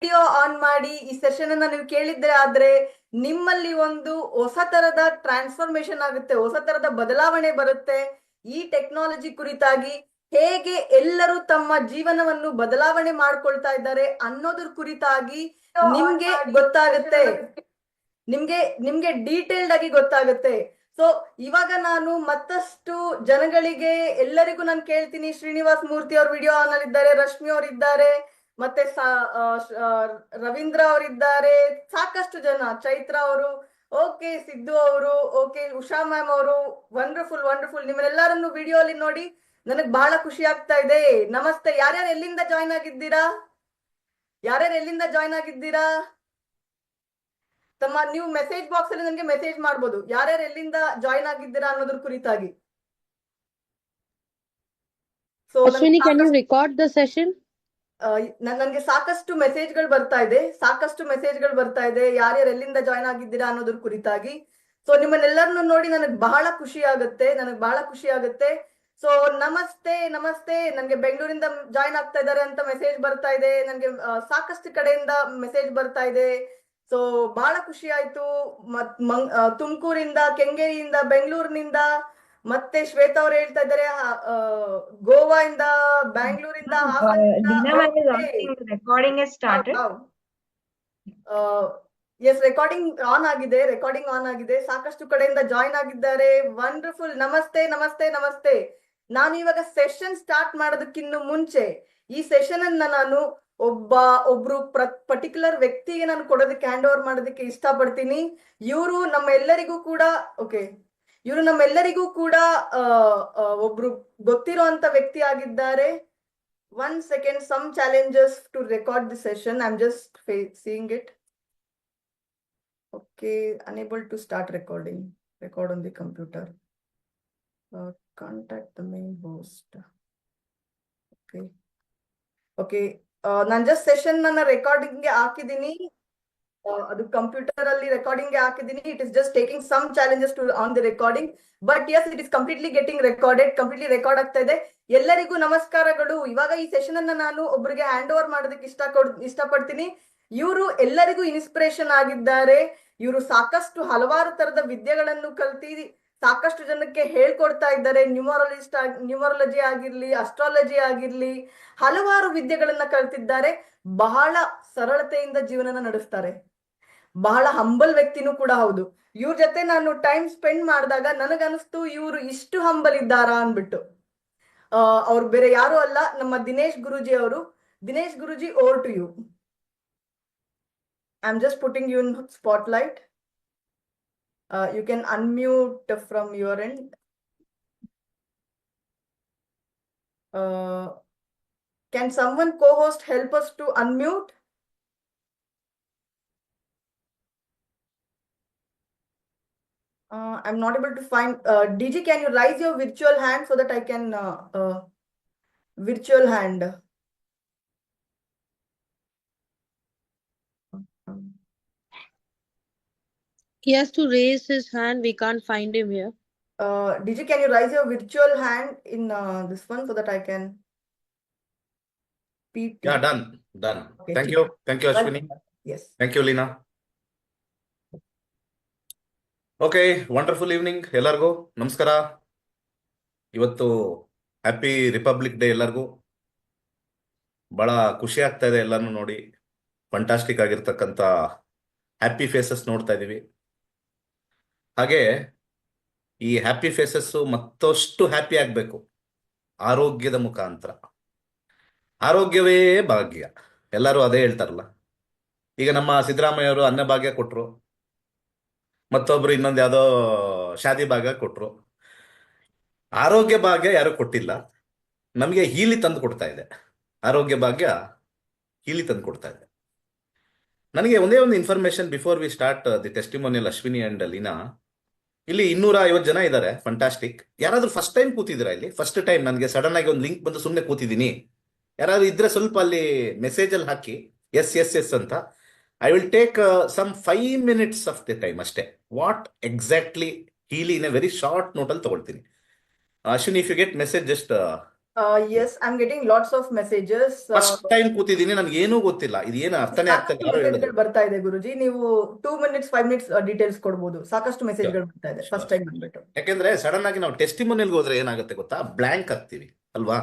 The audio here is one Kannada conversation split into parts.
ವಿಡಿಯೋ ಆನ್ ಮಾಡಿ ಈ ಸೆಷನ್ ಅನ್ನ ನೀವು ಕೇಳಿದ್ರೆ ಆದ್ರೆ ನಿಮ್ಮಲ್ಲಿ ಒಂದು ಹೊಸ ತರದ ಟ್ರಾನ್ಸ್ಫಾರ್ಮೇಶನ್ ಆಗುತ್ತೆ, ಹೊಸ ತರದ ಬದಲಾವಣೆ ಬರುತ್ತೆ. ಈ ಟೆಕ್ನಾಲಜಿ ಕುರಿತಾಗಿ ಹೇಗೆ ಎಲ್ಲರೂ ತಮ್ಮ ಜೀವನವನ್ನು ಬದಲಾವಣೆ ಮಾಡ್ಕೊಳ್ತಾ ಇದ್ದಾರೆ ಅನ್ನೋದ್ರ ಕುರಿತಾಗಿ ನಿಮ್ಗೆ ಗೊತ್ತಾಗುತ್ತೆ, ನಿಮ್ಗೆ ಡೀಟೇಲ್ಡ್ ಆಗಿ ಗೊತ್ತಾಗುತ್ತೆ. ಸೊ ಇವಾಗ ನಾನು ಮತ್ತಷ್ಟು ಜನಗಳಿಗೆ ಎಲ್ಲರಿಗೂ ನಾನು ಕೇಳ್ತೀನಿ. ಶ್ರೀನಿವಾಸ್ ಮೂರ್ತಿ ಅವ್ರ ವಿಡಿಯೋ ಆನ್ ಇದ್ದಾರೆ, ರಶ್ಮಿ ಅವರಿದ್ದಾರೆ, ಮತ್ತೆ ರವೀಂದ್ರ ಅವರಿದ್ದಾರೆ, ಸಾಕಷ್ಟು ಜನ, ಚೈತ್ರ ಅವರು, ಓಕೆ, ಸಿದ್ದು ಅವರು, ಓಕೆ, ಉಷಾ ಮ್ಯಾಮ್ ಅವರು, ವಂಡರ್ಫುಲ್ ವಂಡರ್ಫುಲ್. ನಿಮ್ಮೆಲ್ಲರನ್ನು ವಿಡಿಯೋ ಅಲ್ಲಿ ನೋಡಿ ನನಗ್ ಬಹಳ ಖುಷಿ ಆಗ್ತಾ ಇದೆ. ನಮಸ್ತೆ. ಯಾರ್ಯಾರು ಎಲ್ಲಿಂದ ಜಾಯ್ನ್ ಆಗಿದ್ದೀರಾ? ಯಾರ್ಯಾರು ಎಲ್ಲಿಂದ ಜಾಯ್ನ್ ಆಗಿದ್ದೀರಾ? ತಮ್ಮ ನೀವು ಮೆಸೇಜ್ ಬಾಕ್ಸ್ ಅಲ್ಲಿ ನನಗೆ ಮೆಸೇಜ್ ಮಾಡ್ಬೋದು, ಯಾರ್ಯಾರು ಎಲ್ಲಿಂದ ಜಾಯ್ನ್ ಆಗಿದ್ದೀರಾ ಅನ್ನೋದ್ರ ಕುರಿತಾಗಿ. So Ashwini, can you record the session? ನನ್ಗೆ ಸಾಕಷ್ಟು ಮೆಸೇಜ್ಗಳು ಬರ್ತಾ ಇದೆ, ಯಾರ್ಯಾರು ಎಲ್ಲಿಂದ ಜಾಯ್ನ್ ಆಗಿದ್ದೀರಾ ಅನ್ನೋದ್ರ ಕುರಿತಾಗಿ. ಸೊ ನಿಮ್ಮನ್ನೆಲ್ಲರನ್ನು ನೋಡಿ ನನಗೆ ಬಹಳ ಖುಷಿ ಆಗುತ್ತೆ. ಸೊ ನಮಸ್ತೆ ನಮಸ್ತೆ. ನನ್ಗೆ ಬೆಂಗಳೂರಿಂದ ಜಾಯ್ನ್ ಆಗ್ತಾ ಇದ್ದಾರೆ ಅಂತ ಮೆಸೇಜ್ ಬರ್ತಾ ಇದೆ, ನನ್ಗೆ ಸಾಕಷ್ಟು ಕಡೆಯಿಂದ ಮೆಸೇಜ್ ಬರ್ತಾ ಇದೆ. ಸೊ ಬಹಳ ಖುಷಿ ಆಯ್ತು. ತುಮಕೂರಿಂದ, ಕೆಂಗೇರಿಯಿಂದ, ಬೆಂಗಳೂರಿನಿಂದ, ಮತ್ತೆ ಶ್ವೇತಾ ಅವ್ರು ಹೇಳ್ತಾ ಇದ್ದಾರೆ ಗೋವಾ ಇಂದ, ಬ್ಯಾಂಗ್ಳೂರಿಂದ, recording has started. Yes, recording on ಆಗಿದೆ. ಸಾಕಷ್ಟು ಕಡೆಯಿಂದ ಜಾಯ್ನ್ ಆಗಿದ್ದಾರೆ. ವಂಡರ್ಫುಲ್. ನಮಸ್ತೆ ನಮಸ್ತೆ ನಮಸ್ತೆ. ನಾನು ಇವಾಗ ಸೆಷನ್ ಸ್ಟಾರ್ಟ್ ಮಾಡೋದಕ್ಕಿಂತ ಮುಂಚೆ ಈ ಸೆಷನ್ ಅನ್ನ ನಾನು ಒಬ್ರು ಪರ್ಟಿಕ್ಯುಲರ್ ವ್ಯಕ್ತಿಗೆ ನಾನು ಕೊಡೋದಕ್ಕೆ, ಹ್ಯಾಂಡ್ ಓವರ್ ಮಾಡೋದಕ್ಕೆ ಇಷ್ಟಪಡ್ತೀನಿ. ಇವರು ನಮ್ಮೆಲ್ಲರಿಗೂ ಕೂಡ ಒಬ್ರು ಗೊತ್ತಿರುವಂತ ವ್ಯಕ್ತಿ ಆಗಿದ್ದಾರೆ. 1 second, some challenges to record the session. I'm just seeing it. Okay, unable to start recording. Record on the computer. Contact the main host. Okay. ನಾನು ಜಸ್ಟ್ ಸೆಷನ್ ನನ್ನ ರೆಕಾರ್ಡಿಂಗ್ ಗೆ ಹಾಕಿದೀನಿ, ಅದು ಕಂಪ್ಯೂಟರ್ ಅಲ್ಲಿ ರೆಕಾರ್ಡಿಂಗ್ ಗೆ ಹಾಕಿದೀನಿ. It is just taking some challenges to on the recording, but yes, it is completely getting recorded, completely record ಆಗ್ತಾ ಇದೆ. ಎಲ್ಲರಿಗೂ ನಮಸ್ಕಾರಗಳು. ಇವಾಗ ಈ ಸೆಷನ್ ಅನ್ನ ನಾನು ಒಬ್ಬರಿಗೆ ಹ್ಯಾಂಡ್ ಓವರ್ ಮಾಡೋದಕ್ಕೆ ಇಷ್ಟಪಡ್ತೀನಿ. ಇವರು ಎಲ್ಲರಿಗೂ ಇನ್ಸ್ಪಿರೇಷನ್ ಆಗಿದ್ದಾರೆ. ಇವರು ಸಾಕಷ್ಟು ಹಲವಾರು ತರದ ವಿದ್ಯೆಗಳನ್ನು ಕಲ್ತಿ ಸಾಕಷ್ಟು ಜನಕ್ಕೆ ಹೇಳ್ಕೊಡ್ತಾ ಇದ್ದಾರೆ. ನ್ಯೂಮರಾಲಜಿ ಆಗಿರ್ಲಿ, ಅಸ್ಟ್ರಾಲಜಿ ಆಗಿರ್ಲಿ, ಹಲವಾರು ವಿದ್ಯೆಗಳನ್ನ ಕಲ್ತಿದ್ದಾರೆ. ಬಹಳ ಸರಳತೆಯಿಂದ ಜೀವನನ ನಡೆಸ್ತಾರೆ. ಬಹಳ ಹಂಬಲ್ ವ್ಯಕ್ತಿನೂ ಕೂಡ ಹೌದು. ಇವ್ರ ಜೊತೆ ನಾನು ಟೈಮ್ ಸ್ಪೆಂಡ್ ಮಾಡಿದಾಗ ನನಗನ್ನಿಸ್ತು ಇವರು ಇಷ್ಟು ಹಂಬಲ್ ಇದ್ದಾರಾ ಅನ್ಬಿಟ್ಟು. ಅವ್ರು ಬೇರೆ ಯಾರು ಅಲ್ಲ, ನಮ್ಮ ದಿನೇಶ್ ಗುರುಜಿ ಅವರು. Dinesh Guruji, over to you. I am just putting you in spotlight. You can unmute from your end. Can someone co-host help us to unmute? I'm not able to find. DG, can you raise your virtual hand so that I can virtual hand? He has to raise his hand. We can't find him here. DG, can you raise your virtual hand in this one so that I can? Yeah, done. Okay, Thank you, Ashwini. Yes. Thank you, Lina. Okay, wonderful evening ಎಲ್ಲರಿಗೂ. ನಮಸ್ಕಾರ. ಇವತ್ತು ಹ್ಯಾಪಿ ರಿಪಬ್ಲಿಕ್ ಡೇ ಎಲ್ಲರಿಗೂ. ಬಹಳ ಖುಷಿ ಆಗ್ತಾ ಇದೆ ಎಲ್ಲಾನು ನೋಡಿ. ಫಂಟಾಸ್ಟಿಕ್ ಆಗಿರ್ತಕ್ಕಂಥ ಹ್ಯಾಪಿ ಫೇಸಸ್ ನೋಡ್ತಾ ಇದೀವಿ. ಹಾಗೆ ಈ ಹ್ಯಾಪಿ ಫೇಸಸ್ ಮತ್ತಷ್ಟು ಹ್ಯಾಪಿ ಆಗಬೇಕು ಆರೋಗ್ಯದ ಮುಖಾಂತರ. ಆರೋಗ್ಯವೇ ಭಾಗ್ಯ, ಎಲ್ಲರೂ ಅದೇ ಹೇಳ್ತಾರಲ್ಲ. ಈಗ ನಮ್ಮ ಸಿದ್ದರಾಮಯ್ಯ ಅವರು ಅನ್ನಭಾಗ್ಯ ಕೊಟ್ರು, ಮತ್ತೊಬ್ರು ಇನ್ನೊಂದು ಯಾವುದೋ ಶಾದಿ ಭಾಗ್ಯ ಕೊಟ್ರು. ಆರೋಗ್ಯ ಭಾಗ್ಯ ಯಾರು ಕೊಟ್ಟಿಲ್ಲ, ನಮಗೆ ಹೀಲಿ ತಂದು ಕೊಡ್ತಾ ಇದೆ. ಆರೋಗ್ಯ ಭಾಗ್ಯ ಹೀಲಿ ತಂದು ಕೊಡ್ತಾ ಇದೆ. ನನಗೆ ಒಂದೇ ಒಂದು information before we start the testimonial. Ashwini and Leena, ಇಲ್ಲಿ 250 ಜನ ಇದ್ದಾರೆ. ಫಂಟಾಸ್ಟಿಕ್. ಯಾರಾದ್ರೂ ಫಸ್ಟ್ ಟೈಮ್ ಕೂತಿದ್ದೀರಾ ಇಲ್ಲಿ? ಫಸ್ಟ್ ಟೈಮ್ ನನಗೆ ಸಡನ್ ಆಗಿ ಒಂದು ಲಿಂಕ್ ಬಂದು ಸುಮ್ಮನೆ ಕೂತಿದ್ದೀನಿ. ಯಾರಾದ್ರೂ ಇದ್ರೆ ಸ್ವಲ್ಪ ಅಲ್ಲಿ ಮೆಸೇಜ್ ಅಲ್ಲಿ ಹಾಕಿ ಎಸ್ ಎಸ್ ಎಸ್ ಅಂತ. I will take some 5 minutes of the time ಅಷ್ಟೇ. What exactly Heali in a very short note ಅಲ್ಲಿ ತಗೊಳ್ತೀನಿ. Ashwini, if you get message just Yes, I'm getting lots of messages. First time ಕೂತಿದ್ದೀನಿ, ನನ್ಗೆ ಏನೂ ಗೊತ್ತಿಲ್ಲ, ಇದು ಏನು ಅರ್ಥನೇ ಆಗ್ತಾ ಇಲ್ಲ, ಯಾರೋ ಹೇಳಿದ್ರು. ಮೆಸೇಜ್ಗಳು ಬರ್ತಾ ಇದೆ ಗುರುಜಿ, ನೀವು 2 minutes 5 minutes ಡೀಟೇಲ್ಸ್ ಕೊಡ್ಬೋದು. ಸಾಕಷ್ಟು ಮೆಸೇಜ್ಗಳು ಬರ್ತಾ ಇದೆ ಫಸ್ಟ್ ಟೈಮ್ ಬಂದ್ಬಿಟ್ಟು. ಯಾಕೆಂದ್ರೆ ಸಡನ್ ಆಗಿ ನಾವು ಟೆಸ್ಟಿಮೋನಿಯಲ್ಗೆ ಹೋದ್ರೆ ಏನಾಗುತ್ತೆ ಗೊತ್ತಾ, ಬ್ಲಾಂಕ್ ಆಗ್ತೀವಿ ಅಲ್ವಾ.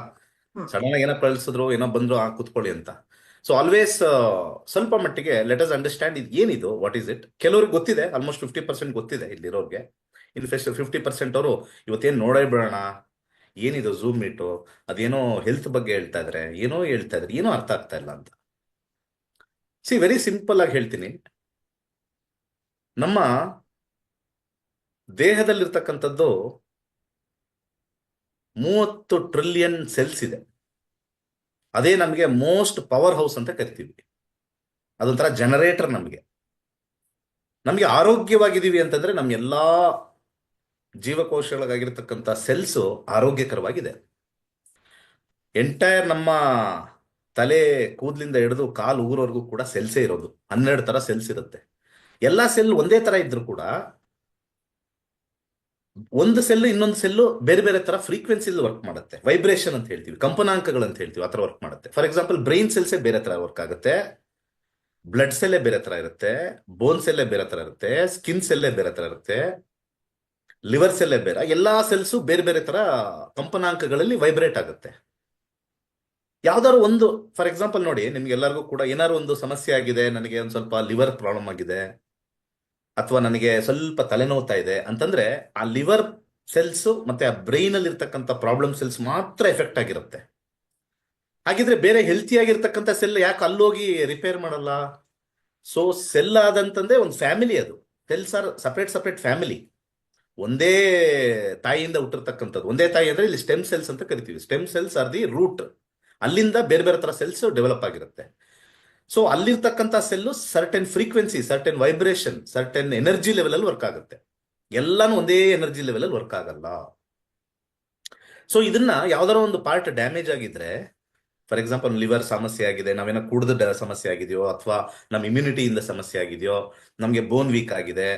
ಸಡನ್ ಆಗಿ ಏನೋ ಕಳಿಸಿದ್ರು, ಏನೋ ಬಂದ್ರು, ಕೂತ್ಕೊಳ್ಳಿ ಅಂತ. ಸೊ ಆಲ್ವೇಸ್ ಸ್ವಲ್ಪ ಮಟ್ಟಿಗೆ ಲೆಟ್ ಅಸ್ ಅಂಡರ್ಸ್ಟ್ಯಾಂಡ್ ಇದು ಏನಿದು, ವಾಟ್ ಈಸ್ ಇಟ್. ಕೆಲವ್ರಿಗೆ ಗೊತ್ತಿದೆ, ಆಲ್ಮೋಸ್ಟ್ 50% ಗೊತ್ತಿದೆ ಇಲ್ಲಿರೋರ್ಗೆ. ಇನ್ನು 50% ಅವರು ಇವತ್ತೇನು ನೋಡೇ ಬಿಡೋಣ, ಏನಿದು ಝೂಮ್ ಮೀಟು, ಅದೇನೋ ಹೆಲ್ತ್ ಬಗ್ಗೆ ಹೇಳ್ತಾ ಇದ್ರೆ, ಏನೋ ಅರ್ಥ ಆಗ್ತಾ ಇಲ್ಲ ಅಂತ. ವೆರಿ ಸಿಂಪಲ್ ಆಗಿ ಹೇಳ್ತೀನಿ, ನಮ್ಮ ದೇಹದಲ್ಲಿರ್ತಕ್ಕಂಥದ್ದು 30 ಟ್ರಿಲಿಯನ್ ಸೆಲ್ಸ್ ಇದೆ. ಅದೇ ನಮಗೆ ಮೋಸ್ಟ್ ಪವರ್ ಹೌಸ್ ಅಂತ ಕರಿತೀವಿ. ಅದೊಂಥರ ಜನರೇಟರ್. ನಮಗೆ ಆರೋಗ್ಯವಾಗಿದ್ದೀವಿ ಅಂತಂದ್ರೆ ನಮ್ಮ ಎಲ್ಲಾ ಜೀವಕೋಶಗಳಿಗಾಗಿರ್ತಕ್ಕಂಥ ಸೆಲ್ಸು ಆರೋಗ್ಯಕರವಾಗಿದೆ. ಎಂಟೈರ್ ನಮ್ಮ ತಲೆ ಕೂದಲಿಂದ ಹಿಡಿದು ಕಾಲು ಊರವರೆಗೂ ಕೂಡ ಸೆಲ್ಸೇ ಇರೋದು. 12 ತರ ಸೆಲ್ಸ್ ಇರುತ್ತೆ. ಎಲ್ಲಾ ಸೆಲ್ ಒಂದೇ ತರ ಇದ್ರು ಕೂಡ ಒಂದು ಸೆಲ್ ಇನ್ನೊಂದು ಸೆಲ್ಲು ಬೇರೆ ಬೇರೆ ತರ ಫ್ರೀಕ್ವೆನ್ಸಿಲಿ ವರ್ಕ್ ಮಾಡುತ್ತೆ. ವೈಬ್ರೇಷನ್ ಅಂತ ಹೇಳ್ತೀವಿ, ಕಂಪನಾಂಕಗಳು ಅಂತ ಹೇಳ್ತೀವಿ, ಆ ತರ ವರ್ಕ್ ಮಾಡುತ್ತೆ. ಫಾರ್ ಎಕ್ಸಾಂಪಲ್ ಬ್ರೈನ್ ಸೆಲ್ಸೇ ಬೇರೆ ತರ ವರ್ಕ್ ಆಗುತ್ತೆ, ಬ್ಲಡ್ ಸೆಲ್ಲೇ ಬೇರೆ ತರ ಇರುತ್ತೆ, ಬೋನ್ ಸೆಲ್ಲೇ ಬೇರೆ ತರ ಇರುತ್ತೆ, ಸ್ಕಿನ್ ಸೆಲ್ಲೇ ಬೇರೆ ತರ ಇರುತ್ತೆ, ಲಿವರ್ ಸೆಲ್ಲೇ ಬೇರೆ. ಎಲ್ಲಾ ಸೆಲ್ಸು ಬೇರೆ ಬೇರೆ ತರ ಕಂಪನಾಂಕಗಳಲ್ಲಿ ವೈಬ್ರೇಟ್ ಆಗುತ್ತೆ. ಯಾವ್ದಾದ್ರು ಒಂದು, ಫಾರ್ ಎಕ್ಸಾಂಪಲ್ ನೋಡಿ, ನಿಮ್ಗೆ ಎಲ್ಲರಿಗೂ ಕೂಡ ಏನಾದ್ರು ಒಂದು ಸಮಸ್ಯೆ ಆಗಿದೆ, ನನಗೆ ಒಂದು ಸ್ವಲ್ಪ ಲಿವರ್ ಪ್ರಾಬ್ಲಮ್ ಆಗಿದೆ, ಅಥವಾ ನನಗೆ ಸ್ವಲ್ಪ ತಲೆನೋವ್ತಾ ಇದೆ ಅಂತಂದ್ರೆ, ಆ ಲಿವರ್ ಸೆಲ್ಸ್ ಮತ್ತೆ ಆ ಬ್ರೈನ್ ಅಲ್ಲಿ ಇರ್ತಕ್ಕಂಥ ಪ್ರಾಬ್ಲಮ್ ಸೆಲ್ಸ್ ಮಾತ್ರ ಎಫೆಕ್ಟ್ ಆಗಿರುತ್ತೆ. ಹಾಗಿದ್ರೆ ಬೇರೆ ಹೆಲ್ತಿ ಆಗಿರ್ತಕ್ಕಂಥ ಸೆಲ್ ಯಾಕೆ ಅಲ್ಲೋಗಿ ರಿಪೇರ್ ಮಾಡಲ್ಲ? ಸೊ ಸೆಲ್ ಆದಂತಂದ್ರೆ ಒಂದು ಫ್ಯಾಮಿಲಿ. ಅದು ಸೆಲ್ಸ್ ಆರ್ ಸಪರೇಟ್ ಫ್ಯಾಮಿಲಿ. ಒಂದೇ ತಾಯಿಯಿಂದ ಹುಟ್ಟಿರ್ತಕ್ಕಂಥದ್ದು. ಒಂದೇ ತಾಯಿ ಅಂದ್ರೆ ಇಲ್ಲಿ ಸ್ಟೆಮ್ ಸೆಲ್ಸ್ ಅಂತ ಕರಿತೀವಿ. Stem cells are the root. ಅಲ್ಲಿಂದ ಬೇರೆ ಬೇರೆ ತರ ಸೆಲ್ಸ್ ಡೆವಲಪ್ ಆಗಿರುತ್ತೆ. ಸೊ ಅಲ್ಲಿರ್ತಕ್ಕಂಥ cell certain frequency, certain vibration, certain energy level ಅಲ್ಲಿ ವರ್ಕ್ ಆಗುತ್ತೆ. ಎಲ್ಲಾನು ಒಂದೇ ಎನರ್ಜಿ ಲೆವೆಲ್ ಅಲ್ಲಿ ವರ್ಕ್ ಆಗಲ್ಲ. ಸೊ ಇದನ್ನ ಯಾವ್ದಾರ ಒಂದು ಪಾರ್ಟ್ ಡ್ಯಾಮೇಜ್ ಆಗಿದ್ರೆ, ಫಾರ್ ಎಕ್ಸಾಂಪಲ್ ಲಿವರ್ ಸಮಸ್ಯೆ ಆಗಿದೆ, ನಾವೇನೋ ಕುಡಿದ ಸಮಸ್ಯೆ ಆಗಿದೆಯೋ, ಅಥವಾ ನಮ್ಮ ಇಮ್ಯುನಿಟಿಯಿಂದ ಸಮಸ್ಯೆ ಆಗಿದೆಯೋ, ನಮಗೆ ಬೋನ್ ವೀಕ್ ಆಗಿದೆ,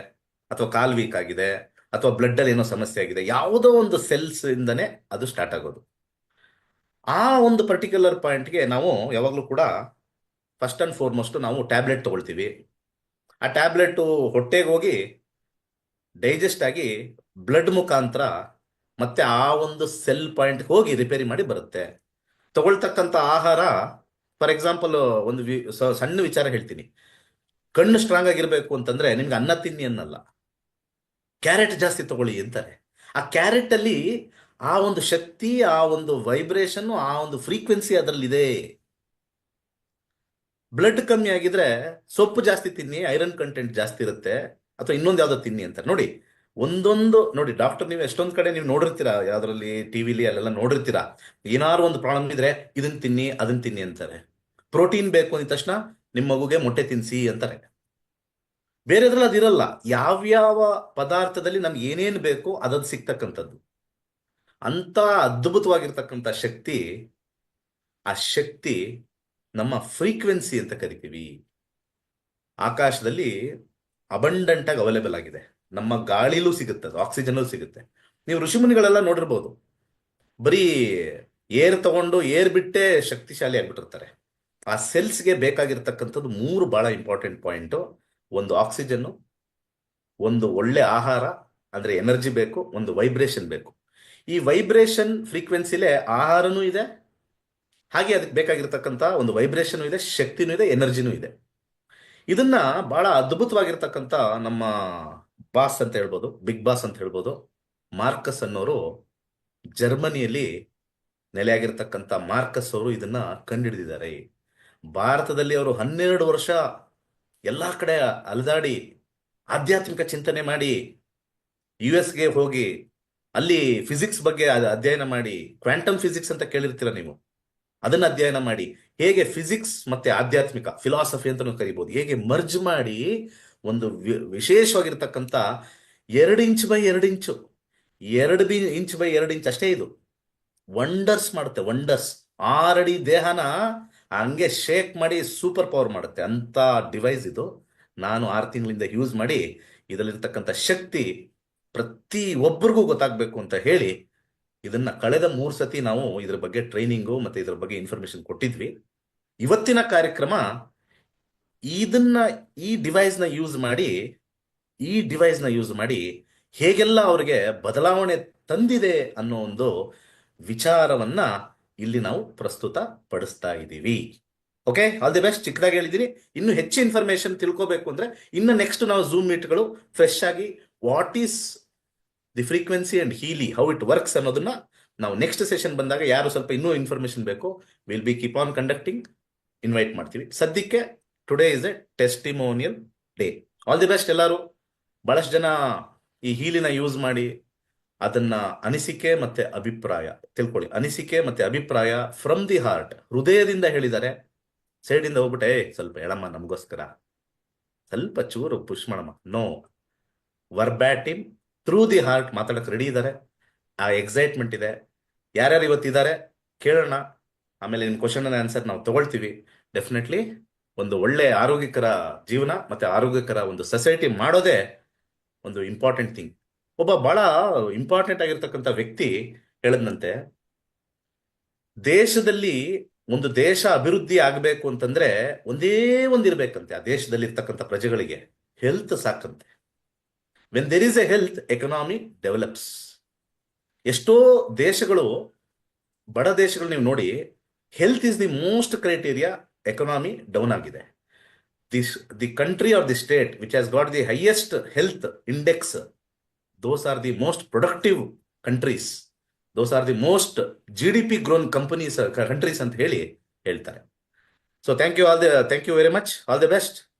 ಅಥವಾ ಕಾಲ್ ವೀಕ್ ಆಗಿದೆ, ಅಥವಾ ಬ್ಲಡ್ ಅಲ್ಲಿ ಏನೋ ಸಮಸ್ಯೆ ಆಗಿದೆ, ಯಾವುದೋ ಒಂದು ಸೆಲ್ಸ್ ಇಂದನೇ ಅದು ಸ್ಟಾರ್ಟ್ ಆಗೋದು. ಆ ಒಂದು ಪರ್ಟಿಕ್ಯುಲರ್ ಪಾಯಿಂಟ್ಗೆ ನಾವು ಯಾವಾಗಲೂ ಕೂಡ ಫಸ್ಟ್ ಅಂಡ್ ಫಾರ್ಮೋಸ್ಟ್ ನಾವು ಟ್ಯಾಬ್ಲೆಟ್ ತಗೊಳ್ತೀವಿ. ಆ ಟ್ಯಾಬ್ಲೆಟ್ ಹೊಟ್ಟೆಗೆ ಹೋಗಿ ಡೈಜೆಸ್ಟ್ ಆಗಿ ಬ್ಲಡ್ ಮುಖಾಂತರ ಮತ್ತೆ ಆ ಒಂದು ಸೆಲ್ ಪಾಯಿಂಟ್ ಹೋಗಿ ರಿಪೇರಿ ಮಾಡಿ ಬರುತ್ತೆ. ತಗೊಳ್ತಕ್ಕಂಥ ಆಹಾರ, ಫಾರ್ ಎಕ್ಸಾಂಪಲ್ ಒಂದು ಸಣ್ಣ ವಿಚಾರ ಹೇಳ್ತೀನಿ. ಕಣ್ಣು ಸ್ಟ್ರಾಂಗ್ ಆಗಿರ್ಬೇಕು ಅಂತಂದ್ರೆ ನಿಮ್ಗೆ ಅನ್ನ ತಿನ್ನಿ ಅನ್ನಲ್ಲ, ಕ್ಯಾರೆಟ್ ಜಾಸ್ತಿ ತಗೊಳ್ಳಿ ಅಂತಾರೆ. ಆ ಕ್ಯಾರೆಟ್ ಅಲ್ಲಿ ಆ ಒಂದು ಶಕ್ತಿ, ಆ ಒಂದು ವೈಬ್ರೇಷನ್, ಆ ಒಂದು ಫ್ರೀಕ್ವೆನ್ಸಿ ಅದರಲ್ಲಿದೆ. ಬ್ಲಡ್ ಕಮ್ಮಿ ಆಗಿದ್ರೆ ಸೊಪ್ಪು ಜಾಸ್ತಿ ತಿನ್ನಿ, ಐರನ್ ಕಂಟೆಂಟ್ ಜಾಸ್ತಿ ಇರುತ್ತೆ, ಅಥವಾ ಇನ್ನೊಂದು ಯಾವ್ದೋ ತಿನ್ನಿ ಅಂತಾರೆ. ನೋಡಿ, ಒಂದೊಂದು ನೋಡಿ ಡಾಕ್ಟರ್, ನೀವು ಎಷ್ಟೊಂದು ಕಡೆ ನೀವು ನೋಡಿರ್ತೀರಾ, ಯಾವ್ದ್ರಲ್ಲಿ ಟಿವಿಲಿ ಅಲ್ಲೆಲ್ಲ ನೋಡಿರ್ತೀರಾ, ಏನಾದ್ರು ಒಂದು ಪ್ರಾಬ್ಲಮ್ ಇದ್ರೆ ಇದನ್ನ ತಿನ್ನಿ ಅದನ್ನ ತಿನ್ನಿ ಅಂತಾರೆ. ಪ್ರೋಟೀನ್ ಬೇಕು ಅಂದ ತಕ್ಷಣ ನಿಮ್ಮ ಮಗುಗೆ ಮೊಟ್ಟೆ ತಿನ್ಸಿ ಅಂತಾರೆ. ಬೇರೆದ್ರಲ್ಲಿ ಅದಿರಲ್ಲ. ಯಾವ್ಯಾವ ಪದಾರ್ಥದಲ್ಲಿ ನಮ್ಗೆ ಏನೇನು ಬೇಕು ಅದದು ಸಿಗ್ತಕ್ಕಂಥದ್ದು. ಅಂತ ಅದ್ಭುತವಾಗಿರ್ತಕ್ಕಂಥ ಶಕ್ತಿ, ಆ ಶಕ್ತಿ ನಮ್ಮ ಫ್ರೀಕ್ವೆನ್ಸಿ ಅಂತ ಕರಿತೀವಿ. ಆಕಾಶದಲ್ಲಿ ಅಬಂಡೆಂಟ್ ಆಗಿ ಅವೈಲೇಬಲ್ ಆಗಿದೆ. ನಮ್ಮ ಗಾಳಿಲೂ ಸಿಗುತ್ತೆ, ಅದು ಆಕ್ಸಿಜನ್ ಸಿಗುತ್ತೆ. ನೀವು ಋಷಿಮುನಿಗಳೆಲ್ಲ ನೋಡಿರ್ಬೋದು, ಬರೀ ಏರ್ ತಗೊಂಡು ಏರ್ ಬಿಟ್ಟೇ ಶಕ್ತಿಶಾಲಿ ಆಗ್ಬಿಟ್ಟಿರ್ತಾರೆ. ಆ ಸೆಲ್ಸ್ಗೆ ಬೇಕಾಗಿರ್ತಕ್ಕಂಥದ್ದು 3 ಬಹಳ ಇಂಪಾರ್ಟೆಂಟ್ ಪಾಯಿಂಟು. ಒಂದು ಆಕ್ಸಿಜನ್ನು, ಒಂದು ಒಳ್ಳೆ ಆಹಾರ ಅಂದ್ರೆ ಎನರ್ಜಿ ಬೇಕು, ಒಂದು ವೈಬ್ರೇಷನ್ ಬೇಕು. ಈ ವೈಬ್ರೇಷನ್ ಫ್ರೀಕ್ವೆನ್ಸಿಲೇ ಆಹಾರನೂ ಇದೆ, ಹಾಗೆ ಅದಕ್ಕೆ ಬೇಕಾಗಿರ್ತಕ್ಕಂಥ ಒಂದು ವೈಬ್ರೇಷನ್ ಇದೆ, ಶಕ್ತಿನೂ ಇದೆ, ಎನರ್ಜಿನೂ ಇದೆ. ಇದನ್ನ ಬಹಳ ಅದ್ಭುತವಾಗಿರ್ತಕ್ಕಂಥ ನಮ್ಮ ಬಾಸ್ ಅಂತ ಹೇಳ್ಬೋದು, ಬಿಗ್ ಬಾಸ್ ಅಂತ ಹೇಳ್ಬೋದು, ಮಾರ್ಕಸ್ ಅನ್ನೋರು, ಜರ್ಮನಿಯಲ್ಲಿ ನೆಲೆಯಾಗಿರ್ತಕ್ಕಂಥ ಮಾರ್ಕಸ್ ಅವರು ಇದನ್ನ ಕಂಡುಹಿಡಿದಿದ್ದಾರೆ. ಭಾರತದಲ್ಲಿ ಅವರು 12 ವರ್ಷ ಎಲ್ಲಾ ಕಡೆ ಅಲೆದಾಡಿ ಆಧ್ಯಾತ್ಮಿಕ ಚಿಂತನೆ ಮಾಡಿ, US ಗೆ ಹೋಗಿ ಅಲ್ಲಿ ಫಿಸಿಕ್ಸ್ ಬಗ್ಗೆ ಅಧ್ಯಯನ ಮಾಡಿ, ಕ್ವಾಂಟಮ್ ಫಿಸಿಕ್ಸ್ ಅಂತ ಕೇಳಿರ್ತೀರ ನೀವು, ಅದನ್ನ ಅಧ್ಯಯನ ಮಾಡಿ, ಹೇಗೆ ಫಿಸಿಕ್ಸ್ ಮತ್ತೆ ಆಧ್ಯಾತ್ಮಿಕ ಫಿಲಾಸಫಿ ಅಂತ ಕರಿಬಹುದು, ಹೇಗೆ ಮರ್ಜ್ ಮಾಡಿ ಒಂದು ವಿಶೇಷವಾಗಿರ್ತಕ್ಕಂಥ 2 inch by 2 inch, 2 inch by 2 inch ಅಷ್ಟೇ, ಇದು ವಂಡರ್ಸ್ ಮಾಡುತ್ತೆ. ವಂಡರ್ಸ್. 6 ಅಡಿ ದೇಹನ ಹಂಗೆ ಶೇಕ್ ಮಾಡಿ ಸೂಪರ್ ಪವರ್ ಮಾಡುತ್ತೆ ಅಂತ ಡಿವೈಸ್ ಇದು. ನಾನು 6 ತಿಂಗಳಿಂದ ಯೂಸ್ ಮಾಡಿ ಇದರಲ್ಲಿರ್ತಕ್ಕಂಥ ಶಕ್ತಿ ಪ್ರತಿ ಒಬ್ಬರಿಗೂ ಗೊತ್ತಾಗಬೇಕು ಅಂತ ಹೇಳಿ ಇದನ್ನ ಕಳೆದ 3 ಸತಿ ನಾವು ಇದ್ರ ಬಗ್ಗೆ ಟ್ರೈನಿಂಗು ಮತ್ತೆ ಇದ್ರ ಬಗ್ಗೆ ಇನ್ಫಾರ್ಮೇಶನ್ ಕೊಟ್ಟಿದ್ವಿ. ಇವತ್ತಿನ ಕಾರ್ಯಕ್ರಮ ಇದನ್ನ ಈ ಡಿವೈಸ್ನ ಯೂಸ್ ಮಾಡಿ ಹೇಗೆಲ್ಲ ಅವ್ರಿಗೆ ಬದಲಾವಣೆ ತಂದಿದೆ ಅನ್ನೋ ಒಂದು ವಿಚಾರವನ್ನ ಇಲ್ಲಿ ನಾವು ಪ್ರಸ್ತುತ ಪಡಿಸ್ತಾ ಇದ್ದೀವಿ. Okay, all the best. ಚಿಕ್ಕದಾಗಿ ಹೇಳಿದ್ದೀನಿ. ಇನ್ನು ಹೆಚ್ಚು ಇನ್ಫಾರ್ಮೇಶನ್ ತಿಳ್ಕೋಬೇಕು ಅಂದ್ರೆ ಇನ್ನು ನೆಕ್ಸ್ಟ್ ನಾವು ಝೂಮ್ ಮೀಟ್ಗಳು ಫ್ರೆಶ್ ಆಗಿ what is the frequency and Heali, how it works ಅನ್ನೋದನ್ನ ನಾವು ನೆಕ್ಸ್ಟ್ ಸೆಷನ್ ಬಂದಾಗ ಯಾರು ಸ್ವಲ್ಪ ಇನ್ನೂ ಇನ್ಫಾರ್ಮೇಶನ್ ಬೇಕು will be keep on conducting, invite ಮಾಡ್ತೀವಿ. ಸದ್ಯಕ್ಕೆ today is A testimonial day. All the best ಎಲ್ಲರೂ. ಬಹಳಷ್ಟು ಜನ ಈ ಹೀಲಿನ ಯೂಸ್ ಮಾಡಿ ಅದನ್ನ ಅನಿಸಿಕೆ ಮತ್ತೆ ಅಭಿಪ್ರಾಯ ತಿಳ್ಕೊಳ್ಳಿ. ಅನಿಸಿಕೆ ಮತ್ತೆ ಅಭಿಪ್ರಾಯ ಫ್ರಮ್ ದಿ ಹಾರ್ಟ್, ಹೃದಯದಿಂದ ಹೇಳಿದ್ದಾರೆ. ಸೈಡಿಂದ ಹೋಗ್ಬಿಟ್ಟೆ ಸ್ವಲ್ಪ ಹೇಳಮ್ಮ ನಮಗೋಸ್ಕರ, ಸ್ವಲ್ಪ ಚೂರು ಪುಷ್ ಮಾಡಮ್ಮ. ನೋ, ವರ್ಬ್ಯಾಟಿಮ್ ಥ್ರೂ ದಿ ಹಾರ್ಟ್ ಮಾತಾಡಕ್ಕೆ ರೆಡಿ ಇದ್ದಾರೆ. ಆ ಎಕ್ಸೈಟ್ಮೆಂಟ್ ಇದೆ. ಯಾರ್ಯಾರು ಇವತ್ತಿದ್ದಾರೆ ಕೇಳೋಣ. ಆಮೇಲೆ ನಿಮ್ಮ ಕ್ವಶನ್ ಅಂಡ್ ಆನ್ಸರ್ ನಾವು ತಗೊಳ್ತೀವಿ. ಡೆಫಿನೆಟ್ಲಿ ಒಂದು ಒಳ್ಳೆ ಆರೋಗ್ಯಕರ ಜೀವನ ಮತ್ತೆ ಆರೋಗ್ಯಕರ ಒಂದು ಸೊಸೈಟಿ ಮಾಡೋದೇ ಒಂದು ಇಂಪಾರ್ಟೆಂಟ್ ಥಿಂಗ್. ಒಬ್ಬ ಬಹಳ ಇಂಪಾರ್ಟೆಂಟ್ ಆಗಿರ್ತಕ್ಕಂಥ ವ್ಯಕ್ತಿ ಹೇಳದಂತೆ, ದೇಶದಲ್ಲಿ ಒಂದು ದೇಶ ಅಭಿವೃದ್ಧಿ ಆಗಬೇಕು ಅಂತಂದ್ರೆ ಒಂದೇ ಒಂದಿರ್ಬೇಕಂತೆ, ಆ ದೇಶದಲ್ಲಿ ಇರ್ತಕ್ಕಂಥ ಪ್ರಜೆಗಳಿಗೆ ಹೆಲ್ತ್ ಸಾಕಂತೆ. When there is a health, economy develops. ಎಷ್ಟೋ ದೇಶಗಳು, ಬಡ ದೇಶಗಳು ನೀವು ನೋಡಿ, health is the most criteria, economy down ಆಗಿದೆ. The country or the state which has got the highest health index, those are the most productive countries, those are the most GDP grown companies, countries ಅಂತ ಹೇಳ್ತಾರೆ. So thank you very much. All the best.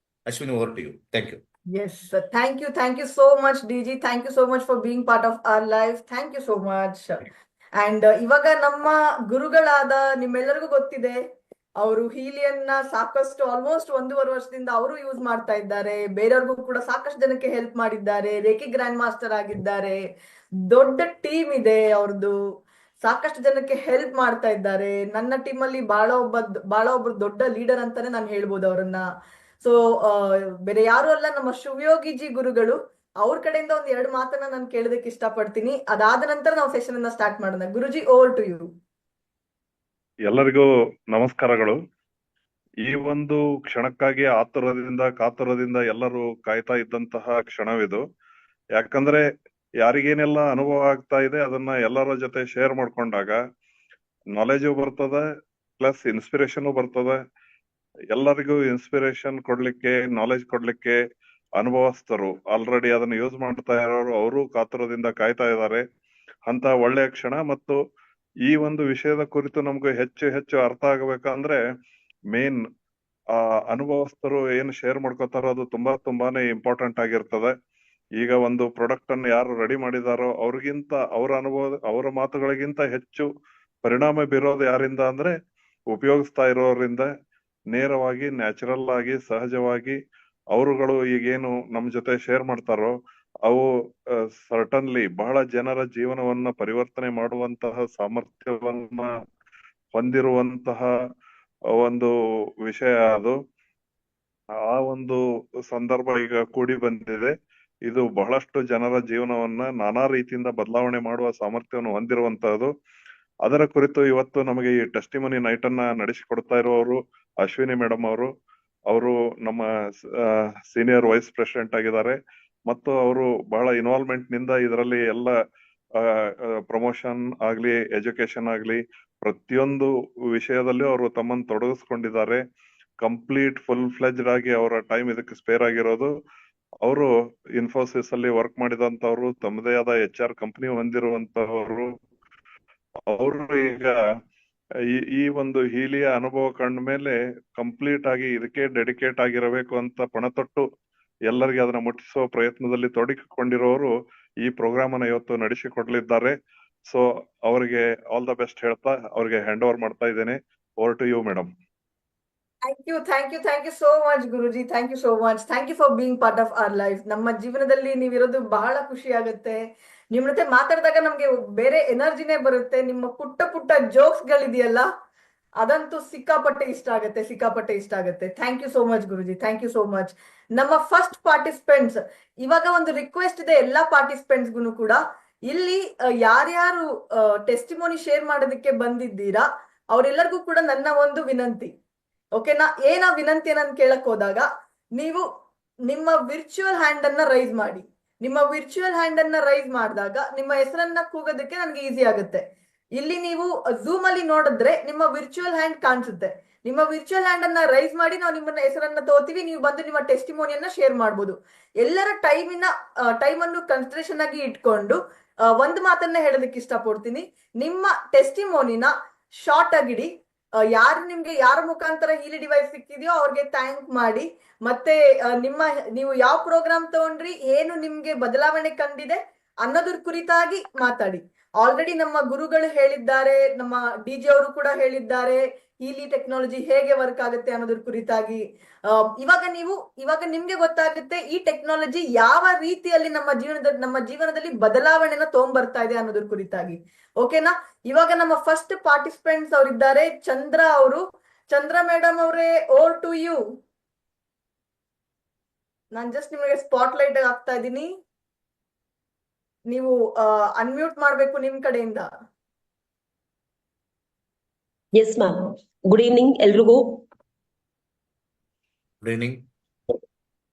Ashwini, over to you. Thank you. Yes, sir. Thank you so much, DG. Thank you so much for being part of our life. Thank you so much. And ಇವಾಗ ನಮ್ಮ ಗುರುಗಳಾದ ನಿಮ್ಮೆಲ್ಲರಿಗೂ ಗೊತ್ತಿದೆ, ಅವರು ಹೀಲಿಯನ್ನ ಸಾಕಷ್ಟು ಆಲ್ಮೋಸ್ಟ್ 1.5 ವರ್ಷದಿಂದ ಅವರು ಯೂಸ್ ಮಾಡ್ತಾ ಇದ್ದಾರೆ. ಬೇರೆಯವ್ರಿಗೂ ಕೂಡ ಸಾಕಷ್ಟು ಜನಕ್ಕೆ ಹೆಲ್ಪ್ ಮಾಡಿದ್ದಾರೆ. ರೇಖಿ ಗ್ರ್ಯಾಂಡ್ ಮಾಸ್ಟರ್ ಆಗಿದ್ದಾರೆ. ದೊಡ್ಡ ಟೀಮ್ ಇದೆ ಅವ್ರದ್ದು. ಸಾಕಷ್ಟು ಜನಕ್ಕೆ ಹೆಲ್ಪ್ ಮಾಡ್ತಾ ಇದ್ದಾರೆ. ನನ್ನ ಟೀಮ್ ಅಲ್ಲಿ ಬಹಳ ಒಬ್ರು ದೊಡ್ಡ ಲೀಡರ್ ಅಂತಾನೆ ನಾನು ಹೇಳ್ಬೋದು ಅವರನ್ನ. ಸೊ ಬೇರೆ ಯಾರು ಅಲ್ಲ, ನಮ್ಮ ಶಿವಯೋಗಿಜಿ ಗುರುಗಳು. ಅವ್ರ ಕಡೆಯಿಂದ 1-2 ಮಾತನ್ನ ನಾನು ಕೇಳೋದಕ್ಕೆ ಇಷ್ಟಪಡ್ತೀನಿ. ಅದಾದ ನಂತರ ನಾವು ಸೆಷನ್ ಅನ್ನ ಸ್ಟಾರ್ಟ್ ಮಾಡೋಣ. ಗುರುಜಿ, ಓವರ್ ಟು ಯು. ಎಲ್ಲರಿಗೂ ನಮಸ್ಕಾರಗಳು. ಈ ಒಂದು ಕ್ಷಣಕ್ಕಾಗಿ ಕಾತುರದಿಂದ ಎಲ್ಲರೂ ಕಾಯ್ತಾ ಇದ್ದಂತಹ ಕ್ಷಣವಿದು. ಯಾಕಂದ್ರೆ ಯಾರಿಗೇನೆಲ್ಲ ಅನುಭವ ಆಗ್ತಾ ಇದೆ ಅದನ್ನ ಎಲ್ಲರ ಜೊತೆ ಶೇರ್ ಮಾಡ್ಕೊಂಡಾಗ ನಾಲೆಜು ಬರ್ತದೆ, ಪ್ಲಸ್ ಇನ್ಸ್ಪಿರೇಷನ್ ಬರ್ತದೆ. ಎಲ್ಲರಿಗೂ ಇನ್ಸ್ಪಿರೇಷನ್ ಕೊಡ್ಲಿಕ್ಕೆ, ನಾಲೆಜ್ ಕೊಡ್ಲಿಕ್ಕೆ ಅನುಭವಸ್ಥರು ಆಲ್ರೆಡಿ ಅದನ್ನ ಯೂಸ್ ಮಾಡ್ತಾ ಇರೋರು, ಅವರು ಕಾತುರದಿಂದ ಕಾಯ್ತಾ ಇದ್ದಾರೆ. ಅಂತ ಒಳ್ಳೆಯ ಕ್ಷಣ. ಮತ್ತು ಈ ಒಂದು ವಿಷಯದ ಕುರಿತು ನಮ್ಗೆ ಹೆಚ್ಚು ಅರ್ಥ ಆಗಬೇಕಂದ್ರೆ ಮೇನ್ ಅನುಭವಸ್ಥರು ಏನು ಶೇರ್ ಮಾಡ್ಕೋತಾರೋ ಅದು ತುಂಬಾನೇ ಇಂಪಾರ್ಟೆಂಟ್ ಆಗಿರ್ತದೆ. ಈಗ ಒಂದು ಪ್ರಾಡಕ್ಟ್ ಅನ್ನು ಯಾರು ರೆಡಿ ಮಾಡಿದಾರೋ ಅವ್ರಿಗಿಂತ, ಅವರ ಮಾತುಗಳಿಗಿಂತ ಹೆಚ್ಚು ಪರಿಣಾಮ ಬೀರೋದು ಯಾರಿಂದ ಅಂದ್ರೆ ಉಪಯೋಗಿಸ್ತಾ ಇರೋರಿಂದ. ನೇರವಾಗಿ, ನ್ಯಾಚುರಲ್ ಆಗಿ, ಸಹಜವಾಗಿ ಅವರುಗಳು ಈಗೇನು ನಮ್ ಜೊತೆ ಶೇರ್ ಮಾಡ್ತಾರೋ ಅವು ಸರ್ಟನ್ಲಿ ಬಹಳ ಜನರ ಜೀವನವನ್ನ ಪರಿವರ್ತನೆ ಮಾಡುವಂತಹ ಸಾಮರ್ಥ್ಯವನ್ನ ಹೊಂದಿರುವಂತಹ ಒಂದು ವಿಷಯ ಅದು. ಆ ಒಂದು ಸಂದರ್ಭ ಈಗ ಕೂಡಿ ಬಂದಿದೆ. ಇದು ಬಹಳಷ್ಟು ಜನರ ಜೀವನವನ್ನ ನಾನಾ ರೀತಿಯಿಂದ ಬದಲಾವಣೆ ಮಾಡುವ ಸಾಮರ್ಥ್ಯವನ್ನು ಹೊಂದಿರುವಂತಹದ್ದು. ಅದರ ಕುರಿತು ಇವತ್ತು ನಮಗೆ ಈ ಟೆಸ್ಟಿಮನಿ ನೈಟ್ ಅನ್ನ ನಡೆಸಿಕೊಡ್ತಾ ಇರುವವರು ಅಶ್ವಿನಿ ಮೇಡಮ್ ಅವರು ನಮ್ಮ ಸೀನಿಯರ್ ವೈಸ್ ಪ್ರೆಸಿಡೆಂಟ್ ಆಗಿದ್ದಾರೆ. ಮತ್ತು ಅವರು ಬಹಳ ಇನ್ವಾಲ್ವ್ಮೆಂಟ್ ನಿಂದ ಇದರಲ್ಲಿ ಎಲ್ಲ ಪ್ರಮೋಷನ್ ಆಗ್ಲಿ, ಎಜುಕೇಶನ್ ಆಗ್ಲಿ, ಪ್ರತಿಯೊಂದು ವಿಷಯದಲ್ಲೂ ಅವರು ತಮ್ಮನ್ನು ತೊಡಗಿಸ್ಕೊಂಡಿದ್ದಾರೆ. ಕಂಪ್ಲೀಟ್ ಫುಲ್ ಫ್ಲೆಜ್ಡ್ ಆಗಿ ಅವರ ಟೈಮ್ ಇದಕ್ಕೆ ಸ್ಪೇರ್ ಆಗಿರೋದು. ಅವರು ಇನ್ಫೋಸಿಸ್ ಅಲ್ಲಿ ವರ್ಕ್ ಮಾಡಿದಂತವ್ರು, ತಮ್ಮದೇ ಆದ HR ಕಂಪನಿ ಹೊಂದಿರುವಂತವರು. ಅವರು ಈಗ ಈ ಒಂದು ಹೀಲಿಯ ಅನುಭವ ಕಂಡ ಮೇಲೆ ಕಂಪ್ಲೀಟ್ ಆಗಿ ಇದಕ್ಕೆ ಡೆಡಿಕೇಟ್ ಆಗಿರಬೇಕು ಅಂತ ಪಣತೊಟ್ಟು ಎಲ್ಲರಿಗೆ ಅದನ್ನ ಮುಟ್ಟಿಸುವ ಪ್ರಯತ್ನದಲ್ಲಿ ತೊಡಗಿಕೊಂಡಿರೋರು ಈ ಪ್ರೋಗ್ರಾಮ್ ಅನ್ನ ಇವತ್ತು ನಡೆಸಿಕೊಡ್ಲಿದ್ದಾರೆ. ಸೊ ಅವರಿಗೆ ಆಲ್ ದ ಬೆಸ್ಟ್ ಹೇಳ್ತಾ ಅವ್ರಿಗೆ ಹ್ಯಾಂಡ್ ಓವರ್ ಮಾಡ್ತಾ ಇದ್ದೇನೆ. Over to you madam. Thank you so much, Guruji. Thank you so much. Thank you for being part of our life. ನಮ್ಮ ಜೀವನದಲ್ಲಿ ನೀವಿರೋದು ಬಹಳ ಖುಷಿ ಆಗುತ್ತೆ. ನಿಮ್ ಜೊತೆ ಮಾತಾಡಿದಾಗ ನಮ್ಗೆ ಬೇರೆ ಎನರ್ಜಿನೇ ಬರುತ್ತೆ. ನಿಮ್ಮ ಪುಟ್ಟ ಜೋಕ್ಸ್ ಗಳಿದೆಯಲ್ಲ, ಅದಂತೂ ಸಿಕ್ಕಾಪಟ್ಟೆ ಇಷ್ಟ ಆಗುತ್ತೆ. Thank you so much Guruji. Thank you so much. ನಮ್ಮ ಫಸ್ಟ್ ಪಾರ್ಟಿಸಿಪೆಂಟ್ಸ್, ಇವಾಗ ಒಂದು ರಿಕ್ವೆಸ್ಟ್ ಇದೆ ಎಲ್ಲಾ ಪಾರ್ಟಿಸಿಪೆಂಟ್ಸ್ಗೂ ಕೂಡ, ಇಲ್ಲಿ ಯಾರ್ಯಾರು ಟೆಸ್ಟಿಮೋನಿ ಶೇರ್ ಮಾಡೋದಕ್ಕೆ ಬಂದಿದ್ದೀರಾ ಅವರೆಲ್ಲರಿಗೂ ಕೂಡ ನನ್ನ ಒಂದು ವಿನಂತಿ. ಓಕೆನಾ? ಏನ ವಿನಂತಿ ನಾನು ಕೇಳಕ್ ಹೋದಾಗ, ನೀವು ನಿಮ್ಮ ವಿರ್ಚುವಲ್ ಹ್ಯಾಂಡ್ ಅನ್ನ ರೈಸ್ ಮಾಡಿ. ನಿಮ್ಮ ವಿರ್ಚುವಲ್ ಹ್ಯಾಂಡ್ ಅನ್ನ ರೈಸ್ ಮಾಡಿದಾಗ ನಿಮ್ಮ ಹೆಸರನ್ನ ಕೂಗೋದಕ್ಕೆ ನನಗೆ ಈಸಿ ಆಗುತ್ತೆ. ಇಲ್ಲಿ ನೀವು ಝೂಮ್ ಅಲ್ಲಿ ನೋಡಿದ್ರೆ ನಿಮ್ಮ ವಿರ್ಚುವಲ್ ಹ್ಯಾಂಡ್ ಕಾಣಿಸುತ್ತೆ. ನಿಮ್ಮ ವಿರ್ಚುವಲ್ ಹ್ಯಾಂಡ್ ಅನ್ನ ರೈಸ್ ಮಾಡಿ ನಾವು ನಿಮ್ಮ ಹೆಸರನ್ನ ತಗೋತೀವಿ. ನೀವು ಬಂದು ನಿಮ್ಮ ಟೆಸ್ಟಿಮೋನಿಯನ್ನ ಶೇರ್ ಮಾಡ್ಬೋದು. ಎಲ್ಲರ ಟೈಮ್ ಅನ್ನು ಕನ್ಸಿಡರೇಷನ್ ಆಗಿ ಇಟ್ಕೊಂಡು ಒಂದು ಮಾತನ್ನ ಹೇಳೋದಕ್ಕೆ ಇಷ್ಟಪಡ್ತೀನಿ. ನಿಮ್ಮ ಟೆಸ್ಟಿಮೋನಿನ ಶಾರ್ಟ್ ಆಗಿಡಿ. ಯಾರ ಮುಖಾಂತರ ಹೀಲಿ ಡಿವೈಸ್ ಸಿಕ್ಕಿದೆಯೋ ಅವ್ರಿಗೆ ಥ್ಯಾಂಕ್ ಮಾಡಿ. ಮತ್ತೆ ನೀವು ಯಾವ ಪ್ರೋಗ್ರಾಮ್ ತಗೊಂಡ್ರಿ, ಏನು ನಿಮ್ಗೆ ಬದಲಾವಣೆ ಕಂಡಿದೆ ಅನ್ನೋದ್ರ ಕುರಿತಾಗಿ ಮಾತಾಡಿ. ಆಲ್ರೆಡಿ ನಮ್ಮ ಗುರುಗಳು ಹೇಳಿದ್ದಾರೆ, ನಮ್ಮ ಡಿಜೆ ಅವರು ಕೂಡ ಹೇಳಿದ್ದಾರೆ ಹೀಲಿ ಟೆಕ್ನಾಲಜಿ ಹೇಗೆ ವರ್ಕ್ ಆಗುತ್ತೆ ಅನ್ನೋದ್ರ ಕುರಿತಾಗಿ. ಇವಾಗ ನಿಮ್ಗೆ ಗೊತ್ತಾಗುತ್ತೆ ಈ ಟೆಕ್ನಾಲಜಿ ಯಾವ ರೀತಿಯಲ್ಲಿ ನಮ್ಮ ಜೀವನದಲ್ಲಿ ಬದಲಾವಣೆನ ತಗೊಂಡ್ಬರ್ತಾ ಇದೆ ಅನ್ನೋದ್ರ ಕುರಿತಾಗಿ. ಓಕೆನಾ? ಇವಾಗ ನಮ್ಮ ಫಸ್ಟ್ ಪಾರ್ಟಿಸಿಪೆಂಟ್ಸ್ ಅವರಿದ್ದಾರೆ, ಚಂದ್ರ ಅವರು. ಚಂದ್ರ ಮೇಡಮ್ ಅವರೇ, ಓವರ್ ಟು ಯು. ನಾನು ಜಸ್ಟ್ ನಿಮಗೆ ಸ್ಪಾಟ್ ಲೈಟ್ ಹಾಕ್ತಾ ಇದ್ದೀನಿ. ನೀವು ಅನ್ಮ್ಯೂಟ್ ಮಾಡ್ಬೇಕು ನಿಮ್ ಕಡೆಯಿಂದ. Yes ma'am. ಗುಡ್ ಈವ್ನಿಂಗ್ ಎಲ್ರಿಗೂ. Good evening.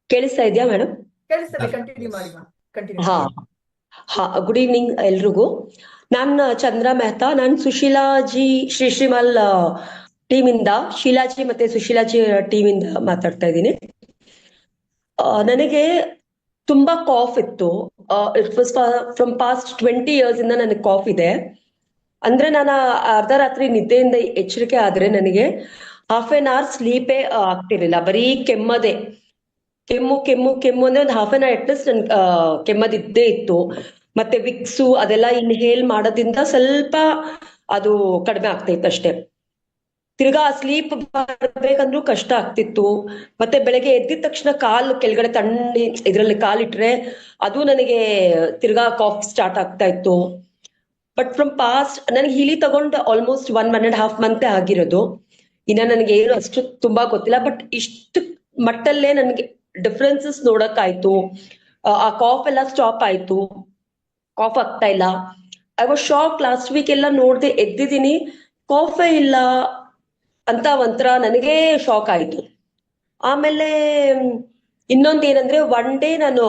ಕೇಳಿಸ್ತಾ ಇದೆಯಾ ಮೇಡಮ್? ಕೇಳಿಸ್ತದೆ, ಕಂಟಿನ್ಯೂ ಮಾಡಿ ಮ್ಯಾಮ್, ಕಂಟಿನ್ಯೂ. ಹಾ ಗುಡ್ ಈವ್ನಿಂಗ್ ಎಲ್ರಿಗೂ. ನಾನು ಚಂದ್ರ ಮೆಹ್ತಾ. ನಾನು ಸುಶೀಲಾಜಿ ಶ್ರೀಮಲ್ ಟೀಮಿಂದ, ಶೀಲಾಜಿ ಮತ್ತೆ ಸುಶೀಲಾಜಿ ಟೀಮಿಂದ ಮಾತಾಡ್ತಾ ಇದ್ದೀನಿ. ನನಗೆ ತುಂಬಾ ಕಾಫ್ ಇತ್ತು. It was from past 20 years ಇಂದ ನನಗೆ ಕಾಫ್ ಇದೆ. ಅಂದ್ರೆ ನಾನು ಅರ್ಧ ರಾತ್ರಿ ನಿದ್ದೆಯಿಂದ ಎಚ್ಚರಿಕೆ ಆದ್ರೆ ನನಗೆ half an hour ಸ್ಲೀಪೇ ಆಗ್ತಿರ್ಲಿಲ್ಲ. ಬರೀ ಕೆಮ್ಮದೆ, ಕೆಮ್ಮು ಅಂದ್ರೆ ಒಂದು half an hour ಅಟ್ಲೀಸ್ಟ್ ನನ್ ಕೆಮ್ಮದಿದ್ದೇ ಇತ್ತು. ಮತ್ತೆ ವಿಕ್ಸು ಅದೆಲ್ಲ ಇನ್ಹೇಲ್ ಮಾಡೋದ್ರಿಂದ ಸ್ವಲ್ಪ ಅದು ಕಡಿಮೆ ಆಗ್ತಾ ಇತ್ತು ಅಷ್ಟೇ. ತಿರ್ಗಾ ಸ್ಲೀಪ್ ಬರ್ಬೇಕಂದ್ರೂ ಕಷ್ಟ ಆಗ್ತಿತ್ತು. ಮತ್ತೆ ಬೆಳಗ್ಗೆ ಎದ್ದಿದ ತಕ್ಷಣ ಕಾಲು ಕೆಳಗಡೆ ತಣ್ಣಿ ಇದ್ರಲ್ಲಿ ಕಾಲಿಟ್ರೆ ಅದು ನನಗೆ ತಿರ್ಗಾ ಕಾಫ್ ಸ್ಟಾರ್ಟ್ ಆಗ್ತಾ ಇತ್ತು. ಬಟ್ ಫ್ರಮ್ ಪಾಸ್ಟ್ ನನಗೆ ಹೀಲಿ ತಗೊಂಡು ಆಲ್ಮೋಸ್ಟ್ 1.5 month ಆಗಿರೋದು. ಇನ್ನ ನನಗೆ ಏನು ಅಷ್ಟು ತುಂಬಾ ಗೊತ್ತಿಲ್ಲ. ಬಟ್ ಇಷ್ಟು ಮಟ್ಟಲ್ಲೇ ನನಗೆ ಡಿಫ್ರೆನ್ಸಸ್ ನೋಡಕ್ಕಾಯ್ತು. ಆ ಕಾಫ್ ಎಲ್ಲ ಸ್ಟಾಪ್ ಆಯ್ತು, ಕಾಫ್ ಆಗ್ತಾ ಇಲ್ಲ. I was shock. Last week ಎಲ್ಲ ನೋಡ್ದೆ ಎದ್ದಿದ್ದೀನಿ, ಕಾಫೇ ಇಲ್ಲ ಅಂತ ಒಂಥರ ನನಗೆ ಶಾಕ್ ಆಯ್ತು. ಆಮೇಲೆ ಇನ್ನೊಂದು ಏನಂದ್ರೆ, ಒನ್ ಡೇ ನಾನು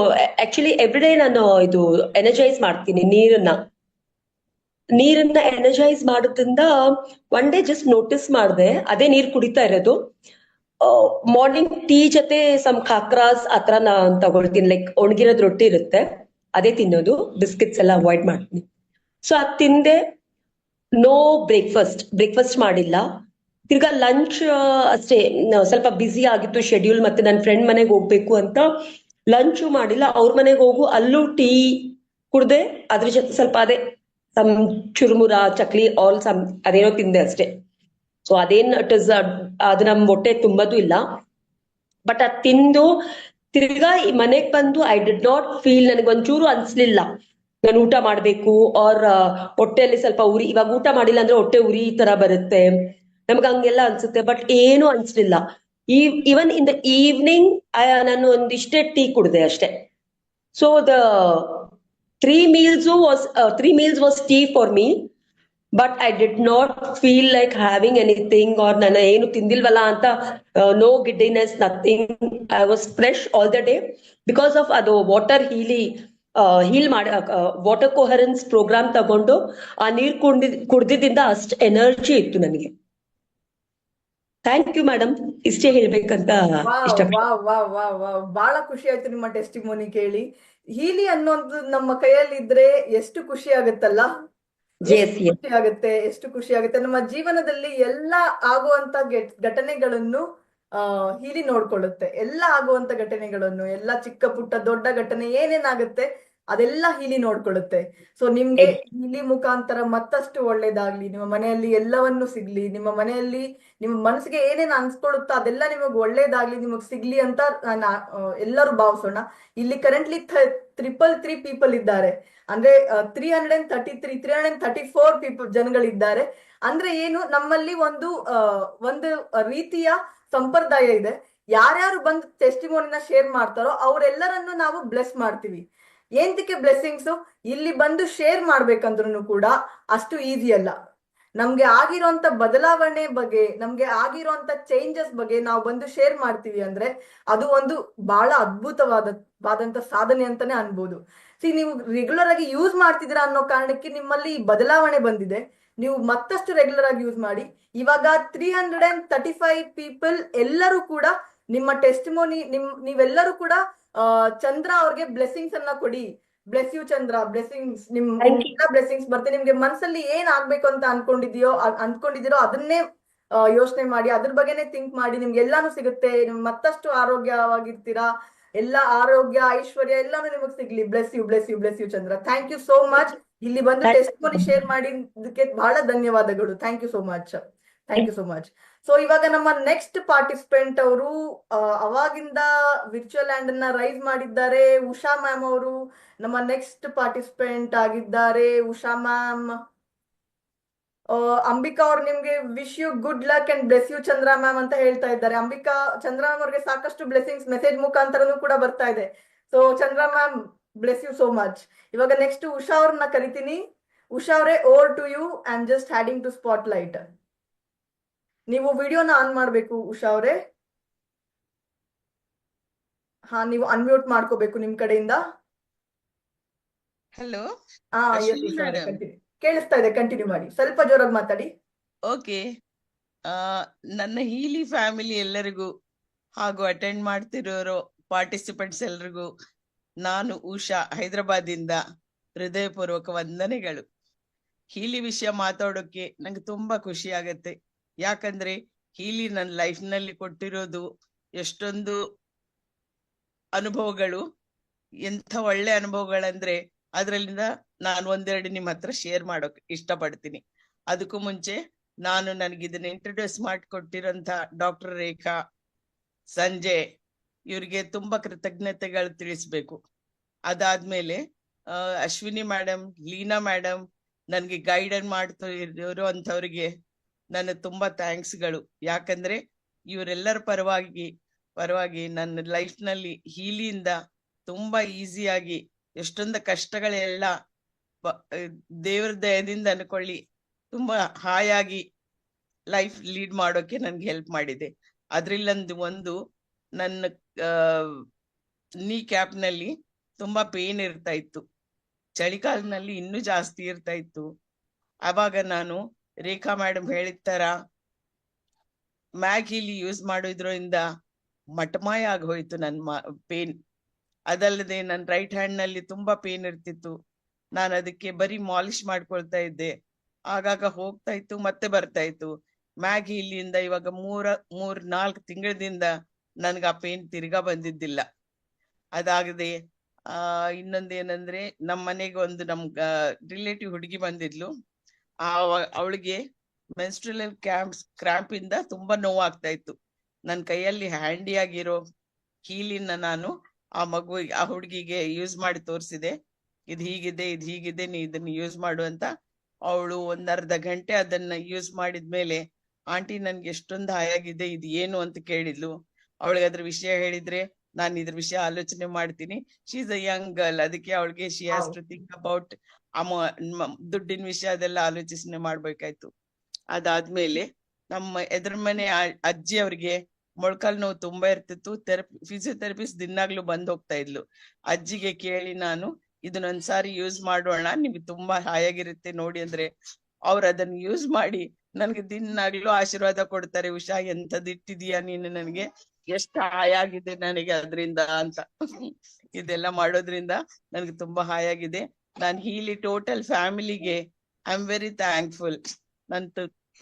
ಆಕ್ಚುಲಿ ಎವ್ರಿ ಡೇ ನಾನು ಇದು ಎನರ್ಜೈಸ್ ಮಾಡ್ತೀನಿ. ನೀರನ್ನ ಎನರ್ಜೈಸ್ ಮಾಡೋದ್ರಿಂದ ಒನ್ ಡೇ ಜಸ್ಟ್ ನೋಟಿಸ್ ಮಾಡಿದೆ, ಅದೇ ನೀರ್ ಕುಡಿತಾ ಇರೋದು. ಮಾರ್ನಿಂಗ್ ಟೀ ಜೊತೆ ಸಮ್ ಖಾಕ್ರಾಸ್ ಆತರ ನಾನು ತಗೊಳ್ತೀನಿ. ಲೈಕ್ ಒಣಗಿರೋದ್ ರೊಟ್ಟಿ ಇರುತ್ತೆ, ಅದೇ ತಿನ್ನೋದು. ಬಿಸ್ಕಿಟ್ಸ್ ಎಲ್ಲ ಅವಾಯ್ಡ್ ಮಾಡ್ತೀನಿ. ಸೊ ಅದ್ ತಿಂದೆ. ನೋ ಬ್ರೇಕ್ಫಾಸ್ಟ್ ಮಾಡಿಲ್ಲ. ತಿರ್ಗಾ ಲಂಚ್ ಅಷ್ಟೇ, ಸ್ವಲ್ಪ ಬ್ಯುಸಿ ಆಗಿತ್ತು ಶೆಡ್ಯೂಲ್. ಮತ್ತೆ ನನ್ನ ಫ್ರೆಂಡ್ ಮನೆಗೆ ಹೋಗ್ಬೇಕು ಅಂತ ಲಂಚು ಮಾಡಿಲ್ಲ. ಅವ್ರ ಮನೆಗೆ ಹೋಗು, ಅಲ್ಲೂ ಟೀ ಕುಡ್ದೆ. ಅದ್ರ ಜೊತೆ ಸ್ವಲ್ಪ ಅದೇ ಸಮ್ ಚುರುಮುರ, ಚಕ್ಲಿ, ಅದೇನೋ ತಿಂದೆ ಅಷ್ಟೇ. ಸೊ ಅದೇನ್ ಅದು ನಮ್ ಹೊಟ್ಟೆ ತುಂಬದು ಇಲ್ಲ. ಬಟ್ ಅದ್ ತಿಂದು ತಿರ್ಗಾ ಮನೆಗ್ ಬಂದು ಐ ಡಿಡ್ ನಾಟ್ ಫೀಲ್, ನನಗೊಂಚೂರು ಅನ್ಸ್ಲಿಲ್ಲ ನಾನು ಊಟ ಮಾಡ್ಬೇಕು. ಆರ್ ಹೊಟ್ಟೆಯಲ್ಲಿ ಸ್ವಲ್ಪ ಉರಿ, ಇವಾಗ ಊಟ ಮಾಡಿಲ್ಲ ಅಂದ್ರೆ ಹೊಟ್ಟೆ ಉರಿ ತರ ಬರುತ್ತೆ, ನಮ್ಗೆ ಹಂಗೆಲ್ಲ ಅನ್ಸುತ್ತೆ. ಬಟ್ ಏನು ಅನ್ಸ್ಲಿಲ್ಲ. ಈವನ್ ಇನ್ ದ ಈವ್ನಿಂಗ್ ನಾನು ಒಂದಿಷ್ಟೇ ಟೀ ಕುಡ್ದೆ ಅಷ್ಟೇ. So the 3 meals was tea for me. But I did not feel like having anything, or ನಾನು ಏನು ತಿಂದಿಲ್ವಲ್ಲ ಅಂತ, no giddiness, nothing. I was fresh all the day because of ಅದು ವಾಟರ್ ಹೀಲ್ ಮಾಡಿ ವಾಟರ್ ಕೊಹರೆನ್ಸ್ ಪ್ರೋಗ್ರಾಮ್ ತಗೊಂಡು ಆ ನೀರ್ ಕುಡ್ದಿದ್ದಿಂದ ಅಷ್ಟು ಎನರ್ಜಿ ಇತ್ತು ನನಗೆ. Thank you madam. ಇಷ್ಟೇ ಹೇಳ್ಬೇಕಂತ ಬಹಳ ಖುಷಿ ಆಯ್ತು ನಿಮ್ಮ ಟೆಸ್ಟಿಮೋನಿ ಕೇಳಿ. ಹೀಲಿ ಅನ್ನೋದು ನಮ್ಮ ಕೈಯಲ್ಲಿ ಇದ್ರೆ ಎಷ್ಟು ಖುಷಿ ಆಗುತ್ತಲ್ಲ. ಎಷ್ಟು ಖುಷಿ ಆಗುತ್ತೆ. ನಮ್ಮ ಜೀವನದಲ್ಲಿ ಎಲ್ಲ ಆಗುವಂತ ಘಟನೆಗಳನ್ನು ಹೀಲಿ ನೋಡ್ಕೊಳ್ಳುತ್ತೆ. ಎಲ್ಲ ಆಗುವಂತ ಘಟನೆಗಳನ್ನು, ಎಲ್ಲ ಚಿಕ್ಕ ಪುಟ್ಟ ದೊಡ್ಡ ಘಟನೆ ಏನೇನಾಗುತ್ತೆ ಅದೆಲ್ಲ ಹೀಲಿ ನೋಡ್ಕೊಳ್ಳುತ್ತೆ. ಸೊ ನಿಮ್ಗೆ ಹೀಲಿ ಮುಖಾಂತರ ಮತ್ತಷ್ಟು ಒಳ್ಳೇದಾಗ್ಲಿ, ನಿಮ್ಮ ಮನೆಯಲ್ಲಿ ಎಲ್ಲವನ್ನು ಸಿಗ್ಲಿ, ನಿಮ್ಮ ಮನೆಯಲ್ಲಿ ನಿಮ್ಮ ಮನಸ್ಸಿಗೆ ಏನೇನ್ ಅನ್ಸ್ಕೊಳ್ಳುತ್ತೋ ಅದೆಲ್ಲ ನಿಮಗ್ ಒಳ್ಳೇದಾಗ್ಲಿ, ನಿಮಗ್ ಸಿಗ್ಲಿ ಅಂತ ಎಲ್ಲರೂ ಭಾವಿಸೋಣ. ಇಲ್ಲಿ ಕರೆಂಟ್ಲಿ 333 ಪೀಪಲ್ ಇದ್ದಾರೆ. ಅಂದ್ರೆ 334 ಜನಗಳಿದ್ದಾರೆ. ಅಂದ್ರೆ ಏನು, ನಮ್ಮಲ್ಲಿ ಒಂದು ರೀತಿಯ ಸಂಪ್ರದಾಯ ಇದೆ. ಯಾರ್ಯಾರು ಬಂದು ಟೆಸ್ಟಿಮೋನಿನ ಶೇರ್ ಮಾಡ್ತಾರೋ ಅವರೆಲ್ಲರನ್ನು ನಾವು ಬ್ಲೆಸ್ ಮಾಡ್ತೀವಿ. ಎಂತಕ್ಕೆ ಬ್ಲೆಸ್ಸಿಂಗ್ಸ್ ಇಲ್ಲಿ ಬಂದು ಶೇರ್ ಮಾಡ್ಬೇಕಂದ್ರೂ ಕೂಡ ಅಷ್ಟು ಈಸಿ ಅಲ್ಲ. ನಮ್ಗೆ ಆಗಿರೋಂತ ಬದಲಾವಣೆ ಬಗ್ಗೆ, ನಮ್ಗೆ ಆಗಿರೋಂತ ಚೇಂಜಸ್ ಬಗ್ಗೆ ನಾವು ಬಂದು ಶೇರ್ ಮಾಡ್ತೀವಿ ಅಂದ್ರೆ ಅದು ಒಂದು ಬಹಳ ಅದ್ಭುತವಾದಂತ ಸಾಧನೆ ಅಂತಾನೆ ಅನ್ಬೋದು. ನೀವು ರೆಗ್ಯುಲರ್ ಆಗಿ ಯೂಸ್ ಮಾಡ್ತಿದ್ದೀರಾ ಅನ್ನೋ ಕಾರಣಕ್ಕೆ ನಿಮ್ಮಲ್ಲಿ ಈ ಬದಲಾವಣೆ ಬಂದಿದೆ. ನೀವು ಮತ್ತಷ್ಟು ರೆಗ್ಯುಲರ್ ಆಗಿ ಯೂಸ್ ಮಾಡಿ. ಇವಾಗ 335 ಪೀಪಲ್ ಎಲ್ಲರೂ ಕೂಡ ನಿಮ್ಮ ಟೆಸ್ಟಿಮೋನಿ ನೀವೆಲ್ಲರೂ ಕೂಡ ಚಂದ್ರ ಅವ್ರಿಗೆ ಬ್ಲೆಸ್ಸಿಂಗ್ಸ್ ಅನ್ನ ಕೊಡಿ. Bless you Chandra, blessings Thank you. Blessings ಬರ್ತದೆ. ನಿಮ್ಗೆ ಮನ್ಸಲ್ಲಿ ಏನ್ ಆಗ್ಬೇಕು ಅಂತ ಅನ್ಕೊಂಡಿದೀರೋ ಅದನ್ನೇ ಯೋಚನೆ ಮಾಡಿ, ಅದ್ರ ಬಗ್ಗೆನೆ ಥಿಂಕ್ ಮಾಡಿ. ನಿಮ್ಗೆ ಎಲ್ಲಾನು ಸಿಗುತ್ತೆ. ನಿಮ್ ಮತ್ತಷ್ಟು ಆರೋಗ್ಯವಾಗಿರ್ತೀರಾ. ಎಲ್ಲ ಆರೋಗ್ಯ, ಐಶ್ವರ್ಯ ಎಲ್ಲಾನು ನಿಮಗ್ ಸಿಗ್ಲಿ. Bless you, bless you, bless you Chandra. Thank you so much. ಇಲ್ಲಿ ಬಂದು Thank ಟೆಸ್ಟಿಮೋನಿ ಶೇರ್ ಮಾಡಿದ್ದಕ್ಕೆ ಬಹಳ ಧನ್ಯವಾದಗಳು. Thank you so much. Thank you so much. So ಇವಾಗ ನಮ್ಮ ನೆಕ್ಸ್ಟ್ ಪಾರ್ಟಿಸಿಪೆಂಟ್ ಅವರು ಅವಾಗಿಂದ ವಿರ್ಚುವಲ್ ಹ್ಯಾಂಡ್ ಅನ್ನ ರೈಸ್ ಮಾಡಿದ್ದಾರೆ. ಉಷಾ ಮ್ಯಾಮ್ ಅವರು ನಮ್ಮ ನೆಕ್ಸ್ಟ್ ಪಾರ್ಟಿಸಿಪೆಂಟ್ ಆಗಿದ್ದಾರೆ. ಉಷಾ ಮ್ಯಾಮ್. ಅಂಬಿಕಾ ಅವ್ರು ನಿಮ್ಗೆ wish you good luck and bless you Chandra ma'am ಅಂತ ಹೇಳ್ತಾ ಇದ್ದಾರೆ. ಅಂಬಿಕಾ, ಚಂದ್ರ ಮ್ಯಾಮ್ ಅವ್ರಿಗೆ ಸಾಕಷ್ಟು ಬ್ಲೆಸ್ಸಿಂಗ್ಸ್ ಮೆಸೇಜ್ ಮುಖಾಂತರನೂ ಕೂಡ ಬರ್ತಾ ಇದೆ. So Chandra ma'am, bless you so much. ಇವಾಗ ನೆಕ್ಸ್ಟ್ ಉಷಾ ಅವ್ರನ್ನ ಕರಿತೀನಿ. ಉಷಾ ಅವರೇ, over to you. I am just adding to spotlight. ನೀವು ವಿಡಿಯೋನ ಆನ್ ಮಾಡ್ಬೇಕು ಉಷಾ ಅವರೇ. ಹಾ, ನೀವು ಅನ್ಮ್ಯೂಟ್ ಮಾಡ್ಕೋಬೇಕು ನಿಮ್ ಕಡೆಯಿಂದ. ಹಲೋ, ಹಾ, ಎಸ್ ಅಶ್ವಿನಿ ಉಷಾ ಅವರೇ, ಮೇಡಮ್. ಕಂಟಿನ್ಯೂ. ಕೇಳಿಸ್ತಾ ಇದೆ, ಕಂಟಿನ್ಯೂ ಮಾಡಿ. ಸ್ವಲ್ಪ ಜೋರಾಗಿ ಮಾತಾಡಿ. ಓಕೆ. ನನ್ನ ಹೀಲಿ ಫ್ಯಾಮಿಲಿ ಎಲ್ಲರಿಗೂ ಹಾಗೂ ಅಟೆಂಡ್ ಮಾಡ್ತಿರೋರು ಪಾರ್ಟಿಸಿಪೆಂಟ್ಸ್ ಎಲ್ರಿಗೂ ನಾನು ಉಷಾ ಹೈದರಾಬಾದಿಂದ ಹೃದಯಪೂರ್ವಕ ವಂದನೆಗಳು. ಹೀಲಿ ವಿಷಯ ಮಾತಾಡೋಕೆ ನಂಗೆ ತುಂಬಾ ಖುಷಿ ಆಗತ್ತೆ. ಯಾಕಂದ್ರೆ ಹೀಲಿ ನನ್ನ ಲೈಫ್ ನಲ್ಲಿ ಕೊಟ್ಟಿರೋದು ಎಷ್ಟೊಂದು ಅನುಭವಗಳು, ಎಂಥ ಒಳ್ಳೆ ಅನುಭವಗಳಂದ್ರೆ ಅದ್ರಲ್ಲಿಂದ ನಾನು ಒಂದೆರಡು ನಿಮ್ಮ ಹತ್ರ ಶೇರ್ ಮಾಡೋಕ್ ಇಷ್ಟಪಡ್ತೀನಿ. ಅದಕ್ಕೂ ಮುಂಚೆ ನಾನು ನನಗೆ ಇದನ್ನ ಇಂಟ್ರೊಡ್ಯೂಸ್ ಮಾಡಿಕೊಟ್ಟಿರೋಂಥ ಡಾಕ್ಟರ್ ರೇಖಾ, ಸಂಜಯ್ ಇವ್ರಿಗೆ ತುಂಬಾ ಕೃತಜ್ಞತೆಗಳು ತಿಳಿಸ್ಬೇಕು. ಅದಾದ್ಮೇಲೆ ಅಶ್ವಿನಿ ಮೇಡಮ್, ಲೀನಾ ಮೇಡಮ್ ನನ್ಗೆ ಗೈಡ್ ಮಾಡ್ತಾ ಇರುವಂತವ್ರಿಗೆ ನನ್ನ ತುಂಬಾ ಥ್ಯಾಂಕ್ಸ್ಗಳು. ಯಾಕಂದ್ರೆ ಇವರೆಲ್ಲರ ಪರವಾಗಿ ನನ್ನ ಲೈಫ್ ನಲ್ಲಿ ಹೀಲಿಯಿಂದ ತುಂಬಾ ಈಸಿಯಾಗಿ ಎಷ್ಟೊಂದು ಕಷ್ಟಗಳೆಲ್ಲ ದೇವ್ರ ದಯದಿಂದ ಅನ್ಕೊಳ್ಳಿ ತುಂಬಾ ಹಾಯಾಗಿ ಲೈಫ್ ಲೀಡ್ ಮಾಡೋಕೆ ನನ್ಗೆ ಹೆಲ್ಪ್ ಮಾಡಿದೆ. ಅದ್ರಲ್ಲೊಂದು ಒಂದು ನನ್ನ ನೀ ಕ್ಯಾಪ್ ನಲ್ಲಿ ತುಂಬಾ ಪೇನ್ ಇರ್ತಾ ಇತ್ತು. ಚಳಿಗಾಲದಲ್ಲಿ ಇನ್ನೂ ಜಾಸ್ತಿ ಇರ್ತಾ ಇತ್ತು. ಅವಾಗ ನಾನು ರೇಖಾ ಮೇಡಮ್ ಹೇಳಿದ ತರ ಮ್ಯಾಗಿಲಿ ಯೂಸ್ ಮಾಡೋದ್ರಿಂದ ಮಟಮಾಯ ಆಗಿ ಹೋಯ್ತು ನನ್ನ ಪೇನ್. ಅದಲ್ಲದೆ ನನ್ನ ರೈಟ್ ಹ್ಯಾಂಡ್ ನಲ್ಲಿ ತುಂಬಾ ಪೇನ್ ಇರ್ತಿತ್ತು. ನಾನು ಅದಕ್ಕೆ ಬರೀ ಮಾಲಿಶ್ ಮಾಡ್ಕೊಳ್ತಾ ಇದ್ದೆ. ಆಗಾಗ ಹೋಗ್ತಾ ಇತ್ತು, ಮತ್ತೆ ಬರ್ತಾ ಇತ್ತು. ಮ್ಯಾಗಿ ಇಲ್ಲಿಂದ ಇವಾಗ 4 ತಿಂಗಳದಿಂದ ನನ್ಗೆ ಆ ಪೇನ್ ತಿರ್ಗಾ ಬಂದಿದ್ದಿಲ್ಲ. ಅದಾಗದೆ ಇನ್ನೊಂದೇನಂದ್ರೆ ನಮ್ಮ ಮನೆಗೆ ಒಂದು ರಿಲೇಟಿವ್ ಹುಡುಗಿ ಬಂದಿದ್ಲು. ಅವಳಿಗೆ ಮೆನ್ಸ್ಟ್ರಲ್ ಕ್ರಾಂಪ್ ಇಂದ ತುಂಬಾ ನೋವಾಗ್ತಾ ಇತ್ತು. ನನ್ನ ಕೈಯಲ್ಲಿ ಹ್ಯಾಂಡಿ ಆಗಿರೋ ಹೀಲಿನ ನಾನು ಆ ಹುಡುಗಿಗೆ ಯೂಸ್ ಮಾಡಿ ತೋರಿಸಿದೆ. ಇದು ಹೀಗಿದೆ, ನೀ ಇದನ್ನ ಯೂಸ್ ಮಾಡು ಅಂತ. ಅವಳು 1/2 ಗಂಟೆ ಅದನ್ನ ಯೂಸ್ ಮಾಡಿದ್ಮೇಲೆ, ಆಂಟಿ ನನ್ಗೆ ಎಷ್ಟೊಂದು ಹಾಯಾಗಿದೆ, ಇದು ಏನು ಅಂತ ಕೇಳಿದ್ಲು. ಅವಳಿಗೆ ಅದ್ರ ವಿಷಯ ಹೇಳಿದ್ರೆ ನಾನು ಇದ್ರ ವಿಷಯ ಆಲೋಚನೆ ಮಾಡ್ತೀನಿ. She is a young girl, ಅದಕ್ಕೆ ಅವಳಿಗೆ she has to think about ದುಡ್ಡಿನ ವಿಷಯ ಅದೆಲ್ಲ ಆಲೋಚನೆ ಮಾಡ್ಬೇಕಾಯ್ತು. ಅದಾದ್ಮೇಲೆ ನಮ್ಮ ಎದುರು ಮನೆ ಅಜ್ಜಿ ಅವ್ರಿಗೆ ಮೊಳಕಾಲ್ ನೋವು ತುಂಬಾ ಇರ್ತಿತ್ತು. ಫಿಸಿಯೋಥೆರಪಿಸ್ಟ್ ದಿನಾಗ್ಲೂ ಬಂದ್ ಹೋಗ್ತಾ ಇದ್ಲು. ಅಜ್ಜಿಗೆ ಕೇಳಿ ನಾನು ಇದನ್ನೊಂದ್ಸಾರಿ ಯೂಸ್ ಮಾಡೋಣ, ನಿಮ್ಗೆ ತುಂಬಾ ಹಾಯಾಗಿರುತ್ತೆ ನೋಡಿ ಅಂದ್ರೆ ಅವ್ರು ಅದನ್ನ ಯೂಸ್ ಮಾಡಿ ನನ್ಗೆ ದಿನಾಗ್ಲೂ ಆಶೀರ್ವಾದ ಕೊಡ್ತಾರೆ. ಉಷಾ, ಎಂತದ್ ಇಟ್ಟಿದೀಯ ನೀನು, ನನ್ಗೆ ಎಷ್ಟು ಹಾಯಾಗಿದೆ ನನಗೆ ಅದರಿಂದ ಅಂತ. ಇದೆಲ್ಲ ಮಾಡೋದ್ರಿಂದ ನನ್ಗೆ ತುಂಬಾ ಹಾಯಾಗಿದೆ. ನಾನ್ ಹೀಲಿ ಟೋಟಲ್ ಫ್ಯಾಮಿಲಿಗೆ ಐ ಆಮ್ ವೆರಿ ಥ್ಯಾಂಕ್ಫುಲ್. ನನ್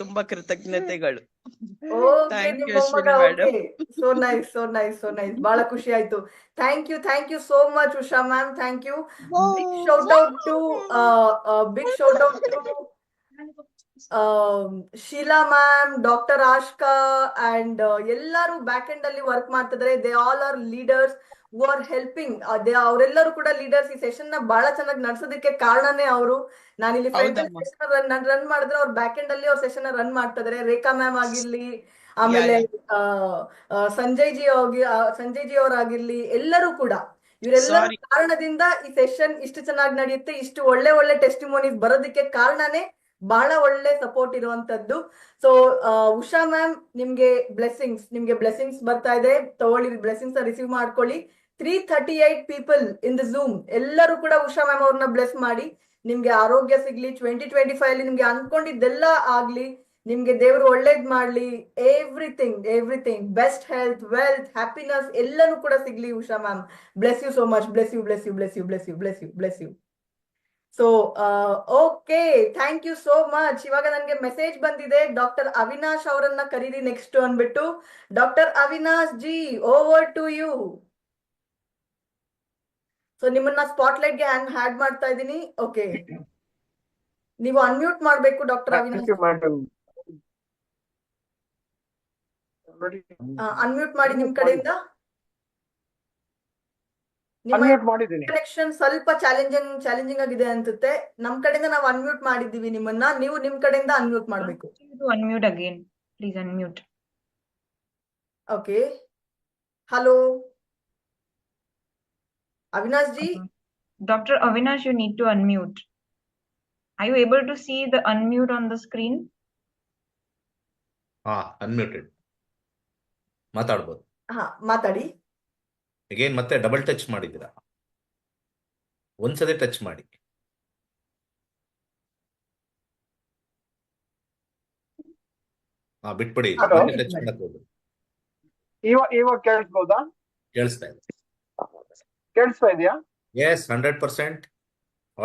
ತುಂಬಾ ಕೃತಜ್ಞತೆಗಳು. Thank you Ashwini madam. So nice. ಬಹಳ ಖುಷಿ ಆಯ್ತು. Thank you so much Usha ma'am. Thank you. Big shout out to Sheela ma'am, doctor Ashka and ಎಲ್ಲರೂ ಬ್ಯಾಕ್ ಎಂಡ್ ಅಲ್ಲಿ ವರ್ಕ್ ಮಾಡ್ತಿದ್ದಾರೆ. They all are leaders who are helping. ಅವರೆಲ್ಲರೂ ಕೂಡ ಲೀಡರ್ಸ್. ಈ ಸೆಷನ್ ನ ಬಹಳ ಚೆನ್ನಾಗಿ ನಡೆಸೋದಕ್ಕೆ ಕಾರಣನೇ ಅವರು. ನಾನಿಲ್ಲಿ ಫ್ರಂಟ್ ಸೆಷನ್ ರನ್ ಮಾಡಿದ್ರೆ ಅವ್ರು ಬ್ಯಾಕ್ ಎಂಡ್ ಅಲ್ಲಿ ಅವ್ರ ಸೆಷನ್ ರನ್ ಮಾಡ್ತಾ ಇದಾರೆ. ರೇಖಾ ಮ್ಯಾಮ್ ಆಗಿರ್ಲಿ, ಆಮೇಲೆ ಸಂಜಯ್ ಜಿ ಅವರಾಗಿರ್ಲಿ, ಎಲ್ಲರೂ ಕೂಡ ಇವರೆಲ್ಲರ ಸಾರಿ. ಕಾರಣದಿಂದ ಈ ಸೆಷನ್ ಇಷ್ಟು ಚೆನ್ನಾಗಿ ನಡೆಯುತ್ತೆ, ಇಷ್ಟು ಒಳ್ಳೆ ಒಳ್ಳೆ ಟೆಸ್ಟಿಮೋನೀಸ್ ಬರೋದಕ್ಕೆ ಕಾರಣನೇ ಬಹಳ ಒಳ್ಳೆ ಸಪೋರ್ಟ್ ಇರುವಂತದ್ದು. ಸೊ ಉಷಾ ಮ್ಯಾಮ್, ನಿಮ್ಗೆ ಬ್ಲೆಸ್ಸಿಂಗ್ಸ್ ಬರ್ತಾ ಇದೆ, ತಗೊಳ್ಳಿ, ಬ್ಲೆಸ್ಸಿಂಗ್ಸ್ ರಿಸೀವ್ ಮಾಡ್ಕೊಳ್ಳಿ. 338 ಪೀಪಲ್ ಇನ್ ದ ಝೂಮ್, ಎಲ್ಲರೂ ಕೂಡ ಉಷಾ ಮ್ಯಾಮ್ ಅವ್ರನ್ನ ಬ್ಲೆಸ್ ಮಾಡಿ. ನಿಮ್ಗೆ ಆರೋಗ್ಯ ಸಿಗ್ಲಿ, 2025 ಅಲ್ಲಿ ನಿಮ್ಗೆ ಅನ್ಕೊಂಡಿದ್ದೆಲ್ಲ ಆಗ್ಲಿ, ನಿಮ್ಗೆ ದೇವರು ಒಳ್ಳೇದ್ ಮಾಡ್ಲಿ, everything best health, wealth, happiness ಎಲ್ಲನೂ ಕೂಡ ಸಿಗ್ಲಿ Usha ma'am. Bless you so much, bless you. So okay, thank you so much. ಇವಾಗ ನನ್ಗೆ ಮೆಸೇಜ್ ಬಂದಿದೆ, ಡಾಕ್ಟರ್ ಅವಿನಾಶ್ ಅವರನ್ನ ಕರೀರಿ ನೆಕ್ಸ್ಟ್ ಅನ್ಬಿಟ್ಟು. Doctor Avinash ji, over to you. So ನಿಮ್ಮನ್ನ ಸ್ಪಾಟ್ಲೈಟ್ಗೆ ಹ್ಯಾಡ್ ಮಾಡ್ತಾ ಇದ್ದೀನಿ. ಓಕೆ, ನೀವು ಅನ್ಮ್ಯೂಟ್ ಮಾಡ್ಬೇಕು ಡಾಕ್ಟರ್ ಅವಿನಾಶ್. ಅನ್ಮ್ಯೂಟ್ ಮಾಡಿ ನಿಮ್ ಕಡೆಯಿಂದ. ನಿಮ್ಮ ಕನೆಕ್ಷನ್ ಸ್ವಲ್ಪ ಚಾಲೆಂಜಿಂಗ್ ಆಗಿದೆ ಅನ್ಸುತ್ತೆ. ನಮ್ ಕಡೆಯಿಂದ ನಾವು ಅನ್ಮ್ಯೂಟ್ ಮಾಡಿದ್ದೀವಿ ನಿಮ್ಮನ್ನ, ನೀವು ನಿಮ್ ಕಡೆಯಿಂದ ಅನ್ಮ್ಯೂಟ್ ಮಾಡ್ಬೇಕು. Unmute again. Please unmute. Okay, hello Avinash G. Dr. Avinash, you need to unmute. Are you able to see the unmute on the screen? ಅನ್ಮ್ಯೂಟೆಡ್ ಮಾತಾಡ್ಬೋದು. ಹಾ, ಮಾತಾಡಿ. ಅಗೇನ್ ಮತ್ತೆ ಡಬಲ್ ಟಚ್ ಮಾಡಿದ್ದೀರಾ, ಒಂದ್ಸತಿ ಟಚ್ ಮಾಡಿ. ಬಿಟ್ಬಿಡಿ, ಟಚ್ ಮಾಡಕ್ ಹೋಗ್ಬಿಡಿ. ಇವಾಗ ಕೇಳಿಸ್ಬೋದಾ? ಕೇಳಿಸ್ತಾ ಇದೆ. ಕೇಳಿಸ್ತಾ ಇದೆಯಾ? Yes, 100%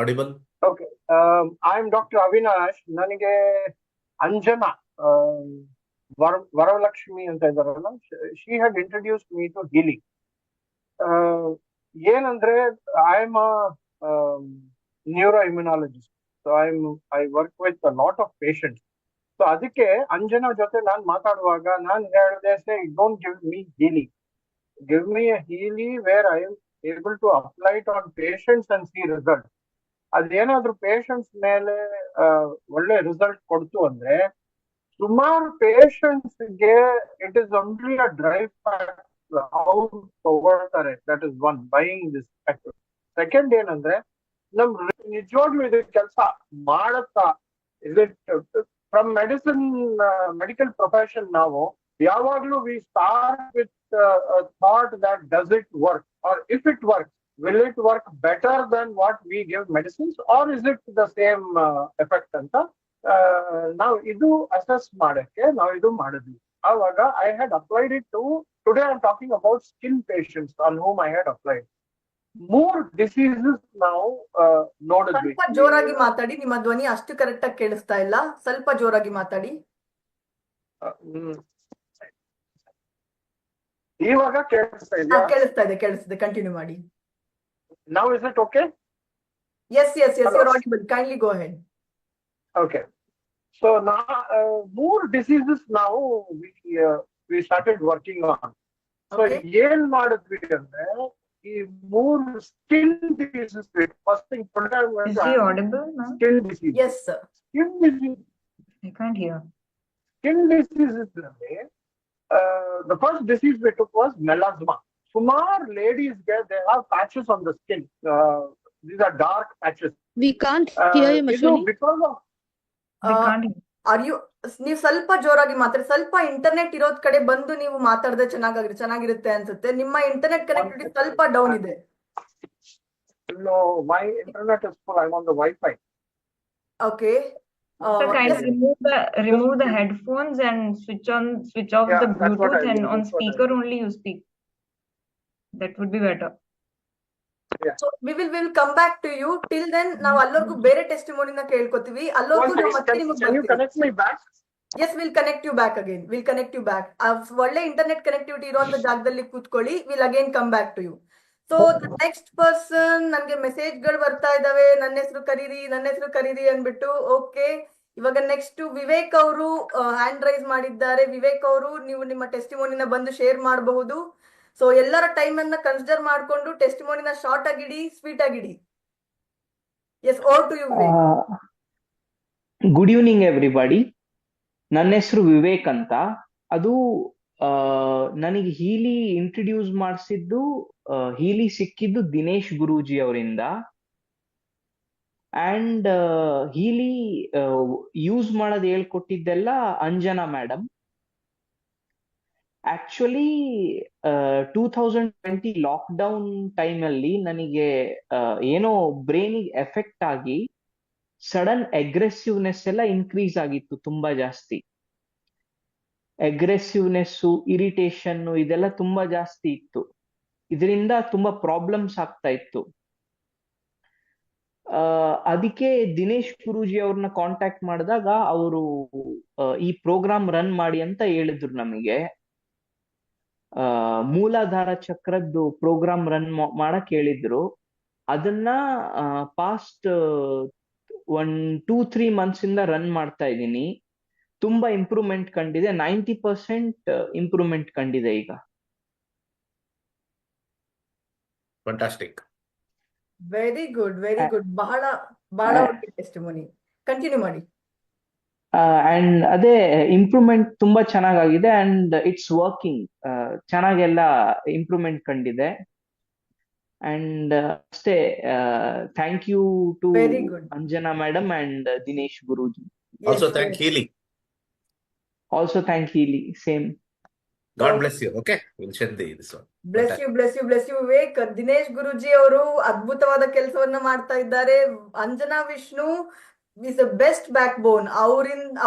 audible. Okay, I am doctor Avinash. ನನಗೆ ಅಂಜನಾ ವರಲಕ್ಷ್ಮಿ ಅಂತ ಇದ್ದಾರಲ್ಲ, she had introduce me to healing. ಏನಂದ್ರೆ I am neuro immunologist. So I work with a lot of patients. So ಅದಕ್ಕೆ ಅಂಜನಾ ಜೊತೆ ನಾನು ಮಾತಾಡುವಾಗ ನಾನು ಹೇಳಿದೆ, say don't give me healing, give me a Heali where I am able to apply it on patients and see result. ಅದೇನಾದ್ರೂ ಪೇಷಂಟ್ಸ್ ಮೇಲೆ ಒಳ್ಳೆ ರಿಸಲ್ಟ್ ಕೊಡ್ತು ಅಂದ್ರೆ, ಸುಮಾರು ಪೇಷಂಟ್ಸ್ಗೆ it is only a drive ಅವ್ರು ತಗೊಳ್ತಾರೆ. That is one, buying this. Second ಏನಂದ್ರೆ, ನಮ್ ನಿಜವಾಗ್ಲೂ ಇದು ಕೆಲಸ ಮಾಡತ್ತಾ? Is it from medical profession ನಾವು ಯಾವಾಗ್ಲೂ we start with thought that does it work, or if it work will it work better than what we give medicines, or is it the same effect ಅಂತ ನಾವು ಇದು ಅಸೆಸ್ ಮಾಡಕ್ಕೆ ನಾವು ಇದು ಮಾಡಿದ್ವಿ. ಆವಾಗ I had applied it to, today I am talking about skin patients on whom I had applied. 3 diseases ನಾವು ನೋಡಿದ್ವಿ. ಸ್ವಲ್ಪ ಜೋರಾಗಿ ಮಾತಾಡಿ, ನಿಮ್ಮ ಧ್ವನಿ ಅಷ್ಟು ಕರೆಕ್ಟ್ ಆಗಿ ಕೇಳಿಸ್ತಾ ಇಲ್ಲ, ಸ್ವಲ್ಪ ಜೋರಾಗಿ ಮಾತಾಡಿ. ಇವಾಗ ಕೇಳಿಸ್ತಾ ಇದೆಯಾ? ಕೇಳಿಸ್ತಿದೆ, ಕಂಟಿನ್ಯೂ ಮಾಡಿ. Now is it okay? Yes, you're audible. Kindly go ahead. Okay. So now, more diseases now we started working on. So ಏನ್ ಮಾಡಿದ್ವಿ ಅಂದ್ರೆ, ಈ 3 skin diseases. First thing, Is he audible now? skin disease. Yes, sir. Skin disease. I can't hear. Skin diseases. The first disease we took was melasma. Sumar ladies they have patches on the skin. These are dark patches. We can't hear you, Mashwini. Because of We can't hear. ನೀವು ಸ್ವಲ್ಪ ಜೋರಾಗಿ ಮಾತಾಡಿ. ಸ್ವಲ್ಪ ಇಂಟರ್ನೆಟ್ ಇರೋದ್ ಕಡೆ ಬಂದು ನೀವು ಮಾತಾಡದೆ ಚೆನ್ನಾಗಿರುತ್ತೆ ಅನ್ಸುತ್ತೆ. ನಿಮ್ಮ ಇಂಟರ್ನೆಟ್ ಕನೆಕ್ಟಿವಿಟಿ ಸ್ವಲ್ಪ ಡೌನ್ ಇದೆ. No, my internet is full. I'm on the Wi-Fi. Okay. So kind of remove the headphones and switch off the that's what Bluetooth, I and do. on That's what I speaker only you speak. That would be better. So we will come back to you. Till then, ನಾವು ಅಲ್ಲವರೆಗೂ ಬೇರೆ ಟೆಸ್ಟಿಮೋನಿನ ಕೇಳ್ಕೊತೀವಿ. ಅಲ್ಲವರೆಗೂ ನಾವು ಮತ್ತೆ ನಿಮಗೆ Can you connect me back? Yes, we'll connect you back again. We'll connect you back. ಒಳ್ಳೆ ಇಂಟರ್ನೆಟ್ ಕನೆಕ್ಟಿವಿಟಿ ಇರುವಂತ ಜಾಗದಲ್ಲಿ ಕೂತ್ಕೊಳ್ಳಿ. We'll again come back to you. So the next person, ನನಗೆ ಮೆಸೇಜ್ಗಳು ಬರ್ತಾ ಇದಾವೆ, ನನ್ನ ಹೆಸರು ಕರೀರಿ ಅಂದ್ಬಿಟ್ಟು. ಓಕೆ, ಇವಾಗ ನೆಕ್ಸ್ಟ್ ವಿವೇಕ್ ಅವರು ಹ್ಯಾಂಡ್ ರೈಸ್ ಮಾಡಿದ್ದಾರೆ. ವಿವೇಕ್ ಅವರು, ನೀವು ನಿಮ್ಮ ಟೆಸ್ಟಿಮೋನಿನ ಬಂದು ಶೇರ್ ಮಾಡಬಹುದು. ಸೊ ಎಲ್ಲರ ಟೈಮ್ ಅನ್ನ ಕನ್ಸಿಡರ್ ಮಾಡ್ಕೊಂಡು ಟೆಸ್ಟಿಮೋನಿನ ಶಾರ್ಟ್ ಆಗಿಡಿ, ಸ್ವೀಟ್ ಆಗಿಡಿ. Yes, over to you Vivek. Good evening everybody. ನನ್ನ ಹೆಸರು ವಿವೇಕ್ ಅಂತ. ಅದು ನನಗೆ ಹೀಲಿ ಇಂಟ್ರಡ್ಯೂಸ್ ಮಾಡಿಸಿದ್ದು, ಹೀಲಿ ಸಿಕ್ಕಿದ್ದು ದಿನೇಶ್ ಗುರೂಜಿ ಅವರಿಂದ. ಅಂಡ್ ಹೀಲಿ ಯೂಸ್ ಮಾಡೋದು ಹೇಳ್ಕೊಟ್ಟಿದ್ದೆಲ್ಲ ಅಂಜನಾ ಮೇಡಮ್. ಆಕ್ಚುಲಿ 2020 ಲಾಕ್ಡೌನ್ ಟೈಮಲ್ಲಿ ನನಗೆ ಏನೋ ಬ್ರೈನಿಗೆ ಎಫೆಕ್ಟ್ ಆಗಿ ಸಡನ್ ಅಗ್ರೆಸಿವ್ನೆಸ್ ಎಲ್ಲ ಇನ್ಕ್ರೀಸ್ ಆಗಿತ್ತು, ತುಂಬಾ ಜಾಸ್ತಿ ಅಗ್ರೆಸಿವ್ನೆಸ್ಸು, ಇರಿಟೇಷನ್ ಇದೆಲ್ಲ ತುಂಬಾ ಜಾಸ್ತಿ ಇತ್ತು. ಇದರಿಂದ ತುಂಬಾ ಪ್ರಾಬ್ಲಮ್ಸ್ ಆಗ್ತಾ ಇತ್ತು. ಅದಕ್ಕೆ ದಿನೇಶ್ ಗುರೂಜಿ ಅವ್ರನ್ನ ಕಾಂಟ್ಯಾಕ್ಟ್ ಮಾಡಿದಾಗ ಅವರು ಈ ಪ್ರೋಗ್ರಾಮ್ ರನ್ ಮಾಡಿ ಅಂತ ಹೇಳಿದ್ರು ನಮಗೆ. ಮೂಲಾಧಾರ ಚಕ್ರದ್ದು ಪ್ರೋಗ್ರಾಮ್ ರನ್ ಮಾಡಕ್ ಹೇಳಿದ್ರು. ಅದನ್ನ ಪಾಸ್ಟ್ 1-2-3 ಮಂತ್ಸ್ ಇಂದ ರನ್ ಮಾಡ್ತಾ ಇದ್ದೀನಿ. ತುಂಬಾ ಇಂಪ್ರೂವ್ಮೆಂಟ್ ಕಂಡಿದೆ, 90% ಇಂಪ್ರೂವ್ಮೆಂಟ್ ಕಂಡಿದೆ ಈಗ. Fantastic. Very good, very good. ಬಹಳ ಬಹಳ ಒಳ್ಳೆ ಟೆಸ್ಟಿಮೋನಿ. ಕಂಟಿನ್ಯೂ ಮಾಡಿ. ಅಂಡ್ ಅದೇ ಇಂಪ್ರೂವ್ಮೆಂಟ್ ತುಂಬಾ ಚೆನ್ನಾಗಿದೆ ಅಂಡ್ ಇಟ್ಸ್ ವರ್ಕಿಂಗ್. ಚೆನ್ನಾಗೆಲ್ಲ ಇಂಪ್ರೂವ್ಮೆಂಟ್ ಕಂಡಿದೆ. ಅಂಡ್ ಅಷ್ಟೇ, thank you to very good. Anjana madam and Dinesh Guruji. Also Yes, thank yes. Healy. Also thank Healy. Same. God bless you. Okay, will share this one. Bless you, bless you, bless you Vivek. Dinesh Guruji ಅವರು ಅದ್ಭುತವಾದ ಕೆಲಸವನ್ನ ಮಾಡ್ತಾ ಇದ್ದಾರೆ. Anjana Vishnu is the best backbone.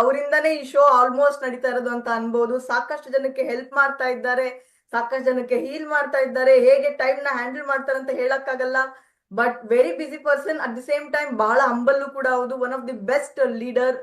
ಅವರಿಂದಾನೇ ಈ ಶೋ ಆಲ್ಮೋಸ್ಟ್ ನಡೀತಾ ಇರೋದು ಅಂತ ಅನ್ಬೋದು. ಸಾಕಷ್ಟು ಜನಕ್ಕೆ ಹೆಲ್ಪ್ ಮಾಡ್ತಾ ಇದ್ದಾರೆ, ಸಾಕಷ್ಟು ಜನಕ್ಕೆ ಹೀಲ್ ಮಾಡ್ತಾ ಇದ್ದಾರೆ. ಹೇಗೆ ಟೈಮ್ ನ ಹ್ಯಾಂಡಲ್ ಮಾಡ್ತಾರೆ ಅಂತ ಹೇಳಕ್ಕಾಗಲ್ಲ. But very busy person, at the same time ಬಹಳ ಹಂಬಲ್ಲು ಕೂಡ ಹೌದು. One of the best leader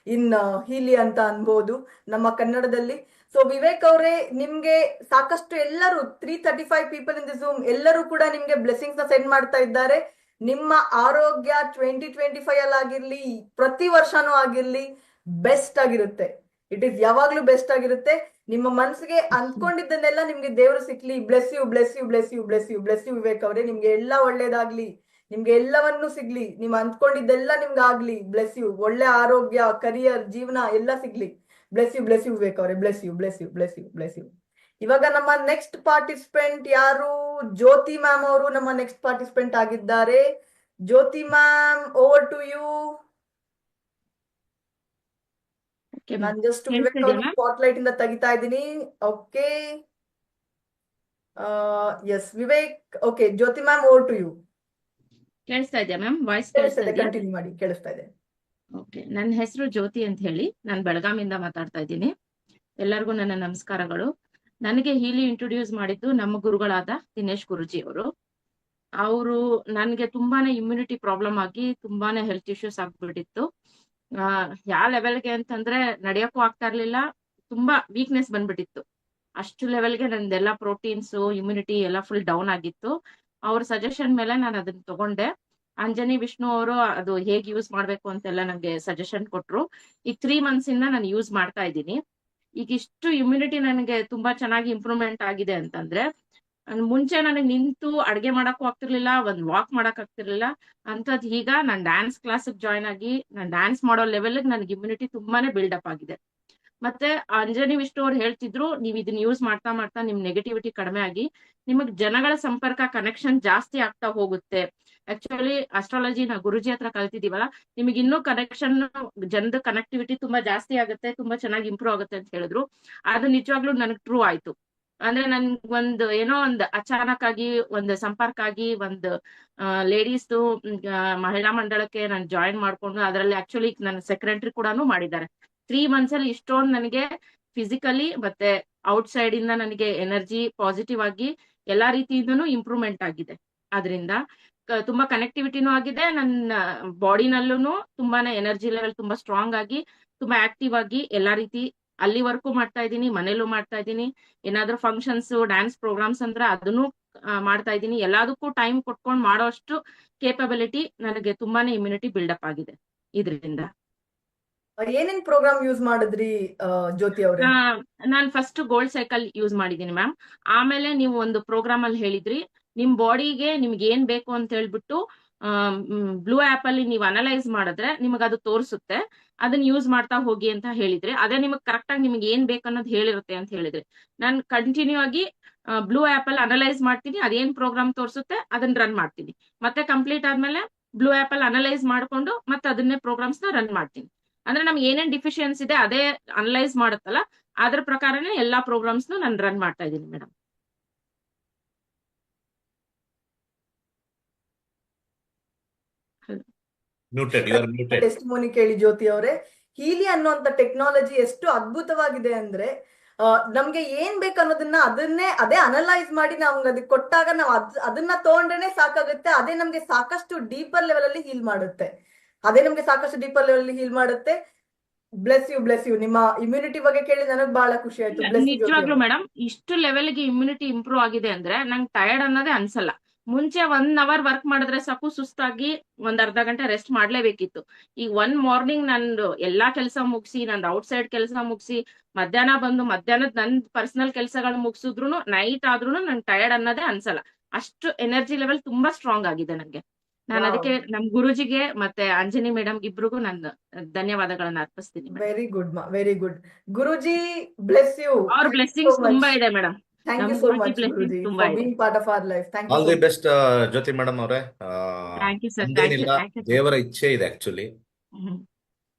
in Healy ಅಂತ ಅನ್ಬೋದು ನಮ್ಮ ಕನ್ನಡದಲ್ಲಿ. ಸೊ ವಿವೇಕ್ ಅವರೇ, ನಿಮ್ಗೆ ಸಾಕಷ್ಟು ಎಲ್ಲರೂ 335 ಪೀಪಲ್ ಇನ್ ದಿ ಝೂಮ್ ಎಲ್ಲರೂ ಕೂಡ ನಿಮ್ಗೆ ಬ್ಲೆಸ್ಸಿಂಗ್ಸ್ ನ ಸೆಂಡ್ ಮಾಡ್ತಾ ಇದ್ದಾರೆ. ನಿಮ್ಮ ಆರೋಗ್ಯ 2025 ಅಲ್ಲಿ ಆಗಿರ್ಲಿ, ಪ್ರತಿ ವರ್ಷನೂ ಆಗಿರ್ಲಿ, ಬೆಸ್ಟ್ ಆಗಿರುತ್ತೆ. ಇಟ್ ಈಸ್ ಯಾವಾಗ್ಲೂ ಬೆಸ್ಟ್ ಆಗಿರುತ್ತೆ. ನಿಮ್ಮ ಮನಸ್ಸಿಗೆ ಅಂದ್ಕೊಂಡಿದ್ದನ್ನೆಲ್ಲ ನಿಮ್ಗೆ ದೇವರು ಸಿಕ್ಲಿ. Bless you, bless you, bless you, bless you, bless you Vivek ಅವರೇ. ನಿಮ್ಗೆ ಎಲ್ಲ ಒಳ್ಳೇದಾಗ್ಲಿ, ನಿಮ್ಗೆ ಎಲ್ಲವನ್ನೂ ಸಿಗ್ಲಿ, ನೀವು ಅಂದ್ಕೊಂಡಿದ್ದೆಲ್ಲ ನಿಮ್ಗೆ ಆಗ್ಲಿ. Bless you. ಒಳ್ಳೆ ಆರೋಗ್ಯ, ಕರಿಯರ್, ಜೀವನ ಎಲ್ಲ ಸಿಗ್ಲಿ. Bless you, bless you Vivek ಅವರೇ. Bless you, bless you, bless you, bless you. ಇವಾಗ ನಮ್ಮ ನೆಕ್ಸ್ಟ್ ಪಾರ್ಟಿಸಿಪೆಂಟ್ ಯಾರು? ಜ್ಯೋತಿ ಮ್ಯಾಮ್ ಅವರು ನಮ್ಮ ನೆಕ್ಸ್ಟ್ ಪಾರ್ಟಿಸಿಪೆಂಟ್ ಆಗಿದ್ದಾರೆ. Jyoti ma'am, over to you. ನಾನು ಜಸ್ಟ್ ವಿವೇಕ್ ಅವರು ಸ್ಪಾಟ್ಲೈಟ್ ಇಂದ ತೆಗಿತಾ ಇದ್ದೀನಿ. Okay, yes Vivek. Okay, Jyoti ma'am, over to you. ಕೇಳಿಸ್ತಾ ಇದೆಯಾ ಮ್ಯಾಮ್? ವಾಯ್ಸ್ ಕೇಳಿಸ್ತಾ ಕೇಳಿಸ್ತಾ ಇದೆ, ಇದೆಯಾ? ಕಂಟಿನ್ಯೂ ಮಾಡಿ. ಕೇಳಿಸ್ತಾ ಇದೆ. ಓಕೆ, ನನ್ನ ಹೆಸರು ಜ್ಯೋತಿ ಅಂತ ಹೇಳಿ, ನಾನು ಬೆಳಗಾವಿಯಿಂದ ಮಾತಾಡ್ತಾ ಇದ್ದೀನಿ. ಎಲ್ಲರಿಗೂ ನನ್ನ ನಮಸ್ಕಾರಗಳು. ನನಗೆ ಹೀಲಿ ಇಂಟ್ರೊಡ್ಯೂಸ್ ಮಾಡಿದ್ದು ನಮ್ಮ ಗುರುಗಳಾದ ದಿನೇಶ್ ಗುರುಜಿ ಅವರು. ಅವರು ನನಗೆ ತುಂಬಾನೇ ಇಮ್ಯುನಿಟಿ ಪ್ರಾಬ್ಲಮ್ ಆಗಿ ತುಂಬಾನೇ ಹೆಲ್ತ್ ಇಶ್ಯೂಸ್ ಆಗ್ಬಿಟ್ಟಿತ್ತು. ಯಾವ ಲೆವೆಲ್ಗೆ ಅಂತಂದ್ರೆ ನಡೆಯಕ್ಕೂ ಆಗ್ತಾ ಇರ್ಲಿಲ್ಲ, ತುಂಬಾ ವೀಕ್ನೆಸ್ ಬಂದ್ಬಿಟ್ಟಿತ್ತು. ಅಷ್ಟು ಲೆವೆಲ್ಗೆ ನಂದೆಲ್ಲ ಪ್ರೋಟೀನ್ಸ್, ಇಮ್ಯುನಿಟಿ ಎಲ್ಲ ಫುಲ್ ಡೌನ್ ಆಗಿತ್ತು. ಅವ್ರ ಸಜೆಷನ್ ಮೇಲೆ ನಾನು ಅದನ್ನ ತಗೊಂಡೆ. ಅಂಜನಿ ವಿಷ್ಣು ಅವರು ಅದು ಹೇಗೆ ಯೂಸ್ ಮಾಡ್ಬೇಕು ಅಂತೆಲ್ಲ ನಂಗೆ ಸಜೆಷನ್ ಕೊಟ್ರು. ಈಗ 3 ಮಂತ್ಸ್ ಇಂದ ನಾನು ಯೂಸ್ ಮಾಡ್ತಾ ಇದ್ದೀನಿ. ಈಗ ಇಷ್ಟು ಇಮ್ಯುನಿಟಿ ನನಗೆ ತುಂಬಾ ಚೆನ್ನಾಗಿ ಇಂಪ್ರೂವ್ಮೆಂಟ್ ಆಗಿದೆ ಅಂತಂದ್ರೆ, ಮುಂಚೆ ನನಗೆ ನಿಂತು ಅಡ್ಗೆ ಮಾಡಕ್ಕೂ ಆಗ್ತಿರ್ಲಿಲ್ಲ, ಒಂದ್ ವಾಕ್ ಮಾಡಕ್ ಆಗ್ತಿರ್ಲಿಲ್ಲ. ಅಂತದ್ ಈಗ ನಾನು ಡ್ಯಾನ್ಸ್ ಕ್ಲಾಸ್ ಜಾಯ್ನ್ ಆಗಿ ನಾನು ಡ್ಯಾನ್ಸ್ ಮಾಡೋ ಲೆವೆಲ್ ನನಗೆ ಇಮ್ಯುನಿಟಿ ತುಂಬಾನೇ ಬಿಲ್ಡಪ್ ಆಗಿದೆ. ಮತ್ತೆ ಅಂಜನಿ ವಿಷ್ಣು ಅವ್ರು ಹೇಳ್ತಿದ್ರು, ನೀವ್ ಇದನ್ನ ಯೂಸ್ ಮಾಡ್ತಾ ಮಾಡ್ತಾ ನಿಮ್ ನೆಗೆಟಿವಿಟಿ ಕಡಿಮೆ ಆಗಿ ನಿಮಗ್ ಜನಗಳ ಸಂಪರ್ಕ, ಕನೆಕ್ಷನ್ ಜಾಸ್ತಿ ಆಗ್ತಾ ಹೋಗುತ್ತೆ. ಆಕ್ಚುಲಿ ಅಸ್ಟ್ರಾಲಜಿ ನಾ ಗುರುಜಿ ಹತ್ರ ಕಲ್ತಿದೀವಲ್ಲ, ನಿಮಗೆ ಇನ್ನೂ ಕನೆಕ್ಷನ್, ಜನದ ಕನೆಕ್ಟಿವಿಟಿ ತುಂಬಾ ಜಾಸ್ತಿ ಆಗುತ್ತೆ, ತುಂಬಾ ಚೆನ್ನಾಗಿ ಇಂಪ್ರೂವ್ ಆಗುತ್ತೆ ಅಂತ ಹೇಳಿದ್ರು. ಅದು ನಿಜವಾಗ್ಲೂ ನನಗ್ ಟ್ರೂ ಆಯ್ತು. ಅಂದ್ರೆ ನನ್ಗೊಂದು ಏನೋ ಒಂದು ಅಚಾನಕ್ ಆಗಿ ಒಂದು ಸಂಪರ್ಕ ಆಗಿ ಒಂದು ಲೇಡೀಸ್ದು ಮಹಿಳಾ ಮಂಡಳಕ್ಕೆ ನಾನು ಜಾಯಿನ್ ಮಾಡ್ಕೊಂಡು ಅದರಲ್ಲಿ ಆಕ್ಚುಲಿ ನನ್ನ ಸೆಕ್ರೆಟರಿ ಕೂಡ ಮಾಡಿದ್ದಾರೆ. 3 ಮಂತ್ಸ್ ಅಲ್ಲಿ ಇಷ್ಟೊಂದು ನನಗೆ ಫಿಸಿಕಲಿ ಮತ್ತೆ ಔಟ್ಸೈಡ್ ಇಂದ ನನಗೆ ಎನರ್ಜಿ ಪಾಸಿಟಿವ್ ಆಗಿ ಎಲ್ಲಾ ರೀತಿಯಿಂದನೂ ಇಂಪ್ರೂವ್ಮೆಂಟ್ ಆಗಿದೆ. ಅದರಿಂದ ತುಂಬಾ ಕನೆಕ್ಟಿವಿಟಿನೂ ಆಗಿದೆ. ನನ್ನ ಬಾಡಿನಲ್ಲೂ ತುಂಬಾನೇ ಎನರ್ಜಿ ಲೆವೆಲ್ ತುಂಬಾ ಸ್ಟ್ರಾಂಗ್ ಆಗಿ, ತುಂಬಾ ಆಕ್ಟಿವ್ ಆಗಿ ಎಲ್ಲಾ ರೀತಿ ಅಲ್ಲಿ ವರ್ಕು ಮಾಡ್ತಾ ಇದ್ದೀನಿ, ಮನೇಲೂ ಮಾಡ್ತಾ ಇದ್ದೀನಿ. ಏನಾದ್ರೂ ಫಂಕ್ಷನ್ಸ್, ಡ್ಯಾನ್ಸ್ ಪ್ರೋಗ್ರಾಮ್ಸ್ ಅಂದ್ರೆ ಅದನ್ನು ಮಾಡ್ತಾ ಇದ್ದೀನಿ. ಎಲ್ಲದಕ್ಕೂ ಟೈಮ್ ಕೊಟ್ಕೊಂಡು ಮಾಡೋ ಅಷ್ಟು ಕೇಪಬಿಲಿಟಿ ನನಗೆ ತುಂಬಾನೇ ಇಮ್ಯುನಿಟಿ ಬಿಲ್ಡಪ್ ಆಗಿದೆ ಇದರಿಂದ. ಏನೇನ್ ಪ್ರೋಗ್ರಾಮ್ ಯೂಸ್ ಮಾಡಿದ್ರಿ ಜ್ಯೋತಿ ಅವ್ರೆ? ನಾನ್ ಫಸ್ಟ್ ಗೋಲ್ಡ್ ಸೈಕಲ್ ಯೂಸ್ ಮಾಡಿದೀನಿ ಮ್ಯಾಮ್. ಆಮೇಲೆ ನೀವು ಒಂದು ಪ್ರೋಗ್ರಾಮ್ ಅಲ್ಲಿ ಹೇಳಿದ್ರಿ, ನಿಮ್ ಬಾಡಿಗೆ ನಿಮ್ಗೆ ಏನ್ ಬೇಕು ಅಂತ ಹೇಳ್ಬಿಟ್ಟು ಬ್ಲೂ ಆಪ್ ಅಲ್ಲಿ ನೀವು ಅನಲೈಸ್ ಮಾಡಿದ್ರೆ ನಿಮಗೆ ಅದು ತೋರಿಸುತ್ತೆ. ಅದನ್ನ ಯೂಸ್ ಮಾಡ್ತಾ ಹೋಗಿ ಅಂತ ಹೇಳಿದ್ರೆ, ಅದೇ ನಿಮಗೆ ಕರೆಕ್ಟ್ ಆಗಿ ನಿಮ್ಗೆ ಏನ್ ಬೇಕನ್ನೋದು ಹೇಳಿರುತ್ತೆ ಅಂತ ಹೇಳಿದ್ರೆ, ನಾನು ಕಂಟಿನ್ಯೂ ಆಗಿ ಬ್ಲೂ ಆಪ್ ಅಲ್ಲಿ ಅನಲೈಸ್ ಮಾಡ್ತೀನಿ, ಅದೇನ್ ಪ್ರೋಗ್ರಾಮ್ ತೋರಿಸುತ್ತೆ ಅದನ್ನ ರನ್ ಮಾಡ್ತೀನಿ. ಮತ್ತೆ ಕಂಪ್ಲೀಟ್ ಆದ್ಮೇಲೆ ಬ್ಲೂ ಆಪ್ ಅಲ್ಲಿ ಅನಲೈಸ್ ಮಾಡ್ಕೊಂಡು ಮತ್ತೆ ಅದನ್ನೇ ಪ್ರೋಗ್ರಾಮ್ಸ್ ನ ರನ್ ಮಾಡ್ತೀನಿ. ಅಂದ್ರೆ ನಮ್ಗೆ ಏನೇನ್ ಡಿಫಿಷಿಯನ್ಸ್ ಇದೆ ಅದೇ ಅನಲೈಸ್ ಮಾಡುತ್ತಲ್ಲ, ಅದ್ರ ಪ್ರಕಾರನೇ ಎಲ್ಲಾ ಪ್ರೋಗ್ರಾಮ್ಸ್ ನಾನು ರನ್ ಮಾಡ್ತಾ ಇದ್ದೀನಿ madam. Muted, you are muted. Testimony ಕೇಳಿ ಜ್ಯೋತಿ ಅವರೇ, ಹೀಲಿ ಅನ್ನುವಂತ ಟೆಕ್ನಾಲಜಿ ಎಷ್ಟು ಅದ್ಭುತವಾಗಿದೆ ಅಂದ್ರೆ ನಮ್ಗೆ ಏನ್ ಬೇಕು ಅನ್ನೋದನ್ನ ಅದೇ ಅನಲೈಸ್ ಮಾಡಿ ನಾವು ಅದಕ್ಕೆ ಕೊಟ್ಟಾಗ ನಾವು ಅದನ್ನ ತಗೊಂಡ್ರೇನೆ ಸಾಕಾಗುತ್ತೆ. ಅದೇ ನಮ್ಗೆ ಸಾಕಷ್ಟು ಡೀಪರ್ ಲೆವೆಲ್ ಅಲ್ಲಿ ಹೀಲ್ ಮಾಡುತ್ತೆ. Bless you. ನಿಮ್ಮ ಇಮ್ಯುನಿಟಿ ಬಗ್ಗೆ ಕೇಳಿ ನನಗ್ ಬಹಳ ಖುಷಿ ಆಯ್ತು. ಬ್ಲೆಸ್ ಯು ನಿಜವಾಗ್ಲೂ ಮೇಡಮ್, ಇಷ್ಟು ಲೆವೆಲ್ಗೆ ಇಮ್ಯುನಿಟಿ ಇಂಪ್ರೂವ್ ಆಗಿದೆ ಅಂದ್ರೆ ನಂಗೆ ಟಯರ್ಡ್ ಅನ್ನೋದೇ ಅನ್ಸಲ್ಲ. ಮುಂಚೆ 1 hour ವರ್ಕ್ ಮಾಡಿದ್ರೆ ಸಾಕು ಸುಸ್ತಾಗಿ ಒಂದ್ ಅರ್ಧ ಗಂಟೆ ರೆಸ್ಟ್ ಮಾಡ್ಲೇಬೇಕಿತ್ತು. ಈಗ ಮಾರ್ನಿಂಗ್ ನಂದು ಎಲ್ಲಾ ಕೆಲಸ ಮುಗಿಸಿ, ನಂದು ಔಟ್ಸೈಡ್ ಕೆಲಸ ಮುಗಿಸಿ, ಮಧ್ಯಾಹ್ನದ ನನ್ ಪರ್ಸನಲ್ ಕೆಲಸಗಳು ಮುಗಿಸಿದ್ರು ನೈಟ್ ಆದ್ರೂ ನಂಗೆ ಟಯರ್ಡ್ ಅನ್ನೋದೇ ಅನ್ಸಲ್ಲ. ಅಷ್ಟು ಎನರ್ಜಿ ಲೆವೆಲ್ ತುಂಬಾ ಸ್ಟ್ರಾಂಗ್ ಆಗಿದೆ ನಂಗೆ. ನಾನು ಅದಕ್ಕೆ ನಮ್ ಗುರುಜಿಗೆ ಮತ್ತೆ ಅಂಜನಿ ಮೇಡಮ್ ಇಬ್ರಿಗೂ ನಾನು ಧನ್ಯವಾದಗಳನ್ನ ಅರ್ಪಿಸ್ತೀನಿ. Very good Guruji. Bless you. ಅವ್ರ ಬ್ಲೆಸ್ಸಿಂಗ್ಸ್ ತುಂಬಾ ಇದೆ ಮೇಡಮ್. ಥ್ಯಾಂಕ್ ಯು ನಮ್ so Guruji much blessings Guruji ತುಂಬಾ ಫಾರ್ ಇದೆ. Being part of our life. Thank you all so the much. Best Jyoti madam ಅವರೇ. Thank you sir. ನಮ್ದೇನಿಲ್ಲ, ಥ್ಯಾಂಕ್ ಯು. ದೇವರ ಇಚ್ಛೆ ಇದೆ ಆಕ್ಚುಲಿ.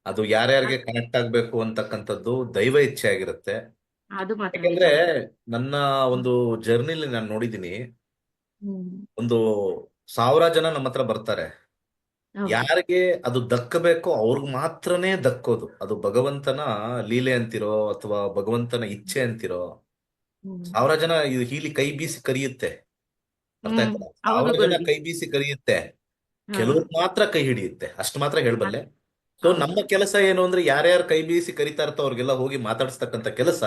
ಅದು ಯಾರ್ಯಾರಿಗೆ ಕನೆಕ್ಟ್ ಆಗ್ಬೇಕು ಅಂತಕ್ಕಂಥದ್ದು ದೈವ ಇಚ್ಛೆ ಆಗಿರುತ್ತೆ. ಅದು ಮಾತ್ರ ನಿಜ. ಯಾಕಂದ್ರೆ ನನ್ನ ಒಂದು ಜರ್ನಿಲಿ ನಾನು ನೋಡಿದೀನಿ, ಒಂದು 1000 ಜನ ನಮ್ಮ ಹತ್ರ ಬರ್ತಾರೆ. ಹೌದು. ಯಾರಿಗೆ ಅದು ದಕ್ಕಬೇಕೋ ಅವ್ರಿಗೆ ಮಾತ್ರನೇ ದಕ್ಕೋದು. ಅದು ಭಗವಂತನ ಲೀಲೆ ಅಂತಿರೋ ಅಥವಾ ಭಗವಂತನ ಇಚ್ಛೆ ಅಂತಿರೋ, 1000 ಜನ ಇದು ಹೀಲಿ ಕೈ ಬೀಸಿ ಕರೆಯುತ್ತೆ. ಅರ್ಥ ಆಯ್ತಾ? ಹೌದು 1000 ಜನ ಗುರುಜಿ. ಕೈ ಬೀಸಿ ಕರೆಯುತ್ತೆ, ಕೆಲವ್ರು ಮಾತ್ರ ಕೈ ಹಿಡಿಯುತ್ತೆ. ಅಷ್ಟು ಮಾತ್ರ ಹೇಳ್ಬಲ್ಲೆ. ಸೊ ಹೌದು. ನಮ್ಮ ಕೆಲಸ ಏನು ಅಂದ್ರೆ, ಯಾರ್ಯಾರು ಕೈ ಬೀಸಿ ಕರಿತಾ ಇರ್ತೋ ಅವ್ರಿಗೆಲ್ಲ ಹೋಗಿ ಮಾತಾಡಿಸ್ತಕ್ಕಂಥ ಕೆಲಸ,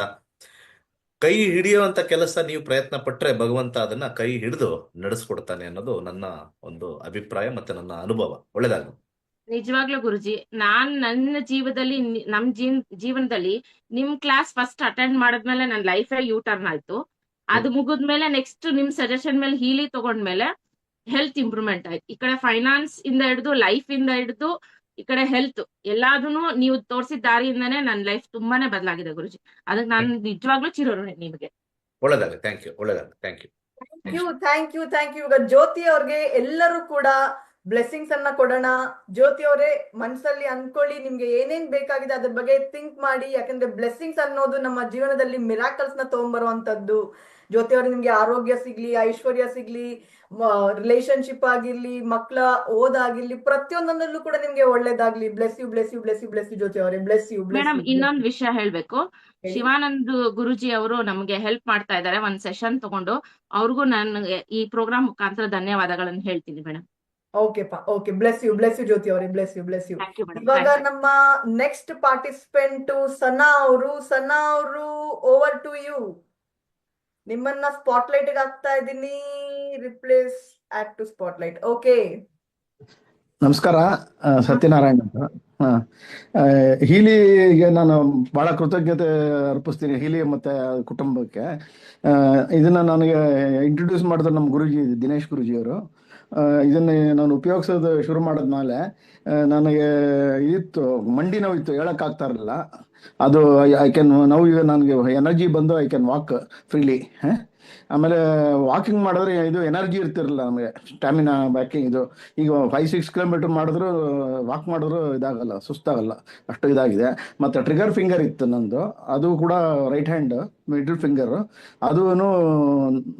ಕೈ ಹಿಡಿಯುವಂತ ಕೆಲಸ ನೀವು ಪ್ರಯತ್ನ ಪಟ್ರೆ ಭಗವಂತ ಅದನ್ನ ಕೈ ಹಿಡಿದು ನಡೆಸ್ಕೊಡ್ತಾನೆ ಅನ್ನೋದು ನನ್ನ ಒಂದು ಅಭಿಪ್ರಾಯ ಮತ್ತೆ ನನ್ನ ಅನುಭವ. ಒಳ್ಳೇದಾಗಲಿ. ನಿಜವಾಗ್ಲೂ ಗುರುಜಿ, ನನ್ನ ಜೀವನದಲ್ಲಿ ನಿಮ್ ಕ್ಲಾಸ್ ಫಸ್ಟ್ ಅಟೆಂಡ್ ಮಾಡಿದ್ಮೇಲೆ ನನ್ನ ಲೈಫೇ ಯೂ ಟರ್ನ್ ಆಯ್ತು. ಅದು ಮುಗಿದ್ಮೇಲೆ ನೆಕ್ಸ್ಟ್ ನಿಮ್ ಸಜೆಷನ್ ಮೇಲೆ ಹೀಲಿ ತಗೊಂಡ್ಮೇಲೆ ಹೆಲ್ತ್ ಇಂಪ್ರೂವ್ಮೆಂಟ್ ಆಯ್ತು. ಈ ಕಡೆ ಫೈನಾನ್ಸ್ ಇಂದ ಹಿಡಿದು ಲೈಫ್ ಇಂದ ಹಿಡಿದು ಈ ಕಡೆ ಹೆಲ್ತ್ ಎಲ್ಲಾದ್ರೂ ನೀವು ತೋರಿಸಿದ ದಾರಿಯಿಂದಾನೇ ನನ್ನ ಲೈಫ್ ತುಂಬಾನೇ ಬದಲಾಗಿದೆ ಗುರುಜಿ. ಅದಕ್ಕೆ ನಾನು ನಿಜವಾಗ್ಲೂ ಚಿರೋಣಿ ನಿಮಗೆ. ಒಳ್ಳೇದಾಗಲಿ. Thank you. ಒಳ್ಳೇದಾಗಲಿ. Thank you. Thank you. ಈಗ ಜ್ಯೋತಿ ಅವ್ರಿಗೆ ಎಲ್ಲರೂ ಕೂಡ ಬ್ಲೆಸ್ಸಿಂಗ್ಸ್ ಅನ್ನ ಕೊಡೋಣ. ಜ್ಯೋತಿ ಅವರೇ, ಮನ್ಸಲ್ಲಿ ಅನ್ಕೊಳ್ಳಿ, ನಿಮ್ಗೆ ಏನೇನ್ ಬೇಕಾಗಿದೆ ಅದ್ರ ಬಗ್ಗೆ ಥಿಂಕ್ ಮಾಡಿ. ಯಾಕಂದ್ರೆ ಬ್ಲೆಸ್ಸಿಂಗ್ಸ್ ಅನ್ನೋದು ನಮ್ಮ ಜೀವನದಲ್ಲಿ ಮಿರಾಕಲ್ಸ್ ನ ತಗೊಂಡ್ಬರುವಂತದ್ದು. ಜ್ಯೋತಿ ಅವ್ರಿಗೆ ನಿಮ್ಗೆ ಆರೋಗ್ಯ ಸಿಗ್ಲಿ, ಐಶ್ವರ್ಯ ಸಿಗ್ಲಿ, ರಿಲೇಶನ್ಶಿಪ್ ಆಗಿರ್ಲಿ, ಮಕ್ಕಳ ಓದಾಗಿರ್ಲಿ, ಪ್ರತಿಯೊಂದರಲ್ಲೂ ಕೂಡ ನಿಮ್ಗೆ ಒಳ್ಳೇದಾಗ್ಲಿ. ಬ್ಲೆಸ್ ಯು ಜ್ಯೋತಿ ಅವರೇ. Bless you. ಮೇಡಮ್, ಇನ್ನೊಂದು ವಿಷಯ ಹೇಳ್ಬೇಕು. ಶಿವಾನಂದ್ ಗುರುಜಿ ಅವರು ನಮ್ಗೆ ಹೆಲ್ಪ್ ಮಾಡ್ತಾ ಇದ್ದಾರೆ ಒಂದ್ ಸೆಷನ್ ತಗೊಂಡು. ಅವ್ರಿಗೂ ನನಗೆ ಈ ಪ್ರೋಗ್ರಾಮ್ ಮುಖಾಂತರ ಧನ್ಯವಾದಗಳನ್ನು ಹೇಳ್ತೀನಿ madam. Okay. Bless you Jyoti ಅವರೇ. Bless you. Thank you madam. ಇವಾಗ ನಮ್ಮ ನೆಕ್ಸ್ಟ್ ಪಾರ್ಟಿಸಿಪೆಂಟ್ ಸನಾ ಅವರು ಓವರ್ ಟು ಯು. ನಿಮ್ಮನ್ನ ಸ್ಪಾಟ್ಲೈಟ್ ಹಾಕ್ತಾ ಇದ್ದೀನಿ. Replace add to spotlight. Okay. ನಮಸ್ಕಾರ, ಸತ್ಯನಾರಾಯಣ್ ಅಂತ. ಹೀಲಿಗೆ ನಾನು ಬಹಳ ಕೃತಜ್ಞತೆ ಅರ್ಪಿಸ್ತೀನಿ, ಹೀಲಿ ಮತ್ತೆ ಕುಟುಂಬಕ್ಕೆ. ಇದನ್ನ ನನಗೆ ಇಂಟ್ರೊಡ್ಯೂಸ್ ಮಾಡಿದ್ರು ನಮ್ಮ ಗುರುಜಿ ದಿನೇಶ್ ಗುರುಜಿ ಅವರು. ಇದನ್ನ ನಾನು ಉಪಯೋಗಿಸೋದು ಶುರು ಮಾಡಿದ್ಮೇಲೆ ನನಗೆ ಇತ್ತು, ಮಂಡಿ ನೋವಿತ್ತು, ಹೇಳಕ್ಕಾಗ್ತಾ ಇರಲಿಲ್ಲ. ಅದು ನೋವು ನನಗೆ ಎನರ್ಜಿ ಬಂದು ಐ ಕ್ಯಾನ್ ವಾಕ್ ಫ್ರೀಲಿ. ಆಮೇಲೆ ವಾಕಿಂಗ್ ಮಾಡಿದ್ರೆ ಇದು ಎನರ್ಜಿ ಇರ್ತಿರಲಿಲ್ಲ ನಮಗೆ, ಸ್ಟ್ಯಾಮಿನಾ ಬ್ಯಾಕಿಂಗ್. ಇದು ಈಗ 5-6 ಕಿಲೋಮೀಟರ್ ಮಾಡಿದ್ರು ವಾಕ್ ಮಾಡಿದ್ರು ಇದಾಗಲ್ಲ, ಸುಸ್ತಾಗಲ್ಲ, ಅಷ್ಟು ಇದಾಗಿದೆ. ಮತ್ತು ಟ್ರಿಗರ್ ಫಿಂಗರ್ ಇತ್ತು ನಂದು, ಅದು ಕೂಡ ರೈಟ್ ಹ್ಯಾಂಡ್ ಮಿಡಲ್ ಫಿಂಗರ್, ಅದು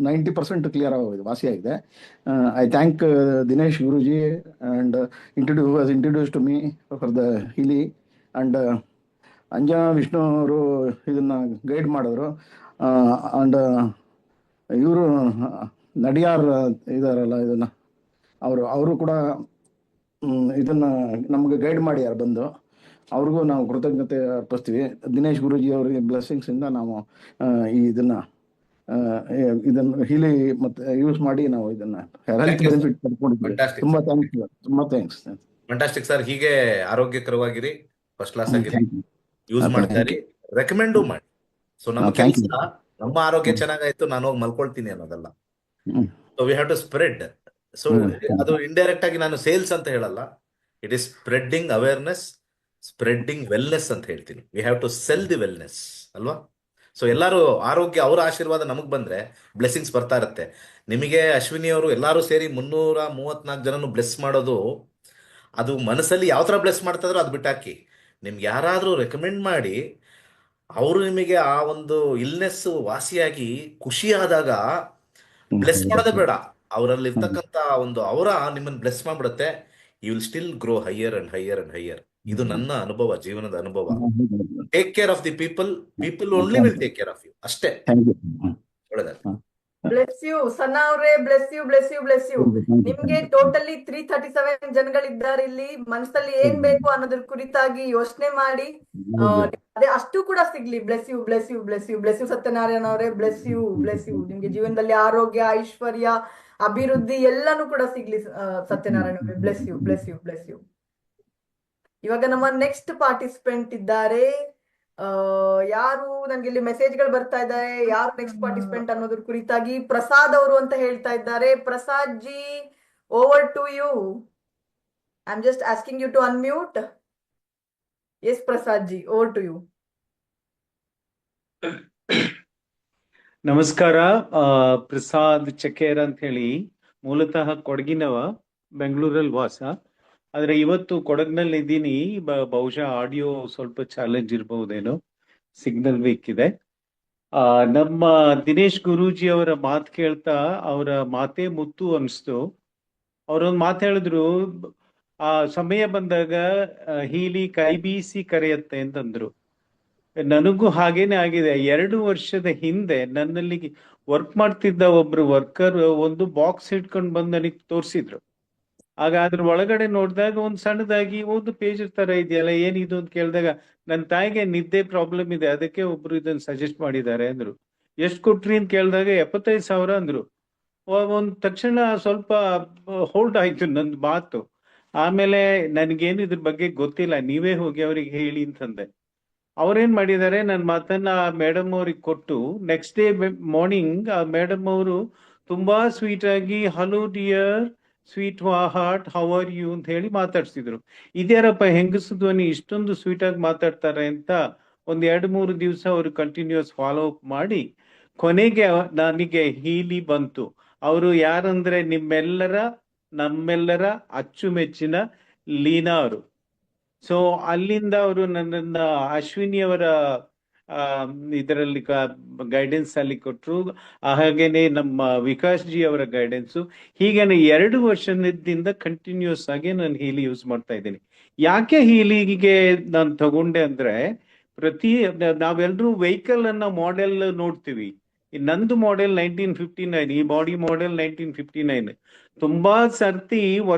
90% ಕ್ಲಿಯರ್ ಆಗೋಗಿದೆ, ವಾಸಿಯಾಗಿದೆ. I thank Dinesh Guruji and introduce to me for the Healy. And Anjana Vishnu ಅವರು ಇದನ್ನು ಗೈಡ್ ಮಾಡಿದ್ರು. ಆ್ಯಂಡ್ ಇವರು ನಡಿಯಾರ್ ಇದಾರಲ್ಲ, ಅವರು ಕೂಡ ಇದನ್ನ ನಮಗೆ ಗೈಡ್ ಮಾಡ್ಯಾರ ಬಂದು. ಅವ್ರಿಗೂ ನಾವು ಕೃತಜ್ಞತೆ ಅರ್ಪಿಸ್ತೀವಿ. ದಿನೇಶ್ ಗುರುಜಿ ಅವರಿಗೆ ಬ್ಲೆಸ್ಸಿಂಗ್ಸ್ ಇಂದ ನಾವು ಇದನ್ನು ಹೀಲಿ ಮತ್ತೆ ಯೂಸ್ ಮಾಡಿ ನಾವು ಇದನ್ನ ಹೆಲ್ತ್ ಬೆನಿಫಿಟ್ ಪಡ್ಕೊಂಡಿದ್ದೀವಿ. ತುಂಬಾ ಥ್ಯಾಂಕ್ಸ್. Fantastic sir. ಹೀಗೆ ಆರೋಗ್ಯಕರವಾಗಿರಿ, ಫಸ್ಟ್ ಕ್ಲಾಸ್ ಆಗಿರಿ, ಯೂಸ್ ಮಾಡ್ತಾ ಇರಿ, ರೆಕಮೆಂಡು ಮಾಡಿ. ಸೊ ನಮ್ಮ ಕೆಲಸ, ನಮ್ಮ ಆರೋಗ್ಯ ಚೆನ್ನಾಗಾಯ್ತು ನಾನು ಹೋಗಿ ಮಲ್ಕೊಳ್ತೀನಿ ಅನ್ನೋದಲ್ಲ. So we have to spread. So ಅದು ಇಂಡೈರೆಕ್ಟ್ ಆಗಿ ನಾನು ಸೇಲ್ಸ್ ಅಂತ ಹೇಳಲ್ಲ, it is spreading awareness spreading wellness ಅಂತ ಹೇಳ್ತೀನಿ. We have to sell the wellness ಅಲ್ವಾ? ಸೊ ಎಲ್ಲರೂ ಆರೋಗ್ಯ, ಅವರ ಆಶೀರ್ವಾದ ನಮಗೆ ಬಂದ್ರೆ ಬ್ಲೆಸ್ಸಿಂಗ್ಸ್ ಬರ್ತಾ ಇರುತ್ತೆ. ನಿಮಗೆ ಅಶ್ವಿನಿ ಅವರು ಎಲ್ಲರೂ ಸೇರಿ 334 ಜನನು ಬ್ಲೆಸ್ ಮಾಡೋದು, ಅದು ಮನಸ್ಸಲ್ಲಿ ಯಾವ ಥರ ಬ್ಲೆಸ್ ಮಾಡ್ತಾ ಇದ್ರೋ ಅದು ಬಿಟ್ಟಾಕಿ, ನಿಮ್ಗೆ ಯಾರಾದರೂ ರೆಕಮೆಂಡ್ ಮಾಡಿ ಅವರು ನಿಮಗೆ ಆ ಒಂದು ಇಲ್ನೆಸ್ ವಾಸಿಯಾಗಿ ಖುಷಿಯಾದಾಗ ಬ್ಲೆಸ್ ಮಾಡೋದೇ ಬೇಡ, ಅವರಲ್ಲಿ ಇರ್ತಕ್ಕಂಥ ಒಂದು ಅವರ ನಿಮ್ಮನ್ನು ಬ್ಲೆಸ್ ಮಾಡ್ಬಿಡುತ್ತೆ. You will still grow higher and higher and higher. ಇದು ನನ್ನ ಅನುಭವ, ಜೀವನದ ಅನುಭವ. Take care of the people, people only will take care of you. ಅಷ್ಟೇ. ಒಳ್ಳೆದಾಗ್ತದೆ. ಬ್ಲೆಸ್ ಯು ಸನಾ ಅವ್ರೆ, bless you bless you bless you. ನಿಮ್ಗೆ ಟೋಟಲಿ 337 ಜನಗಳಿದ್ದಾರೆ ಇಲ್ಲಿ. ಮನಸ್ಸಲ್ಲಿ ಏನ್ ಬೇಕು ಅನ್ನೋದ್ರ ಕುರಿತಾಗಿ ಯೋಚನೆ ಮಾಡಿ ಅದೇ ಅಷ್ಟು ಕೂಡ ಸಿಗ್ಲಿ. Bless you bless you bless you bless you Satyanarayana ಅವರೇ, ಬ್ಲೆಸ್ ಯು ಬ್ಲೆಸ್ ಯು. ನಿಮ್ಗೆ ಜೀವನದಲ್ಲಿ ಆರೋಗ್ಯ, ಐಶ್ವರ್ಯ, ಅಭಿವೃದ್ಧಿ ಎಲ್ಲಾನು ಕೂಡ ಸಿಗ್ಲಿ ಸತ್ಯನಾರಾಯಣ ಅವರೇ. Bless you bless you bless you. ಇವಾಗ ನಮ್ಮ ನೆಕ್ಸ್ಟ್ ಪಾರ್ಟಿಸಿಪೆಂಟ್ ಇದ್ದಾರೆ. ಯಾರು ನನ್ಗೆ ಇಲ್ಲಿ ಮೆಸೇಜ್ಗಳು ಬರ್ತಾ ಇದ್ದಾರೆ, ಯಾರು ನೆಕ್ಸ್ಟ್ ಪಾರ್ಟಿಸಿಪೆಂಟ್ ಅನ್ನೋದ್ರ ಕುರಿತಾಗಿ. ಪ್ರಸಾದ್ ಅವರು ಅಂತ ಹೇಳ್ತಾ ಇದ್ದಾರೆ. Prasad ji, over to you. I am just asking you to unmute. Yes Prasad ji, over to you. ನಮಸ್ಕಾರ. ಪ್ರಸಾದ್ ಚಕೇರ್ ಅಂತ ಹೇಳಿ, ಮೂಲತಃ ಕೊಡಗಿನವ, ಬೆಂಗಳೂರಲ್ಲಿ ವಾಸ. ಆದ್ರೆ ಇವತ್ತು ಕೊಡಗಿನಲ್ಲಿ ಇದ್ದೀನಿ. ಬಹುಶಃ ಆಡಿಯೋ ಸ್ವಲ್ಪ ಚಾಲೆಂಜ್ ಇರಬಹುದೇನೋ, ಸಿಗ್ನಲ್ ವೀಕ್ ಇದೆ. ನಮ್ಮ ದಿನೇಶ್ ಗುರೂಜಿ ಅವರ ಮಾತು ಕೇಳ್ತಾ ಅವರ ಮಾತೇ ಮುತ್ತು ಅನಿಸ್ತು. ಅವರೊಂದು ಮಾತು ಹೇಳಿದ್ರು, ಆ ಸಮಯ ಬಂದಾಗ ಹೀಲಿ ಕೈ ಬೀಸಿ ಕರೆಯತ್ತೆ ಅಂತಂದ್ರು. ನನಗೂ ಹಾಗೇನೆ ಆಗಿದೆ. 2 ವರ್ಷದ ಹಿಂದೆ ನನ್ನಲ್ಲಿ ವರ್ಕ್ ಮಾಡ್ತಿದ್ದ ಒಬ್ರು ವರ್ಕರ್ ಒಂದು ಬಾಕ್ಸ್ ಇಟ್ಕೊಂಡು ಬಂದು ನನಗೆ ತೋರಿಸಿದ್ರು. ಆಗ ಅದ್ರ ಒಳಗಡೆ ನೋಡಿದಾಗ ಒಂದು ಸಣ್ಣದಾಗಿ ಒಂದು ಪೇಜ್ ತರ ಇದೆಯಲ್ಲ, ಏನಿದು ಅಂತ ಕೇಳಿದಾಗ, ನನ್ನ ತಾಯಿಗೆ ನಿದ್ದೆ ಪ್ರಾಬ್ಲಮ್ ಇದೆ, ಅದಕ್ಕೆ ಒಬ್ರು ಇದನ್ನ ಸಜೆಸ್ಟ್ ಮಾಡಿದ್ದಾರೆ ಅಂದ್ರು. ಎಷ್ಟು ಕೊಟ್ರಿ ಅಂತ ಕೇಳಿದಾಗ 75,000 ಅಂದ್ರು. ಒಂದ್ ತಕ್ಷಣ ಸ್ವಲ್ಪ ಹೋಲ್ಡ್ ಆಯ್ತು ನಂದು ಮಾತು. ಆಮೇಲೆ ನನ್ಗೇನು ಇದ್ರ ಬಗ್ಗೆ ಗೊತ್ತಿಲ್ಲ, ನೀವೇ ಹೋಗಿ ಅವ್ರಿಗೆ ಹೇಳಿ ಅಂತಂದೆ. ಅವ್ರೇನ್ ಮಾಡಿದ್ದಾರೆ, ನನ್ನ ಮಾತನ್ನ ಮೇಡಮ್ ಅವ್ರಿಗೆ ಕೊಟ್ಟು ನೆಕ್ಸ್ಟ್ ಡೇ ಮಾರ್ನಿಂಗ್ ಆ ಮೇಡಮ್ ಅವರು ತುಂಬಾ ಸ್ವೀಟ್ ಆಗಿ hello dear sweetheart how are you ಅಂತ ಹೇಳಿ ಮಾತಾಡ್ಸಿದ್ರು. ಇದ್ಯಾರಪ್ಪ ಹೆಂಗಸು ಧ್ವನಿ ಇಷ್ಟೊಂದು ಸ್ವೀಟ್ ಆಗಿ ಮಾತಾಡ್ತಾರೆ ಅಂತ 1-2-3 ದಿವಸ ಅವರು ಕಂಟಿನ್ಯೂಸ್ ಫಾಲೋ ಅಪ್ ಮಾಡಿ ಕೊನೆಗೆ ನನಗೆ ಹೀಲಿ ಬಂತು. ಅವರು ಯಾರಂದ್ರೆ ನಮ್ಮೆಲ್ಲರ ಅಚ್ಚುಮೆಚ್ಚಿನ ಲೀನಾ ಅವರು. ಸೊ ಅಲ್ಲಿಂದ ಅವರು ನನ್ನನ್ನ ಅಶ್ವಿನಿ ಅವರ ಇದರಲ್ಲಿ ಗೈಡೆನ್ಸ್ ಅಲ್ಲಿ ಕೊಟ್ಟರು. ಹಾಗೇನೆ ನಮ್ಮ ವಿಕಾಸ್ ಜಿ ಅವರ ಗೈಡೆನ್ಸು. ಹೀಗೇನೆ 2 ವರ್ಷದಿಂದ ಕಂಟಿನ್ಯೂಸ್ ಆಗಿ ನಾನು ಹೀಲಿ ಯೂಸ್ ಮಾಡ್ತಾ ಇದ್ದೀನಿ. ಯಾಕೆ ಹೀಲಿಗೆ ನಾನು ತಗೊಂಡೆ ಅಂದ್ರೆ, ನಾವೆಲ್ಲರೂ ವೆಹಿಕಲ್ ಅನ್ನ ಮಾಡೆಲ್ ನೋಡ್ತೀವಿ. ನಂದು ಮಾಡೆಲ್ 1959, ಈ ಬಾಡಿ ಮಾಡೆಲ್ 1959. ತುಂಬಾ ಸರ್ತಿ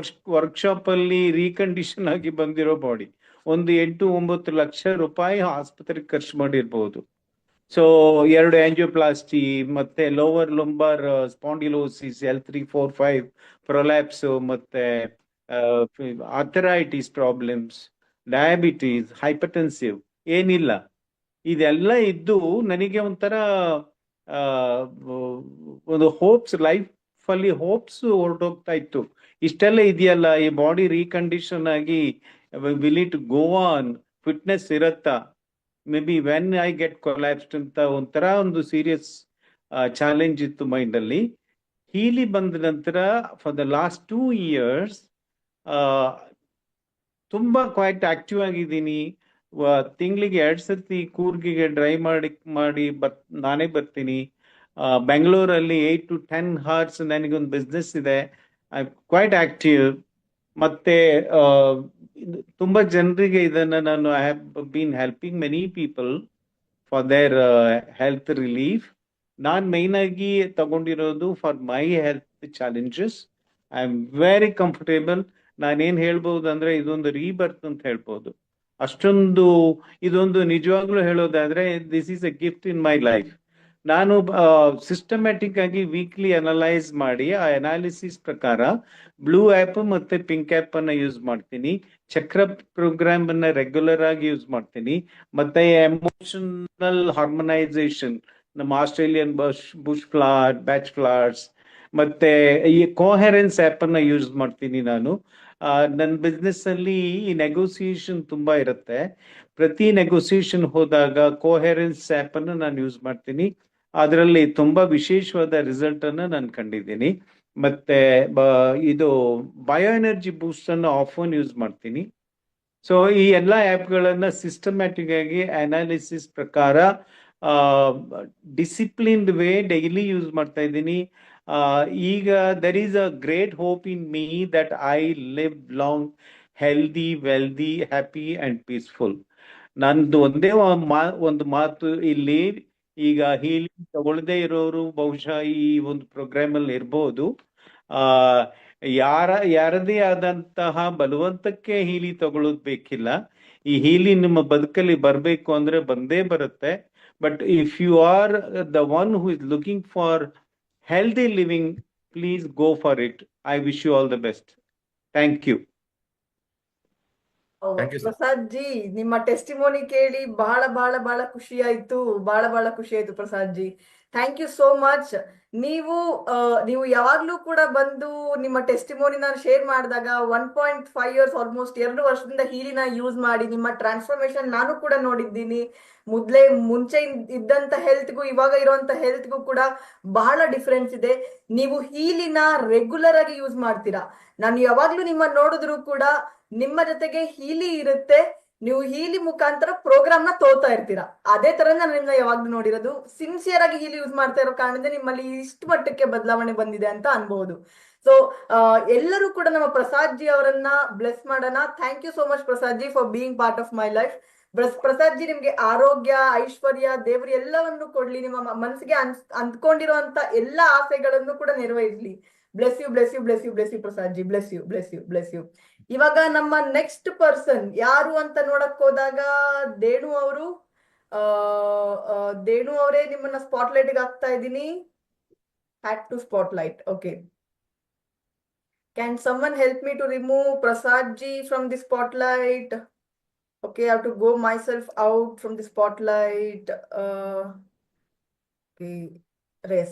ವರ್ಕ್ಶಾಪ್ ಅಲ್ಲಿ ರೀಕಂಡೀಷನ್ ಆಗಿ ಬಂದಿರೋ ಬಾಡಿ. ಒಂದು 8-9 ಲಕ್ಷ ರೂಪಾಯಿ ಆಸ್ಪತ್ರೆಗೆ ಖರ್ಚು ಮಾಡಿರ್ಬಹುದು. ಸೊ 2 ಆಂಜಿಯೋಪ್ಲಾಸ್ಟಿ, ಮತ್ತೆ lower lumbar spondylosis, L3-4-5 prolapse, ಮತ್ತೆ ಆರ್ಥರೈಟಿಸ್ ಪ್ರಾಬ್ಲಮ್ಸ್, ಡಯಾಬಿಟೀಸ್, ಹೈಪರ್ಟೆನ್ಸಿವ್ ಏನಿಲ್ಲ. ಇದೆಲ್ಲ ಇದ್ದು ನನಗೆ ಒಂಥರ ಒಂದು ಹೋಪ್ಸ್, ಲೈಫ್ ಅಲ್ಲಿ ಹೋಪ್ಸ್ ಹೊರಟೋಗ್ತಾ ಇತ್ತು. ಇಷ್ಟೆಲ್ಲ ಇದೆಯಲ್ಲ, ಈ ಬಾಡಿ ರೀಕಂಡೀಷನ್ ಆಗಿ will it go on, fitness ಇರತ್ತಾ, maybe when I get collapsed ಅಂತ ಒಂಥರ ಒಂದು ಸೀರಿಯಸ್ ಚಾಲೆಂಜ್ ಇತ್ತು ಮೈಂಡ್ ಅಲ್ಲಿ. ಹೀಲಿ ಬಂದ ನಂತರ ಫಾರ್ ದ ಲಾಸ್ಟ್ 2 years ತುಂಬಾ ಕ್ವೈಟ್ ಆಕ್ಟಿವ್ ಆಗಿದ್ದೀನಿ. ತಿಂಗಳಿಗೆ 2 ಸರ್ತಿ ಕೂರ್ಗಿಗೆ ಡ್ರೈವ್ ಮಾಡಿ ನಾನೇ ಬರ್ತೀನಿ. ಬೆಂಗಳೂರಲ್ಲಿ 8 to 10 hours ನನಗೊಂದು ಬಿಸ್ನೆಸ್ ಇದೆ. I quite active. ಮತ್ತೆ ತುಂಬಾ ಜನರಿಗೆ ಇದನ್ನ ನಾನು I have been helping many people for their health relief. ನಾನ್ ಮೈನ್ ಆಗಿ ತಗೊಂಡಿರೋದು for my health challenges. I am very comfortable. ನಾನೇನ್ ಹೇಳ್ಬಹುದು ಅಂದ್ರೆ, ಇದೊಂದು ರೀಬರ್ತ್ ಅಂತ ಹೇಳ್ಬೋದು. ಅಷ್ಟೊಂದು ಇದೊಂದು ನಿಜವಾಗ್ಲೂ ಹೇಳೋದಾದ್ರೆ, this is a gift in my life. ನಾನು ಸಿಸ್ಟಮ್ಯಾಟಿಕ್ ಆಗಿ ವೀಕ್ಲಿ ಅನಲೈಸ್ ಮಾಡಿ ಆ ಅನಾಲಿಸಿಸ್ ಪ್ರಕಾರ ಬ್ಲೂ ಆ್ಯಪ್ ಮತ್ತೆ ಪಿಂಕ್ ಆ್ಯಪ್ ಅನ್ನ ಯೂಸ್ ಮಾಡ್ತೀನಿ. ಚಕ್ರ ಪ್ರೋಗ್ರಾಮ್ ಅನ್ನ ರೆಗ್ಯುಲರ್ ಆಗಿ ಯೂಸ್ ಮಾಡ್ತೀನಿ. ಮತ್ತೆ ಎಮೋಷನಲ್ ಹಾರ್ಮನೈಸೇಷನ್, ನಮ್ಮ Australian bush flower, batch flowers, ಮತ್ತೆ ಈ ಕೋಹೆರೆನ್ಸ್ ಆ್ಯಪ್ ಅನ್ನ ಯೂಸ್ ಮಾಡ್ತೀನಿ ನಾನು. ನನ್ನ ಬಿಸ್ನೆಸ್ ಅಲ್ಲಿ ಈ ನೆಗೋಸಿಯೇಷನ್ ತುಂಬಾ ಇರುತ್ತೆ. ಪ್ರತಿ ನೆಗೋಸಿಯೇಷನ್ ಹೋದಾಗ ಕೋಹೆರೆನ್ಸ್ ಆ್ಯಪ್ ಅನ್ನು ನಾನು ಯೂಸ್ ಮಾಡ್ತೀನಿ. ಅದರಲ್ಲಿ ತುಂಬಾ ವಿಶೇಷವಾದ ರಿಸಲ್ಟ್ ಅನ್ನು ನಾನು ಕಂಡಿದ್ದೀನಿ. ಮತ್ತೆ ಇದು ಬಯೋ ಎನರ್ಜಿ ಬೂಸ್ಟ್ ಅನ್ನು ಆಫನ್ ಯೂಸ್ ಮಾಡ್ತೀನಿ. ಸೊ ಈ ಎಲ್ಲ ಆ್ಯಪ್ಗಳನ್ನ ಸಿಸ್ಟಮ್ಯಾಟಿಕ್ ಆಗಿ ಅನಾಲಿಸಿಸ್ ಪ್ರಕಾರ ಡಿಸಿಪ್ಲಿನ್ಡ್ ವೇ ಡೈಲಿ ಯೂಸ್ ಮಾಡ್ತಾ ಇದ್ದೀನಿ. ಈಗ there is a great hope in me that I live long, healthy, wealthy, happy and peaceful. ನಂದು ಒಂದೇ ಒಂದು ಮಾತು ಇಲ್ಲಿ, ಈಗ ಹೀಲಿಂಗ್ ತಗೊಳ್ಳದೆ ಇರೋರು ಬಹುಶಃ ಈ ಒಂದು ಪ್ರೋಗ್ರಾಮ್ ಅಲ್ಲಿ ಇರ್ಬೋದು. ಯಾರದೇ ಆದಂತಹ ಬಲವಂತಕ್ಕೆ ಹೀಲಿ ತಗೊಳ್ಳೋದು ಬೇಕಿಲ್ಲ. ಈ ಹೀಲಿ ನಿಮ್ಮ ಬದುಕಲ್ಲಿ ಬರಬೇಕು ಅಂದ್ರೆ ಬಂದೇ ಬರುತ್ತೆ. But if you are the one who is looking for healthy living, please go for it. I wish you all the best. Thank you. Thank you sir. Prasad ji, ನಿಮ್ಮ ಟೆಸ್ಟಿಮೋನಿ ಕೇಳಿ ಬಹಳ ಬಹಳ ಬಹಳ ಖುಷಿ ಆಯ್ತು. ಬಹಳ ಖುಷಿ ಆಯ್ತು Prasad ji. Thank you so much. ನೀವು ಯಾವಾಗ್ಲೂ ಕೂಡ ಬಂದು ನಿಮ್ಮ ಟೆಸ್ಟಿಮೋನಿನ ಶೇರ್ ಮಾಡಿದಾಗ 1.5 years ಆಲ್ಮೋಸ್ಟ್ 2 ವರ್ಷದಿಂದ ಹೀಲಿನ ಯೂಸ್ ಮಾಡಿ ನಿಮ್ಮ ಟ್ರಾನ್ಸ್ಫಾರ್ಮೇಶನ್ ನಾನು ಕೂಡ ನೋಡಿದ್ದೀನಿ. ಮುಂಚೆ ಇದ್ದಂತ ಹೆಲ್ತ್ಗೂ ಇವಾಗ ಇರುವಂತ ಹೆಲ್ತ್ಗೂ ಕೂಡ ಬಹಳ ಡಿಫ್ರೆನ್ಸ್ ಇದೆ. ನೀವು ಹೀಲಿನ ರೆಗ್ಯುಲರ್ ಆಗಿ ಯೂಸ್ ಮಾಡ್ತೀರಾ. ನಾನು ಯಾವಾಗ್ಲೂ ನಿಮ್ಮ ನೋಡಿದ್ರು ಕೂಡ ನಿಮ್ಮ ಜೊತೆಗೆ ಹೀಲಿ ಇರುತ್ತೆ. ನೀವು ಹೀಲಿ ಮುಖಾಂತರ ಪ್ರೋಗ್ರಾಮ್ ನ ತೋತಾ ಇರ್ತೀರಾ. ಅದೇ ತರ ನಾನು ನಿಮ್ಮನ್ನ ಯಾವಾಗ್ಲೂ ನೋಡಿರೋದು. ಸಿನ್ಸಿಯರ್ ಆಗಿ ಹೀಲಿ ಯೂಸ್ ಮಾಡ್ತಾ ಇರೋ ಕಾರಣದಿಂದ ನಿಮ್ಮಲ್ಲಿ ಇಷ್ಟು ಮಟ್ಟಕ್ಕೆ ಬದಲಾವಣೆ ಬಂದಿದೆ ಅಂತ ಅನ್ಬಹುದು. ಸೊ ಎಲ್ಲರೂ ಕೂಡ ನಮ್ಮ ಪ್ರಸಾದ್ ಜಿ ಅವರನ್ನ ಬ್ಲೆಸ್ ಮಾಡೋಣ. Thank you so much Prasad ji for being part of my life. Prasad ji, ನಿಮ್ಗೆ ಆರೋಗ್ಯ, ಐಶ್ವರ್ಯ, ದೇವರು ಎಲ್ಲವನ್ನು ಕೊಡ್ಲಿ. ನಿಮ್ಮ ಮನಸ್ಸಿಗೆ ಅಂದ್ಕೊಂಡಿರುವಂತ ಎಲ್ಲಾ ಆಸೆಗಳನ್ನು ಕೂಡ ನೆರವೇರಿಸಲಿ. Bless you, bless you, bless you, bless you Prasad ji. Bless you, bless you, bless you. ಇವಾಗ ನಮ್ಮ ನೆಕ್ಸ್ಟ್ ಪರ್ಸನ್ ಯಾರು ಅಂತ ನೋಡಕ್ ಹೋದಾಗ ದೇಣು ಅವರು. ದೇಣು ಅವರೇ, ನಿಮ್ಮನ್ನ ಸ್ಪಾಟ್ಲೈಟ್ ಹಾಕ್ತಾ ಇದ್ದೀನಿ. Had to spotlight. Okay. Can someone help me to remove Prasad ji from the spotlight? Okay, I have to go myself out from the spotlight. Okay, Res.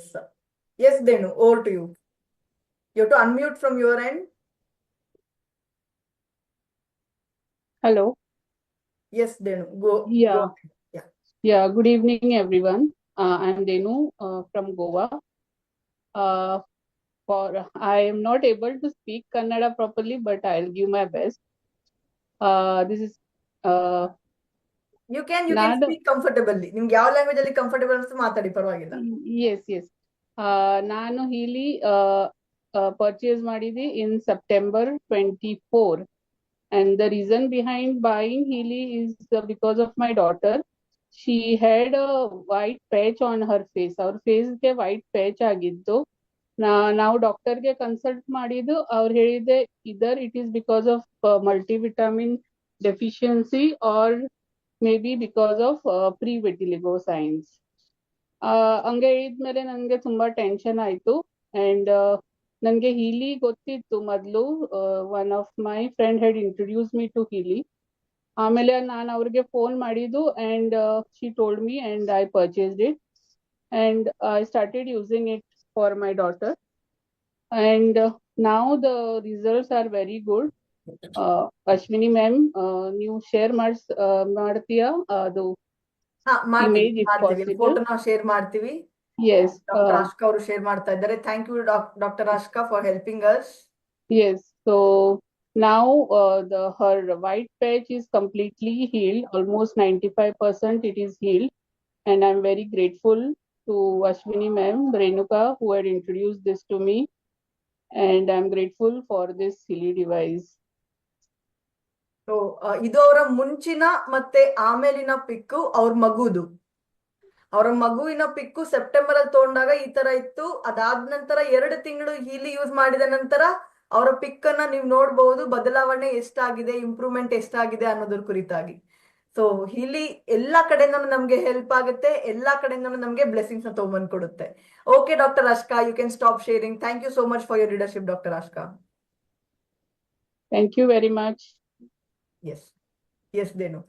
Yes, Denu, over to you. You have to unmute from your end. Hello. Yes, Denu, go. Yeah. Go. Yeah. Yeah. Good evening, everyone. I'm Denu from Goa. I am not able to speak Kannada properly, but I'll give my best. This is. You can speak comfortably. ನಿಮ್ಗೆ ಯಾವ ಲ್ಯಾಂಗ್ವೇಜ್ ಅಲ್ಲಿ ಕಂಫರ್ಟಬಲ್ ಅನ್ಸುತ್ತೆ ಮಾತಾಡಿ, ಪರವಾಗಿಲ್ಲ. Yes. ನಾನು ಹೀಲಿ ಪರ್ಚೇಸ್ ಮಾಡಿದೆ in September 24. And the reason behind buying Healy is because of my daughter. She had a white patch on her face. Our face ge white patch agiddu. Now doctor ge consult ಮಾಡಿದ್ದು ಅವ್ರು ಹೇಳಿದೆ either it is because of multivitamin deficiency or maybe because of pre-vitiligo signs. ಹಂಗೆ ಹೇಳಿದ್ಮೇಲೆ ನನಗೆ ತುಂಬಾ ಟೆನ್ಷನ್ ಆಯ್ತು. ಅಂಡ್ ನನಗೆ ಹೀಲಿ ಗೊತ್ತಿತ್ತು ಮೊದಲು. One of my friend had introduce me to Healy. ಆಮೇಲೆ ನಾನು ಅವ್ರಿಗೆ ಫೋನ್ ಮಾಡಿದ್ದು and she told me and I purchased it and I started using it for my daughter. And now the results are very good. Ashwini ma'am, ನೀವು ಶೇರ್ ಮಾಡ್ತೀಯಾ ಅದು ಇಮೇಜ್ ಇಫ್ ಪಾಸಿಬಲ್? ಫೋಟೋನ ಶೇರ್ ಮಾಡ್ತೀವಿ. Yes. Dr. Ashka ಅವರು ಶೇರ್ ಮಾಡ್ತಾ ಇದ್ದಾರೆ. Thank you, Dr. Ashka, for helping us. Yes. So now her white patch is completely healed. Almost 95% it is healed. And I'm very grateful to Ashwini ma'am, Renuka, who had introduced this to me. And I'm grateful for this Healy device. So ಇದು ಅವರ ಮುಂಚಿನ ಮತ್ತೆ ಆಮೇಲಿನ ಪಿಕ್ಕು. ಅವ್ರ ಮಗುವಿನ ಪಿಕ್ಕು ಸೆಪ್ಟೆಂಬರ್ ಅಲ್ಲಿ ತಗೊಂಡಾಗ ಈ ತರ ಇತ್ತು. ಅದಾದ ನಂತರ 2 ತಿಂಗಳು ಹೀಲಿ ಯೂಸ್ ಮಾಡಿದ ನಂತರ ಅವರ ಪಿಕ್ ಅನ್ನ ನೀವು ನೋಡಬಹುದು. ಬದಲಾವಣೆ ಎಷ್ಟಾಗಿದೆ, ಇಂಪ್ರೂವ್ಮೆಂಟ್ ಎಷ್ಟಾಗಿದೆ ಅನ್ನೋದ್ರ ಕುರಿತಾಗಿ. ಸೊ ಹೀಲಿ ಎಲ್ಲಾ ಕಡೆಯಿಂದನೂ ನಮ್ಗೆ ಹೆಲ್ಪ್ ಆಗುತ್ತೆ, ಎಲ್ಲಾ ಕಡೆಯಿಂದನೂ ನಮ್ಗೆ ಬ್ಲೆಸಿಂಗ್ಸ್ ನ ತಗೊಂಡ್ಬಂದ್ ಕೊಡುತ್ತೆ. Okay doctor Ashka, you can stop sharing. Thank you so much for your leadership doctor Ashka. Thank you very much. Yes Denu.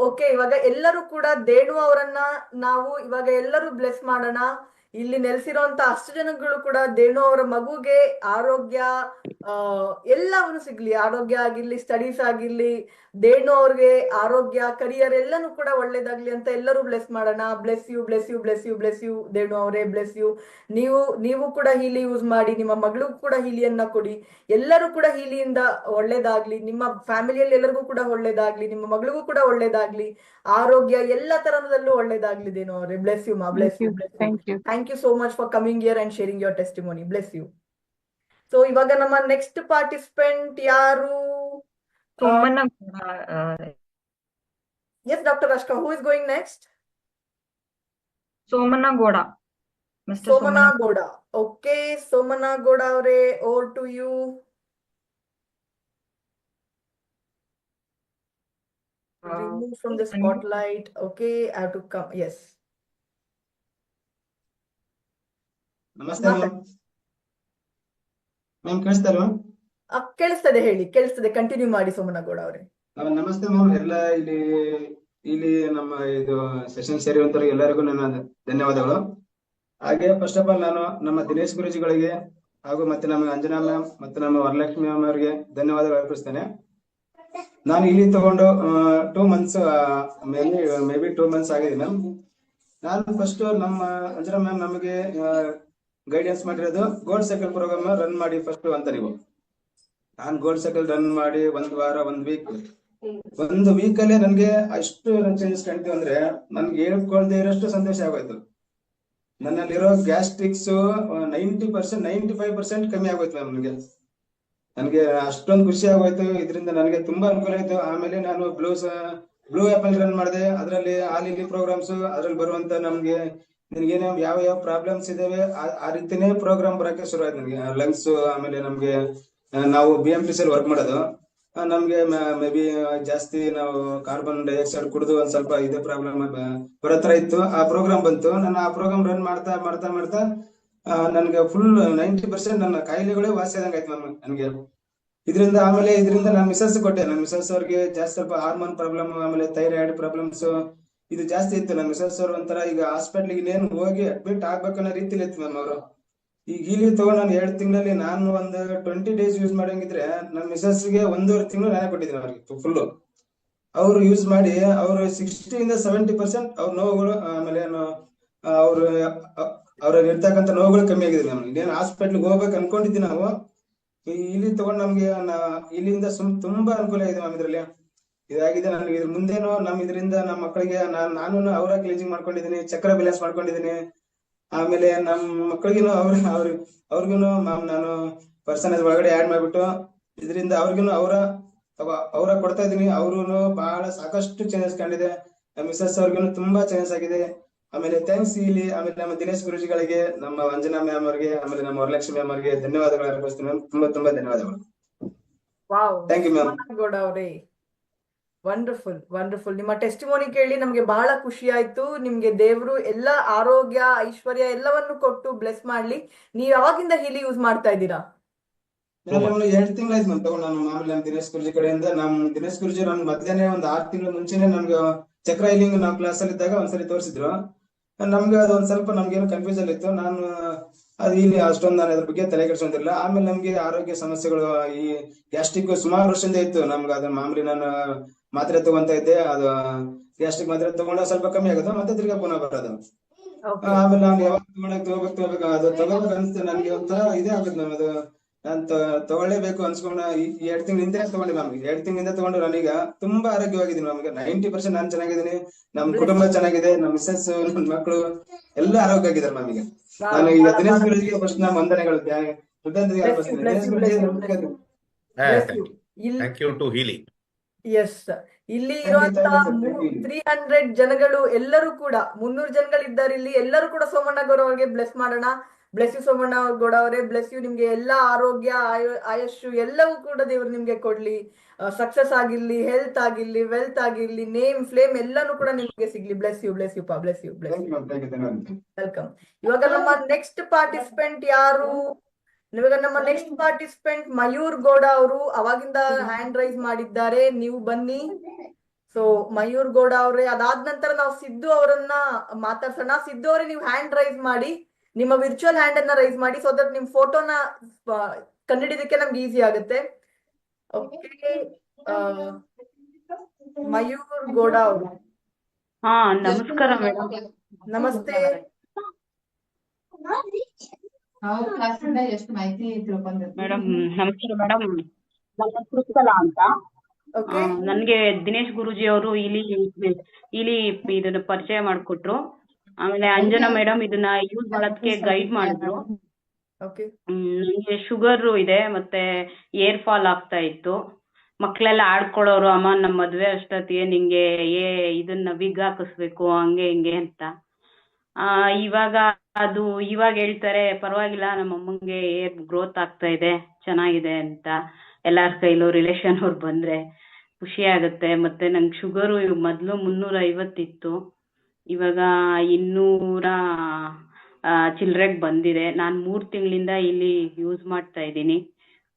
Okay, ಇವಾಗ ಎಲ್ಲರೂ ಕೂಡ ದೇಣು ಅವರನ್ನ ನಾವು ಇವಾಗ ಎಲ್ಲರೂ ಬ್ಲೆಸ್ ಮಾಡೋಣ. ಇಲ್ಲಿ ನೆಲೆಸಿರುವಂತ ಅಷ್ಟು ಜನಗಳು ಕೂಡ ದೇಣು ಅವರ ಮಗುಗೆ ಆರೋಗ್ಯ, ಎಲ್ಲವನ್ನು ಸಿಗ್ಲಿ, ಆರೋಗ್ಯ ಆಗಿರ್ಲಿ, ಸ್ಟಡೀಸ್ ಆಗಿರ್ಲಿ, ದೇಣು ಅವ್ರಿಗೆ ಆರೋಗ್ಯ, ಕರಿಯರ್ ಎಲ್ಲಾನು ಕೂಡ ಒಳ್ಳೇದಾಗ್ಲಿ ಅಂತ ಎಲ್ಲರೂ ಬ್ಲೆಸ್ ಮಾಡೋಣ. Bless you, bless you, bless you, bless you Denu ಅವರೇ, ಬ್ಲೆಸ್ ಯು. ನೀವು ಕೂಡ ಹೀಲಿ ಯೂಸ್ ಮಾಡಿ, ನಿಮ್ಮ ಮಗಳಿಗೂ ಕೂಡ ಹೀಲಿಯನ್ನ ಕೊಡಿ. ಎಲ್ಲರೂ ಕೂಡ ಹೀಲಿಯಿಂದ ಒಳ್ಳೇದಾಗ್ಲಿ, ನಿಮ್ಮ ಫ್ಯಾಮಿಲಿಯಲ್ಲಿ ಎಲ್ಲರಿಗೂ ಕೂಡ ಒಳ್ಳೇದಾಗ್ಲಿ, ನಿಮ್ಮ ಮಗಳಿಗೂ ಕೂಡ ಒಳ್ಳೇದಾಗ್ಲಿ, ಆರೋಗ್ಯ ಎಲ್ಲ ತರದಲ್ಲೂ ಒಳ್ಳೇದಾಗ್ಲಿ ದೇಣು ಅವರೇ. ಬ್ಲೆಸ್ ಯು ಮಾ, bless you, bless you. Thank you. Thank you so much for coming here and sharing your testimony. Bless you. So ಇವಾಗ ನಮ್ಮ ನೆಕ್ಸ್ಟ್ ಪಾರ್ಟಿಸಿಪೆಂಟ್ ಯಾರು? Somanna yes doctor Ashka, who is going next? Somanna Gowda, mister Somana Gowda. Okay, Somana Gowda ಅವರೇ, over to you. Remove from the spotlight. Okay, I have to come. Yes. ನಮಸ್ತೆ ಮ್ಯಾಮ್, ಕೇಳಿಸ್ತಾ ಇಲ್ವಾ? ಕೇಳಿಸ್ತದೆ, ಹೇಳಿ. ಕೇಳಿಸ್ತದೆ, ಕಂಟಿನ್ಯೂ ಮಾಡಿ ಸೋಮನಾ ಗೌಡ ಅವರೇ. ನಮಸ್ತೆ ಮ್ಯಾಮ್. ಎಲ್ಲ ಇಲ್ಲಿ ನಮ್ಮ ಇದು ಸೆಷನ್ ಸೇರಿರುವಂತವ್ರಿಗೆ ಎಲ್ಲರಿಗೂ ನನ್ನ ಧನ್ಯವಾದಗಳು. ಹಾಗೆ ಫಸ್ಟ್ ಆಫ್ ಆಲ್ ನಾನು ನಮ್ಮ ದಿನೇಶ್ ಗುರುಜಿಗಳಿಗೆ ಹಾಗೂ ಮತ್ತೆ ನಮ್ಮ ಅಂಜನಾ ಮ್ಯಾಮ್ ಮತ್ತೆ ನಮ್ಮ ವರಲಕ್ಷ್ಮಿ ಮ್ಯಾಮ್ ಅವರಿಗೆ ಧನ್ಯವಾದಗಳು ಅರ್ಪಿಸ್ತೇನೆ. ನಾನು ಇಲ್ಲಿ ತಗೊಂಡು 2 months ಮೇ ಬಿ 2 months ಆಗಿದೆ ಮ್ಯಾಮ್. ನಾನು ಫಸ್ಟ್ ನಮ್ಮ ಅಂಜನಾ ಮ್ಯಾಮ್ ನಮಗೆ ಗೈಡೆನ್ಸ್ ಮಾಡಿರೋದು ಗೋಲ್ಡ್ ಸೈಕಲ್ ಪ್ರೋಗ್ರಾಮ್ ರನ್ ಮಾಡಿ ಫಸ್ಟ್ ಅಂತ. ನಾನು ಗೋಲ್ಡ್ ಸೈಕಲ್ ರನ್ ಮಾಡಿ 1 ವಾರ 1 ವೀಕ್ ಅಲ್ಲೇ ನನ್ಗೆ ಅಷ್ಟು ಚೇಂಜಸ್ ಕಾಣ್ತೀವಿ ಅಂದ್ರೆ ನನ್ಗೆ ಹೇಳ್ಕೊಳ್ದೆ ಇರೋಷ್ಟು ಸಂತೋಷ ಆಗೋಯ್ತು. ನನ್ನಲ್ಲಿರೋ ಗ್ಯಾಸ್ಟ್ರಿಕ್ಸ್ 90% 95% ಕಮ್ಮಿ ಆಗೋಯ್ತು ಮ್ಯಾಮ್. ನನ್ಗೆ ಅಷ್ಟೊಂದು ಖುಷಿ ಆಗೋಯ್ತು. ಇದರಿಂದ ನನಗೆ ತುಂಬಾ ಅನುಕೂಲ ಆಯ್ತು. ಆಮೇಲೆ ನಾನು ಬ್ಲೂ ಆಪಲ್ ರನ್ ಮಾಡಿದೆ. ಅದರಲ್ಲಿ ಆಲ್ ಇಲ್ಲಿ ಪ್ರೋಗ್ರಾಮ್ಸ್, ಅದ್ರಲ್ಲಿ ಬರುವಂತ ನಮ್ಗೆ ನಿನ್ಗೇನ ಯಾವ ಪ್ರಾಬ್ಲಮ್ಸ್ ಇದಾವೆ ಆ ರೀತಿನೇ ಪ್ರೋಗ್ರಾಮ್ ಬರಕ್ಕೆ ಶುರು ಆಯ್ತು ನನಗೆ. ಲಂಗ್ಸ್, ಆಮೇಲೆ ನಮ್ಗೆ ನಾವು BMTC ಅಲ್ಲಿ ವರ್ಕ್ ಮಾಡೋದು, ನಮ್ಗೆ ಮೇ ಬಿ ಜಾಸ್ತಿ ನಾವು ಕಾರ್ಬನ್ ಡೈಆಕ್ಸೈಡ್ ಕುಡಿದು ಒಂದ್ ಸ್ವಲ್ಪ ಇದೇ ಪ್ರಾಬ್ಲಮ್ ಬರೋ ತರ ಇತ್ತು. ಆ ಪ್ರೋಗ್ರಾಮ್ ಬಂತು. ನಾನು ಆ ಪ್ರೋಗ್ರಾಮ್ ರನ್ ಮಾಡ್ತಾ ನನ್ಗೆ ಫುಲ್ 90% ನನ್ನ ಕಾಯಿಲೆಗಳೇ ವಾಸಿ ಆದಂಗ ಆಯ್ತು ನನ್ಗೆ ಇದರಿಂದ. ಆಮೇಲೆ ಇದರಿಂದ ನಾನು ಮಿಸಸ್ ಕೊಟ್ಟೆ. ನನ್ನ ಮಿಸಸ್ ಅವ್ರಿಗೆ ಜಾಸ್ತಿ ಸ್ವಲ್ಪ ಹಾರ್ಮೋನ್ ಪ್ರಾಬ್ಲಮ್, ಆಮೇಲೆ ಥೈರಾಯ್ಡ್ ಪ್ರಾಬ್ಲಮ್ಸ್ ಇದು ಜಾಸ್ತಿ ಇತ್ತು. ನನ್ನ ಮಿಸಸ್ ಅವ್ರು ಒಂಥರ ಈಗ ಹಾಸ್ಪಿಟ್ಲಿಗೆ ಇನ್ನೇನು ಹೋಗಿ ಅಡ್ಮಿಟ್ ಆಗ್ಬೇಕನ್ನೋ ರೀತಿಲಿ ಇತ್ತು ಮ್ಯಾಮ್ ಅವರು. ಈಗ ಇಲ್ಲಿ ತಗೊಂಡು ನಾನು 2 ತಿಂಗಳಲ್ಲಿ ನಾನು ಒಂದು 20 days ಯೂಸ್ ಮಾಡಂಗಿದ್ರೆ ನನ್ನ ಮಿಸಸ್ಗೆ 1.5 ತಿಂಗಳು ನಾನೇ ಕೊಟ್ಟಿದ್ದೀನಿ ಅವ್ರಿಗೆ ಫುಲ್ಲು. ಅವ್ರು ಯೂಸ್ ಮಾಡಿ ಅವರು 60% 70% ಅವ್ರ ನೋವುಗಳು, ಆಮೇಲೆ ಅವ್ರ ಇರ್ತಕ್ಕಂಥ ನೋವುಗಳು ಕಮ್ಮಿ ಆಗಿದೆ ನಮ್ಗೆ. ಇನ್ನೇನು ಹಾಸ್ಪಿಟ್ಲಿಗೆ ಹೋಗ್ಬೇಕು ಅನ್ಕೊಂಡಿದ್ವಿ ನಾವು. ಇಲ್ಲಿ ತಗೊಂಡು ನಮ್ಗೆ ಇಲ್ಲಿಂದ ತುಂಬಾ ಅನುಕೂಲ ಆಗಿದೆ ಮ್ಯಾಮ್. ಇದ್ರಲ್ಲಿ ಇದಾಗಿದೆ ನನಗೆ. ಇದ್ರ ಮುಂದೇನು ಇದರಿಂದ ನಮ್ಮ ಮಕ್ಕಳಿಗೆ ನಾನು ಅವರ ಕ್ಲೀನಿಂಗ್ ಮಾಡ್ಕೊಂಡಿದ್ದೀನಿ, ಚಕ್ರ ಬ್ಯಾಲೆನ್ಸ್ ಮಾಡ್ಕೊಂಡಿದ್ದೀನಿ. ಆಮೇಲೆ ನಮ್ಮ ಮಕ್ಕಳಿಗೂ ಅವ್ರಿಗೂ ಮ್ಯಾಮ್ ನಾನು ಪರ್ಸನಲ್ ಒಳಗಡೆ ಆಡ್ ಮಾಡ್ಬಿಟ್ಟು ಇದರಿಂದ ಅವ್ರಿಗೂ ಅವರ ಕೊಡ್ತಾ ಇದೀನಿ. ಅವ್ರು ಬಹಳ ಸಾಕಷ್ಟು ಚೇಂಜಸ್ ಕಂಡಿದೆ. ನಮ್ಮ ಮಿಸಸ್ ಅವ್ರಿಗೂ ತುಂಬಾ ಚೇಂಜಸ್ ಆಗಿದೆ. ಆಮೇಲೆ ಥ್ಯಾಂಕ್ಸ್ ಇಲ್ಲಿ. ಆಮೇಲೆ ನಮ್ಮ ದಿನೇಶ್ ಗುರುಜಿಗಳಿಗೆ, ನಮ್ಮ ಅಂಜನಾ ಮ್ಯಾಮ್ ಅವರಿಗೆ, ಆಮೇಲೆ ನಮ್ಮ ವರಲಕ್ಷ್ಮಿ ಮ್ಯಾಮ್ ಅವರಿಗೆ ಧನ್ಯವಾದಗಳು ಅರ್ಪಿಸ್ತೀನಿ ಮ್ಯಾಮ್. ತುಂಬಾ ಧನ್ಯವಾದಗಳು. Thank you ma'am. ಗೌಡ ಅವರೇ, ವಂಡರ್ಫುಲ್. ನಿಮ್ಮ ಟೆಸ್ಟಿಮೋನಿ ಕೇಳಿ ನಮ್ಗೆ ಬಹಳ ಖುಷಿ ಆಯ್ತು. ನಿಮ್ಗೆ ದೇವ್ರು ಎಲ್ಲ ಆರೋಗ್ಯ, ಐಶ್ವರ್ಯ ಎಲ್ಲವನ್ನು ಕೊಟ್ಟು ಬ್ಲೆಸ್ ಮಾಡ್ಲಿ. ನೀವ್ ಯಾವಾಗಿಂದ ಹೀಲಿ ಯೂಸ್ ಮಾಡ್ತಾ ಇದ್ದೀರಾ? 2 ತಿಂಗಳಾಯ್ತು ಮ್ಯಾಮ್ ತಗೊಂಡು. ನಾನು ಮಾಮೂಲಿ ನಮ್ಮ ದಿನೇಶ್ ಗುರುಜಿ ಕಡೆಯಿಂದ, ದಿನೇಶ್ ಗುರುಜಿ ನನ್ ಮೊದ್ಲೇನೆ ಒಂದು 6 ತಿಂಗಳ ಮುಂಚೆನೆ ನಮ್ಗೆ ಚಕ್ರ ಹೀಲಿಂಗ್ ನಾವು ಕ್ಲಾಸ್ ಅಲ್ಲಿ ಇದ್ದಾಗ ಒಂದ್ಸರಿ ತೋರಿಸಿದ್ರು. ನಮ್ಗೆ ಅದೊಂದ್ ಸ್ವಲ್ಪ ನಮ್ಗೇನು ಕನ್ಫ್ಯೂಷನ್ ಇತ್ತು. ನಾನು ಅದು ಇಲ್ಲಿ ಅಷ್ಟೊಂದು ನಾನು ಅದ್ರ ಬಗ್ಗೆ ತಲೆ ಕೆಡಿಸ್ಕೊಂತಿರ್ಲಿಲ್ಲ. ಆಮೇಲೆ ನಮ್ಗೆ ಆರೋಗ್ಯ ಸಮಸ್ಯೆಗಳು, ಈ ಗ್ಯಾಸ್ಟ್ರಿಕ್ ಸುಮಾರು ವರ್ಷದಿಂದ ಇತ್ತು ನಮ್ಗೆ. ಅದನ್ನ ಮಾಮೂಲಿ ನಾನು ಮಾತ್ರೆ ತಗೊಂತ ಇದ್ದೆ. ಅದು ಗ್ಯಾಸ್ಟ್ರಿಕ್ ಮಾತ್ರೆ ತಗೊಂಡ ಸ್ವಲ್ಪ ಕಮ್ಮಿ ಆಗೋದು, ಮತ್ತೆ ತಿರ್ಗಾ ಪುನಃ ಬರೋದು. ಆಮೇಲೆ ನಾನು ಯಾವಾಗ ತಗೋಬೇಕು ಅದು ತಗೋಬೇಕು ಅನ್ಸುತ್ತೆ ನನ್ಗೆ. ಒಂಥರ ಇದೇ ಆಗುತ್ತೆ ಮ್ಯಾಮ್. ಅದು ನಾನ್ ತಗೊಳ್ಳೇಬೇಕು ಅನ್ಸ್ಕೊಂಡ 2 ತಿಂಗಳ ಹಿಂದೆ ತಗೊಂಡೆ ಮ್ಯಾಮ್. 2 ತಿಂಗಳಿಂದ ತಗೊಂಡು ನಾನೀಗ ತುಂಬಾ ಆರೋಗ್ಯವಾಗಿದ್ದೀನಿ ಮ್ಯಾಮ್. 90% ನಾನು ಚೆನ್ನಾಗಿದ್ದೀನಿ, ನಮ್ ಕುಟುಂಬ ಚೆನ್ನಾಗಿದೆ, ನಮ್ಮ ಮಿಸಸ್, ನನ್ನ ಮಕ್ಕಳು ಎಲ್ಲ ಆರೋಗ್ಯ ಆಗಿದ್ದಾರೆ ಮ್ಯಾಮ್. ಈಗ ನಾನು ಈಗ ದಿನೇಶ್ ಗುರುಜಿಗೆ ಫಸ್ಟ್ ನಾನು ವಂದನೆಗಳು, ಕೃತಜ್ಞತೆ ಅರ್ಪಿಸ್ತೀನಿ. ದಿನೇಶ್ ಗುರುಜಿ ಥ್ಯಾಂಕ್ ಯು ಟು ಹೀಲಿ. ಎಸ್, ಇಲ್ಲಿ ಇರುವಂತ 300 ಜನಗಳು ಎಲ್ಲರೂ ಕೂಡ 300 ಜನಗಳಿದ್ದಾರೆ ಇಲ್ಲಿ. ಎಲ್ಲರೂ ಕೂಡ ಸೋಮಣ್ಣ ಗೌಡ ಅವರಿಗೆ ಬ್ಲೆಸ್ ಮಾಡೋಣ. ಬ್ಲೆಸ್ ಯು ಸೋಮಣ್ಣ ಗೌಡ ಅವರೇ, ಬ್ಲೆಸ್ ಯು. ನಿಮ್ಗೆ ಎಲ್ಲ ಆರೋಗ್ಯ, ಆಯುಷು ಎಲ್ಲವೂ ಕೂಡ ದೇವರು ನಿಮ್ಗೆ ಕೊಡ್ಲಿ. ಸಕ್ಸಸ್ ಆಗಿರ್ಲಿ, ಹೆಲ್ತ್ ಆಗಿರ್ಲಿ, ವೆಲ್ತ್ ಆಗಿರ್ಲಿ, ನೇಮ್ ಫ್ಲೇಮ್ ಎಲ್ಲಾನು ಕೂಡ ನಿಮ್ಗೆ ಸಿಗ್ಲಿ. ಬ್ಲೆಸ್ ಯು ಪಾ, ಬ್ಲೆಸ್ ಯು. ವೆಲ್ಕಮ್. ಇವಾಗ ನಮ್ಮ ನೆಕ್ಸ್ಟ್ ಪಾರ್ಟಿಸಿಪೆಂಟ್ ಯಾರು? ಇವಾಗ ನಮ್ಮ ನೆಕ್ಸ್ಟ್ ಪಾರ್ಟಿಸಿಪೆಂಟ್ ಮಯೂರ್ ಗೌಡ ಅವರು ಅವಾಗಿಂದ ಹ್ಯಾಂಡ್ ರೈಸ್ ಮಾಡಿದ್ದಾರೆ. ನೀವು ಬನ್ನಿ. ಸೊ ಮಯೂರ್ ಗೌಡ ಅವ್ರೆ, ಅದಾದ ನಂತರ ನಾವು ಸಿದ್ದು ಅವರನ್ನ ಮಾತಾಡ್ಸೋಣ. ಸಿದ್ದು ಅವರೇ, ನೀವು ಹ್ಯಾಂಡ್ ರೈಸ್ ಮಾಡಿ, ನಿಮ್ಮ ವಿರ್ಚುವಲ್ ಹ್ಯಾಂಡ್ ಅನ್ನ ರೈಸ್ ಮಾಡಿ, ಸೊ ದಟ್ ನಿಮ್ ಫೋಟೋನ ಕಂಡಿಡಿದಕ್ಕೆ ನಮ್ಗೆ ಈಸಿ ಆಗುತ್ತೆ. ಓಕೆ, ಮಯೂರ್ ಗೌಡ ಅವರು. ಹಾ, ನಮಸ್ಕಾರ ಮೇಡಮ್. ನಮಸ್ತೆ. ಮೇಡಮ್ ನಮಸ್ಕಾರ ಮೇಡಮ್. ನನ್ನ ಹೆಸರು ಕಲಾ ಅಂತ. ಓಕೆ, ನನ್ಗೆ ದಿನೇಶ್ ಗುರೂಜಿ ಅವರು ಇಲ್ಲಿ ಇದನ್ನ ಪರಿಚಯ ಮಾಡ್ಕೊಟ್ರು. ಆಮೇಲೆ ಅಂಜನಾ ಮೇಡಮ್ ಇದನ್ನ ಯೂಸ್ ಮಾಡೋದಕ್ಕೆ ಗೈಡ್ ಮಾಡಿದ್ರು. ಓಕೆ, ನಂಗೆ ಶುಗರ್ ಇದೆ ಮತ್ತೆ ಏರ್ ಫಾಲ್ ಆಗ್ತಾ ಇತ್ತು. ಮಕ್ಳೆಲ್ಲ ಆಡ್ಕೊಳ್ಳೋರು, ಅಮ್ಮ ನಮ್ಮ ಮದ್ವೆ ಅಷ್ಟೊತ್ತಿಗೆ ನಿಂಗೆ ಇದನ್ನ ವಿಗ್ ಹಾಕಿಸ್ಬೇಕು ಹಂಗೆ ಹಿಂಗೆ ಅಂತ. ಇವಾಗ ಹೇಳ್ತಾರೆ ಪರವಾಗಿಲ್ಲ, ನಮ್ಮ ಅಮ್ಮಂಗೆ ಏರ್ ಗ್ರೋತ್ ಆಗ್ತಾ ಇದೆ, ಚೆನ್ನಾಗಿದೆ ಅಂತ. ಎಲ್ಲಾರ ಕೈಲೂ ರಿಲೇಷನ್ ಅವ್ರು ಬಂದ್ರೆ ಖುಷಿ ಆಗುತ್ತೆ. ಮತ್ತೆ ನಂಗೆ ಶುಗರು ಮೊದ್ಲು 350 ಇತ್ತು, ಇವಾಗ 200 ಚಿಲ್ರೆಗ್ ಬಂದಿದೆ. ನಾನು 3 ತಿಂಗಳಿಂದ ಇಲ್ಲಿ ಯೂಸ್ ಮಾಡ್ತಾ ಇದ್ದೀನಿ,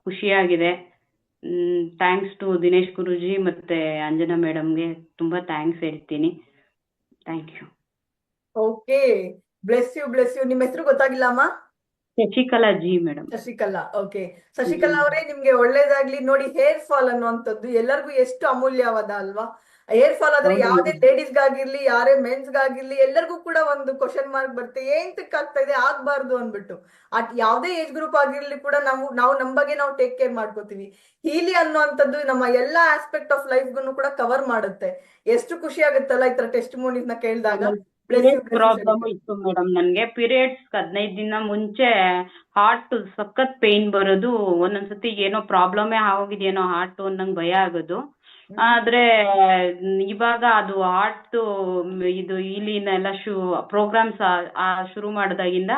ಖುಷಿಯಾಗಿದೆ. ಥ್ಯಾಂಕ್ಸ್ ಟು ದಿನೇಶ್ ಗುರೂಜಿ ಮತ್ತೆ ಅಂಜನಾ ಮೇಡಮ್ಗೆ ತುಂಬಾ ಥ್ಯಾಂಕ್ಸ್ ಹೇಳ್ತೀನಿ. Thank you. Okay, bless you. ನಿಮ್ಮ ಹೆಸರು ಗೊತ್ತಾಗಿಲ್ಲ ಅಮ್ಮ? ಶಶಿಕಲಾ ಜಿ ಮೇಡಮ್. ಶಶಿಕಲಾ. ಓಕೆ, ಶಶಿಕಲಾ ಅವರೇ, ನಿಮ್ಗೆ ಒಳ್ಳೇದಾಗ್ಲಿ. ನೋಡಿ, ಹೇರ್ ಫಾಲ್ ಅನ್ನುವಂಥದ್ದು ಎಲ್ಲರಿಗೂ ಎಷ್ಟು ಅಮೂಲ್ಯವಾದ ಅಲ್ವಾ? ಹೇರ್ ಫಾಲ್ ಆದ್ರೆ ಯಾವ್ದೇ ಲೇಡೀಸ್ಗಾಗಿರ್ಲಿ, ಯಾರೇ ಮೆನ್ಸ್ಗಾಗಿರ್ಲಿ, ಎಲ್ಲರಿಗೂ ಕೂಡ ಒಂದು ಕ್ವಶನ್ ಮಾರ್ಕ್ ಬರುತ್ತೆ, ಏಂತಕ್ ಆಗ್ತಾ ಇದೆ, ಆಗ್ಬಾರ್ದು ಅನ್ಬಿಟ್ಟು. ಯಾವ್ದೇ ಏಜ್ ಗ್ರೂಪ್ ಆಗಿರ್ಲಿ ಕೂಡ ನಾವು ನಮ್ಮ ಬಗ್ಗೆ ನಾವು ಟೇಕ್ ಕೇರ್ ಮಾಡ್ಕೋತೀವಿ. ಹೀಲಿ ಅನ್ನುವಂಥದ್ದು ನಮ್ಮ ಎಲ್ಲಾ ಆಸ್ಪೆಕ್ಟ್ ಆಫ್ ಲೈಫ್ಗೂ ಕೂಡ ಕವರ್ ಮಾಡುತ್ತೆ. ಎಷ್ಟು ಖುಷಿ ಆಗುತ್ತಲ್ಲ ಈ ತರ ಟೆಸ್ಟಿಮೋನೀಸ್ ನ ಕೇಳಿದಾಗ. ಪ್ರಾಬ್ಲಮ್ ಇತ್ತು ಮೇಡಮ್ ನನ್ಗೆ. ಪೀರಿಯಡ್ಸ್ 15 ದಿನ ಮುಂಚೆ ಹಾರ್ಟ್ ಸಖತ್ ಪೇನ್ ಬರೋದು, ಒಂದೊಂದ್ಸತಿ ಏನೋ ಪ್ರಾಬ್ಲಮೇ ಆಗೋಗಿದೆಯೇನೋ ಹಾರ್ಟ್ ಅನ್ನಂಗ್ ಭಯ ಆಗೋದು. ಆದ್ರೆ ಇವಾಗ ಅದು ಹಾರ್ಟ್ ಇದು ಇಲ್ಲಿನೆಲ್ಲ ಪ್ರೋಗ್ರಾಮ್ಸ್ ಶುರು ಮಾಡಿದಾಗಿಂದ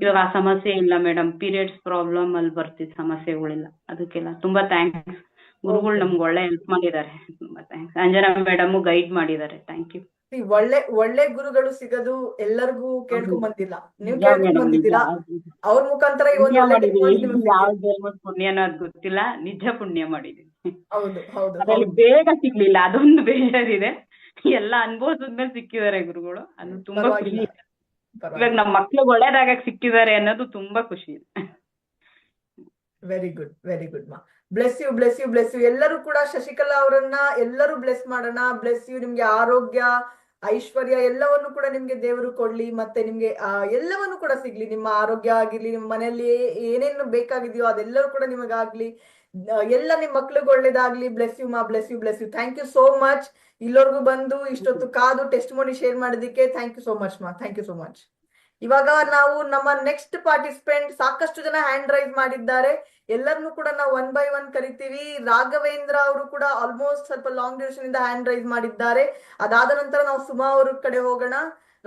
ಇವಾಗ ಆ ಸಮಸ್ಯೆ ಇಲ್ಲ ಮೇಡಮ್. ಪೀರಿಯಡ್ಸ್ ಪ್ರಾಬ್ಲಮ್ ಅಲ್ಲಿ ಬರ್ತಿದ್ ಸಮಸ್ಯೆಗಳಿಲ್ಲ. ಅದಕ್ಕೆಲ್ಲ ತುಂಬಾ ಥ್ಯಾಂಕ್ಸ್. ಗುರುಗಳು ನಮ್ಗೆ ಒಳ್ಳೆ ಹೆಲ್ಪ್ ಮಾಡಿದ್ದಾರೆ. ತುಂಬಾ ಥ್ಯಾಂಕ್ಸ್. ಅಂಜನಾ ಮೇಡಮ್ ಗೈಡ್ ಮಾಡಿದ್ದಾರೆ. Thank you. ಒಳ್ಳೆ ಗುರುಗಳು ಸಿಗೋದು ಎಲ್ಲರಿಗೂ ಕೇಳ್ಕೊಂಡ್ ಬಂದಿಲ್ಲ, ನೀವು ಕೇಳ್ಕೊಂಡ್ ಬಂದಿದ್ದೀರಾ. ಅವ್ರ ಮುಖಾಂತರ ಈ ಒಂದು ಒಳ್ಳೆ technology ನಿಮ್ಗೆ ಸಿಕ್ಕಿದೆ. ಪುಣ್ಯನೋ ಅದ್ ಗೊತ್ತಿಲ್ಲ, ನಿಜ ಪುಣ್ಯ ಮಾಡಿದೀನಿ. ಹೌದು ಹೌದು ಅದ್ರಲ್ಲಿ ಬೇಗ ಸಿಗ್ಲಿಲ್ಲ, ಅದೊಂದು ಬೇಜಾರಿದೆ. ಎಲ್ಲ ಅನ್ಭವಿಸಿದ್ಮೇಲೆ ಸಿಕ್ಕಿದ್ದಾರೆ ಗುರುಗಳು, ಅದು ತುಂಬಾ ಖುಷಿ ಪರವಾಗಿಲ್ಲ, ಇದೆ. ಇವಾಗ ಪರವಾಗಿಲ್ಲ. ನಮ್ಮ ಮಕ್ಳು ಒಳ್ಳೇದಾಗ ಸಿಕ್ಕಿದ್ದಾರೆ ಅನ್ನೋದು ತುಂಬಾ ಖುಷಿ ಇದೆ. ವೆರಿ ಗುಡ್ ಮಾ. Bless you. ಎಲ್ಲರೂ ಕೂಡ ಶಶಿಕಲಾ ಅವರನ್ನ ಎಲ್ಲರೂ ಬ್ಲೆಸ್ ಮಾಡೋಣ. Bless you. ನಿಮ್ಗೆ ಆರೋಗ್ಯ, ಐಶ್ವರ್ಯ ಎಲ್ಲವನ್ನು ಕೂಡ ನಿಮ್ಗೆ ದೇವರು ಕೊಡ್ಲಿ. ಮತ್ತೆ ನಿಮ್ಗೆ ಎಲ್ಲವನ್ನು ಕೂಡ ಸಿಗ್ಲಿ. ನಿಮ್ಮ ಆರೋಗ್ಯ ಆಗಿರ್ಲಿ, ನಿಮ್ಮ ಮನೆಯಲ್ಲಿ ಏನೇನು ಬೇಕಾಗಿದೆಯೋ ಅದೆಲ್ಲರೂ ಕೂಡ ನಿಮಗಾಗ್ಲಿ. ಎಲ್ಲ ನಿಮ್ ಮಕ್ಳಿಗೆ ಒಳ್ಳೇದಾಗ್ಲಿ. ಬ್ಲೆಸ್ ಯು ಮಾ. Bless you. Thank you so much. ಇಲ್ಲವರೆಗೂ ಬಂದು ಇಷ್ಟೊತ್ತು ಕಾದು ಟೆಸ್ಟಿಮೋನಿ ಶೇರ್ ಮಾಡೋದಕ್ಕೆ ಥ್ಯಾಂಕ್ ಯು ಸೋ ಮಚ್ ಮಾ. Thank you so much. ಇವಾಗ ನಾವು ನಮ್ಮ ನೆಕ್ಸ್ಟ್ ಪಾರ್ಟಿಸಿಪೆಂಟ್, ಸಾಕಷ್ಟು ಜನ ಹ್ಯಾಂಡ್ ರೈಸ್ ಮಾಡಿದ್ದಾರೆ. ಎಲ್ಲರನ್ನು ಕೂಡ ನಾವು 1 by 1 ಕರಿತೀವಿ. ರಾಘವೇಂದ್ರ ಅವರು ಕೂಡ ಆಲ್ಮೋಸ್ಟ್ ಸ್ವಲ್ಪ ಲಾಂಗ್ ಡ್ಯೂರೇಷನ್ ಇಂದ ಹ್ಯಾಂಡ್ ರೈಸ್ ಮಾಡಿದ್ದಾರೆ. ಅದಾದ ನಂತರ ನಾವು ಸುಮಾ ಅವ್ರ ಕಡೆ ಹೋಗೋಣ.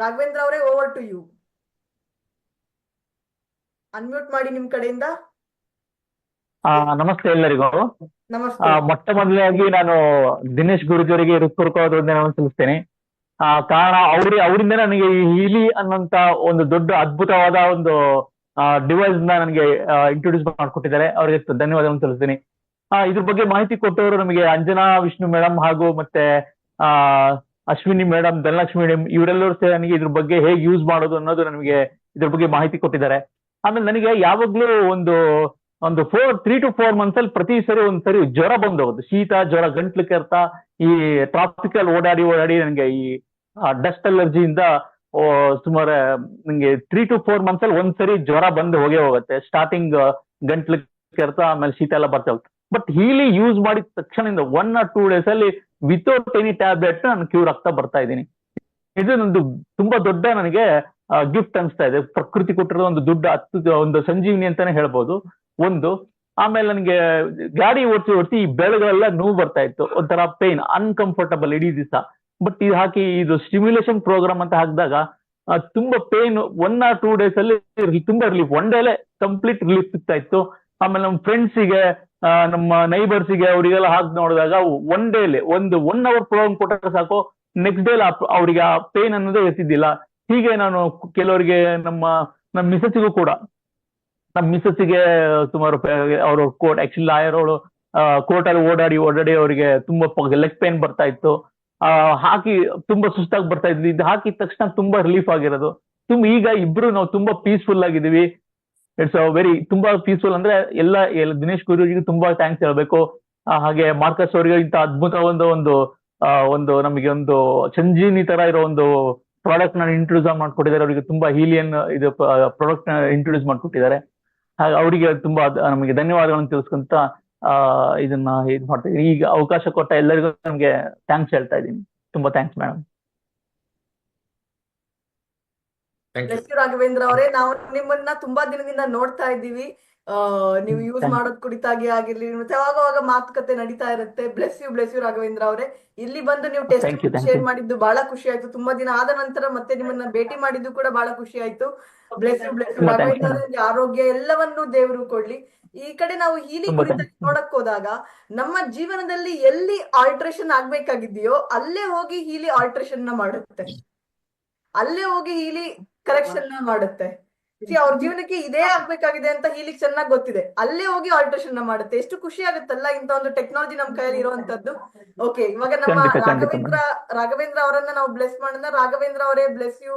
ರಾಘವೇಂದ್ರ ಅವರೇ, ಓವರ್ ಟು ಯು. ಅನ್ಮ್ಯೂಟ್ ಮಾಡಿ ನಿಮ್ ಕಡೆಯಿಂದ. ನಮಸ್ತೆ ಎಲ್ಲರಿಗೂ. ನಮಸ್ತೆ. ಮೊಟ್ಟ ಮೊದಲನೇದಾಗಿ ನಾನು ದಿನೇಶ್ ಗುರೂಜಿಯವರಿಗೆ ಹೃತ್ಪೂರ್ವಕವಾದ ವಂದನೆಗಳನ್ನು ಸಲ್ಲಿಸ್ತೇನೆ. ಕಾರಣ ಅವರಿಂದ ನನಗೆ ಈ ಹೀಲಿ ಅನ್ನೋಂತ ಒಂದು ದೊಡ್ಡ ಅದ್ಭುತವಾದ ಒಂದು ಡಿವೈಸ್ ನ ನನಗೆ ಇಂಟ್ರೊಡ್ಯೂಸ್ ಮಾಡಿಕೊಟ್ಟಿದ್ದಾರೆ. ಅವರಿಗೆ ಧನ್ಯವಾದವನ್ನು ಸಲ್ಲಿಸ್ತೀನಿ. ಇದ್ರ ಬಗ್ಗೆ ಮಾಹಿತಿ ಕೊಟ್ಟವರು ನಮಗೆ ಅಂಜನಾ ವಿಷ್ಣು ಮೇಡಮ್ ಹಾಗೂ ಮತ್ತೆ ಅಶ್ವಿನಿ ಮೇಡಮ್, ಧನಲಕ್ಷ್ಮಿ ಮೇಡಮ್, ಇವರೆಲ್ಲರೂ ಸೇರಿ ನನಗೆ ಇದ್ರ ಬಗ್ಗೆ ಹೇಗೆ ಯೂಸ್ ಮಾಡೋದು ಅನ್ನೋದು ನಮಗೆ ಇದ್ರ ಬಗ್ಗೆ ಮಾಹಿತಿ ಕೊಟ್ಟಿದ್ದಾರೆ. ಆಮೇಲೆ ನನಗೆ ಯಾವಾಗ್ಲೂ ಒಂದು 3 to 4 months ಅಲ್ಲಿ ಪ್ರತಿ ಸರಿ ಒಂದ್ಸರಿ ಜ್ವರ ಬಂದು ಹೋಗುತ್ತೆ. ಶೀತ ಜ್ವರ, ಗಂಟ್ಲು ಕೆರೆತ, ಈ ಟ್ರಾಫಿಕಲ್ ಓಡಾಡಿ ನನಗೆ ಈ ಡಸ್ಟ್ ಅಲರ್ಜಿಯಿಂದ ಸುಮಾರು ನಂಗೆ 3 to 4 months ಅಲ್ಲಿ ಒಂದ್ಸರಿ ಜ್ವರ ಬಂದು ಹೋಗುತ್ತೆ. ಸ್ಟಾರ್ಟಿಂಗ್ ಗಂಟ್ಲು ಕೆರೆತ, ಆಮೇಲೆ ಶೀತ ಎಲ್ಲ ಬರ್ತಾ ಹೋಗುತ್ತೆ. ಬಟ್ ಹೀಲಿ ಯೂಸ್ ಮಾಡಿದ ತಕ್ಷಣದಿಂದ 1 or 2 days ಅಲ್ಲಿ ವಿತೌಟ್ ಎನಿ ಟ್ಯಾಬ್ಲೆಟ್ ನಾನು ಕ್ಯೂರ್ ಆಗ್ತಾ ಬರ್ತಾ ಇದ್ದೀನಿ. ಇದು ನಂದು ತುಂಬಾ ದೊಡ್ಡ ನನಗೆ ಗಿಫ್ಟ್ ಅನ್ಸ್ತಾ ಇದೆ. ಪ್ರಕೃತಿ ಕೊಟ್ಟಿರೋ ಒಂದು ದೊಡ್ಡ ಒಂದು ಸಂಜೀವಿನಿ ಅಂತಾನೆ ಹೇಳ್ಬೋದು. ಆಮೇಲೆ ನನಗೆ ಗಾಡಿ ಓಡಿಸಿ ಈ ಬೆಳಗಳೆಲ್ಲ ನೋವು ಬರ್ತಾ ಇತ್ತು, ಒಂಥರ ಪೇನ್, ಅನ್ಕಂಫರ್ಟಬಲ್ ಇಡೀ ದಿವಸ. ಬಟ್ ಇದು ಸ್ಟಿಮ್ಯುಲೇಷನ್ ಪ್ರೋಗ್ರಾಮ್ ಅಂತ ಹಾಕಿದಾಗ ತುಂಬಾ ಪೇನ್ 1 or 2 days ಅಲ್ಲಿ ತುಂಬಾ ರಿಲೀಫ್, 1 day ಕಂಪ್ಲೀಟ್ ರಿಲೀಫ್ ಸಿಗ್ತಾ ಇತ್ತು. ಆಮೇಲೆ ನಮ್ಮ ಫ್ರೆಂಡ್ಸಿಗೆ, ನಮ್ಮ ನೈಬರ್ಸಿಗೆ ಅವರಿಗೆಲ್ಲ ಹಾಕಿ ನೋಡಿದಾಗ 1 day ಒಂದು 1 hour ಪ್ರೋಗ್ರಾಮ್ ಕೊಟ್ಟರೆ ಸಾಕು, ನೆಕ್ಸ್ಟ್ ಡೇ ಅವರಿಗೆ ಆ ಪೇನ್ ಅನ್ನೋದೇ ಇರ್ತಿದ್ದಿಲ್ಲ. ಹೀಗೆ ನಾನು ಕೆಲವರಿಗೆ ನಮ್ಮ ಮಿಸಸ್ಸಿಗೂ ಕೂಡ, ನಮ್ಮ ಮಿಸಸ್ಸಿಗೆ ಸುಮಾರು ಅವರು ಆಕ್ಚುಲಿ ಲಾಯರ್ ಅವಳು ಕೋರ್ಟಲ್ಲಿ ಓಡಾಡಿ ಅವರಿಗೆ ತುಂಬಾ ಲೆಗ್ ಪೇನ್ ಬರ್ತಾ ಇತ್ತು. ಹಾಕಿ ತುಂಬಾ ಸುಸ್ತಾಗಿ ಬರ್ತಾ ಇದ್ವಿ. ಇದು ಹಾಕಿದ ತಕ್ಷಣ ತುಂಬಾ ರಿಲೀಫ್ ಆಗಿರೋದು. ಈಗ ಇಬ್ರು ನಾವು ತುಂಬಾ ಪೀಸ್ಫುಲ್ ಆಗಿದ್ದೀವಿ. ಇಟ್ಸ್ ವೆರಿ ತುಂಬಾ ಪೀಸ್ಫುಲ್. ಅಂದ್ರೆ ಎಲ್ಲ ದಿನೇಶ್ ಗುರೂಜಿಗೆ ತುಂಬಾ ಥ್ಯಾಂಕ್ಸ್ ಹೇಳ್ಬೇಕು. ಹಾಗೆ ಮಾರ್ಕಸ್ ಅವರಿಗೆ ಇಂಥ ಅದ್ಭುತ ಒಂದು ನಮಗೆ ಒಂದು ಸಂಜೀವಿನಿ ತರ ಇರೋ ಒಂದು ಪ್ರಾಡಕ್ಟ್ ನ ಇಂಟ್ರೊಡ್ಯೂಸ್ ಮಾಡ್ಕೊಟ್ಟಿದ್ದಾರೆ. ಅವರಿಗೆ ತುಂಬಾ ಹೀಲಿಯನ್ ಇದು ಪ್ರಾಡಕ್ಟ್ ನ ಇಂಟ್ರೊಡ್ಯೂಸ್ ಮಾಡ್ಕೊಟ್ಟಿದ್ದಾರೆ. ಅವರಿಗೆ ತುಂಬಾ ನಮಗೆ ಧನ್ಯವಾದಗಳನ್ನು ತಿಳಿಸ್ಕೊಂತ ಇದನ್ನ ಇದು ಮಾಡ್ತಾ ಇದ್ದೀನಿ. ಈಗ ಅವಕಾಶ ಕೊಟ್ಟ ಎಲ್ಲರಿಗೂ ನಮ್ಗೆ ಥ್ಯಾಂಕ್ಸ್ ಹೇಳ್ತಾ ಇದ್ದೀನಿ. ತುಂಬಾ ಥ್ಯಾಂಕ್ಸ್ ಮೇಡಮ್. ರಾಘವೇಂದ್ರ ಅವರೇ, ನಾವು ನಿಮ್ಮನ್ನ ತುಂಬಾ ದಿನದಿಂದ ನೋಡ್ತಾ ಇದ್ದೀವಿ. ನೀವು ಯೂಸ್ ಮಾಡೋದ್ ಕುರಿತಾಗಿ ಆಗಿರ್ಲಿ, ಮತ್ತೆ ಯಾವಾಗ ಮಾತುಕತೆ ನಡೀತಾ ಇರುತ್ತೆ. ಬ್ಲೆಸ್ ಯು ರಾಘವೇಂದ್ರ ಅವರೇ. ಇಲ್ಲಿ ಬಂದು ನೀವು ಟೆಸ್ಟ್ ಶೇರ್ ಮಾಡಿದ್ದು ಬಹಳ ಖುಷಿ ಆಯ್ತು. ತುಂಬಾ ದಿನ ಆದ ನಂತರ ಮತ್ತೆ ನಿಮ್ಮನ್ನ ಭೇಟಿ ಮಾಡಿದ್ದು ಕೂಡ ಬಹಳ ಖುಷಿ ಆಯ್ತು. ಬ್ಲೆಸ್ ಯು ರಾಘವೇಂದ್ರ ಅವರಿಗೆ ಆರೋಗ್ಯ ಎಲ್ಲವನ್ನೂ ದೇವರು ಕೊಡ್ಲಿ. ಈ ಕಡೆ ನಾವು ಹೀಲಿಂಗ್ ಕುರಿತಾಗಿ ನೋಡಕ್ ಹೋದಾಗ ನಮ್ಮ ಜೀವನದಲ್ಲಿ ಎಲ್ಲಿ ಆಲ್ಟ್ರೇಷನ್ ಆಗ್ಬೇಕಾಗಿದೆಯೋ ಅಲ್ಲೇ ಹೋಗಿ ಹೀಲಿ ಆಲ್ಟ್ರೇಷನ್ ನ ಮಾಡುತ್ತೆ, ಅಲ್ಲೇ ಹೋಗಿ ಹೀಲಿ ಕರೆಕ್ಷನ್ ನ ಮಾಡುತ್ತೆ. ಅವ್ರ ಜೀವನಕ್ಕೆ ಇದೇ ಆಗ್ಬೇಕಾಗಿದೆ ಅಂತ ಹೀಲಿಗೆ ಚೆನ್ನಾಗಿ ಗೊತ್ತಿದೆ, ಅಲ್ಲೇ ಹೋಗಿ ಆಲ್ಟ್ರೇಷನ್ ನ ಮಾಡುತ್ತೆ. ಎಷ್ಟು ಖುಷಿ ಆಗುತ್ತಲ್ಲ ಇಂತ ಒಂದು ಟೆಕ್ನಾಲಜಿ ನಮ್ ಕೈಯಲ್ಲಿ ಇರುವಂತದ್ದು. ಓಕೆ, ಇವಾಗ ನಮ್ಮ ರಾಘವೇಂದ್ರ ಅವರನ್ನ ನಾವು ಬ್ಲೆಸ್ ಮಾಡೋಣ. ರಾಘವೇಂದ್ರ ಅವರೇ, ಬ್ಲೆಸ್ ಯು.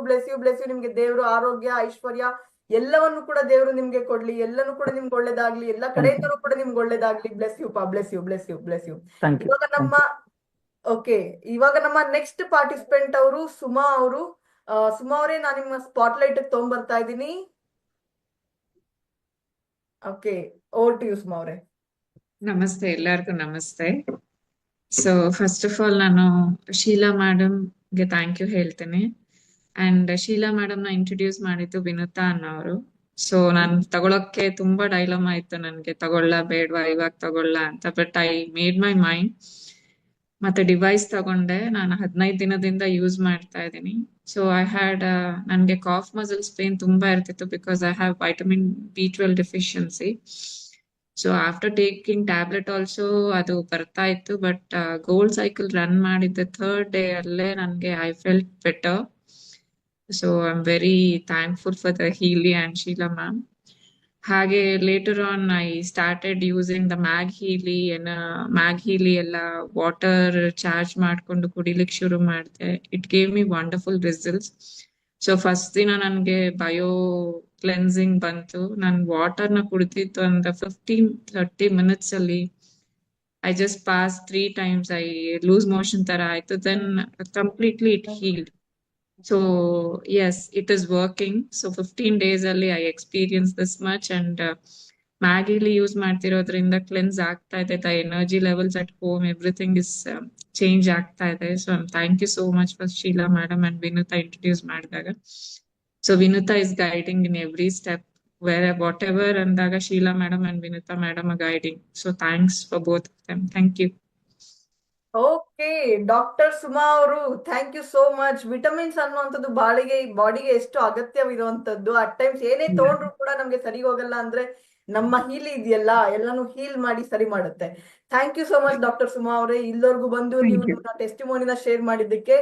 ನಿಮ್ಗೆ ದೇವರು ಆರೋಗ್ಯ, ಐಶ್ವರ್ಯ ಎಲ್ಲವನ್ನು ಕೂಡ ದೇವರು ನಿಮ್ಗೆ ಕೊಡ್ಲಿ. ಎಲ್ಲನೂ ಕೂಡ ನಿಮ್ಗೆ ಒಳ್ಳೇದಾಗ್ಲಿ, ಎಲ್ಲ ಕಡೆಯಿಂದಲೂ ಕೂಡ ನಿಮ್ಗೆ ಒಳ್ಳೇದಾಗ್ಲಿ. Bless you. ಇವಾಗ ನಮ್ಮ ನೆಕ್ಸ್ಟ್ ಪಾರ್ಟಿಸಿಪೆಂಟ್ ಅವರು ಸುಮಾ ಅವರು. ಸುಮಾ ಅವರೇ, ನಾನು ನಿಮ್ಮ ಸ್ಪಾಟ್ಲೈಟ್ ತಗೊಂಡ್ಬರ್ತಾ ಇದ್ದೀನಿ. Okay, over to you Suma ಅವರೇ. ನಮಸ್ತೆ, ಎಲ್ಲರಿಗೂ ನಮಸ್ತೆ. ಸೊ ಫಸ್ಟ್ ಆಫ್ ಆಲ್ ನಾನು ಶೀಲಾ ಮೇಡಮ್ಗೆ ಥ್ಯಾಂಕ್ ಯು ಹೇಳ್ತೇನೆ. ಅಂಡ್ ಶೀಲಾ ಮೇಡಮ್ ನ ಇಂಟ್ರೊಡ್ಯೂಸ್ ಮಾಡಿದ್ದು ವಿನುತಾ ಅನ್ನೋರು. ಸೊ ನಾನು ತಗೊಳಕ್ಕೆ ತುಂಬಾ ಡೈಲಮಾ ಇತ್ತು, ನನ್ಗೆ ತಗೊಳ್ಳ ಬೇಡವಾ, ಇವಾಗ ತಗೊಳ್ಳ ಅಂತ. But I made my mind. ಮತ್ತೆ ಡಿವೈಸ್ ತಗೊಂಡೆ. ನಾನು 15 ದಿನದಿಂದ ಯೂಸ್ ಮಾಡ್ತಾ ಇದ್ದೀನಿ. ಸೊ ಐ ಹ್ಯಾಡ್ ನನ್ಗೆ ಕಾಫ್ ಮಸಲ್ಸ್ ಪೇನ್ ತುಂಬಾ ಇರ್ತಿತ್ತು, because I have vitamin B12 deficiency. So after taking tablet also ಅದು ಬರ್ತಾ ಇತ್ತು. ಬಟ್ ಗೋಲ್ಡ್ ಸೈಕಲ್ ರನ್ ಮಾಡಿದ್ದೆ 3rd ಡೇ ಅಲ್ಲೇ ನನ್ಗೆ I felt better. So I am very thankful for the Healy and Sheela ma'am. ಹಾಗೆ later on I started using the mag Healy ಎಲ್ಲ ವಾಟರ್ ಚಾರ್ಜ್ ಮಾಡ್ಕೊಂಡು ಕುಡಿಲಿಕ್ಕೆ ಶುರು ಮಾಡಿದೆ. It gave me wonderful results. So first ದಿನ ನನ್ಗೆ ಬಯೋ ಕ್ಲೆನ್ಸಿಂಗ್ ಬಂತು. ನಾನು ವಾಟರ್ ನ ಕುಡಿದಿತ್ತು ಅಂದ್ರೆ 15-30 ಮಿನಿಟ್ಸ್ ಅಲ್ಲಿ I just pass 3 times. I loose motion ತರ ಆಯ್ತು. Then completely it healed. So yes, it is working. So 15 days ಅಲ್ಲಿ I experienced this much. And MagHealy use ಮಾಡ್ತಿರೋದ್ರಿಂದ ಕ್ಲೆನ್ಸ್ ಆಗ್ತಾ ಇದೆ. The energy levels at home, everything is change ಆಗ್ತಾ ಇದೆ. So thank you so much for Sheela madam and Vinutha introduce ಮಾಡಿದಾಗ. So Vinutha is guiding in every step. Whatever ಅಂದಾಗ Sheela madam and Vinutha madam are guiding. So thanks for both of them. Thank you. Okay, doctor Suma ಅವರು, thank you so much. Vitamins ಅನ್ನುವಂಥದ್ದು ಬಾಡಿಗೆ ಎಷ್ಟು ಅಗತ್ಯವಿರುವಂತದ್ದು. ಅಟ್ ಟೈಮ್ಸ್ ಏನೇ ತಗೊಂಡ್ರು ಕೂಡ ನಮ್ಗೆ ಸರಿ ಹೋಗಲ್ಲ ಅಂದ್ರೆ ನಮ್ಮ ಹೀಲ್ ಇದೆಯಲ್ಲ, ಎಲ್ಲಾನು ಹೀಲ್ ಮಾಡಿ ಸರಿ ಮಾಡುತ್ತೆ. Thank you so much doctor Suma ಅವರೇ, ಇಲ್ಲವರೆಗೂ ಬಂದು ನೀವು ನಿಮ್ಮ ಟೆಸ್ಟಿಮೋನಿನ ಶೇರ್ ಮಾಡಿದ್ದಕ್ಕೆ.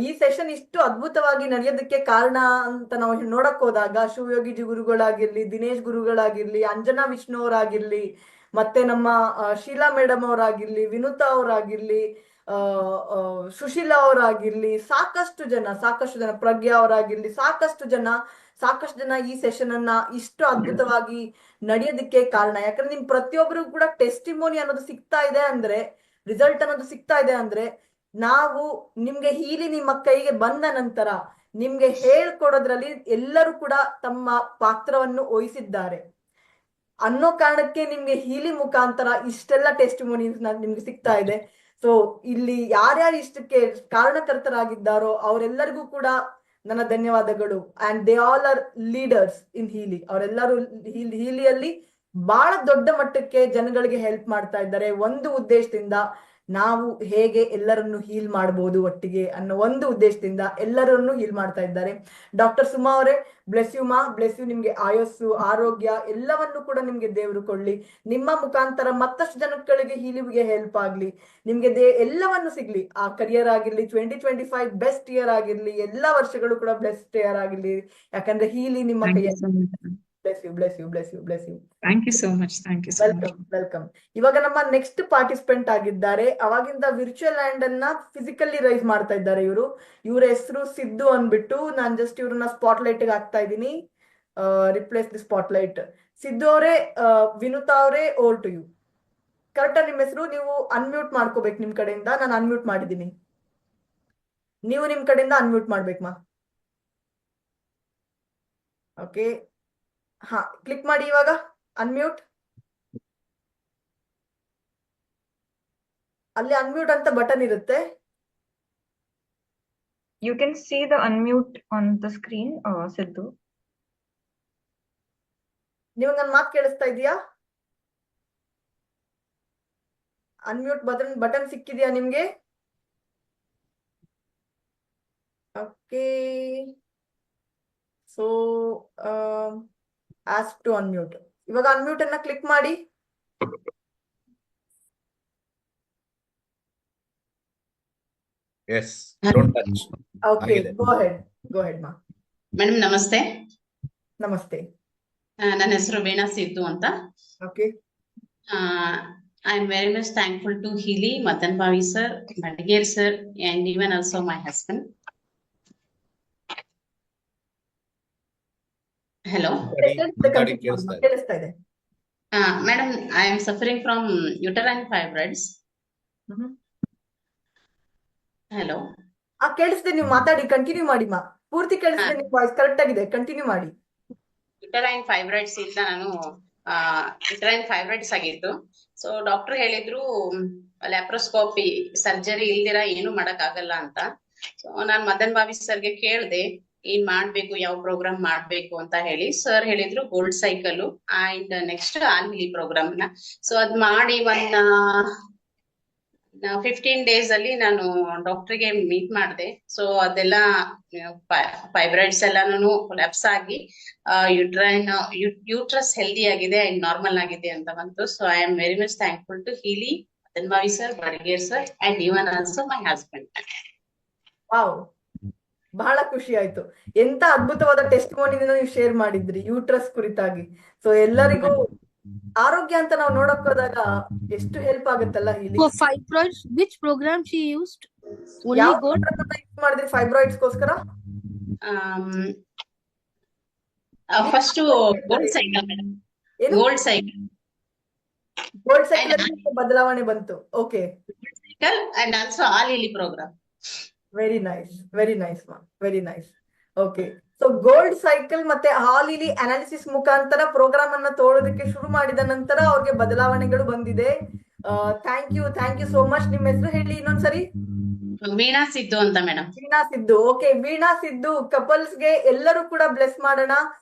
ಈ ಸೆಷನ್ ಇಷ್ಟು ಅದ್ಭುತವಾಗಿ ನಡೆಯೋದಕ್ಕೆ ಕಾರಣ ಅಂತ ನಾವು ನೋಡಕ್ ಹೋದಾಗ ಶಿವಯೋಗಿಜಿ ಗುರುಗಳಾಗಿರ್ಲಿ, ದಿನೇಶ್ ಗುರುಗಳಾಗಿರ್ಲಿ, ಅಂಜನಾ ವಿಷ್ಣು ಅವರಾಗಿರ್ಲಿ, ಮತ್ತೆ ನಮ್ಮ ಶೀಲಾ ಮೇಡಮ್ ಅವರಾಗಿರ್ಲಿ, ವಿನುತಾ ಅವರಾಗಿರ್ಲಿ, ಸುಶೀಲಾ ಅವರಾಗಿರ್ಲಿ, ಸಾಕಷ್ಟು ಜನ ಪ್ರಜ್ಞಾ ಅವರಾಗಿರ್ಲಿ, ಸಾಕಷ್ಟು ಜನ ಈ ಸೆಷನ್ ಅನ್ನ ಇಷ್ಟು ಅದ್ಭುತವಾಗಿ ನಡೆಯೋದಕ್ಕೆ ಕಾರಣ. ಯಾಕಂದ್ರೆ ನಿಮ್ ಪ್ರತಿಯೊಬ್ಬರಿಗೂ ಕೂಡ ಟೆಸ್ಟಿಮೋನಿ ಅನ್ನೋದು ಸಿಗ್ತಾ ಇದೆ ಅಂದ್ರೆ, ರಿಸಲ್ಟ್ ಅನ್ನೋದು ಸಿಗ್ತಾ ಇದೆ ಅಂದ್ರೆ, ನಾವು ನಿಮ್ಗೆ ಹೀಲಿ ನಿಮ್ಮ ಕೈಗೆ ಬಂದ ನಂತರ ನಿಮ್ಗೆ ಹೇಳ್ಕೊಡೋದ್ರಲ್ಲಿ ಎಲ್ಲರೂ ಕೂಡ ತಮ್ಮ ಪಾತ್ರವನ್ನು ವಹಿಸಿದ್ದಾರೆ ಅನ್ನೋ ಕಾರಣಕ್ಕೆ ನಿಮ್ಗೆ ಹೀಲಿ ಮುಖಾಂತರ ಇಷ್ಟೆಲ್ಲ ಟೆಸ್ಟಿಮೋನೀಸ್ ನಿಮ್ಗೆ ಸಿಗ್ತಾ ಇದೆ. ಸೊ ಇಲ್ಲಿ ಯಾರ್ಯಾರು ಇಷ್ಟಕ್ಕೆ ಕಾರಣಕರ್ತರಾಗಿದ್ದಾರೋ ಅವರೆಲ್ಲರಿಗೂ ಕೂಡ ನನ್ನ ಧನ್ಯವಾದಗಳು. And they all are leaders in Healy. ಅವರೆಲ್ಲರೂ ಹೀಲಿಯಲ್ಲಿ ಬಹಳ ದೊಡ್ಡ ಮಟ್ಟಕ್ಕೆ ಜನಗಳಿಗೆ ಹೆಲ್ಪ್ ಮಾಡ್ತಾ ಇದ್ದಾರೆ. ಒಂದು ಉದ್ದೇಶದಿಂದ, ನಾವು ಹೇಗೆ ಎಲ್ಲರನ್ನು ಹೀಲ್ ಮಾಡಬಹುದು ಒಟ್ಟಿಗೆ ಅನ್ನೋ ಒಂದು ಉದ್ದೇಶದಿಂದ ಎಲ್ಲರನ್ನು ಹೀಲ್ ಮಾಡ್ತಾ ಇದ್ದಾರೆ. ಡಾಕ್ಟರ್ ಸುಮಾ ಅವರೇ, ಬ್ಲೆಸ್ ಯು ಮಾ, ಬ್ಲೆಸ್ ಯು. ನಿಮ್ಗೆ ಆಯಸ್ಸು, ಆರೋಗ್ಯ ಎಲ್ಲವನ್ನು ಕೂಡ ನಿಮ್ಗೆ ದೇವರು ಕೊಡ್ಲಿ. ನಿಮ್ಮ ಮುಖಾಂತರ ಮತ್ತಷ್ಟು ಜನಗಳಿಗೆ ಹೀಲಿಗೆ ಹೆಲ್ಪ್ ಆಗ್ಲಿ. ನಿಮ್ಗೆ ಎಲ್ಲವನ್ನು ಸಿಗ್ಲಿ. ಆ ಕರಿಯರ್ ಆಗಿರ್ಲಿ, 2025 ಬೆಸ್ಟ್ ಇಯರ್ ಆಗಿರ್ಲಿ, ಎಲ್ಲಾ ವರ್ಷಗಳು ಕೂಡ ಬೆಸ್ಟ್ ಇಯರ್ ಆಗಿರ್ಲಿ. ಯಾಕಂದ್ರೆ ಹೀಲಿ ನಿಮ್ಮ ಕೈಯಲ್ಲಿ. Bless you. Thank you so much. Welcome. ಇವಾಗ ನಮ್ಮ ನೆಕ್ಸ್ಟ್ ಪಾರ್ಟಿಸಿಪೆಂಟ್ ಆಗಿದ್ದಾರೆ. ಅವಾಗಿಂದ ವಿರ್ಚುವಲ್ ಹ್ಯಾಂಡ್ ಅನ್ನ ಫಿಸಿಕಲಿ ರೈಸ್ ಮಾಡ್ತಾ ಇದ್ದಾರೆ ಇವ್ರ ಹೆಸರು ಸಿದ್ದು ಅಂದ್ಬಿಟ್ಟು. ನಾನ್ ಜಸ್ಟ್ ಇವ್ರನ್ನ ಸ್ಪಾಟ್ ಲೈಟ್ ಗೆ ಹಾಕ್ತಾ ಇದ್ದೀನಿ. Replace the spotlight. ಸಿದ್ದು ಅವರೇ, ವಿನುತಾ ಅವರೇ, ಓವರ್ ಟು ಯು. ಕರೆಕ್ಟಾ ನಿಮ್ಮ ಹೆಸರು? ನೀವು ಅನ್ಮ್ಯೂಟ್ ಮಾಡ್ಕೋಬೇಕು ನಿಮ್ ಕಡೆಯಿಂದ. ನಾನು ಅನ್ಮ್ಯೂಟ್ ಮಾಡಿದ್ದೀನಿ, ನೀವು ನಿಮ್ ಕಡೆಯಿಂದ ಅನ್ಮ್ಯೂಟ್ ಮಾಡ್ಬೇಕು ಮಾ. ಓಕೆ, ಹಾ, ಕ್ಲಿಕ್ ಮಾಡಿ ಇವಾಗ ಅನ್ಮ್ಯೂಟ್. ಅಲ್ಲಿ ಅನ್ಮ್ಯೂಟ್ ಅಂತ ಬಟನ್ ಇರುತ್ತೆ. You can see the unmute on the screen, Sidhu. ನೀವು ನನ್ನ ಮಾತು ಕೇಳಿಸ್ತಾ ಇದೆಯಾ? ಅನ್ಮ್ಯೂಟ್ ಬಟನ್ ಸಿಕ್ಕಿದೆಯಾ ನಿಮ್ಗೆ? Okay, so ask to unmute. ಇವಾಗ ಅನ್ಮ್ಯೂಟ್ ಅನ್ನ ಕ್ಲಿಕ್ ಮಾಡಿ. Yes, don't touch. Okay, go ahead ಮಾ. ಮೇಡಮ್ ನಮಸ್ತೆ. ನಮಸ್ತೆ. ನನ್ನ ಹೆಸರು ವೀಣಾ ಸಿದ್ದು ಅಂತ. Okay, I am very much thankful to Healy, Madan Bhavi sir, Badgere sir, and even also my husband. Hello. ಕೇಳಿಸ್ತಾ ಇದೆ. Madam, I am suffering from uterine fibroids. Hello. ಕೇಳಿಸ್ದೆ, ನೀವು ಮಾತಾಡಿ, ಕಂಟಿನ್ಯೂ ಮಾಡಿ ಮಾ. ಪೂರ್ತಿ ಕೇಳಿಸ್ದೆ, ನಿಮ್ಮ ವಾಯ್ಸ್ ಕರೆಕ್ಟ್ ಆಗಿದೆ, ಕಂಟಿನ್ಯೂ ಮಾಡಿ. ಯುಟರೈನ್ ಫೈಬ್ರಾಯ್ಡ್ಸ್ ಇಂದ ನಾನು ಯುಟರೈನ್ ಫೈಬ್ರಾಯ್ಡ್ಸ್ ಆಗಿತ್ತು. ಸೊ ಡಾಕ್ಟರ್ ಹೇಳಿದ್ರು ಲ್ಯಾಪ್ರೋಸ್ಕೋಪಿ ಸರ್ಜರಿ ಇಲ್ದಿರ ಏನು ಮಾಡಕ್ ಆಗಲ್ಲ ಅಂತ. ಸೊ ನಾನ್ ಮದನ್ ಭಾವಿ ಸರ್ಗೆ ಕೇಳ್ದೆ ಏನ್ ಮಾಡ್ಬೇಕು, ಯಾವ ಪ್ರೋಗ್ರಾಮ್ ಮಾಡ್ಬೇಕು ಅಂತ ಹೇಳಿ. ಸರ್ ಹೇಳಿದ್ರು gold cycle and next only program ನ. ಸೊ ಅದ್ ಮಾಡಿ 15 days ಅಲ್ಲಿ ನಾನು ಡಾಕ್ಟರ್ಗೆ ಮೀಟ್ ಮಾಡಿದೆ. ಸೊ ಅದೆಲ್ಲ ಫೈಬ್ರಾಯ್ಡ್ಸ್ ಎಲ್ಲಾನು ಕೊಲ್ಯಾಪ್ಸ್ ಆಗಿ ಯೂಟ್ರಸ್ ಹೆಲ್ದಿ ಆಗಿದೆ ಅಂಡ್ ನಾರ್ಮಲ್ ಆಗಿದೆ ಅಂತ ಬಂತು. So I am very much thankful to Healy, Madan Bhavi sir, Badager sir and even also my husband. Wow, ಬಹಳ ಖುಷಿ ಆಯ್ತು. ಎಂತ ಅದ್ಭುತವಾದ ಟೆಸ್ಟಿಮೋನಿನ ನೀವು ಶೇರ್ ಮಾಡಿದ್ರಿ ಯೂಟ್ರಸ್ ಕುರಿತಾಗಿ. ಸೊ ಎಲ್ಲರಿಗೂ ಆರೋಗ್ಯ ಅಂತ ನಾವು ನೋಡಕ್ ಹೋದಾಗ ಎಷ್ಟು ಹೆಲ್ಪ್ ಆಗುತ್ತಲ್ಲ. ಇಲ್ಲಿ For fibroids, which program she used? Only ಯಾವ gold? ಯೂಸ್ ಮಾಡಿದ್ರಿ ಫೈಬ್ರಾಯ್ಡ್ಸ್ ಗೋಸ್ಕರ? First gold cycle madam. ಏನು? ಗೋಲ್ಡ್ ಸೈಕಲ್ ಗೋಲ್ಡ್ ಸೈಕಲ್ ಬದಲಾವಣೆ ಬಂತು. Okay, and also all Healy program. Very nice, very nice ಮಾ, very nice. Okay, so gold cycle ಮತ್ತೆ ಹಾಲಿಲಿ ಅನಾಲಿಸಿಸ್ ಮುಖಾಂತರ ಪ್ರೋಗ್ರಾಮ್ ಅನ್ನ ತೋಳೋದಕ್ಕೆ ಶುರು ಮಾಡಿದ ನಂತರ ಅವ್ರಿಗೆ ಬದಲಾವಣೆಗಳು ಬಂದಿದೆ. Thank you so much. ನಿಮ್ಮ ಹೆಸರು ಹೇಳಿ ಇನ್ನೊಂದ್ಸರಿ. ವೀಣಾ ಸಿದ್ದು ಅಂತ ಮೇಡಮ್. ವೀಣಾ ಸಿದ್ದು. ಓಕೆ, ವೀಣಾ ಸಿದ್ದು ಕಪಲ್ಸ್ಗೆ ಎಲ್ಲರೂ ಕೂಡ ಬ್ಲೆಸ್ ಮಾಡೋಣ.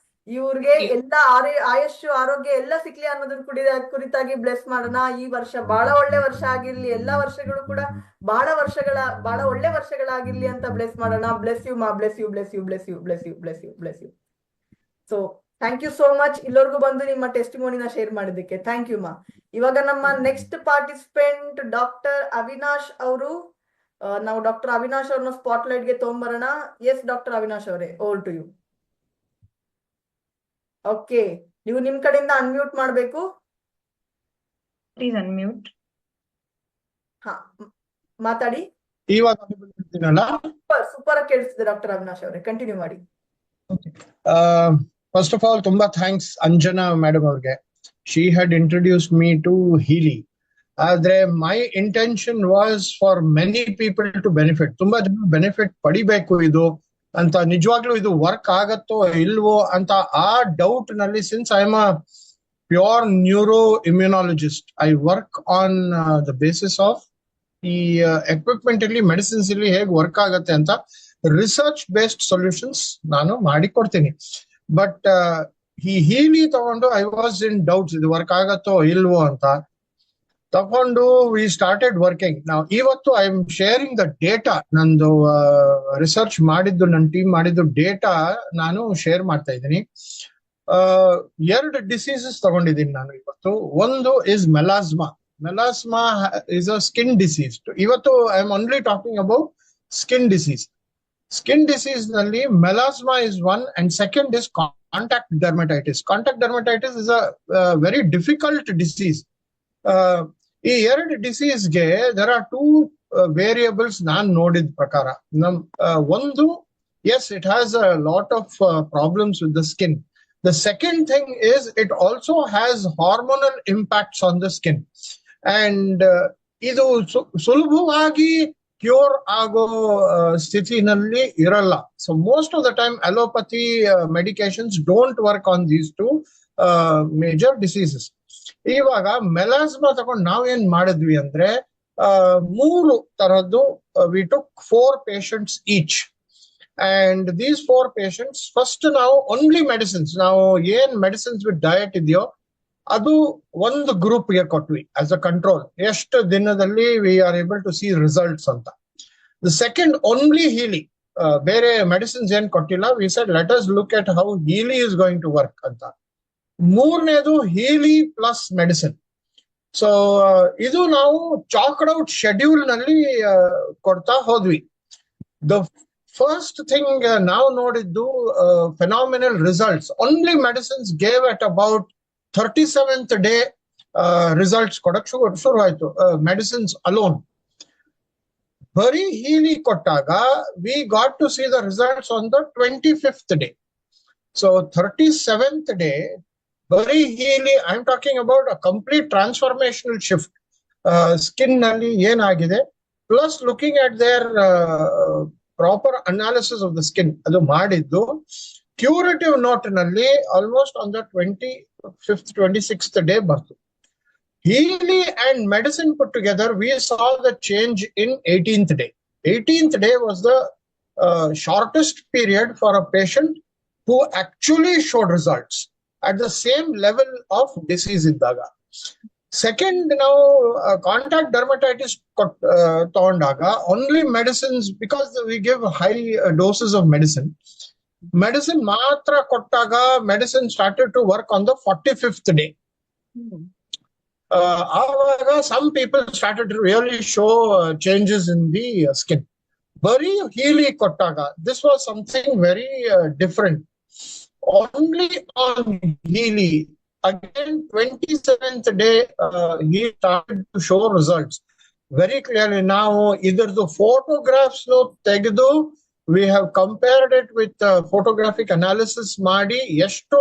ಇವ್ರಿಗೆ ಎಲ್ಲ ಆಯುಷ್ ಆರೋಗ್ಯ ಎಲ್ಲ ಸಿಕ್ಲಿ ಅನ್ನೋದನ್ನ ಕುರಿತಾಗಿ ಬ್ಲೆಸ್ ಮಾಡೋಣ. ಈ ವರ್ಷ ಬಹಳ ಒಳ್ಳೆ ವರ್ಷ ಆಗಿರ್ಲಿ, ಎಲ್ಲಾ ವರ್ಷಗಳು ಕೂಡ ಬಹಳ ಒಳ್ಳೆ ವರ್ಷಗಳಾಗಿರ್ಲಿ ಅಂತ ಬ್ಲೆಸ್ ಮಾಡೋಣ. ಬ್ಲೆಸ್ ಯು ಮಾ, bless you, bless you, bless you, bless you, bless you, bless you. So thank you so much ಇಲ್ಲವರೆಗೂ ಬಂದು ನಿಮ್ಮ ಟೆಸ್ಟಿಮೋನಿನ ಶೇರ್ ಮಾಡಿದ್ದಕ್ಕೆ. ಥ್ಯಾಂಕ್ ಯು ಮಾ. ಇವಾಗ ನಮ್ಮ ನೆಕ್ಸ್ಟ್ ಪಾರ್ಟಿಸಿಪೆಂಟ್ ಡಾಕ್ಟರ್ ಅವಿನಾಶ್ ಅವರು. ನಾವು ಡಾಕ್ಟರ್ ಅವಿನಾಶ್ ಅವ್ರನ್ನ ಸ್ಪಾಟ್ಲೈಟ್ ಗೆ ತಗೊಂಡ್ಬರೋಣ. ಎಸ್ ಡಾಕ್ಟರ್ ಅವಿನಾಶ್ ಅವರೇ, ಓವರ್ ಟು ಯು. ಓಕೆ, ನೀವು ನಿಮ್ ಕಡೆಯಿಂದ ಅನ್ಮ್ಯೂಟ್ ಮಾಡ್ಬೇಕು. Please unmute. ಹಾ, ಮಾತಾಡಿ. ಇವಾಗ ಸೂಪರ್ ಕೇಳಿಸ್ತಿದೆ ಡಾಕ್ಟರ್ ಅವಿನಾಶ್ ಅವರೇ, ಕಂಟಿನ್ಯೂ ಮಾಡಿ. ಫಸ್ಟ್ ಆಫ್ ಆಲ್ ತುಂಬಾ ಥ್ಯಾಂಕ್ಸ್ ಅಂಜನಾ ಮೇಡಮ್ ಅವ್ರಿಗೆ. She had introduced me to Healy. ಆದ್ರೆ my intention was for many people to benefit. ತುಂಬಾ ಜನ ಬೆನಿಫಿಟ್ ಪಡಿಬೇಕು ಇದು ಅಂತ. ನಿಜವಾಗ್ಲೂ ಇದು ವರ್ಕ್ ಆಗತ್ತೋ ಇಲ್ವೋ ಅಂತ ಆ ಡೌಟ್ ನಲ್ಲಿ, since I am a pure neuro immunologist, I work on the basis of ಈ ಎಕ್ವಿಪ್ಮೆಂಟ್ ಅಲ್ಲಿ, ಮೆಡಿಸಿನ್ಸ್ ಇಲ್ಲಿ ಹೇಗೆ ವರ್ಕ್ ಆಗತ್ತೆ ಅಂತ ರಿಸರ್ಚ್ ಬೇಸ್ಡ್ ಸೊಲ್ಯೂಷನ್ಸ್ ನಾನು ಮಾಡಿಕೊಡ್ತೀನಿ. ಬಟ್ ಈ ಹೀಲಿ ತಗೊಂಡು ಐ ವಾಸ್ ಇನ್ ಡೌಟ್ಸ್, ಇದು ವರ್ಕ್ ಆಗತ್ತೋ ಇಲ್ವೋ ಅಂತ ತಗೊಂಡು ವಿ ಸ್ಟಾರ್ಟೆಡ್ ವರ್ಕಿಂಗ್. ನಾವು ಇವತ್ತು I am sharing the data. ನಂದು ರಿಸರ್ಚ್ ಮಾಡಿದ್ದು, ನನ್ನ ಟೀಮ್ ಮಾಡಿದ್ದು ಡೇಟಾ ನಾನು ಶೇರ್ ಮಾಡ್ತಾ ಇದ್ದೀನಿ. 2 ಡಿಸೀಸಸ್ ತಗೊಂಡಿದ್ದೀನಿ ನಾನು ಇವತ್ತು. ಒಂದು is melasma. Melasma is a skin disease. ಇವತ್ತು I am only talking about skin disease. Skin disease ನಲ್ಲಿ melasma is one, and second is contact dermatitis. Contact dermatitis is a very difficult disease. ಈ 2 ಡಿಸೀಸ್ಗೆ ದರ್ ಆರ್ 2 ವೇರಿಯಬಲ್ಸ್ ನಾನ್ ನೋಡಿದ ಪ್ರಕಾರ. ಒಂದು, as it has a lot of problems with the skin, The second thing is it also has hormonal impacts on the skin. And ಇದು ಸುಲಭವಾಗಿ ಕ್ಯೂರ್ ಆಗೋ ಸ್ಥಿತಿನಲ್ಲಿ ಇರಲ್ಲ. So most of the time allopathy medications don't work on these two major diseases. ಇವಾಗ ಮೆಲಾಸ್ಮಾ ತಗೊಂಡು ನಾವೇನ್ ಮಾಡಿದ್ವಿ ಅಂದ್ರೆ 3 ತರದ್ದು we took 4 patients each. And these 4 patients, first ನಾವು only medicines, ನಾವು ಏನ್ ಮೆಡಿಸಿನ್ಸ್ ವಿತ್ ಡಯಟ್ ಇದೆಯೋ ಅದು ಒಂದು ಗ್ರೂಪ್ ಗೆ ಕೊಟ್ವಿ ಆಸ್ ಅ ಕಂಟ್ರೋಲ್. ಎಷ್ಟು ದಿನದಲ್ಲಿ we are able to see results ಅಂತ. ದ ಸೆಕೆಂಡ್ ಓನ್ಲಿ ಹೀಲಿ, ಬೇರೆ ಮೆಡಿಸಿನ್ಸ್ ಏನ್ ಕೊಟ್ಟಿಲ್ಲ. We said let us look at how Healy is going to work ಅಂತ. ಮೂರನೇದು ಹೀಲಿ ಪ್ಲಸ್ ಮೆಡಿಸಿನ್. ಸೊ ಇದು ನಾವು ಚಾಕ್ಡ್ ಔಟ್ ಶೆಡ್ಯೂಲ್ ನಲ್ಲಿ ಕೊಡ್ತಾ ಹೋದ್ವಿ. ದ ಫಸ್ಟ್ ಥಿಂಗ್ ನಾವು ನೋಡಿದ್ದು phenomenal results. Only medicines gave at about 37th day results ಕೊಡಕ್ ಶುರು ಆಯ್ತು ಮೆಡಿಸಿನ್ಸ್ ಅಲೋನ್. ಬರೀ ಹೀಲಿ ಕೊಟ್ಟಾಗ we got to see the results on the 25th day. So 37th day ಬರೀ Healy, I am talking about a complete transformational shift skin ನಲ್ಲಿ ಏನಾಗಿದೆ, plus looking at their proper analysis of the skin ಅದು ಮಾಡಿದ್ದು. ಕ್ಯೂರೇಟಿವ್ ನೋಟ್ ನಲ್ಲಿ almost on the 25th 26th day ಬರ್ತು. Healy and medicine put together, we saw the change in 18th day. 18th day was the shortest period for a patient who actually showed results at the same level of disease iddaga. Second, now contact dermatitis ತಗೊಂಡಾಗ only medicines, because we give high doses of medicine ಮಾತ್ರ ಕೊಟ್ಟಾಗ medicine started to work on the 45th day. ಆವಾಗ some people started to really show changes in the skin. ಬರೀ ಹೀಲಿ ಕೊಟ್ಟಾಗ this was something very different. Only on Healy again 27th day he started to show results very clearly. ನಾವು ಇದರದು ಫೋಟೋಗ್ರಾಫ್ಸ್ ತೆಗೆದು we have compared it with photographic analysis ಮಾಡಿ ಎಷ್ಟು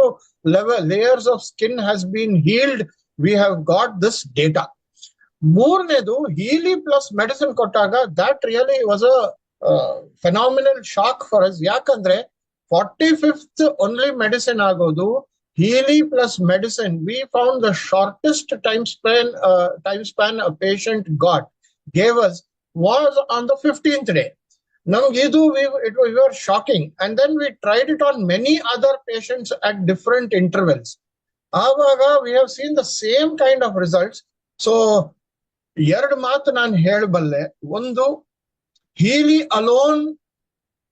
layers of skin has been healed. We have got this data. ಮೂರನೇದು ಹೀಲಿ ಪ್ಲಸ್ ಮೆಡಿಸಿನ್ ಕೊಟ್ಟಾಗ that really was a phenomenal shock for us. ಯಾಕಂದ್ರೆ 45th only medicine ಆಗೋದು, Healy plus medicine we found the shortest time span a patient gave us was on the 15th day. Namagidu, we were shocking. And then we tried it on many other patients at different intervals. Avaga, we have seen the same kind of results. So, ಎರಡು ಮಾತು ನಾನು ಹೇಳಬಲ್ಲೆ. ಒಂದು, ಹೀಲಿ alone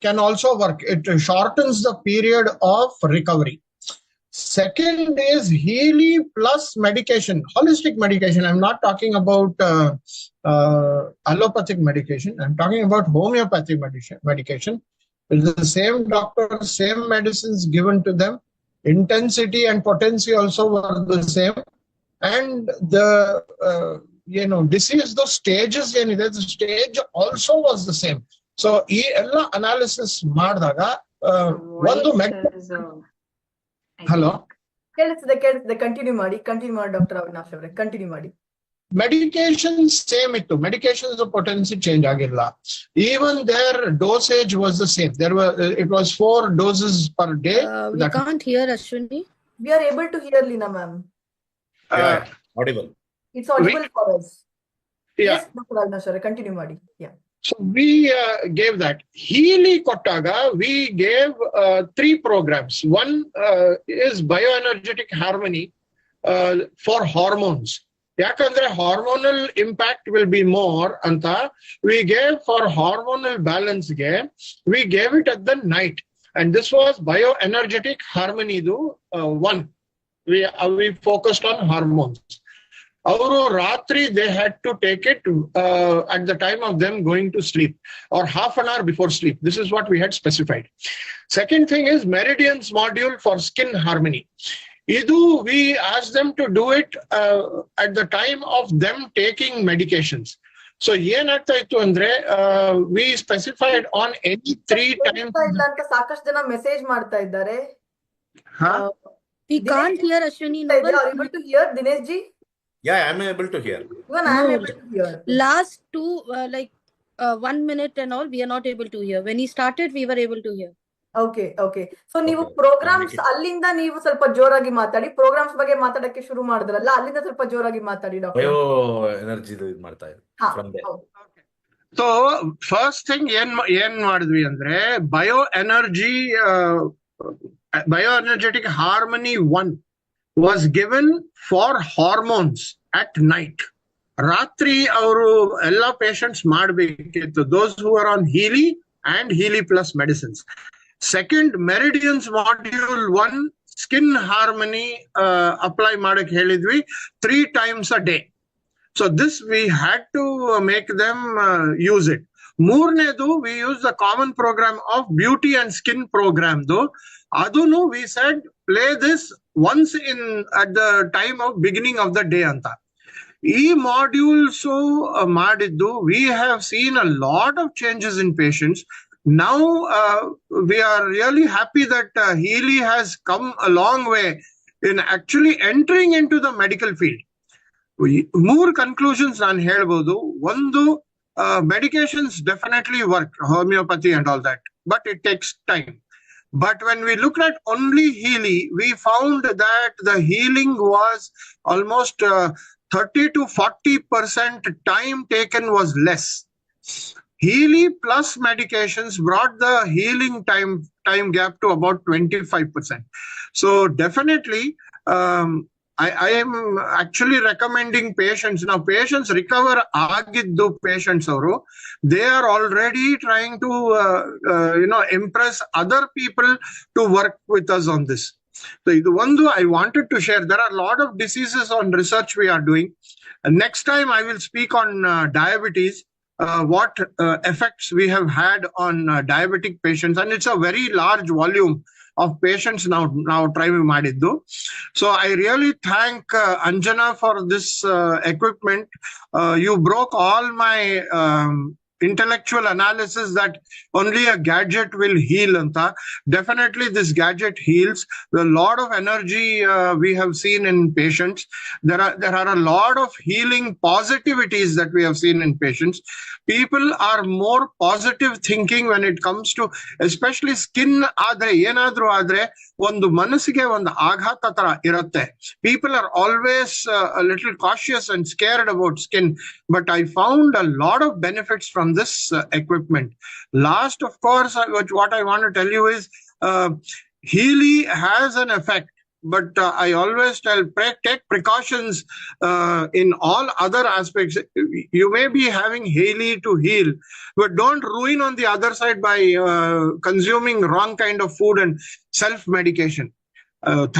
can also work. It shortens the period of recovery. Second is Healy plus medication, holistic medication. I'm not talking about allopathic medication. I'm talking about homeopathic medication. It's the same doctor, same medicines given to them. Intensity and potency also were the same. And the disease, the stages, the stage also was the same. So, ಈ ಎಲ್ಲ analysis ಮಾಡಿದಾಗ ಒಂದು ಹಲೋ ಕೇಳಿಸಿದೆ ಕಂಟಿನ್ಯೂ ಮಾಡಿ ಡಾಕ್ಟರ್ ಅವಿನಾಶ್ ಅವರೇ, ಕಂಟಿನ್ಯೂ ಮಾಡಿ. ಮೆಡಿಕೇಶನ್ ಸೇಮ್ ಇತ್ತು, ಮೆಡಿಕೇಶನ್ಸ್ ಪೊಟೆನ್ಸಿ ಚೇಂಜ್ ಆಗಿಲ್ಲ. Even there dosage was the same. It was 4 doses per day. We can't hear Ashwini. We are able to hear Lina ma'am. Audible. It's audible for us. Yeah. Yes, Dr. Avinash ಅವರೇ, ಕಂಟಿನ್ಯೂ ಮಾಡಿ. Yeah. So we gave that. Healy Kottaga, we gave 3 programs. One is bioenergetic harmony for hormones. Yakandre hormonal impact will be more anta. We gave for hormonal balance we gave it at the night. And this was bioenergetic harmony one. We focused on hormones. Avuru Ratri, they had to take it at the time of them going to sleep or half an hour before sleep. This is what we had specified. Second thing is Meridians module for skin harmony. Idu, we asked them to do it at the time of them taking medications. So, we specified on any 3 times. ಸಾಕಷ್ಟು ಜನ ಮೆಸೇಜ್ ಮಾಡ್ತಾ ಇದ್ದಾರೆ. We can't hear Ashwini. No one. Are you able to hear, Dinesh ji? Yeah, I'm able to hear. Even I am No. able to hear. Last two, 1 minute and all, we are not able to hear. When he started, we were able to hear. Okay okay so ನೀವು Okay, ಪ್ರೋಗ್ರಾಮ್ಸ್ I'll make ಅಲ್ಲಿಂದ ನೀವು ಸ್ವಲ್ಪ ಜೋರಾಗಿ ಮಾತಾಡಿ. ಪ್ರೋಗ್ರಾಮ್ಸ್ ಬಗ್ಗೆ ಮಾತಾಡಕ್ಕೆ ಶುರು ಮಾಡಿದ್ರಲ್ಲ, ಅಲ್ಲಿಂದ ಸ್ವಲ್ಪ ಜೋರಾಗಿ ಮಾತಾಡಿ ಡಾಕ್ಟರ್. ಬಯೋ ಎನರ್ಜಿ ಇದು ಮಾಡ್ತಾ ಇದೆ ಹಾ ಫ್ರಮ್ ದೇ. ಹೌದು. ಸೊ ಫಸ್ಟ್ ಥಿಂಗ್ ಏನ್ ಮಾಡಿದ್ವಿ ಅಂದ್ರೆ bio energetic harmony 1 was given for hormones at night. ರಾತ್ರಿ ಅವರು ಎಲ್ಲಾ ಪೇಷಂಟ್ಸ್ ಮಾಡಬೇಕಿತ್ತು, those who are on Healy and Healy plus medicines. Second, Meridians module 1 skin harmony apply madak helidvi 3 times a day. So this we had to make them use it. Moornedu we use the common program of beauty and skin program though. Adunu we said play this once at the time of beginning of the day anta. E modules madiddu, we have seen a lot of changes in patients. Now we are really happy that Healy has come a long way in actually entering into the medical field. More conclusions ನಾನು ಹೇಳ್ಬೋದು. ಒಂದು, medications definitely work, homeopathy and all that, but it takes time. But when we looked at only Healy, we found that the healing was almost 30 to 40% time taken was less. Healy plus medications brought the healing time gap to about 25%. So definitely, I am actually recommending patients. Now patients recover agiddu patients avaru, they are already trying to impress other people to work with us on this. So idu ondu I wanted to share. There are a lot of diseases on research we are doing. Next time I will speak on diabetes, what effects we have had on diabetic patients, and it's a very large volume of patients now try madiddu. So I really thank Anjana for this equipment. You broke all my intellectual analysis that only a gadget will heal anta. Definitely this gadget heals. A lot of energy we have seen in patients. There are a lot of healing positivities that we have seen in patients. People are more positive thinking when it comes to especially skin ಆದ್ರೆ ಏನಾದ್ರೂ ಆದ್ರೆ ಒಂದು ಮನಸ್ಸಿಗೆ ಒಂದು ಆಘಾತ ತರ ಇರುತ್ತೆ. People are always a little cautious and scared about skin, but I found a lot of benefits from this equipment. Last, of course, what I want to tell you is Healy has an effect, but I always tell take precautions in all other aspects. You may be having Healy to heal, but don't ruin on the other side by consuming wrong kind of food and self-medication.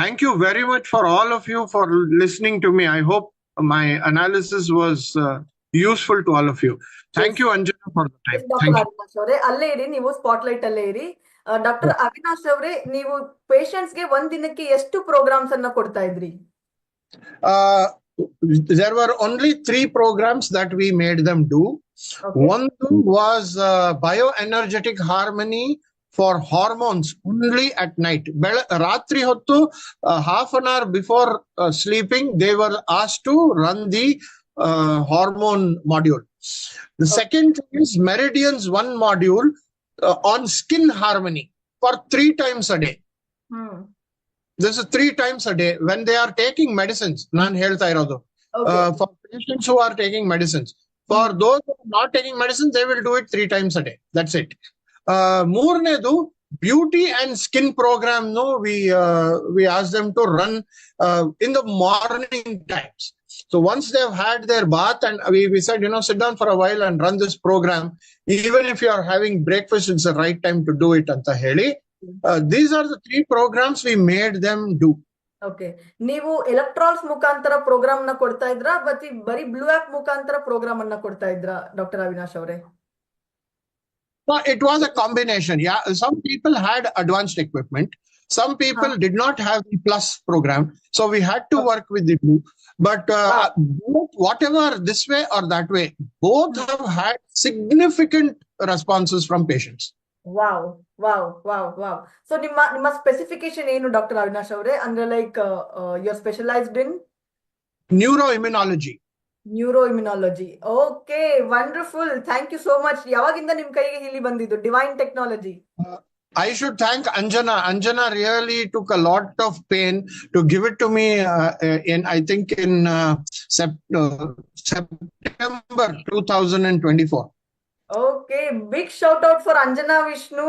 Thank you very much for all of you for listening to me. I hope my analysis was useful to all of you. Thank you, Anjana, for the time. Doctor Avinash ಅವರೇ ಅಲ್ಲೇ ಇರಿ, ನೀವು ಸ್ಪಾಟ್ಲೈಟ್ ಅಲ್ಲೇ ಇರಿ. ಡಾಕ್ಟರ್ ಅವಿನಾಶ್ ಅವರೇ, ನೀವು ಪೇಷಂಟ್ಸ್ ಗೆ ಒಂದ್ ದಿನಕ್ಕೆ ಎಷ್ಟು ಪ್ರೋಗ್ರಾಮ್ಸ್ ಅನ್ನ ಕೊಡ್ತಾ ಇದ್ರಿ? There were only 3 programs that we made them do. Okay. One was bioenergetic harmony for hormones only at night. Ratri hottu half an hour before sleeping, they were asked to run the hormone module. The second is Meridians 1 module on skin harmony for 3 times a day. This is 3 times a day when they are taking medicines. Nan helta irodu. For patients who are taking medicines. For those who are not taking medicines, they will do it 3 times a day. That's it. Moornedu beauty and skin program. No, we ask them to run in the morning times. So once they've had their bath, and we said, sit down for a while and run this program. Even if you are having breakfast, it's the right time to do it anta heli. These are the 3 programs we made them do. Okay. ನೀವು ಎಲೆಕ್ಟ್ರಾನ್ಸ್ ಮುಖಾಂತರ ಪ್ರೋಗ್ರಾಮ್ ನ ಕೊಡ್ತಾ ಇದ್ರಾ ಮತ್ತೆ ಬರೀ ಬ್ಲೂ ಆಪ್ ಮುಖಾಂತರ ಪ್ರೋಗ್ರಾಮ್ ಅನ್ನ ಕೊಡ್ತಾ ಇದ್ರಾ ಡಾಕ್ಟರ್ ಅವಿನಾಶ್ ಅವರೇ? It was a combination. Yeah, some people had advanced equipment. Some people did not have the plus program. So we had to work with the blue. But whatever this way or that way, both have had significant responses from patients. Wow. Wow. So ನಿಮ್ಮ ಸ್ಪೆಸಿಫಿಕೇಶನ್ ಏನು ಡಾಕ್ಟರ್ ಅವಿನಾಶ್ ಅವರೇ? ಅಂದ್ರೆ like you are specialized in Neuroimmunology. Neuroimmunology. Okay, wonderful. Thank you so much. ಯಾವಾಗಿಂದ ನಿಮ್ ಕೈಗೆ ಇಲ್ಲಿ ಬಂದಿದ್ದು divine technology? I should thank Anjana. Anjana really took a lot of pain to give it to me I think in September 2024. Okay, big shout out for Anjana Vishnu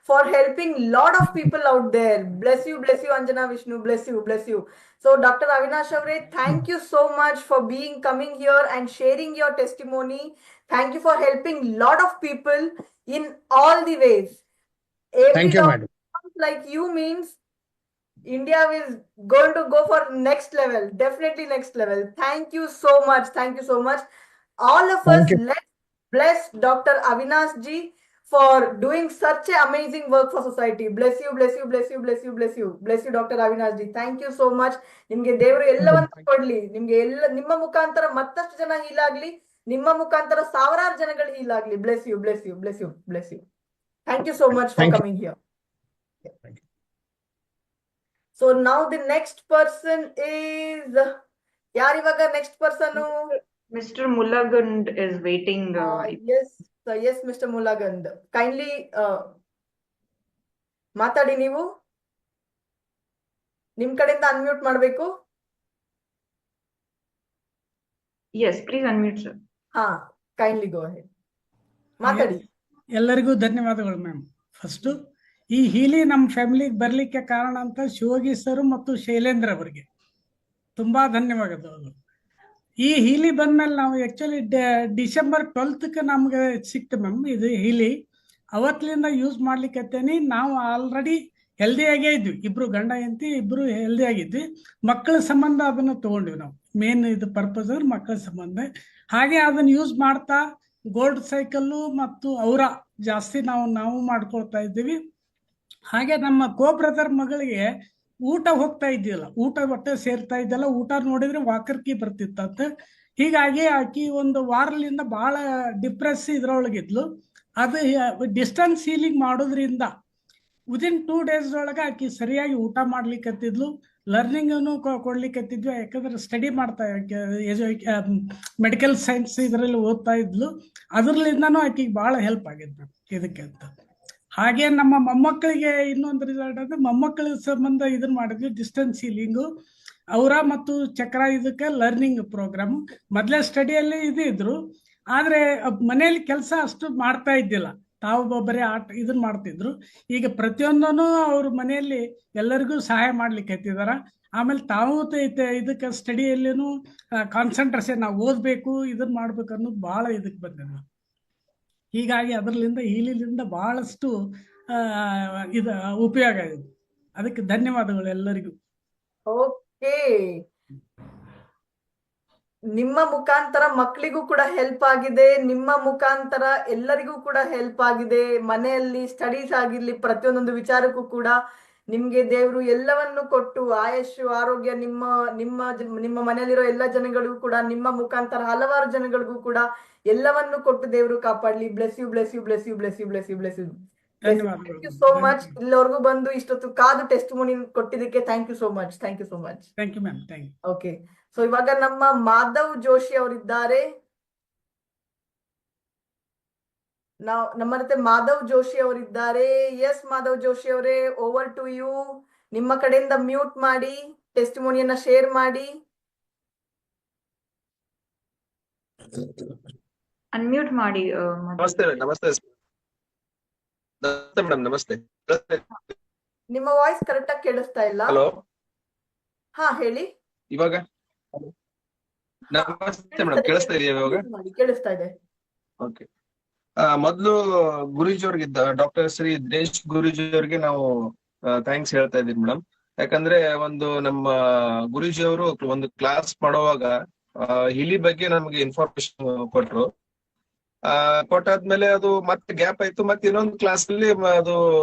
for helping lot of people out there. Bless you Anjana Vishnu. Bless you. So Dr. Avinash Avre, thank you so much for coming here and sharing your testimony. Thank you for helping lot of people in all the ways. Thank you, madam. Like you means India is going to go for next level. Definitely next level. Thank you so much. All of us, let's bless Dr. Avinash ji for doing such an amazing work for society. Bless you Dr. Avinash ji. Thank you so much. Nimge devaru ellavannೂ ಕೊಡ್ಲಿ. ನಿಮ್ಗೆ ನಿಮ್ಮ ಮುಖಾಂತರ ಮತ್ತಷ್ಟು ಜನ ಹೀಲ್ ಆಗ್ಲಿ, ನಿಮ್ಮ ಮುಖಾಂತರ ಸಾವಿರಾರು ಜನಗಳು ಹೀಲ್ ಆಗ್ಲಿ. Bless you. Thank you so much for coming here. So now the next person is yarivaga next person Mr. Mulagand is waiting. Yes, Mr. Mulagand. Kindly ಮಾತಾಡಿ. ನೀವು ನಿಮ್ ಕಡೆಯಿಂದ ಅನ್ಮ್ಯೂಟ್ ಮಾಡಬೇಕು. Yes, please unmute, sir. Kindly go ahead. ಮಾತಾಡಿ. ಎಲ್ಲರಿಗೂ ಧನ್ಯವಾದಗಳು ಮ್ಯಾಮ್. ಫಸ್ಟ್ ಈ ಹೀಲಿ ನಮ್ಮ ಫ್ಯಾಮಿಲಿಗೆ ಬರ್ಲಿಕ್ಕೆ ಕಾರಣ ಅಂತ ಶಿವಯೋಗಿ ಸರ್ ಮತ್ತು ಶೈಲೇಂದ್ರ ಅವರಿಗೆ ತುಂಬಾ ಧನ್ಯವಾದಗಳು. ಈ ಹೀಲಿ ಬಂದ್ಮೇಲೆ ನಾವು ಆಕ್ಚುಲಿ ಡಿಸೆಂಬರ್ 12ಕ್ಕೆ ನಮ್ಗೆ ಸಿಕ್ತು ಮ್ಯಾಮ್ ಇದು ಹೀಲಿ. ಅವತ್ತಿನಿಂದ ಯೂಸ್ ಮಾಡ್ಲಿಕ್ಕೆ ನಾವು ಆಲ್ರೆಡಿ ಹೆಲ್ದಿಯಾಗೇ ಇದ್ವಿ. ಇಬ್ರು ಗಂಡ ಹೆಂಡತಿ ಇಬ್ರು ಹೆಲ್ದಿ ಆಗಿದ್ವಿ. ಮಕ್ಕಳ ಸಂಬಂಧ ಅದನ್ನು ತಗೊಂಡ್ವಿ ನಾವು. ಮೇನ್ ಇದು ಪರ್ಪಸ್ ಮಕ್ಕಳ ಸಂಬಂಧ. ಹಾಗೆ ಅದನ್ನ ಯೂಸ್ ಮಾಡ್ತಾ ಗೋಲ್ಡ್ ಸೈಕಲ್ಲು ಮತ್ತು ಅವರ ಜಾಸ್ತಿ ನಾವು ಮಾಡ್ಕೊಳ್ತಾ ಇದ್ದೀವಿ. ಹಾಗೆ ನಮ್ಮ ಬ್ರದರ್ ಮಗಳಿಗೆ ಊಟ ಹೋಗ್ತಾ ಇದ್ದಿಲ್ಲ, ಊಟ ಹೊಟ್ಟೆ ಸೇರ್ತಾ ಇದ್ದಲ್ಲ, ಊಟ ನೋಡಿದ್ರೆ ವಾಕರ್ಕಿ ಬರ್ತಿತ್ತಂತ. ಹೀಗಾಗಿ ಆಕಿ ಒಂದು ವಾರಲಿಂದ ಬಹಳ ಡಿಪ್ರೆಸ್ ಇದ್ರೊಳಗಿದ್ಲು. ಅದು ಡಿಸ್ಟೆನ್ಸ್ ಹೀಲಿಂಗ್ ಮಾಡೋದ್ರಿಂದ ವಿದಿನ್ 2 days ಒಳಗೆ ಆಕಿ ಸರಿಯಾಗಿ ಊಟ ಮಾಡ್ಲಿಕ್ಕತ್ತಿದ್ಲು. ಲರ್ನಿಂಗನ್ನು ಕೊಡ್ಲಿಕ್ಕತ್ತಿದ್ವಿ. ಯಾಕಂದ್ರೆ ಸ್ಟಡಿ ಮಾಡ್ತಾ ಮೆಡಿಕಲ್ ಸೈನ್ಸ್ ಇದರಲ್ಲಿ ಓದ್ತಾ ಇದ್ಲು. ಅದರಲ್ಲಿಂದನೂ ಆಕಿಗೆ ಬಹಳ ಹೆಲ್ಪ್ ಆಗಿದ್ದು ಇದಕ್ಕೆ ಅಂತ. ಹಾಗೆ ನಮ್ಮ ಮೊಮ್ಮಕ್ಕಳಿಗೆ ಇನ್ನೊಂದು ರಿಸಲ್ಟ್ ಅಂದ್ರೆ ಮೊಮ್ಮಕ್ಕಳ ಸಂಬಂಧ ಇದನ್ನ ಮಾಡಿದ್ವಿ ಡಿಸ್ಟೆನ್ಸ್ ಹೀಲಿಂಗು. ಅವರ ಮತ್ತು ಚಕ್ರ ಇದಕ್ಕೆ ಲರ್ನಿಂಗ್ ಪ್ರೋಗ್ರಾಮ್. ಮೊದಲೇ ಸ್ಟಡಿಯಲ್ಲಿ ಇದ್ರು, ಆದ್ರೆ ಮನೆಯಲ್ಲಿ ಕೆಲಸ ಅಷ್ಟು ಮಾಡ್ತಾ ಇದ್ದಿಲ್ಲ. ತಾವು ಬರೀ ಇದನ್ನ ಮಾಡ್ತಿದ್ರು. ಈಗ ಪ್ರತಿಯೊಂದೂ ಅವ್ರ ಮನೆಯಲ್ಲಿ ಎಲ್ಲರಿಗೂ ಸಹಾಯ ಮಾಡ್ಲಿಕ್ಕೆ ಹತ್ತಿದಾರ. ಆಮೇಲೆ ತಾವು ಇದಕ್ಕೆ ಸ್ಟಡಿಯಲ್ಲಿನೂ ಕಾನ್ಸಂಟ್ರೇಷನ್ ನಾವು ಓದ್ಬೇಕು ಇದನ್ನ ಮಾಡ್ಬೇಕು ಅನ್ನೋದು ಬಹಳ ಇದಕ್ಕೆ ಬಂದಿದೆ. ಹೀಗಾಗಿ ಅದರಲ್ಲಿಂದ ಹೀಲಿಂದ ಬಹಳಷ್ಟು ಇದು ಉಪಯೋಗ ಇದೆ. ಅದಕ್ಕೆ ಧನ್ಯವಾದಗಳು ಎಲ್ಲರಿಗೂ. ಓಕೆ, ನಿಮ್ಮ ಮುಖಾಂತರ ಮಕ್ಕಳಿಗೂ ಕೂಡ ಹೆಲ್ಪ್ ಆಗಿದೆ, ನಿಮ್ಮ ಮುಖಾಂತರ ಎಲ್ಲರಿಗೂ ಕೂಡ ಹೆಲ್ಪ್ ಆಗಿದೆ. ಮನೆಯಲ್ಲಿ ಸ್ಟಡೀಸ್ ಆಗಿರ್ಲಿ, ಪ್ರತಿಯೊಂದೊಂದು ವಿಚಾರಕ್ಕೂ ಕೂಡ ನಿಮ್ಗೆ ದೇವರು ಎಲ್ಲವನ್ನು ಕೊಟ್ಟು ಆಯುಷು ಆರೋಗ್ಯ ನಿಮ್ಮ ನಿಮ್ಮ ನಿಮ್ಮ ಮನೆಯಲ್ಲಿರೋ ಎಲ್ಲ ಜನಗಳಿಗೂ ಕೂಡ ನಿಮ್ಮ ಮುಖಾಂತರ ಹಲವಾರು ಜನಗಳಿಗೂ ಕೂಡ ಎಲ್ಲವನ್ನು ಕೊಟ್ಟು ದೇವರು ಕಾಪಾಡ್ಲಿ. Bless you. Thank you so much. ಇಲ್ಲಿವರೆಗೂ ಬಂದು ಇಷ್ಟೊತ್ತು ಕಾದು ಟೆಸ್ಟಿಮೋನಿ ಕೊಟ್ಟಿದ್ದಕ್ಕೆ thank you so much. Thank you ma'am. Thank you. Okay, so ಇವಾಗ ನಮ್ಮ ಮಾಧವ್ ಜೋಶಿ ಅವರಿದ್ದಾರೆ. ನಮ್ಮ ಜೊತೆ ಮಾಧವ್ ಜೋಶಿ ಅವರಿದ್ದಾರೆ. ಎಸ್ ಮಾಧವ್ ಜೋಶಿ ಅವರೇ, ಓವರ್ ಟು ಯು. ನಿಮ್ಮ ಕಡೆಯಿಂದ ಮ್ಯೂಟ್ ಮಾಡಿ, ಟೆಸ್ಟಿಮೋನಿಯನ್ನ ಶೇರ್ ಮಾಡಿ. ಅನ್ಮ್ಯೂಟ್ ಮಾಡಿ. ನಮಸ್ತೆ ಮೇಡಮ್. ನಮಸ್ತೆ. ನಿಮ್ಮ ವಾಯ್ಸ್ ಕರೆಕ್ಟ್ ಆಗಿ ಕೇಳಿಸ್ತಾ ಇಲ್ಲ. ಹಲೋ, ಹೇಳಿ. ಇವಾಗ ನಮಸ್ತೆ ಮೇಡಮ್, ಕೇಳಿಸ್ತಾ ಇದೆಯಾ ಇವಾಗ? ಕೇಳಿಸ್ತಾ ಇದೆ. ಓಕೆ, ಮೊದ್ಲು ಗುರೂಜಿ ಅವ್ರಿಗಿದ್ದ ಡಾಕ್ಟರ್ ಶ್ರೀ ದಿನೇಶ್ ಗುರೂಜಿ ಅವ್ರಿಗೆ ನಾವು ಥ್ಯಾಂಕ್ಸ್ ಹೇಳ್ತಾ ಇದೀವಿ ಮೇಡಮ್. ಯಾಕಂದ್ರೆ ಒಂದು ನಮ್ಮ ಗುರೂಜಿ ಅವರು ಒಂದು ಕ್ಲಾಸ್ ಮಾಡುವಾಗ ಹಿಲಿ ಬಗ್ಗೆ ನಮ್ಗೆ ಇನ್ಫಾರ್ಮೇಶನ್ ಕೊಟ್ರು. ಕೊಟ್ಟಾದ್ಮೇಲೆ ಅದು ಮತ್ತೆ ಗ್ಯಾಪ್ ಆಯ್ತು. ಮತ್ತೆ ಇನ್ನೊಂದು ಕ್ಲಾಸ್ ಅಲ್ಲಿ ಅದು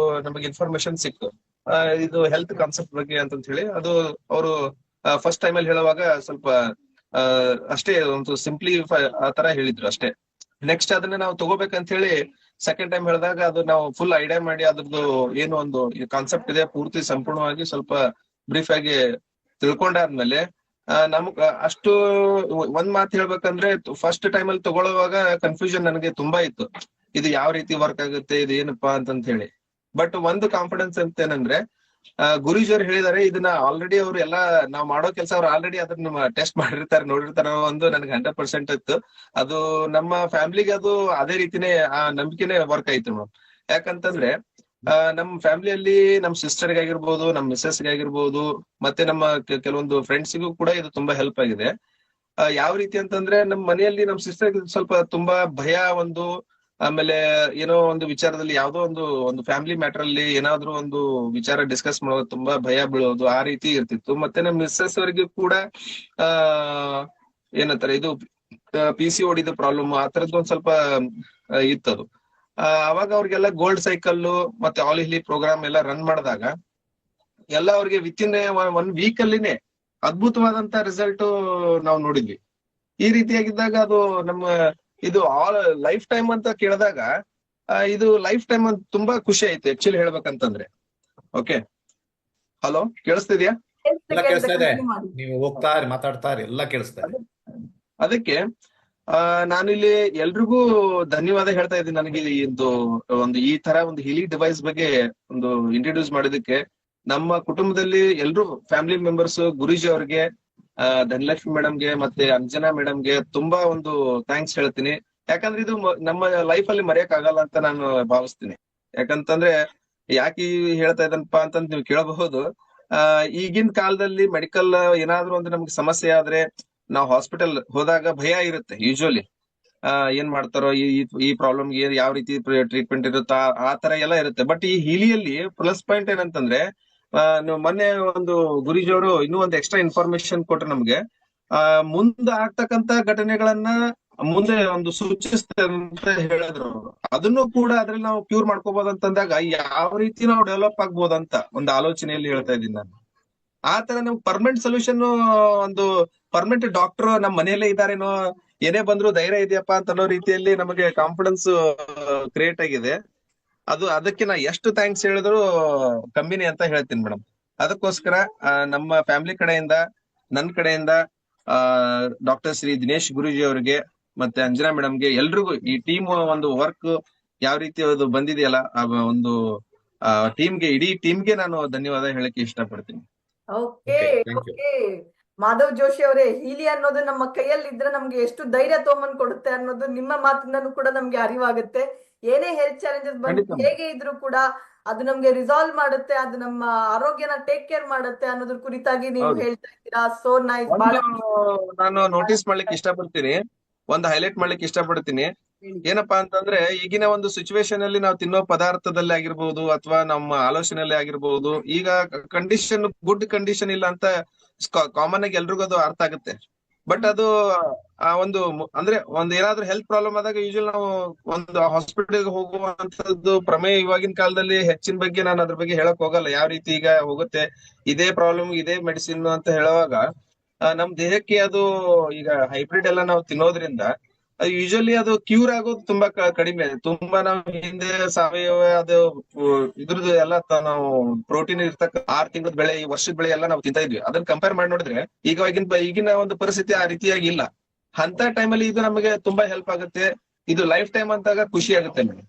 ನಮಗೆ ಇನ್ಫಾರ್ಮೇಶನ್ ಸಿಕ್ತು, ಇದು ಹೆಲ್ತ್ ಕಾನ್ಸೆಪ್ಟ್ ಬಗ್ಗೆ ಅಂತ ಹೇಳಿ. ಅದು ಅವರು ಫಸ್ಟ್ ಟೈಮ್ ಅಲ್ಲಿ ಹೇಳುವಾಗ ಸ್ವಲ್ಪ ಅಷ್ಟೇ ಒಂದು ಸಿಂಪ್ಲಿಫೈ ಆ ತರ ಹೇಳಿದ್ರು ಅಷ್ಟೇ. ನೆಕ್ಸ್ಟ್ ಅದನ್ನ ನಾವು ತಗೋಬೇಕಂತ ಹೇಳಿ ಸೆಕೆಂಡ್ ಟೈಮ್ ಹೇಳಿದಾಗ ಅದು ನಾವು ಫುಲ್ ಐಡಿಯಾ ಮಾಡಿ ಅದ್ರದ್ದು ಏನು ಒಂದು ಕಾನ್ಸೆಪ್ಟ್ ಇದೆ ಪೂರ್ತಿ ಸಂಪೂರ್ಣವಾಗಿ ಸ್ವಲ್ಪ ಬ್ರೀಫ್ ಆಗಿ ತಿಳ್ಕೊಂಡಾದ್ಮೇಲೆ ನಮಗ್ ಅಷ್ಟು ಒಂದ್ ಮಾತು ಹೇಳ್ಬೇಕಂದ್ರೆ ಫಸ್ಟ್ ಟೈಮ್ ಅಲ್ಲಿ ತಗೊಳ್ಳುವಾಗ ಕನ್ಫ್ಯೂಷನ್ ನನಗೆ ತುಂಬಾ ಇತ್ತು. ಇದು ಯಾವ ರೀತಿ ವರ್ಕ್ ಆಗುತ್ತೆ, ಇದು ಏನಪ್ಪಾ ಅಂತ ಹೇಳಿ. ಬಟ್ ಒಂದು ಕಾನ್ಫಿಡೆನ್ಸ್ ಅಂತ ಏನಂದ್ರೆ ಗುರೂಜಿಯವ್ರು ಹೇಳಿದಾರೆ ಇದನ್ನ ಆಲ್ರೆಡಿ ಅವ್ರು ಎಲ್ಲಾ ನಾವ್ ಮಾಡೋ ಕೆಲಸ ಅವ್ರು ಆಲ್ರೆಡಿ ಅದನ್ನ ಟೆಸ್ಟ್ ಮಾಡಿರ್ತಾರೆ, ನೋಡಿರ್ತಾರೆ. ಒಂದು ನನ್ಗೆ 100% ಇತ್ತು. ಅದು ನಮ್ಮ ಫ್ಯಾಮಿಲಿಗೆ ಅದು ಅದೇ ರೀತಿನೇ ಆ ನಂಬಿಕೆನೆ ವರ್ಕ್ ಆಯ್ತು ಮೇಡಮ್. ಯಾಕಂತಂದ್ರೆ ನಮ್ ಫ್ಯಾಮಿಲಿಯಲ್ಲಿ ನಮ್ ಸಿಸ್ಟರ್ಗೆ ಆಗಿರ್ಬೋದು, ನಮ್ ಮಿಸ್ಸಸ್ಗೆ ಆಗಿರ್ಬೋದು, ಮತ್ತೆ ನಮ್ಮ ಕೆಲವೊಂದು ಫ್ರೆಂಡ್ಸಿಗೂ ಕೂಡ ಇದು ತುಂಬಾ ಹೆಲ್ಪ್ ಆಗಿದೆ. ಯಾವ ರೀತಿ ಅಂತಂದ್ರೆ ನಮ್ ಮನೆಯಲ್ಲಿ ನಮ್ ಸಿಸ್ಟರ್ ಸ್ವಲ್ಪ ತುಂಬಾ ಭಯ, ಒಂದು ಆಮೇಲೆ ಏನೋ ಒಂದು ವಿಚಾರದಲ್ಲಿ ಯಾವ್ದೋ ಒಂದು ಫ್ಯಾಮಿಲಿ ಮ್ಯಾಟರ್ ಅಲ್ಲಿ ಏನಾದ್ರೂ ಒಂದು ವಿಚಾರ ಡಿಸ್ಕಸ್ ಮಾಡೋದು ತುಂಬಾ ಭಯ ಬೀಳೋದು ಆ ರೀತಿ ಇರ್ತಿತ್ತು. ಮತ್ತೆ ನಮ್ ಮಿಸ್ಸಸ್ ಅವರಿಗೂ ಕೂಡ ಏನಂತಾರೆ ಇದು PCOD ಪ್ರಾಬ್ಲಮ್ ಆ ತರದ್ದು ಒಂದ್ ಸ್ವಲ್ಪ ಇತ್ತದು. ಅವಾಗ ಅವ್ರಿಗೆಲ್ಲ ಗೋಲ್ಡ್ ಸೈಕಲ್ ಮತ್ತೆ ಆಲ್ ಹಿಲಿ ಪ್ರೋಗ್ರಾಮ್ ಎಲ್ಲ ರನ್ ಮಾಡಿದಾಗ ಎಲ್ಲ ಅವ್ರಿಗೆ ವಿತಿನ್ 1 ವೀಕ್ ಅಲ್ಲಿನೇ ಅದ್ಭುತವಾದಂತ ರಿಸಲ್ಟ್ ನಾವು ನೋಡಿದ್ವಿ. ಈ ರೀತಿಯಾಗಿದ್ದಾಗ ಅದು ನಮ್ಮ ಇದು ಆಲ್ ಲೈಫ್ ಟೈಮ್ ಅಂತ ಕೇಳಿದಾಗ ಇದು ಲೈಫ್ ಟೈಮ್ ಅಂತ ತುಂಬಾ ಖುಷಿ ಆಯ್ತು ಆಕ್ಚುಲಿ ಹೇಳ್ಬೇಕಂತಂದ್ರೆ. ಓಕೆ, ಹಲೋ, ಕೇಳಿಸ್ತಿದ್ಯಾ? ಎಲ್ಲ ಕೇಳಿಸ್ತಾ ಇದೆ, ನೀವು ಹೋಗ್ತಾ ಮಾತಾಡ್ತಾ ಎಲ್ಲ ಕೇಳಿಸ್ತಾ ಇದೆ. ಅದಕ್ಕೆ ನಾನಿಲ್ಲಿ ಎಲ್ರಿಗೂ ಧನ್ಯವಾದ ಹೇಳ್ತಾ ಇದ್ದೀನಿ. ನನಗೆ ಒಂದು ಈ ತರ ಒಂದು ಹೀಲಿ ಡಿವೈಸ್ ಬಗ್ಗೆ ಒಂದು ಇಂಟ್ರೊಡ್ಯೂಸ್ ಮಾಡೋದಕ್ಕೆ ನಮ್ಮ ಕುಟುಂಬದಲ್ಲಿ ಎಲ್ರು ಫ್ಯಾಮಿಲಿ ಮೆಂಬರ್ಸ್ ಗುರೂಜಿ ಅವ್ರಿಗೆ, ಧನಲಕ್ಷ್ಮಿ ಮೇಡಮ್ಗೆ ಮತ್ತೆ ಅಂಜನಾ ಮೇಡಮ್ಗೆ ತುಂಬಾ ಒಂದು ಥ್ಯಾಂಕ್ಸ್ ಹೇಳ್ತೀನಿ. ಯಾಕಂದ್ರೆ ಇದು ನಮ್ಮ ಲೈಫ್ ಅಲ್ಲಿ ಮರೆಯಕ್ ಆಗಲ್ಲ ಅಂತ ನಾನು ಭಾವಿಸ್ತೀನಿ. ಯಾಕಂತಂದ್ರೆ ಯಾಕೆ ಹೇಳ್ತಾ ಇದ್ದನಪ್ಪ ಅಂತಂದ್ ನೀವು ಕೇಳಬಹುದು. ಈಗಿನ ಕಾಲದಲ್ಲಿ ಮೆಡಿಕಲ್ ಏನಾದ್ರೂ ಒಂದು ನಮ್ಗೆ ಸಮಸ್ಯೆ ಆದ್ರೆ ನಾವು ಹಾಸ್ಪಿಟಲ್ ಹೋದಾಗ ಭಯ ಇರುತ್ತೆ ಯೂಶುವಲಿ. ಏನ್ ಮಾಡ್ತಾರೋ, ಈ ಪ್ರಾಬ್ಲಮ್ಗೆ ಯಾವ ರೀತಿ ಟ್ರೀಟ್ಮೆಂಟ್ ಇರುತ್ತೋ ಆ ತರ ಎಲ್ಲ ಇರುತ್ತೆ. ಬಟ್ ಈ ಹೀಲಿಯಲ್ಲಿ ಪ್ಲಸ್ ಪಾಯಿಂಟ್ ಏನಂತಂದ್ರೆ ಮೊನ್ನೆ ಒಂದು ಗುರೂಜಿಯವರು ಇನ್ನೂ ಒಂದು ಎಕ್ಸ್ಟ್ರಾ ಇನ್ಫಾರ್ಮೇಶನ್ ಕೊಟ್ರು ನಮ್ಗೆ. ಮುಂದೆ ಆಗ್ತಕ್ಕಂತ ಘಟನೆಗಳನ್ನ ಮುಂದೆ ಒಂದು ಸೂಚಿಸ್ತದೆ ಅಂತ ಹೇಳಿದ್ರು. ಅದನ್ನು ಕೂಡ ಅದ್ರಲ್ಲಿ ನಾವು ಕ್ಯೂರ್ ಮಾಡ್ಕೋಬಹುದು ಅಂತಂದಾಗ ಯಾವ ರೀತಿ ನಾವು ಡೆವಲಪ್ ಆಗ್ಬೋದಂತ ಒಂದು ಆಲೋಚನೆಯಲ್ಲಿ ಹೇಳ್ತಾ ಇದ್ದೀನಿ ನಾನು. ಆ ತರ ನಮ್ಗೆ ಪರ್ಮನೆಂಟ್ ಸೊಲ್ಯೂಷನ್, ಒಂದು ಪರ್ಮನೆಂಟ್ ಡಾಕ್ಟರ್ ನಮ್ಮ ಮನೆಯಲ್ಲೇ ಇದಾರೇನೋ, ಏನೇ ಬಂದ್ರು ಧೈರ್ಯ ಇದೆಯಪ್ಪ ಅಂತ ಅನ್ನೋ ರೀತಿಯಲ್ಲಿ ನಮಗೆ ಕಾನ್ಫಿಡೆನ್ಸ್ ಕ್ರಿಯೇಟ್ ಆಗಿದೆ. ಅದಕ್ಕೆ ನಾ ಎಷ್ಟು ಥ್ಯಾಂಕ್ಸ್ ಹೇಳಿದ್ರು ಕಮ್ಮಿನೇ ಅಂತ ಹೇಳ್ತೀನಿ ಮೇಡಮ್. ಅದಕ್ಕೋಸ್ಕರ ನಮ್ಮ ಫ್ಯಾಮಿಲಿ ಕಡೆಯಿಂದ, ನನ್ನ ಕಡೆಯಿಂದ ಡಾಕ್ಟರ್ ಶ್ರೀ ದಿನೇಶ್ ಗುರೂಜಿ ಅವರಿಗೆ ಮತ್ತೆ ಅಂಜನಾ ಮೇಡಮ್ಗೆ ಎಲ್ರಿಗೂ ಈ ಟೀಮ್ ಒಂದು ವರ್ಕ್ ಯಾವ ರೀತಿ ಅದು ಬಂದಿದೆಯಲ್ಲ ಆ ಒಂದು ಟೀಮ್ಗೆ, ಇಡೀ ಟೀಮ್ಗೆ ನಾನು ಧನ್ಯವಾದ ಹೇಳಕ್ಕೆ ಇಷ್ಟಪಡ್ತೀನಿ. ಓಕೆ ಓಕೆ ಮಾಧವ್ ಜೋಶಿ ಅವರೇ, ಹೀಲಿ ಅನ್ನೋದು ನಮ್ಮ ಕೈಯಲ್ಲಿ ಇದ್ರೆ ನಮ್ಗೆ ಎಷ್ಟು ಧೈರ್ಯ ತಗೊಂಬಂದ್ ಕೊಡುತ್ತೆ ಅನ್ನೋದು ನಿಮ್ಮ ಮಾತಿಂದನೂ ಕೂಡ ನಮ್ಗೆ ಅರಿವಾಗುತ್ತೆ. ಏನೇ ಹೆಲ್ತ್ ಚಾಲೆಂಜಸ್ ಬಂದು ಹೇಗೆ ಇದ್ರು ಕೂಡ ಅದು ನಮ್ಗೆ ರಿಸಾಲ್ವ್ ಮಾಡುತ್ತೆ, ಅದು ನಮ್ಮ ಆರೋಗ್ಯನ ಟೇಕ್ ಕೇರ್ ಮಾಡುತ್ತೆ ಅನ್ನೋದ್ರ ಕುರಿತಾಗಿ ನೀವು ಹೇಳ್ತಾ ಇದ್ದೀರಾ. So nice. ನಾನು ನೋಟಿಸ್ ಮಾಡ್ಲಿಕ್ಕೆ ಇಷ್ಟಪಡ್ತೀನಿ, ಒಂದು ಹೈಲೈಟ್ ಮಾಡ್ಲಿಕ್ಕೆ ಇಷ್ಟಪಡ್ತೀನಿ. ಏನಪ್ಪಾ ಅಂತಂದ್ರೆ ಈಗಿನ ಒಂದು ಸಿಚುವೇಶನ್ ಅಲ್ಲಿ ನಾವು ತಿನ್ನೋ ಪದಾರ್ಥದಲ್ಲಿ ಆಗಿರ್ಬೋದು ಅಥವಾ ನಮ್ಮ ಆಲೋಚನೆಯಲ್ಲಿ ಆಗಿರ್ಬೋದು, ಈಗ ಕಂಡೀಷನ್ ಗುಡ್ ಕಂಡೀಷನ್ ಇಲ್ಲ ಅಂತ ಕಾಮನ್ ಆಗಿ ಎಲ್ರಿಗೂ ಅದು ಅರ್ಥ ಆಗುತ್ತೆ. ಬಟ್ ಅದು ಒಂದು ಅಂದ್ರೆ ಒಂದ್ ಏನಾದ್ರೂ ಹೆಲ್ತ್ ಪ್ರಾಬ್ಲಮ್ ಆದಾಗ ಯೂಶುವಲ್ ನಾವು ಒಂದು ಹಾಸ್ಪಿಟಲ್ಗೆ ಹೋಗುವಂತದ್ದು ಪ್ರಮೇಯ ಇವಾಗಿನ ಕಾಲದಲ್ಲಿ ಹೆಚ್ಚಿನ ಬಗ್ಗೆ ನಾನು ಅದ್ರ ಬಗ್ಗೆ ಹೇಳಕ್ ಹೋಗಲ್ಲ. ಯಾವ ರೀತಿ ಈಗ ಹೋಗುತ್ತೆ, ಇದೇ ಪ್ರಾಬ್ಲಮ್ ಇದೇ ಮೆಡಿಸಿನ್ ಅಂತ ಹೇಳುವಾಗ ನಮ್ ದೇಹಕ್ಕೆ ಅದು ಈಗ ಹೈಬ್ರಿಡ್ ಎಲ್ಲ ನಾವು ತಿನ್ನೋದ್ರಿಂದ ಯೂಶುವಲಿ ಅದು ಕ್ಯೂರ್ ಆಗೋದು ತುಂಬಾ ಕಡಿಮೆ. ತುಂಬಾ ನಾವು ಹಿಂದೆ ಸಾವಯವ ಅದು ಇದ್ರದ್ದು ಎಲ್ಲ ನಾವು ಪ್ರೋಟೀನ್ ಇರ್ತಕ್ಕ 6 ತಿಂಗಳ ಬೆಳೆ, ಈ ವರ್ಷದ ಬೆಳೆ ಎಲ್ಲ ನಾವು ತಿಂತಾ ಇದ್ವಿ. ಅದನ್ನ ಕಂಪೇರ್ ಮಾಡಿ ನೋಡಿದ್ರೆ ಈಗಿನ ಒಂದು ಪರಿಸ್ಥಿತಿ ಆ ರೀತಿಯಾಗಿ ಇಲ್ಲ. ಅಂತ ಟೈಮಲ್ಲಿ ಇದು ನಮಗೆ ತುಂಬಾ ಹೆಲ್ಪ್ ಆಗುತ್ತೆ. ಇದು ಲೈಫ್ ಟೈಮ್ ಅಂತಾಗ ಖುಷಿ ಆಗುತ್ತೆ ನಮಗೆ.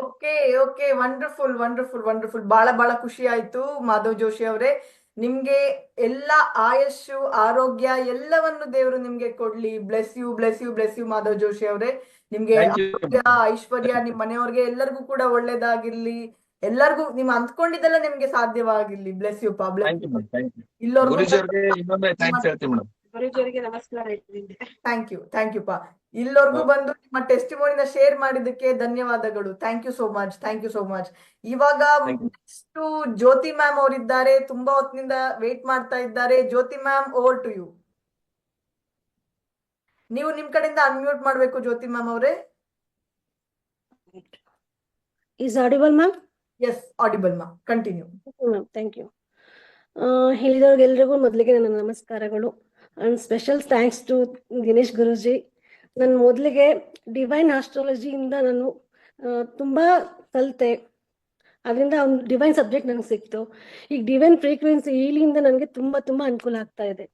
Okay okay, wonderful wonderful wonderful. ಬಹಳ ಖುಷಿ ಆಯ್ತು ಮಾಧವ್ ಜೋಶಿ ಅವರೇ. ನಿಮ್ಗೆ ಎಲ್ಲ ಆಯಸ್ಸು, ಆರೋಗ್ಯ ಎಲ್ಲವನ್ನು ದೇವರು ನಿಮ್ಗೆ ಕೊಡ್ಲಿ. Bless you bless you bless you Madhav Joshi ಅವರೇ. ನಿಮ್ಗೆ ಆರೋಗ್ಯ, ಐಶ್ವರ್ಯ, ನಿಮ್ ಮನೆಯವ್ರಿಗೆ ಎಲ್ಲರಿಗೂ ಕೂಡ ಒಳ್ಳೇದಾಗಿರ್ಲಿ. ಎಲ್ಲರಿಗೂ ನಿಮ್ ಅಂದ್ಕೊಂಡಿದ್ದೆಲ್ಲ ನಿಮ್ಗೆ ಸಾಧ್ಯವಾಗಿರ್ಲಿ. ಬ್ಲೆಸ್ ಯು ಪಾ, ಬ್ಲೆಸ್ ಯು. ಥ್ಯಾಂಕ್ ಯು ಪಾ. ಇಲ್ಲವರೆಗೂ ಬಂದು ನಿಮ್ಮ ಟೆಸ್ಟಿಮೋನಿನ ಶೇರ್ ಮಾಡಿದ್ದಕ್ಕೆ ಧನ್ಯವಾದಗಳು. Thank you so much, thank you so much. ಇವಾಗ ನೆಕ್ಸ್ಟ್ ಜ್ಯೋತಿ ಮ್ಯಾಮ್ ಅವರಿದ್ದಾರೆ, ತುಂಬಾ ಹೊತ್ತಿನಿಂದ ವೇಟ್ ಮಾಡ್ತಾ ಇದ್ದಾರೆ. Jyoti ma'am, over to you. ನೀವು ನಿಮ್ ಕಡೆಯಿಂದ ಅನ್ಮ್ಯೂಟ್ ಮಾಡ್ಬೇಕು ಜ್ಯೋತಿ ಮ್ಯಾಮ್ ಅವರೇ. Is audible, ma'am? Yes, audible, ma'am. Continue. Okay, ma'am. Thank you. ಹೇಳಿದವ್ರಿಗೆಲ್ರಿಗೂ ಮೊದಲಿಗೆ ನನ್ನ ನಮಸ್ಕಾರಗಳು. And special thanks to Dinesh Guruji. ನಾನು ಮೊದಲಿಗೆ ಡಿವೈನ್ ಆಸ್ಟ್ರಾಲಜಿಯಿಂದ ನಾನು ತುಂಬಾ ಕಲಿತೆ. ಅದರಿಂದ ಒಂದು ಡಿವೈನ್ ಸಬ್ಜೆಕ್ಟ್ ನನಗೆ ಸಿಕ್ತು. ಈಗ ಡಿವೈನ್ ಫ್ರೀಕ್ವೆನ್ಸಿ ಹೀಲಿಂದ ನನಗೆ ತುಂಬಾ ತುಂಬಾ ಅನುಕೂಲ ಆಗ್ತಾ ಇದೆ.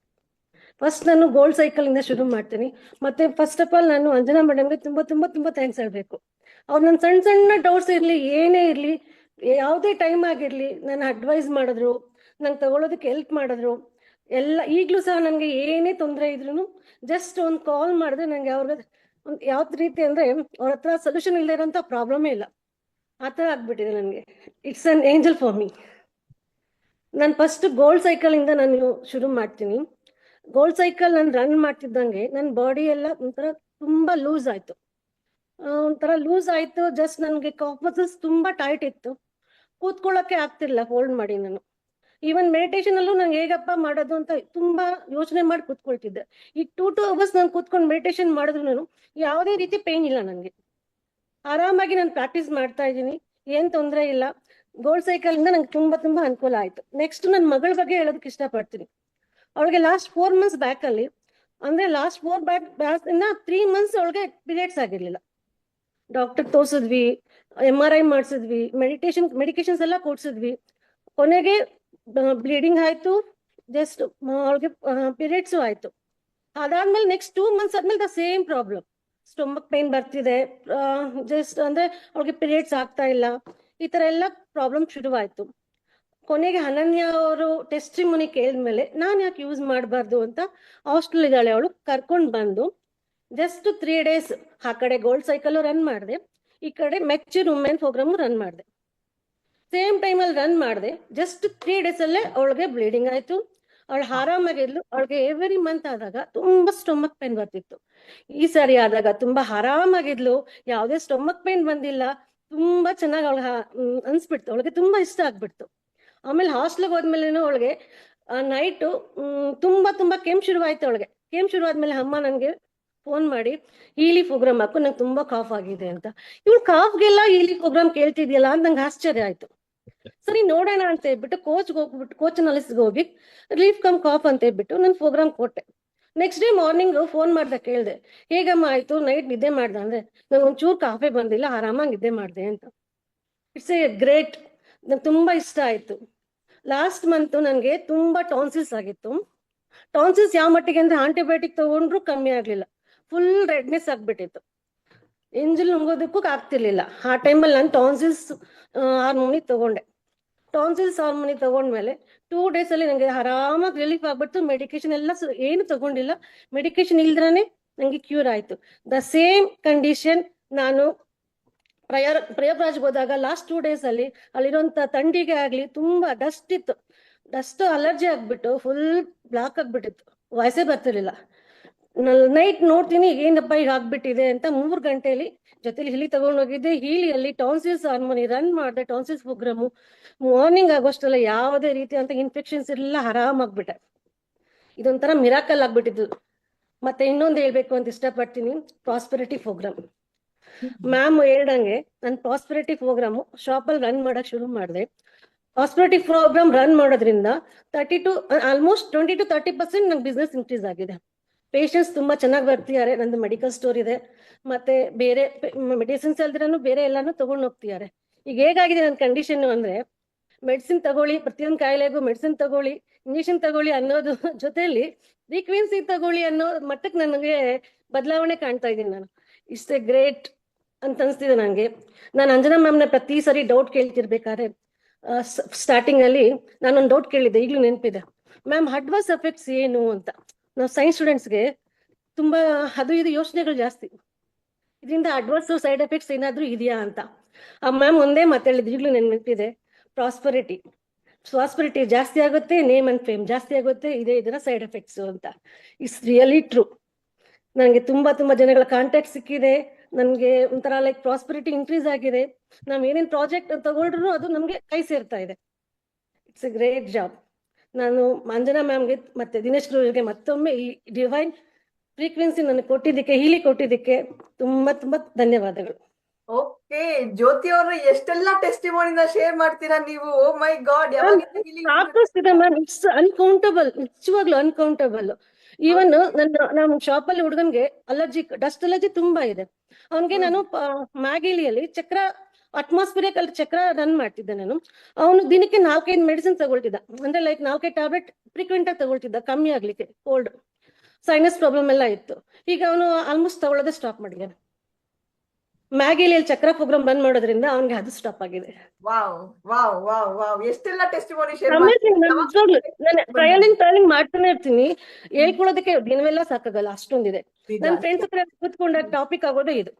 ಫಸ್ಟ್ ನಾನು ಗೋಲ್ಡ್ ಸೈಕಲ್ ಇಂದ ಶುರು ಮಾಡ್ತೀನಿ. ಮತ್ತೆ ಫಸ್ಟ್ ಆಫ್ ಆಲ್ ನಾನು ಅಂಜನಾ ಮೇಡಮ್ಗೆ ತುಂಬಾ ತುಂಬಾ ತುಂಬಾ ಥ್ಯಾಂಕ್ಸ್ ಹೇಳ್ಬೇಕು. ಅವ್ರು ನನ್ನ ಸಣ್ಣ ಸಣ್ಣ ಡೌಟ್ಸ್ ಇರ್ಲಿ, ಏನೇ ಇರ್ಲಿ, ಯಾವುದೇ ಟೈಮ್ ಆಗಿರ್ಲಿ, ನನ್ನ ಅಡ್ವೈಸ್ ಮಾಡಿದ್ರು, ನಂಗೆ ತಗೊಳ್ಳೋದಕ್ಕೆ ಹೆಲ್ಪ್ ಮಾಡಿದ್ರು. ಎಲ್ಲ ಈಗಲೂ ಸಹ ನನಗೆ ಏನೇ ತೊಂದರೆ ಇದ್ರು ಜಸ್ಟ್ ಒಂದು ಕಾಲ್ ಮಾಡಿದ್ರೆ ನನಗೆ ಅವ್ರಿಗೆ ಒಂದು ಯಾವ ರೀತಿ ಅಂದ್ರೆ ಅವ್ರ ಹತ್ರ ಸೊಲ್ಯೂಷನ್ ಇಲ್ಲದೆ ಇರೋಂಥ ಪ್ರಾಬ್ಲಮೇ ಇಲ್ಲ. ಆ ಥರ ಆಗ್ಬಿಟ್ಟಿದೆ ನನಗೆ. It's an angel for me. ನಾನು ಫಸ್ಟ್ ಗೋಲ್ಡ್ ಸೈಕಲ್ ಇಂದ ನಾನು ಶುರು ಮಾಡ್ತೀನಿ. ಗೋಲ್ಡ್ ಸೈಕಲ್ ನಾನು ರನ್ ಮಾಡ್ತಿದ್ದಂಗೆ ನನ್ನ ಬಾಡಿ ಎಲ್ಲ ಒಂಥರ ತುಂಬಾ ಲೂಸ್ ಆಯ್ತು. ಒಂಥರ ಲೂಸ್ ಆಯ್ತು. ಜಸ್ಟ್ ನನಗೆ ಕಾಫ್ ಮಸಲ್ಸ್ ತುಂಬಾ ಟೈಟ್ ಇತ್ತು, ಕೂತ್ಕೊಳ್ಳೋಕೆ ಆಗ್ತಿರ್ಲಿಲ್ಲ ಹೋಲ್ಡ್ ಮಾಡಿ. ನಾನು ಈವನ್ ಮೆಡಿಟೇಷನ್ ಅಲ್ಲೂ ನಂಗೆ ಹೇಗಪ್ಪ ಮಾಡೋದು ಅಂತ ತುಂಬಾ ಯೋಚನೆ ಮಾಡಿ ಕೂತ್ಕೊಳ್ತಿದ್ದೆ. ಈಗ 2 ಅವರ್ಸ್ ನಾನು ಕೂತ್ಕೊಂಡು ಮೆಡಿಟೇಷನ್ ಮಾಡಿದ್ರು ನಾನು ಯಾವುದೇ ರೀತಿ ಪೇನ್ ಇಲ್ಲ ನನಗೆ. ಆರಾಮಾಗಿ ನಾನು ಪ್ರಾಕ್ಟೀಸ್ ಮಾಡ್ತಾ ಇದ್ದೀನಿ, ಏನ್ ತೊಂದರೆ ಇಲ್ಲ. ಗೋಲ್ಡ್ ಸೈಕಲ್ ಇಂದ ನಂಗೆ ತುಂಬಾ ತುಂಬಾ ಅನುಕೂಲ ಆಯ್ತು. ನೆಕ್ಸ್ಟ್ ನನ್ನ ಮಗಳ ಬಗ್ಗೆ ಹೇಳೋದಕ್ಕೆ ಇಷ್ಟಪಡ್ತೀನಿ. ಅವಳಿಗೆ ಲಾಸ್ಟ್ 4 months ಬ್ಯಾಕ್ ಅಲ್ಲಿ, ಅಂದ್ರೆ ಲಾಸ್ಟ್ 3 months ಅವಳಿಗೆ ಪೀರಿಯಡ್ಸ್ ಆಗಿರ್ಲಿಲ್ಲ. ಡಾಕ್ಟರ್ ತೋರಿಸಿದ್ವಿ, MRI ಮಾಡಿಸಿದ್ವಿ, ಮೆಡಿಕೇಶನ್ಸ್ ಎಲ್ಲ ಕೊಡ್ಸಿದ್ವಿ. ಕೊನೆಗೆ ಬ್ಲೀಡಿಂಗ್ ಆಯ್ತು, ಜಸ್ಟ್ ಅವಳಿಗೆ ಪೀರಿಯಡ್ಸು ಆಯ್ತು. ಅದಾದ್ಮೇಲೆ ನೆಕ್ಸ್ಟ್ 2 months ಆದ್ಮೇಲೆ the same problem, stomach pain ಬರ್ತಿದೆ, ಜಸ್ಟ್ ಅಂದ್ರೆ ಅವಳಿಗೆ ಪೀರಿಯಡ್ಸ್ ಆಗ್ತಾ ಇಲ್ಲ, ಈ ತರ ಎಲ್ಲ ಪ್ರಾಬ್ಲಮ್ ಶುರುವಾಯ್ತು. ಕೊನೆಗೆ ಅನನ್ಯ ಅವರು ಟೆಸ್ಟಿಮೋನಿ ಕೇಳಿದ್ಮೇಲೆ ನಾನು ಯಾಕೆ ಯೂಸ್ ಮಾಡಬಾರ್ದು ಅಂತ ಹಾಸ್ಟೆಲ್ ಇದ್ದಾಳೆ ಅವಳು, ಕರ್ಕೊಂಡು ಬಂದು ಜಸ್ಟ್ 3 days ಆ ಕಡೆ ಗೋಲ್ಡ್ ಸೈಕಲ್ ರನ್ ಮಾಡಿದೆ, ಈ ಕಡೆ ಮೆಚ್ಯೂರ್ ವುಮೆನ್ ಪ್ರೋಗ್ರಾಮ್ ರನ್ ಮಾಡಿದೆ. ಸೇಮ್ ಟೈಮಲ್ಲಿ ರನ್ ಮಾಡಿದೆ. ಜಸ್ಟ್ 3 days ಅಲ್ಲೇ ಅವಳಿಗೆ ಬ್ಲೀಡಿಂಗ್ ಆಯ್ತು, ಅವಳು ಆರಾಮಾಗಿದ್ಲು. ಅವಳಿಗೆ ಎವ್ರಿ ಮಂತ್ ಆದಾಗ ತುಂಬಾ ಸ್ಟೊಮಕ್ ಪೇನ್ ಬರ್ತಿತ್ತು. ಈ ಸಾರಿ ಆದಾಗ ತುಂಬಾ ಆರಾಮಾಗಿದ್ಲು, ಯಾವುದೇ ಸ್ಟೊಮಕ್ ಪೇನ್ ಬಂದಿಲ್ಲ. ತುಂಬಾ ಚೆನ್ನಾಗಿ ಅವಳಿಗೆ ಅನ್ಸ್ಬಿಡ್ತು, ಅವಳಿಗೆ ತುಂಬಾ ಇಷ್ಟ ಆಗ್ಬಿಡ್ತು. ಆಮೇಲೆ ಹಾಸ್ಟೆಲ್ಗೆ ಹೋದ್ಮೇಲೆ ಅವಳಿಗೆ ನೈಟು ತುಂಬಾ ತುಂಬಾ ಕೆಮ್ಮು ಶುರುವಾಯ್ತು. ಅವಳಿಗೆ ಕೆಮ್ಮು ಶುರುವಾದ್ಮೇಲೆ ಅಮ್ಮ ನನಗೆ ಫೋನ್ ಮಾಡಿ ಹೀಲಿ ಪ್ರೋಗ್ರಾಮ್ ಹಾಕು, ನಂಗೆ ತುಂಬಾ ಕಾಫ್ ಆಗಿದೆ ಅಂತ. ಇವಳು ಕಾಫ್ಗೆಲ್ಲ ಹೀಲಿ ಪ್ರೋಗ್ರಾಮ್ ಕೇಳ್ತಿದ್ಯಲ್ಲ ಅಂತ ನಂಗೆ ಆಶ್ಚರ್ಯ ಆಯ್ತು. ಸರಿ ನೋಡೋಣ ಅಂತ ಹೇಳ್ಬಿಟ್ಟು ಕೋಚ್ ಅನಾಲಿಸ್ಗೆ ಹೋಗಿ ರಿಲೀಫ್ ಕಮ್ ಕಾಫ್ ಅಂತ ಹೇಳ್ಬಿಟ್ಟು ನಾನು ಪ್ರೋಗ್ರಾಮ್ ಕೊಟ್ಟೆ. ನೆಕ್ಸ್ಟ್ ಡೇ ಮಾರ್ನಿಂಗ್ ಫೋನ್ ಮಾಡ್ದೆ, ಕೇಳಿದೆ ಹೇಗಮ್ಮ ಆಯ್ತು, ನೈಟ್ ನಿದ್ದೆ ಮಾಡ್ದೆ ಅಂದ್ರೆ ನಂಗೆ ಒಂಚೂರು ಕಾಫೇ ಬಂದಿಲ್ಲ, ಆರಾಮಾಗಿ ನಿದ್ದೆ ಮಾಡಿದೆ ಅಂತ. It's A great. ನಂಗೆ ತುಂಬಾ ಇಷ್ಟ ಆಯ್ತು. ಲಾಸ್ಟ್ ಮಂತ್ ನನಗೆ ತುಂಬಾ ಟಾನ್ಸಿಲ್ಸ್ ಆಗಿತ್ತು. ಟಾನ್ಸಿಲ್ಸ್ ಯಾವ ಮಟ್ಟಿಗೆ ಅಂದ್ರೆ ಆಂಟಿಬಯೋಟಿಕ್ ತಗೊಂಡ್ರು ಕಮ್ಮಿ ಆಗ್ಲಿಲ್ಲ, ಫುಲ್ ರೆಡ್ನೆಸ್ ಆಗ್ಬಿಟ್ಟಿತ್ತು, ಎಂಜಲ್ ನುಂಗೋದಕ್ಕೂ ಆಗ್ತಿರ್ಲಿಲ್ಲ. ಆ ಟೈಮಲ್ಲಿ ನಾನು ಟಾನ್ಸಿಲ್ಸ್ ಹಾರ್ಮೋನಿ ತಗೊಂಡೆ. ಟಾನ್ಸಿಲ್ಸ್ ಹಾರ್ಮೋನಿ ತಗೊಂಡ್ಮೇಲೆ 2 days ಅಲ್ಲಿ ನನಗೆ ಆರಾಮಾಗಿ ರಿಲೀಫ್ ಆಗ್ಬಿಟ್ಟು. ಮೆಡಿಕೇಶನ್ ಎಲ್ಲ ಏನು ತಗೊಂಡಿಲ್ಲ, ಮೆಡಿಕೇಶನ್ ಇಲ್ದ್ರಾನೆ ನಂಗೆ ಕ್ಯೂರ್ ಆಯ್ತು. ದ ಸೇಮ್ ಕಂಡೀಷನ್ ನಾನು ಪ್ರಯಾಗ್ರಾಜ್ಗೆ ಹೋದಾಗ ಲಾಸ್ಟ್ 2 days ಅಲ್ಲಿ ಅಲ್ಲಿರುವಂತ ಥಂಡಿಗೆ ಆಗ್ಲಿ ತುಂಬಾ ಡಸ್ಟ್ ಇತ್ತು, ಡಸ್ಟ್ ಅಲರ್ಜಿ ಆಗ್ಬಿಟ್ಟು ಫುಲ್ ಬ್ಲಾಕ್ ಆಗ್ಬಿಟ್ಟಿತ್ತು, ವಾಯ್ಸೇ ಬರ್ತಿರ್ಲಿಲ್ಲ. ನೈಟ್ ನೋಡ್ತೀನಿ ಏನಪ್ಪ ಈಗ ಆಗ್ಬಿಟ್ಟಿದೆ ಅಂತ 3 ಗಂಟೆಯಲ್ಲಿ ಜೊತೆಲಿ ಹಿಲಿ ತಗೊಂಡೋಗಿದ್ದೆ. ಹೀಲಿಯಲ್ಲಿ ಟಾನ್ಸಿಲ್ಸ್ ಹಾರ್ಮೋನಿ ರನ್ ಮಾಡಿದೆ, ಟಾನ್ಸಿಲ್ಸ್ ಪ್ರೋಗ್ರಾಮು. ಮಾರ್ನಿಂಗ್ ಆಗೋಷ್ಟೆಲ್ಲ ಯಾವುದೇ ರೀತಿ ಅಂತ ಇನ್ಫೆಕ್ಷನ್ಸ್ ಎಲ್ಲ ಆರಾಮಾಗ್ಬಿಟ್ಟೆ. ಇದೊಂಥರ ಮಿರಾಕಲ್ ಆಗ್ಬಿಟ್ಟಿದ್ದು. ಮತ್ತೆ ಇನ್ನೊಂದು ಹೇಳ್ಬೇಕು ಅಂತ ಇಷ್ಟಪಡ್ತೀನಿ, ಪ್ರಾಸ್ಪೆರಿಟಿ ಪ್ರೋಗ್ರಾಮ್. ಮ್ಯಾಮ್ ಹೇಳ್ದಂಗೆ ನಾನು ಪ್ರಾಸ್ಪೆರಿಟಿ ಪ್ರೋಗ್ರಾಮು ಶಾಪಲ್ಲಿ ರನ್ ಮಾಡಕ್ ಶುರು ಮಾಡಿದೆ. ಪ್ರಾಸ್ಪೆರಿಟಿ ಪ್ರೋಗ್ರಾಮ್ ರನ್ ಮಾಡೋದ್ರಿಂದ ಆಲ್ಮೋಸ್ಟ್ 20 to 30% ನಂಗೆ ಬಿಸ್ನೆಸ್ ಇನ್ಕ್ರೀಸ್ ಆಗಿದೆ. ಪೇಷಂಟ್ಸ್ ತುಂಬಾ ಚೆನ್ನಾಗಿ ಬರ್ತಿದ್ದಾರೆ. ನಂದು ಮೆಡಿಕಲ್ ಸ್ಟೋರ್ ಇದೆ, ಮತ್ತೆ ಬೇರೆ ಮೆಡಿಸಿನ್ಸ್ ಅಲ್ದಿರಾನು ಬೇರೆ ಎಲ್ಲಾನು ತಗೊಂಡು ಹೋಗ್ತಿದ್ದಾರೆ. ಈಗ ಹೇಗಾಗಿದೆ ನನ್ನ ಕಂಡೀಷನ್ ಅಂದ್ರೆ, ಮೆಡಿಸಿನ್ ತಗೊಳ್ಳಿ, ಪ್ರತಿಯೊಂದು ಕಾಯಿಲೆಗೂ ಮೆಡಿಸಿನ್ ತಗೊಳ್ಳಿ, ಇಂಜೆಕ್ಷನ್ ತಗೊಳ್ಳಿ ಅನ್ನೋದು ಜೊತೆಲಿ ಫ್ರೀಕ್ವೆನ್ಸಿ ತಗೊಳ್ಳಿ ಅನ್ನೋ ಮಟ್ಟಕ್ಕೆ ನನಗೆ ಬದಲಾವಣೆ ಕಾಣ್ತಾ ಇದ್ದೀನಿ ನಾನು. ಇಟ್ಸ್ ಎ ಗ್ರೇಟ್ ಅಂತ ಅನ್ಸ್ತಿದೆ ನನಗೆ. ನಾನು ಅಂಜನಾ ಮ್ಯಾಮ್ನ ಪ್ರತಿ ಸರಿ ಡೌಟ್ ಕೇಳ್ತಿರ್ಬೇಕಾದ್ರೆ ಸ್ಟಾರ್ಟಿಂಗ್ ಅಲ್ಲಿ ನಾನೊಂದು ಡೌಟ್ ಕೇಳಿದ್ದೆ, ಈಗಲೂ ನೆನಪಿದೆ. ಮ್ಯಾಮ್ ಅಡ್ವರ್ಸ್ ಎಫೆಕ್ಟ್ಸ್ ಏನು ಅಂತ. ನಾವು ಸೈನ್ಸ್ ಸ್ಟೂಡೆಂಟ್ಸ್ಗೆ ತುಂಬಾ ಅದು ಇದು ಯೋಚನೆಗಳು ಜಾಸ್ತಿ, ಇದರಿಂದ ಅಡ್ವರ್ಸ್ ಸೈಡ್ ಎಫೆಕ್ಟ್ಸ್ ಏನಾದ್ರೂ ಇದೆಯಾ ಅಂತ. ಆ ಮ್ಯಾಮ್ ಒಂದೇ ಮಾತಾಡಿದ್ರು, ಈಗಲೂ ನೆನಪಿದೆ, ಪ್ರಾಸ್ಪರಿಟಿ ಜಾಸ್ತಿ ಆಗುತ್ತೆ, ನೇಮ್ ಅಂಡ್ ಫೇಮ್ ಜಾಸ್ತಿ ಆಗುತ್ತೆ, ಇದೇ ಇದರ ಸೈಡ್ ಎಫೆಕ್ಟ್ಸ್ ಅಂತ. It's really true. ನನಗೆ ತುಂಬಾ ತುಂಬಾ ಜನಗಳ ಕಾಂಟ್ಯಾಕ್ಟ್ ಸಿಕ್ಕಿದೆ, ನನಗೆ ಒಂಥರ ಲೈಕ್ ಪ್ರಾಸ್ಪರಿಟಿ ಇನ್ಕ್ರೀಸ್ ಆಗಿದೆ. ನಾವ್ ಏನೇನ್ ಪ್ರಾಜೆಕ್ಟ್ ತಗೊಂಡ್ರು ಅದು ನಮ್ಗೆ ಕೈ ಸೇರ್ತಾ ಇದೆ. It's A great job. ನಾನು ಅಂಜನಾ ಮ್ಯಾಮ್ಗೆ ಮತ್ತೆ ದಿನೇಶ್ ಗುರುಗೆ ಮತ್ತೊಮ್ಮೆ ಈ ಡಿವೈನ್ ಫ್ರೀಕ್ವೆನ್ಸಿ ನನಗೆ ಕೊಟ್ಟಿದ್ದಕ್ಕೆ, ಹೀಲಿ ಕೊಟ್ಟಿದ್ದಕ್ಕೆ ತುಂಬಾ ತುಂಬಾ ಧನ್ಯವಾದಗಳು. ಓಕೆ, ಜ್ಯೋತಿ ಅವರು ಎಷ್ಟೆಲ್ಲ ಟೆಸ್ಟಿಮೋನಿನ ಶೇರ್ ಮಾಡ್ತೀರಾ ನೀವು. ಓ ಮೈ ಗಾಡ್, ಯಾವಾಗಿಂದ ಸಾಕಷ್ಟಿದೆ ಮ್ಯಾಮ್. ಇಟ್ಸ್ ಅನ್ಕೌಂಟಬಲ್, ನಿಜವಾಗ್ಲೂ ಅನ್ಕೌಂಟಬಲ್. ಈವನ್ ನಮ್ಮ ಶಾಪಲ್ಲಿ ಹುಡುಗನ್ಗೆ ಡಸ್ಟ್ ಅಲರ್ಜಿ ತುಂಬಾ ಇದೆ. ಅವನ್ಗೆ ನಾನು ಮ್ಯಾಗಿಲಿಯಲ್ಲಿ ಚಕ್ರ ಅಟ್ಮಾಸ್ಫಿಯರ್ ಅಲ್ಲಿ ಚಕ್ರ ರನ್ ಮಾಡ್ತಿದ್ದೆ ನಾನು. ಅವನು ದಿನಕ್ಕೆ 4-5 ಮೆಡಿಸಿನ್ ತಗೊಳ್ತಿದ್ದ, ಅಂದ್ರೆ ಲೈಕ್ 4-5 ಟ್ಯಾಬ್ಲೆಟ್ ಫ್ರೀಕ್ವೆಂಟ್ ಆಗಿ ತಗೊಳ್ತಿದ್ದ ಕಮ್ಮಿ ಆಗ್ಲಿಕ್ಕೆ. ಕೋಲ್ಡ್ ಸೈನಸ್ ಪ್ರಾಬ್ಲಮ್ ಎಲ್ಲ ಇತ್ತು. ಈಗ ಅವನು ಆಲ್ಮೋಸ್ಟ್ ತಗೊಳ್ಳೋದೇ ಸ್ಟಾಪ್ ಮಾಡಿದ್ದಾನೆ. ಮ್ಯಾಗಿಲಿಯಲ್ಲಿ ಚಕ್ರ ಪ್ರೋಗ್ರಾಮ್ ಬಂದ್ ಮಾಡೋದ್ರಿಂದ ಅವನ್ಗೆ ಅದು ಸ್ಟಾಪ್ ಆಗಿದೆ. ವಾವ್ ವಾವ್ ವಾವ್ ವಾವ್, ಎಷ್ಟೆಲ್ಲ ಟೆಸ್ಟಿಮೋನಿ ಶೇರ್ ನಾನು ಟ್ರಯಲಿಂಗ್ ಮಾಡ್ತಾನೆ ಇರ್ತೀನಿ. ಹೇಳ್ಕೊಳ್ಳೋದಕ್ಕೆ ದಿನವೆಲ್ಲ ಸಾಕಾಗಲ್ಲ, ಅಷ್ಟೊಂದಿದೆ. ನನ್ನ ಫ್ರೆಂಡ್ಸ್ ಹತ್ರ ಕೂತ್ಕೊಂಡ ಟಾಪಿಕ್ ಆಗೋದೇ ಇದು.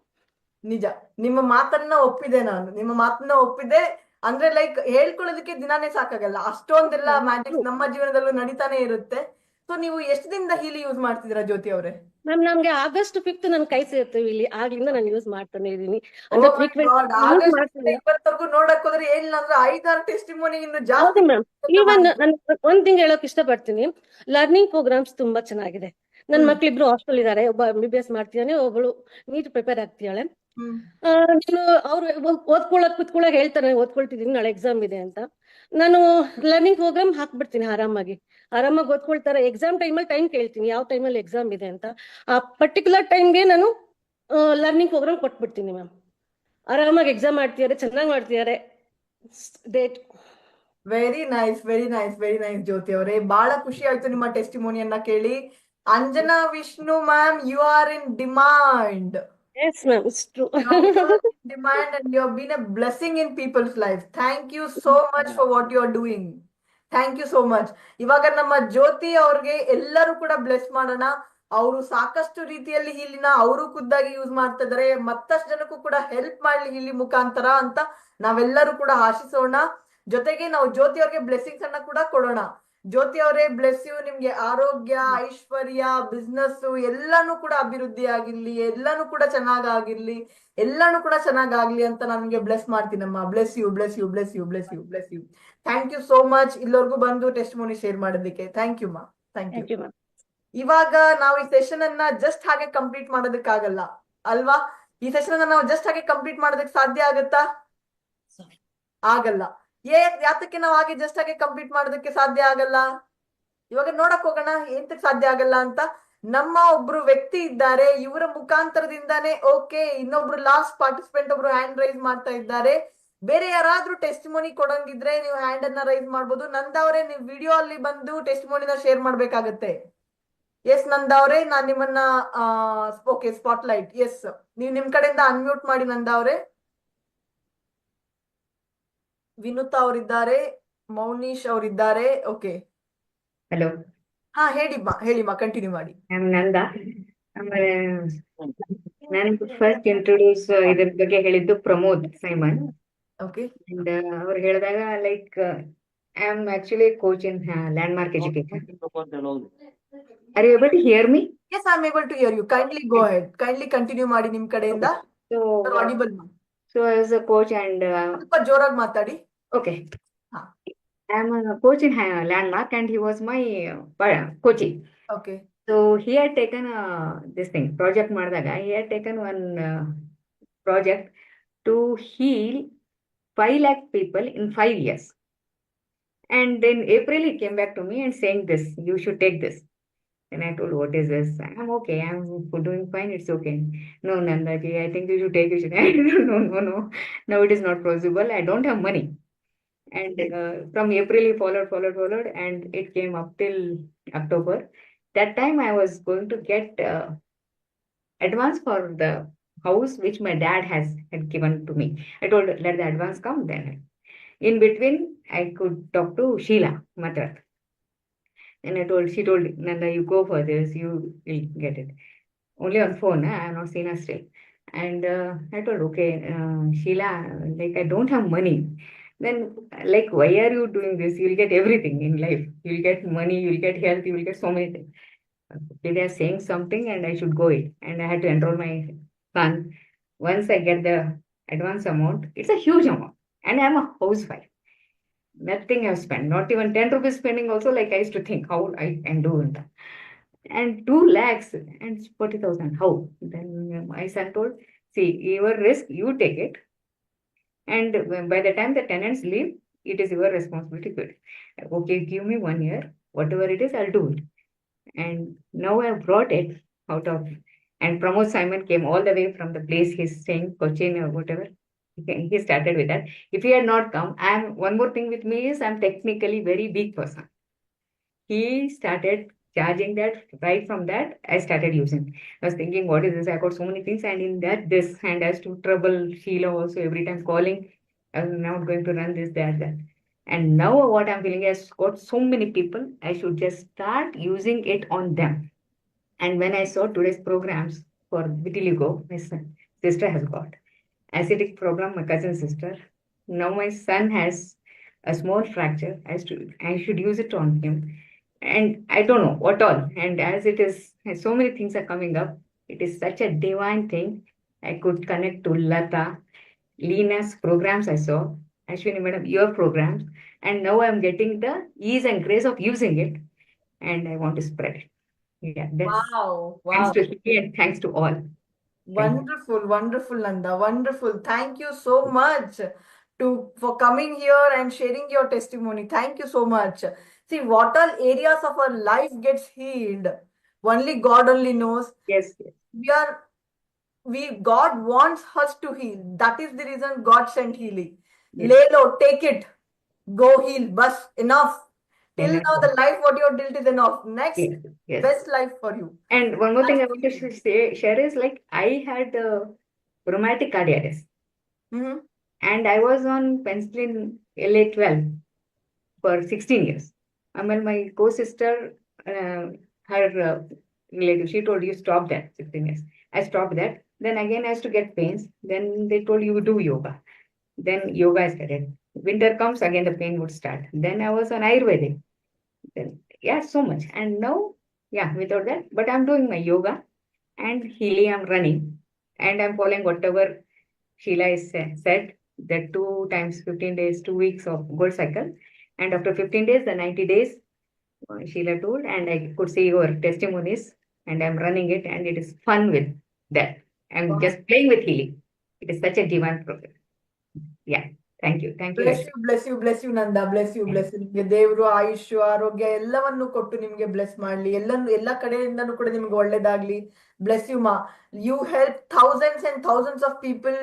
ನಿಜ, ನಿಮ್ಮ ಮಾತನ್ನ ಒಪ್ಪಿದೆ ನಾನು, ನಿಮ್ಮ ಮಾತನ್ನ ಒಪ್ಪಿದೆ. ಅಂದ್ರೆ ಲೈಕ್ ಹೇಳ್ಕೊಳ್ಳೋದಕ್ಕೆ ದಿನಾನೇ ಸಾಕಾಗಲ್ಲ, ಅಷ್ಟೊಂದೆಲ್ಲ ಮ್ಯಾಜಿಕ್ ನಮ್ಮ ಜೀವನದಲ್ಲೂ ನಡೀತಾನೆ ಇರುತ್ತೆ. ಸೊ ನೀವು ಎಷ್ಟು ದಿನದ ಹೀಲಿ ಯೂಸ್ ಮಾಡ್ತಿದ್ದೀರಾ ಜ್ಯೋತಿ ಅವರೇ? ನಮ್ಗೆ August 5th ನನ್ ಕೈ ಸೇರ್ತೇವೆ ಇಲ್ಲಿ, ಆಗ್ಲಿಂದ ನಾನು ಯೂಸ್ ಮಾಡ್ತಾನೆ ಇದೀನಿ. ಅಂದ್ರೆ ಇವತ್ತರೆಗೂ ನೋಡಕ್ ಹೋದ್ರೆ ಏನಿಲ್ಲ ಅಂದ್ರೆ 5-6 ಟೆಸ್ಟಿಮೋನಿ ಇನ್ನು ಹೌದು ಜಾಸ್ತಿ. ಮ್ಯಾಮ್. ಈವನ್ ನಾನು ಒಂದ್ ಥಿಂಗ್ ಹೇಳಕ್ ಇಷ್ಟಪಡ್ತೀನಿ, ಲರ್ನಿಂಗ್ ಪ್ರೋಗ್ರಾಮ್ಸ್ ತುಂಬಾ ಚೆನ್ನಾಗಿದೆ. ನನ್ ಮಕ್ಳಿಬ್ರು ಹಾಸ್ಟೆಲ್ ಇದಾರೆ, ಒಬ್ಬ MBBS ಮಾಡ್ತಿದ್ದಾನೆ, ಒಬ್ಬಳು ನೀಟ್ ಪ್ರಿಪೇರ್ ಆಗ್ತಿದ್ದಾಳೆ. ನಾನು ಅವ್ರು ಕುತ್ಕೊಳ್ಳೋಕ್ ಹೇಳ್ತಾರೆ, ಓದ್ಕೊಳ್ತಿದೀನಿ ನಾಳೆ ಎಕ್ಸಾಮ್ ಇದೆ ಅಂತ. ನಾನು ಲರ್ನಿಂಗ್ ಪ್ರೋಗ್ರಾಮ್ ಹಾಕ್ಬಿಡ್ತೀನಿ, ಆರಾಮಾಗಿ ಓದ್ಕೊಳ್ತಾರೆ. ಎಕ್ಸಾಮ್ ಟೈಮಲ್ಲಿ ಟೈಮ್ ಕೇಳ್ತೀನಿ, ಯಾವ ಟೈಮಲ್ಲಿ ಎಕ್ಸಾಮ್ ಇದೆ ಅಂತ. ಆ ಪರ್ಟಿಕ್ಯುಲರ್ ಟೈಮ್ಗೆ ನಾನು ಲರ್ನಿಂಗ್ ಪ್ರೋಗ್ರಾಮ್ ಕೊಟ್ಬಿಡ್ತೀನಿ ಮ್ಯಾಮ್. ಆರಾಮಾಗಿ ಎಕ್ಸಾಮ್ ಮಾಡ್ತಿದ್ದಾರೆ, ಚೆನ್ನಾಗಿ ಮಾಡ್ತಿದ್ದಾರೆ. Date very nice, very nice, very nice Jyoti ಅವರೇ. ಬಹಳ ಖುಷಿ ಆಯ್ತು ನಿಮ್ಮ ಟೆಸ್ಟಿಮೋನಿಯನ್ನ ಕೇಳಿ. Anjana Vishnu ma'am, you are in demand. Yes, ma'am, it's true. Demand, and you have been a blessing in people's lives. Thank you so much for what you are doing. Thank you so much. ಇವಾಗ ನಮ್ಮ ಜ್ಯೋತಿ ಅವ್ರಿಗೆ ಎಲ್ಲರೂ ಕೂಡ ಬ್ಲೆಸ್ ಮಾಡೋಣ. ಅವರು ಸಾಕಷ್ಟು ರೀತಿಯಲ್ಲಿ ಹೀಲಿನ ಅವರು ಖುದ್ದಾಗಿ ಯೂಸ್ ಮಾಡ್ತಾ ಇದಾರೆ, ಮತ್ತಷ್ಟು ಜನಕ್ಕೂ ಕೂಡ ಹೆಲ್ಪ್ ಮಾಡ್ಲಿ ಹೀಲಿ ಮುಖಾಂತರ ಅಂತ ನಾವೆಲ್ಲರೂ ಕೂಡ ಆಶಿಸೋಣ. ಜೊತೆಗೆ ನಾವು ಜ್ಯೋತಿ ಅವ್ರಿಗೆ ಬ್ಲೆಸ್ಸಿಂಗ್ಸ್ ಅನ್ನ ಕೂಡ ಕೊಡೋಣ. ಜ್ಯೋತಿ ಅವರೇ, ಬ್ಲೆಸ್ ಯು. ನಿಮ್ಗೆ ಆರೋಗ್ಯ, ಐಶ್ವರ್ಯ, ಬಿಸ್ನೆಸ್ ಎಲ್ಲಾನು ಕೂಡ ಅಭಿವೃದ್ಧಿ ಆಗಿರ್ಲಿ, ಎಲ್ಲಾನು ಕೂಡ ಚೆನ್ನಾಗಿರ್ಲಿ, ಎಲ್ಲಾನು ಕೂಡ ಚೆನ್ನಾಗಾಗ್ಲಿ ಅಂತ ನನ್ಗೆ ಬ್ಲೆಸ್ ಮಾಡ್ತೀನಮ್ಮ. Bless you, bless you, bless you, bless you, bless you. Thank you so much ಇಲ್ಲವರೆಗೂ ಬಂದು ಟೆಸ್ಟಿಮೋನಿ ಶೇರ್ ಮಾಡೋದಕ್ಕೆ. ಥ್ಯಾಂಕ್ ಯು ಮಾ, ಥ್ಯಾಂಕ್ ಯು. ಇವಾಗ ನಾವು ಈ ಸೆಷನ್ ಅನ್ನ ಜಸ್ಟ್ ಹಾಗೆ ಕಂಪ್ಲೀಟ್ ಮಾಡೋದಕ್ಕಾಗಲ್ಲ ಅಲ್ವಾ? ಈ ಸೆಷನ್ ಅನ್ನ ನಾವು ಜಸ್ಟ್ ಹಾಗೆ ಕಂಪ್ಲೀಟ್ ಮಾಡೋದಕ್ಕೆ ಸಾಧ್ಯ ಆಗತ್ತಾ? ಆಗಲ್ಲ. ಯಾತಕ್ಕೆ ನಾವು ಹಾಗೆ ಜಸ್ಟ್ ಹಾಗೆ ಕಂಪ್ಲೀಟ್ ಮಾಡೋದಕ್ಕೆ ಸಾಧ್ಯ ಆಗಲ್ಲ? ಇವಾಗ ನೋಡಕ್ ಹೋಗೋಣ ಎಂತಕ್ಕೆ ಸಾಧ್ಯ ಆಗಲ್ಲ ಅಂತ. ನಮ್ಮ ಒಬ್ರು ವ್ಯಕ್ತಿ ಇದ್ದಾರೆ, ಇವರ ಮುಖಾಂತರದಿಂದಾನೇ. ಓಕೆ, ಇನ್ನೊಬ್ರು ಲಾಸ್ಟ್ ಪಾರ್ಟಿಸಿಪೆಂಟ್ ಒಬ್ರು ಹ್ಯಾಂಡ್ ರೈಸ್ ಮಾಡ್ತಾ ಇದ್ದಾರೆ. ಬೇರೆ ಯಾರಾದ್ರೂ ಟೆಸ್ಟಿಮೋನಿ ಕೊಡಂಗಿದ್ರೆ ನೀವು ಹ್ಯಾಂಡ್ ಅನ್ನ ರೈಸ್ ಮಾಡ್ಬೋದು. ನಂದವ್ರೆ, ನೀವು ವಿಡಿಯೋ ಅಲ್ಲಿ ಬಂದು ಟೆಸ್ಟಿಮೋನಿನ ಶೇರ್ ಮಾಡ್ಬೇಕಾಗತ್ತೆ. ಎಸ್ ನಂದವ್ರೆ, ನಾನ್ ನಿಮ್ಮನ್ನ ಓಕೆ, ಸ್ಪಾಟ್ಲೈಟ್. ಎಸ್, ನೀವು ನಿಮ್ ಕಡೆಯಿಂದ ಅನ್ಮ್ಯೂಟ್ ಮಾಡಿ ನಂದವ್ರೆ. ವಿನುತಾ ಅವರಿದ್ದಾರೆ, ಮೌನೀಶ್ ಅವರಿದ್ದಾರೆ. Okay, hello. ಹಾ ಹೇಳಿಮ್ಮ, ಕಂಟಿನ್ಯೂ ಮಾಡಿ. ನಂದ. ಆಮೇಲೆ ನಾನು ಫಸ್ಟ್ ಇಂಟ್ರೊಡ್ಯೂಸ್ ಇದ್ರ ಬಗ್ಗೆ ಹೇಳಿದ್ದು ಪ್ರಮೋದ್ ಸೈಮನ್. ಓಕೆ. ಅಂಡ್ ಅವ್ರು ಹೇಳಿದಾಗ like I am actually coach in Landmark Education. Are you able to hear me? Yes, I am able to hear you. Kindly go ahead, kindly continue ಮಾಡಿ ನಿಮ್ ಕಡೆಯಿಂದ. ಆಡಿಬಲ್ ಮಾ. So as a coach and ಸ್ವಲ್ಪ ಜೋರಾಗಿ ಮಾತಾಡಿ. okay, I am a coach in Landmark and he was my coaching. Okay. So he had taken this thing project ಮಾಡಿದಾಗ he had taken one project to heal 5 lakh people in 5 years. And in April he came back to me and saying this, you should take this. And I told, what is this? I'm okay. I'm doing fine. It's okay. No, Nandaji, I think you should take it. No. No, it is not possible. I don't have money. And from April, he followed. And it came up till October. That time I was going to get advance for the house which my dad had given to me. I told, let the advance come then. In between, I could talk to Sheila Matrat. And she told, Nanda, you go for this, you will get it. Only on phone, I have not seen her still. And I told, okay, Sheila, like I don't have money. Then, like, why are you doing this? You will get everything in life. You will get money, you will get health, you will get so many things. They are saying something and I should go it. And I had to enroll my son. Once I get the advance amount, it's a huge amount. And I'm a housewife. Nothing I've spent, not even 10 rupees spending also, like I used to think how I can do it. And 2 lakhs and 40,000, how? Then my son told, see, your risk, you take it. And by the time the tenants leave, it is your responsibility. Good. Okay, give me 1 year, whatever it is, I'll do it. And now I brought it out of, and Pramod Simon came all the way from the place he's staying, Cochin or whatever. He started with that. If he had not come, one more thing with me is I'm technically very weak person. He started charging that. Right from that, I started using. I was thinking, what is this? I got so many things, and in that, this, and as to trouble Sheila also every time calling, I'm not going to run this, that. And now what I'm feeling is got so many people, I should just start using it on them. And when I saw today's programs for vitiligo, my sister has got acidic problem, my cousin sister. Now my son has a small fracture. I should use it on him. And I don't know what all. And as it is, so many things are coming up. It is such a divine thing. I could connect to Lata, Leena's programs I saw, Ashwini madam, your programs. And now I'm getting the ease and grace of using it. And I want to spread it. Yeah, that's Wow, thanks wow. to Shruti and thanks to all. Thank you. Wonderful, wonderful, Nanda. Wonderful. Thank you so much for coming here and sharing your testimony. Thank you so much. See, what all areas of our life gets healed, only God only knows. Yes. God wants us to heal. That is the reason God sent healing. Yes. Lay low, take it, go heal. Bas, enough. Till Enough. now, the life what you have dealt is enough. Next, Yes. best life for you. And one more thing I want to share is like I had rheumatic carditis, Mm-hmm. and I was on penicillin LA12 for 16 years. My co-sister, her relative, she told you stop that 16 years. I stopped that. Then again I used to get pains. Then they told you do yoga. Then yoga I started. Winter comes, again the pain would start. Then I was on Ayurvedic. Then so much. And now, without that, but I'm doing my yoga and healing, I'm running. And I'm following whatever Sheila is said, that 2 times 15 days, 2 weeks of gold cycle. And after 15 days, the 90 days, Sheila told, and I could see your testimonies, and I'm running it, and it is fun with that. I'm just playing with healing. It is such a divine program. Yeah. Thank you. Thank you. Bless you Nanda, bless you ನಿಮ್ಗೆ ದೇವರು ಆಯುಷ್ ಆರೋಗ್ಯ ಎಲ್ಲವನ್ನು ಕೊಟ್ಟು ನಿಮ್ಗೆ ಬ್ಲೆಸ್ ಮಾಡ್ಲಿ. ಎಲ್ಲ ಕಡೆಯಿಂದನೂ ಕೂಡ ನಿಮ್ಗೆ ಒಳ್ಳೇದಾಗ್ಲಿ. ಬ್ಲೆಸ್ ಯು ಮಾ. You help thousands and thousands of people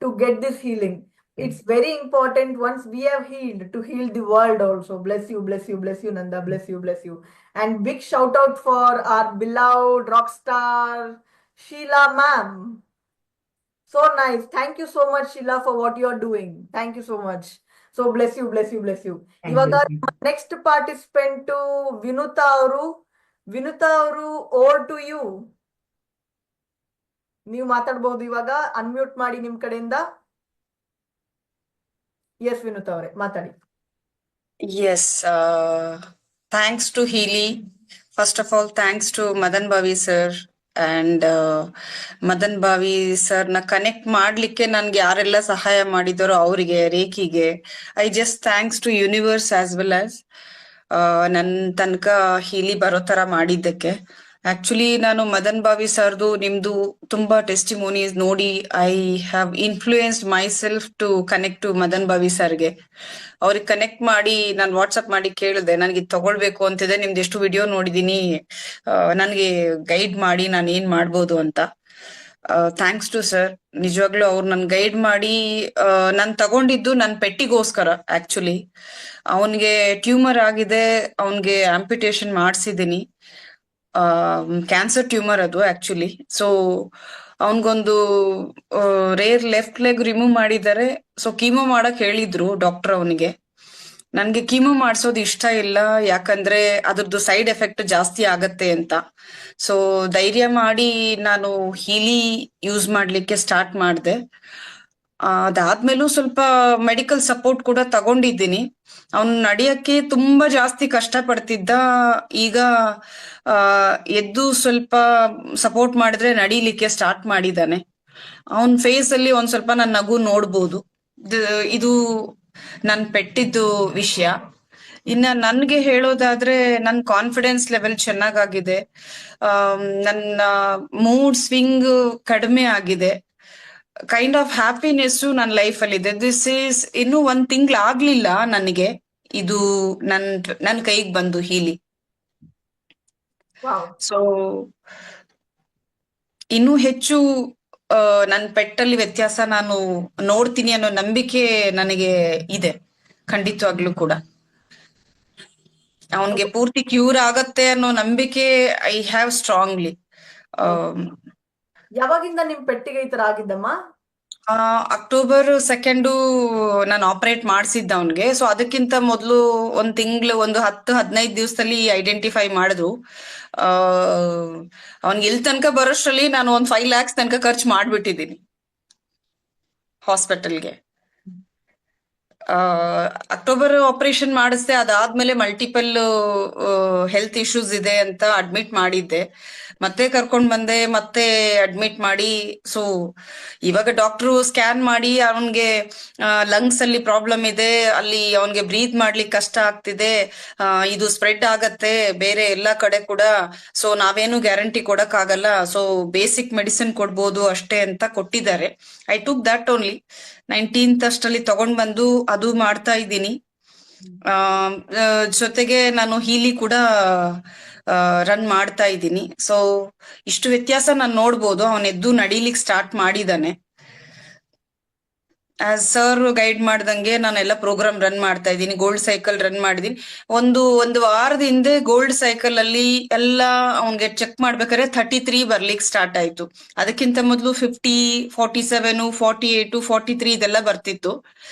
to get this healing. It's very important once we have healed to heal the world also. Bless you Nanda, bless you. And big shout out for our beloved rock star Sheila ma'am. So nice. Thank you so much, Sheila, for what you are doing. Thank you so much. So bless you. Ivaga next participant to Vinuta ಅವರು over to you. ನೀವು ಮಾತಾಡಬಹುದು ಇವಾಗ. ಅನ್ಮ್ಯೂಟ್ ಮಾಡಿ ನಿಮ್ ಕಡೆಯಿಂದ. Yes, Vinuta ಅವರೇ ಮಾತಾಡಿ. Yes, thanks to Healy. First of all, thanks to Madan Bhavi sir. And Madan Bhavi sir ನ ಕನೆಕ್ಟ್ ಮಾಡ್ಲಿಕ್ಕೆ ನನ್ಗೆ ಯಾರೆಲ್ಲ ಸಹಾಯ ಮಾಡಿದಾರೋ ಅವರಿಗೆ, ರೇಖಿಗೆ, I just thanks to universe as well as ನನ್ ತನಕ ಹೀಲಿ ಬರೋ ತರ ಮಾಡಿದ್ದಕ್ಕೆ. ಆಕ್ಚುಲಿ ನಾನು ಮದನ್ ಭಾವಿ ಸರ್ದು ನಿಮ್ದು ತುಂಬಾ ಟೆಸ್ಟಿಮೋನೀಸ್ ನೋಡಿ I have influenced myself to connect to Madan Bhavi ಸರ್ಗೆ. ಅವ್ರಿಗೆ ಕನೆಕ್ಟ್ ಮಾಡಿ ನಾನು ವಾಟ್ಸಪ್ ಮಾಡಿ ಕೇಳಿದೆ, ನನ್ಗೆ ಇದು ತಗೊಳ್ಬೇಕು ಅಂತಿದೆ, ನಿಮ್ದು ಎಷ್ಟು ವಿಡಿಯೋ ನೋಡಿದೀನಿ, ನನ್ಗೆ ಗೈಡ್ ಮಾಡಿ ನಾನು ಏನ್ ಮಾಡ್ಬೋದು ಅಂತ. Thanks to sir. ನಿಜವಾಗ್ಲೂ ಅವ್ರು ನನ್ ಗೈಡ್ ಮಾಡಿ ನಾನ್ ತಗೊಂಡಿದ್ದು ನನ್ ಪೆಟ್ಟಿಗೋಸ್ಕರ. ಆಕ್ಚುಲಿ ಅವನ್ಗೆ ಟ್ಯೂಮರ್ ಆಗಿದೆ, ಅವನ್ಗೆ ಆಂಪಿಟೇಷನ್ ಮಾಡ್ಸಿದೀನಿ. ಕ್ಯಾನ್ಸರ್ ಟ್ಯೂಮರ್ ಅದು ಆಕ್ಚುಲಿ. ಸೊ ಅವನ್ಗೊಂದು ರೇರ್ ಲೆಫ್ಟ್ ಲೆಗ್ ರಿಮೂವ್ ಮಾಡಿದ್ದಾರೆ. ಸೊ ಕೀಮೋ ಮಾಡಕ್ ಹೇಳಿದ್ರು ಡಾಕ್ಟರ್ ಅವನಿಗೆ. ನನ್ಗೆ ಕೀಮೋ ಮಾಡ್ಸೋದು ಇಷ್ಟ ಇಲ್ಲ, ಯಾಕಂದ್ರೆ ಅದ್ರದ್ದು ಸೈಡ್ ಎಫೆಕ್ಟ್ ಜಾಸ್ತಿ ಆಗತ್ತೆ ಅಂತ. ಸೊ ಧೈರ್ಯ ಮಾಡಿ ನಾನು ಹೀಲಿ ಯೂಸ್ ಮಾಡ್ಲಿಕ್ಕೆ ಸ್ಟಾರ್ಟ್ ಮಾಡಿದೆ. ಅದಾದ್ಮೇಲೂ ಸ್ವಲ್ಪ ಮೆಡಿಕಲ್ ಸಪೋರ್ಟ್ ಕೂಡ ತಗೊಂಡಿದ್ದೀನಿ. ಅವ್ನು ನಡೆಯಕ್ಕೆ ತುಂಬಾ ಜಾಸ್ತಿ ಕಷ್ಟ ಪಡ್ತಿದ್ದ. ಈಗ ಎದ್ದು ಸ್ವಲ್ಪ ಸಪೋರ್ಟ್ ಮಾಡಿದ್ರೆ ನಡೀಲಿಕ್ಕೆ ಸ್ಟಾರ್ಟ್ ಮಾಡಿದಾನೆ. ಅವನ್ ಫೇಸ್ ಅಲ್ಲಿ ಒಂದ್ ಸ್ವಲ್ಪ ನನ್ ನಗು ನೋಡ್ಬೋದು. ಇದು ನನ್ ಪೆಟ್ಟಿದ್ದು ವಿಷಯ. ಇನ್ನ ನನ್ಗೆ ಹೇಳೋದಾದ್ರೆ ನನ್ ಕಾನ್ಫಿಡೆನ್ಸ್ ಲೆವೆಲ್ ಚೆನ್ನಾಗಾಗಿದೆ. ನನ್ನ ಮೂಡ್ ಸ್ವಿಂಗ್ ಕಡಿಮೆ ಆಗಿದೆ. ಕೈಂಡ್ ಆಫ್ ಹ್ಯಾಪಿನೆಸ್ ನನ್ನ ಲೈಫ್ ಅಲ್ಲಿ ಇದೆ. ದಿಸ್ ಈಸ್ ಇನ್ನೂ 1 ತಿಂಗ್ಳು ಆಗ್ಲಿಲ್ಲ ನನಗೆ ಇದು ನನ್ ಕೈಗೆ ಬಂದು ಹೀಲಿ. ವಾವ್. ಸೊ ಇನ್ನೂ ಹೆಚ್ಚು ನನ್ನ ಪೆಟ್ಟಲ್ಲಿ ವ್ಯತ್ಯಾಸ ನಾನು ನೋಡ್ತೀನಿ ಅನ್ನೋ ನಂಬಿಕೆ ನನಗೆ ಇದೆ, ಖಂಡಿತವಾಗ್ಲೂ ಕೂಡ. ಅವನ್ಗೆ ಪೂರ್ತಿ ಕ್ಯೂರ್ ಆಗತ್ತೆ ಅನ್ನೋ ನಂಬಿಕೆ ಐ ಹ್ಯಾವ್ ಸ್ಟ್ರಾಂಗ್ಲಿ. ಯಾವಾಗಿಂದ ನಿಮ್ ಪೆಟ್ಟಿಗೆ ಈ ತರ ಆಗಿದ್ದಮ್ಮ? ಅಕ್ಟೋಬರ್ 2 ನಾನು ಆಪರೇಟ್ ಮಾಡಿಸಿದ್ದ ಅವನ್ಗೆ. ಸೊ ಅದಕ್ಕಿಂತ ಮೊದಲು ಒಂದ್ ತಿಂಗಳು, ಒಂದು 10-15 ದಿವಸದಲ್ಲಿ ಐಡೆಂಟಿಫೈ ಮಾಡಿದ್ರು. ಅವನ್ಗೆ ಇಲ್ಲಿ ತನಕ ಬರೋಷ್ರಲ್ಲಿ ನಾನು ಒಂದ್ 5 lakhs ತನಕ ಖರ್ಚು ಮಾಡ್ಬಿಟ್ಟಿದ್ದೀನಿ ಹಾಸ್ಪಿಟಲ್ಗೆ. ಅಕ್ಟೋಬರ್ ಆಪರೇಷನ್ ಮಾಡಿಸ್ದೆ. ಅದಾದ್ಮೇಲೆ ಮಲ್ಟಿಪಲ್ ಹೆಲ್ತ್ ಇಶ್ಯೂಸ್ ಇದೆ ಅಂತ ಅಡ್ಮಿಟ್ ಮಾಡಿದ್ದೆ. ಮತ್ತೆ ಕರ್ಕೊಂಡ್ ಬಂದೆ, ಮತ್ತೆ ಅಡ್ಮಿಟ್ ಮಾಡಿ. ಸೊ ಇವಾಗ ಡಾಕ್ಟ್ರು ಸ್ಕ್ಯಾನ್ ಮಾಡಿ ಅವನ್ಗೆ ಲಂಗ್ಸ್ ಅಲ್ಲಿ ಪ್ರಾಬ್ಲಮ್ ಇದೆ, ಅಲ್ಲಿ ಅವನ್ಗೆ ಬ್ರೀತ್ ಮಾಡ್ಲಿಕ್ಕೆ ಕಷ್ಟ ಆಗ್ತಿದೆ, ಇದು ಸ್ಪ್ರೆಡ್ ಆಗತ್ತೆ ಬೇರೆ ಎಲ್ಲಾ ಕಡೆ ಕೂಡ. ಸೊ ನಾವೇನು ಗ್ಯಾರಂಟಿ ಕೊಡಕ್ ಆಗಲ್ಲ, ಸೊ ಬೇಸಿಕ್ ಮೆಡಿಸಿನ್ ಕೊಡ್ಬೋದು ಅಷ್ಟೇ ಅಂತ ಕೊಟ್ಟಿದ್ದಾರೆ. I took that only. 19th ಅಷ್ಟರಲ್ಲಿ ತಗೊಂಡ್ ಬಂದು ಅದು ಮಾಡ್ತಾ ಇದ್ದೀನಿ. ಜೊತೆಗೆ ನಾನು ಹೀಲಿ ಕೂಡ ರನ್ ಮಾಡ್ತಾ ಇದ್ದೀನಿ. ಸೊ ಇಷ್ಟು ವ್ಯತ್ಯಾಸ ನಾನು ನೋಡ್ಬೋದು. ಅವನ್ ಎದ್ದು ನಡೀಲಿಕ್ಕೆ ಸ್ಟಾರ್ಟ್ ಮಾಡಿದಾನೆ. ಆಸ್ ಸರ್ ಗೈಡ್ ಮಾಡ್ದಂಗೆ ನಾನೆಲ್ಲ ಪ್ರೋಗ್ರಾಮ್ ರನ್ ಮಾಡ್ತಾ ಇದ್ದೀನಿ. ಗೋಲ್ಡ್ ಸೈಕಲ್ ರನ್ ಮಾಡಿದೀನಿ. ಒಂದು ವಾರದ ಹಿಂದೆ ಗೋಲ್ಡ್ ಸೈಕಲ್ ಅಲ್ಲಿ ಎಲ್ಲ ಅವನ್ಗೆ ಚೆಕ್ ಮಾಡ್ಬೇಕಾದ್ರೆ 33 ಬರ್ಲಿಕ್ಕೆ ಸ್ಟಾರ್ಟ್ ಆಯ್ತು. ಅದಕ್ಕಿಂತ ಮೊದಲು 50, 47, 48, 43 ಇದೆಲ್ಲ ಬರ್ತಿತ್ತು.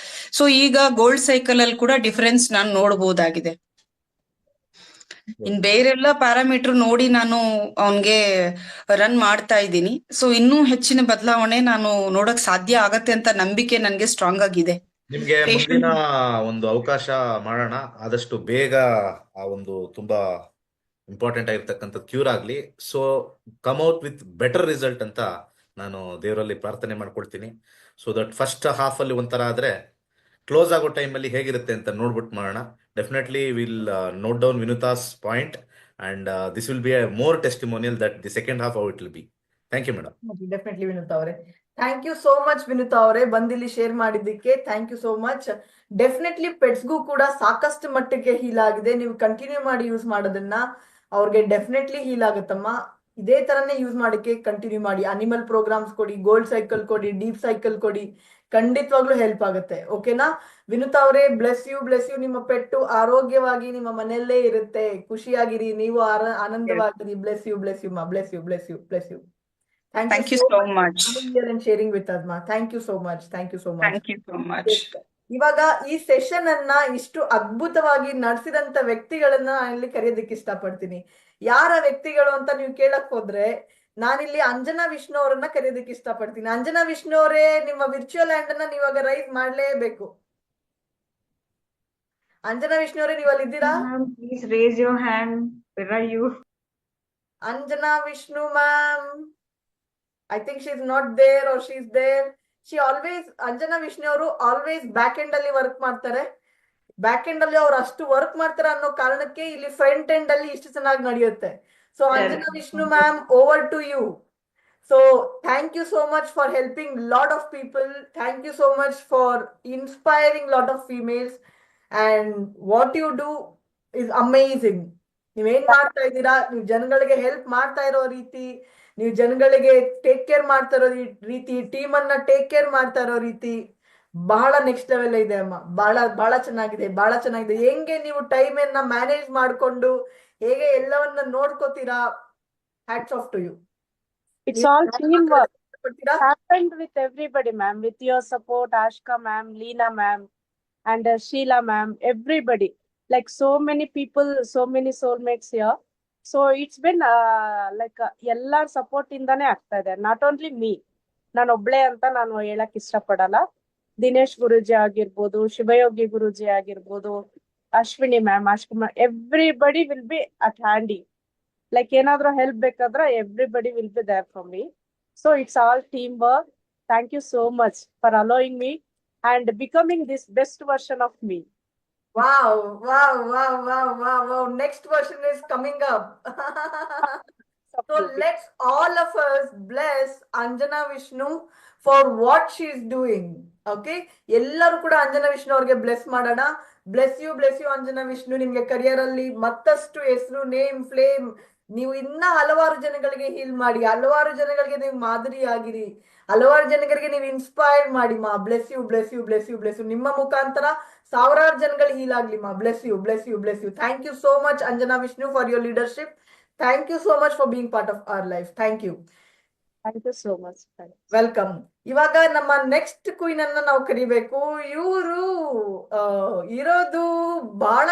ಸೊ ಈಗ ಗೋಲ್ಡ್ ಸೈಕಲ್ ಅಲ್ಲಿ ಕೂಡ ಡಿಫರೆನ್ಸ್ ನಾನು ನೋಡಬಹುದಾಗಿದೆ. ಇನ್ ಬೇರೆಲ್ಲ ಪ್ಯಾರಾಮೀಟರ್ ನೋಡಿ ನಾನು ಅವನ್ಗೆ ರನ್ ಮಾಡ್ತಾ ಇದ್ದೀನಿ. ಸೊ ಇನ್ನೂ ಹೆಚ್ಚಿನ ಬದಲಾವಣೆ ನಾನು ನೋಡಕ್ ಸಾಧ್ಯ ಆಗತ್ತೆ ಅಂತ ನಂಬಿಕೆ ನನ್ಗೆ ಸ್ಟ್ರಾಂಗ್ ಆಗಿದೆ. ನಿಮ್ಗೆ ಮುಂದಿನ ಒಂದು ಅವಕಾಶ ಮಾಡೋಣ. ಆದಷ್ಟು ಬೇಗ ಆ ಒಂದು ತುಂಬಾ ಇಂಪಾರ್ಟೆಂಟ್ ಆಗಿರ್ತಕ್ಕಂಥದ್ದು ಕ್ಯೂರ್ ಆಗ್ಲಿ. So come out with better result ಅಂತ ನಾನು ದೇವರಲ್ಲಿ ಪ್ರಾರ್ಥನೆ ಮಾಡ್ಕೊಳ್ತೀನಿ. ಸೊ ದಟ್ ಫಸ್ಟ್ ಹಾಫ್ ಅಲ್ಲಿ ಒಂಥರ ಆದ್ರೆ ಕ್ಲೋಸ್ ಆಗೋ ಟೈಮಲ್ಲಿ ಹೇಗಿರುತ್ತೆ ಅಂತ ನೋಡ್ಬಿಟ್ಟು ಮಾಡೋಣ. Definitely will note down Vinutha's point and this will be a more testimonial that the second half how it will be. Thank you madam. Definitely Vinutha ಅವರೇ, thank you so much Vinutha ಅವರೇ, ಬಂದಿಲ್ಲಿ ಶೇರ್ ಮಾಡಿದ್ದಕ್ಕೆ thank you so much. Definitely ಪೆಟ್ಸ್ಗೂ ಕೂಡ ಸಾಕಷ್ಟು ಮಟ್ಟಿಗೆ ಹೀಲ್ ಆಗಿದೆ. ನೀವು ಕಂಟಿನ್ಯೂ ಮಾಡಿ ಯೂಸ್ ಮಾಡೋದನ್ನ, ಅವ್ರಿಗೆ ಡೆಫಿನೆಟ್ಲಿ ಹೀಲ್ ಆಗುತ್ತಮ್ಮ. ಇದೇ ತರನೇ ಯೂಸ್ ಮಾಡಕ್ಕೆ ಕಂಟಿನ್ಯೂ ಮಾಡಿ. ಅನಿಮಲ್ ಪ್ರೋಗ್ರಾಮ್ಸ್ ಕೊಡಿ, ಗೋಲ್ಡ್ ಸೈಕಲ್ ಕೊಡಿ, ಡೀಪ್ ಸೈಕಲ್ ಕೊಡಿ, ಖಂಡಿತವಾಗ್ಲೂ ಹೆಲ್ಪ್ ಆಗುತ್ತೆ. ಓಕೆನಾ ವಿನುತಾ ಅವರೇ? Bless you, bless you. ನಿಮ್ಮ ಪೆಟ್ಟು ಆರೋಗ್ಯವಾಗಿ ನಿಮ್ಮ ಮನೆಯಲ್ಲೇ ಇರುತ್ತೆ. ಖುಷಿಯಾಗಿರಿ, ನೀವು ಆನಂದವಾಗಿರಿ. ಬ್ಲೆಸ್ ಯು, ಬ್ಲೆಸ್ ಯು ಮಾ, bless you, bless you, bless you. Thank you so much. And sharing with us, ma. Thank you so much. Thank you so much. Thank you so much. ಇವಾಗ ಈ ಸೆಷನ್ ಅನ್ನ ಇಷ್ಟು ಅದ್ಭುತವಾಗಿ ನಡೆಸಿದಂತ ವ್ಯಕ್ತಿಗಳನ್ನ ಇಲ್ಲಿ ಕರೆಯೋದಕ್ಕೆ ಇಷ್ಟಪಡ್ತೀನಿ. ಯಾರ ವ್ಯಕ್ತಿಗಳು ಅಂತ ನೀವು ಕೇಳಕ್ ಹೋದ್ರೆ ನಾನಿಲ್ಲಿ ಅಂಜನಾ ವಿಷ್ಣು ಅವರನ್ನ ಕರೆಯೋದಕ್ಕೆ ಇಷ್ಟಪಡ್ತೀನಿ. ಅಂಜನಾ ವಿಷ್ಣು ಅವರೇ, ನಿಮ್ಮ ವಿರ್ಚುವಲ್ ಹ್ಯಾಂಡ್ ಅನ್ನ ನೀವಾಗ ರೈಸ್ ಮಾಡ್ಲೇಬೇಕು. ಅಂಜನಾ ವಿಷ್ಣು ಅವರೇ, ನೀವು ಅಲ್ಲಿ ಇದ್ದೀರಾ? Please raise your hand. Where are you? Anjana Vishnu ma'am, I think she's not there or she's there. She always, Anjana Vishnu ಅವರು ಆಲ್ವೇಸ್ ಬ್ಯಾಕ್ ಎಂಡ್ ಅಲ್ಲಿ ವರ್ಕ್ ಮಾಡ್ತಾರೆ. ಬ್ಯಾಕ್ ಎಂಡ್ ಅಲ್ಲಿ ಅವ್ರು ಅಷ್ಟು ವರ್ಕ್ ಮಾಡ್ತಾರೆ ಅನ್ನೋ ಕಾರಣಕ್ಕೆ ಇಲ್ಲಿ ಫ್ರಂಟ್ ಎಂಡ್ ಅಲ್ಲಿ ಇಷ್ಟು ಚೆನ್ನಾಗಿ ನಡೆಯುತ್ತೆ. So Anjana Vishnu ma'am, over to you. So thank you so much for helping lot of people. Thank you so much for inspiring lot of females, and what you do is amazing. ನೀವೇನ್ ಮಾಡ್ತಾ ಇದ್ದೀರಾ, ನೀವು ಜನಗಳಿಗೆ ಹೆಲ್ಪ್ ಮಾಡ್ತಾ ಇರೋ ರೀತಿ, ನೀವು ಜನಗಳಿಗೆ ಟೇಕ್ ಕೇರ್ ಮಾಡ್ತಾ ಇರೋ ರೀತಿ, ಟೀಮ್ ಅನ್ನ ಟೇಕ್ ಕೇರ್ ಮಾಡ್ತಾ ಇರೋ ರೀತಿ ಬಹಳ ನೆಕ್ಸ್ಟ್ ಲೆವೆಲ್ ಇದೆ ಅಮ್ಮ. ಬಹಳ ಚೆನ್ನಾಗಿದೆ, ಬಹಳ ಚೆನ್ನಾಗಿದೆ. ಹೆಂಗೆ ನೀವು ಟೈಮ್ ಅನ್ನ ಮ್ಯಾನೇಜ್ ಮಾಡ್ಕೊಂಡು ಹೇಗೆ ಎಲ್ಲವನ್ನ ನೋಡ್ಕೋತೀರಾ, hats off to you. It's all teamwork. Happened with everybody, ma'am. With your support, Ashka ma'am, Leena ma'am, and Sheila ma'am, everybody. Like so many people, so many soulmates here. So it's been like ಎಲ್ಲಾರ ಸಪೋರ್ಟ್ ಇಂದಾನೆ ಆಗ್ತಾ ಇದೆ. ನಾಟ್ ಓನ್ಲಿ ಮೀ, ನಾನು ಒಬ್ಳೆ ಅಂತ ನಾನು ಹೇಳಕ್ ಇಷ್ಟಪಡಲ್ಲ. ದಿನೇಶ್ ಗುರುಜಿ ಆಗಿರ್ಬೋದು, ಶಿವಯೋಗಿ ಗುರುಜಿ ಆಗಿರ್ಬೋದು, ಅಶ್ವಿನಿ ಮ್ಯಾಮ್, ಅಶ್ಕ everybody will be at handy. Like ಏನಾದ್ರೂ ಹೆಲ್ಪ್ ಬೇಕಾದ್ರೆ everybody will be there for me. So it's all teamwork. Thank you so much for allowing me and becoming this best version of me. Wow, wow, wow, wow, wow, wow. Next version is coming up. So let's all of us bless Anjana Vishnu for what she is doing. Okay? ಎಲ್ಲರೂ ಕೂಡ ಅಂಜನಾ ವಿಷ್ಣು ಅವ್ರಿಗೆ ಬ್ಲೆಸ್ ಮಾಡೋಣ. Bless you Anjana Vishnu. ನಿಮ್ಗೆ ಕರಿಯರ್ ಅಲ್ಲಿ ಮತ್ತಷ್ಟು ಹೆಸರು, ನೇಮ್, ಫ್ಲೇಮ್ ನೀವು ಇನ್ನ ಹಲವಾರು ಜನಗಳಿಗೆ ಹೀಲ್ ಮಾಡಿ, ಹಲವಾರು ಜನಗಳಿಗೆ ನೀವು ಮಾದರಿ ಆಗಿರಿ, ಹಲವಾರು ಜನಗಳಿಗೆ ನೀವು ಇನ್ಸ್ಪೈರ್ ಮಾಡಿ ಮಾ. Bless you, bless you, bless you, bless you. ನಿಮ್ಮ ಮುಖಾಂತರ ಸಾವಿರಾರು ಜನಗಳು ಹೀಲ್ ಆಗ್ಲಿ ಮಾ. Bless you, bless you, bless you. Thank you so much Anjana Vishnu for your leadership. Thank you so much for being part of our life. Thank you. Thank you so much. Welcome. ಇವಾಗ ನಮ್ಮ ನೆಕ್ಸ್ಟ್ ಕ್ವೀನ್ ಅನ್ನ ನಾವು ಕರಿಬೇಕು. ಇವರು ಇರೋದು ಬಹಳ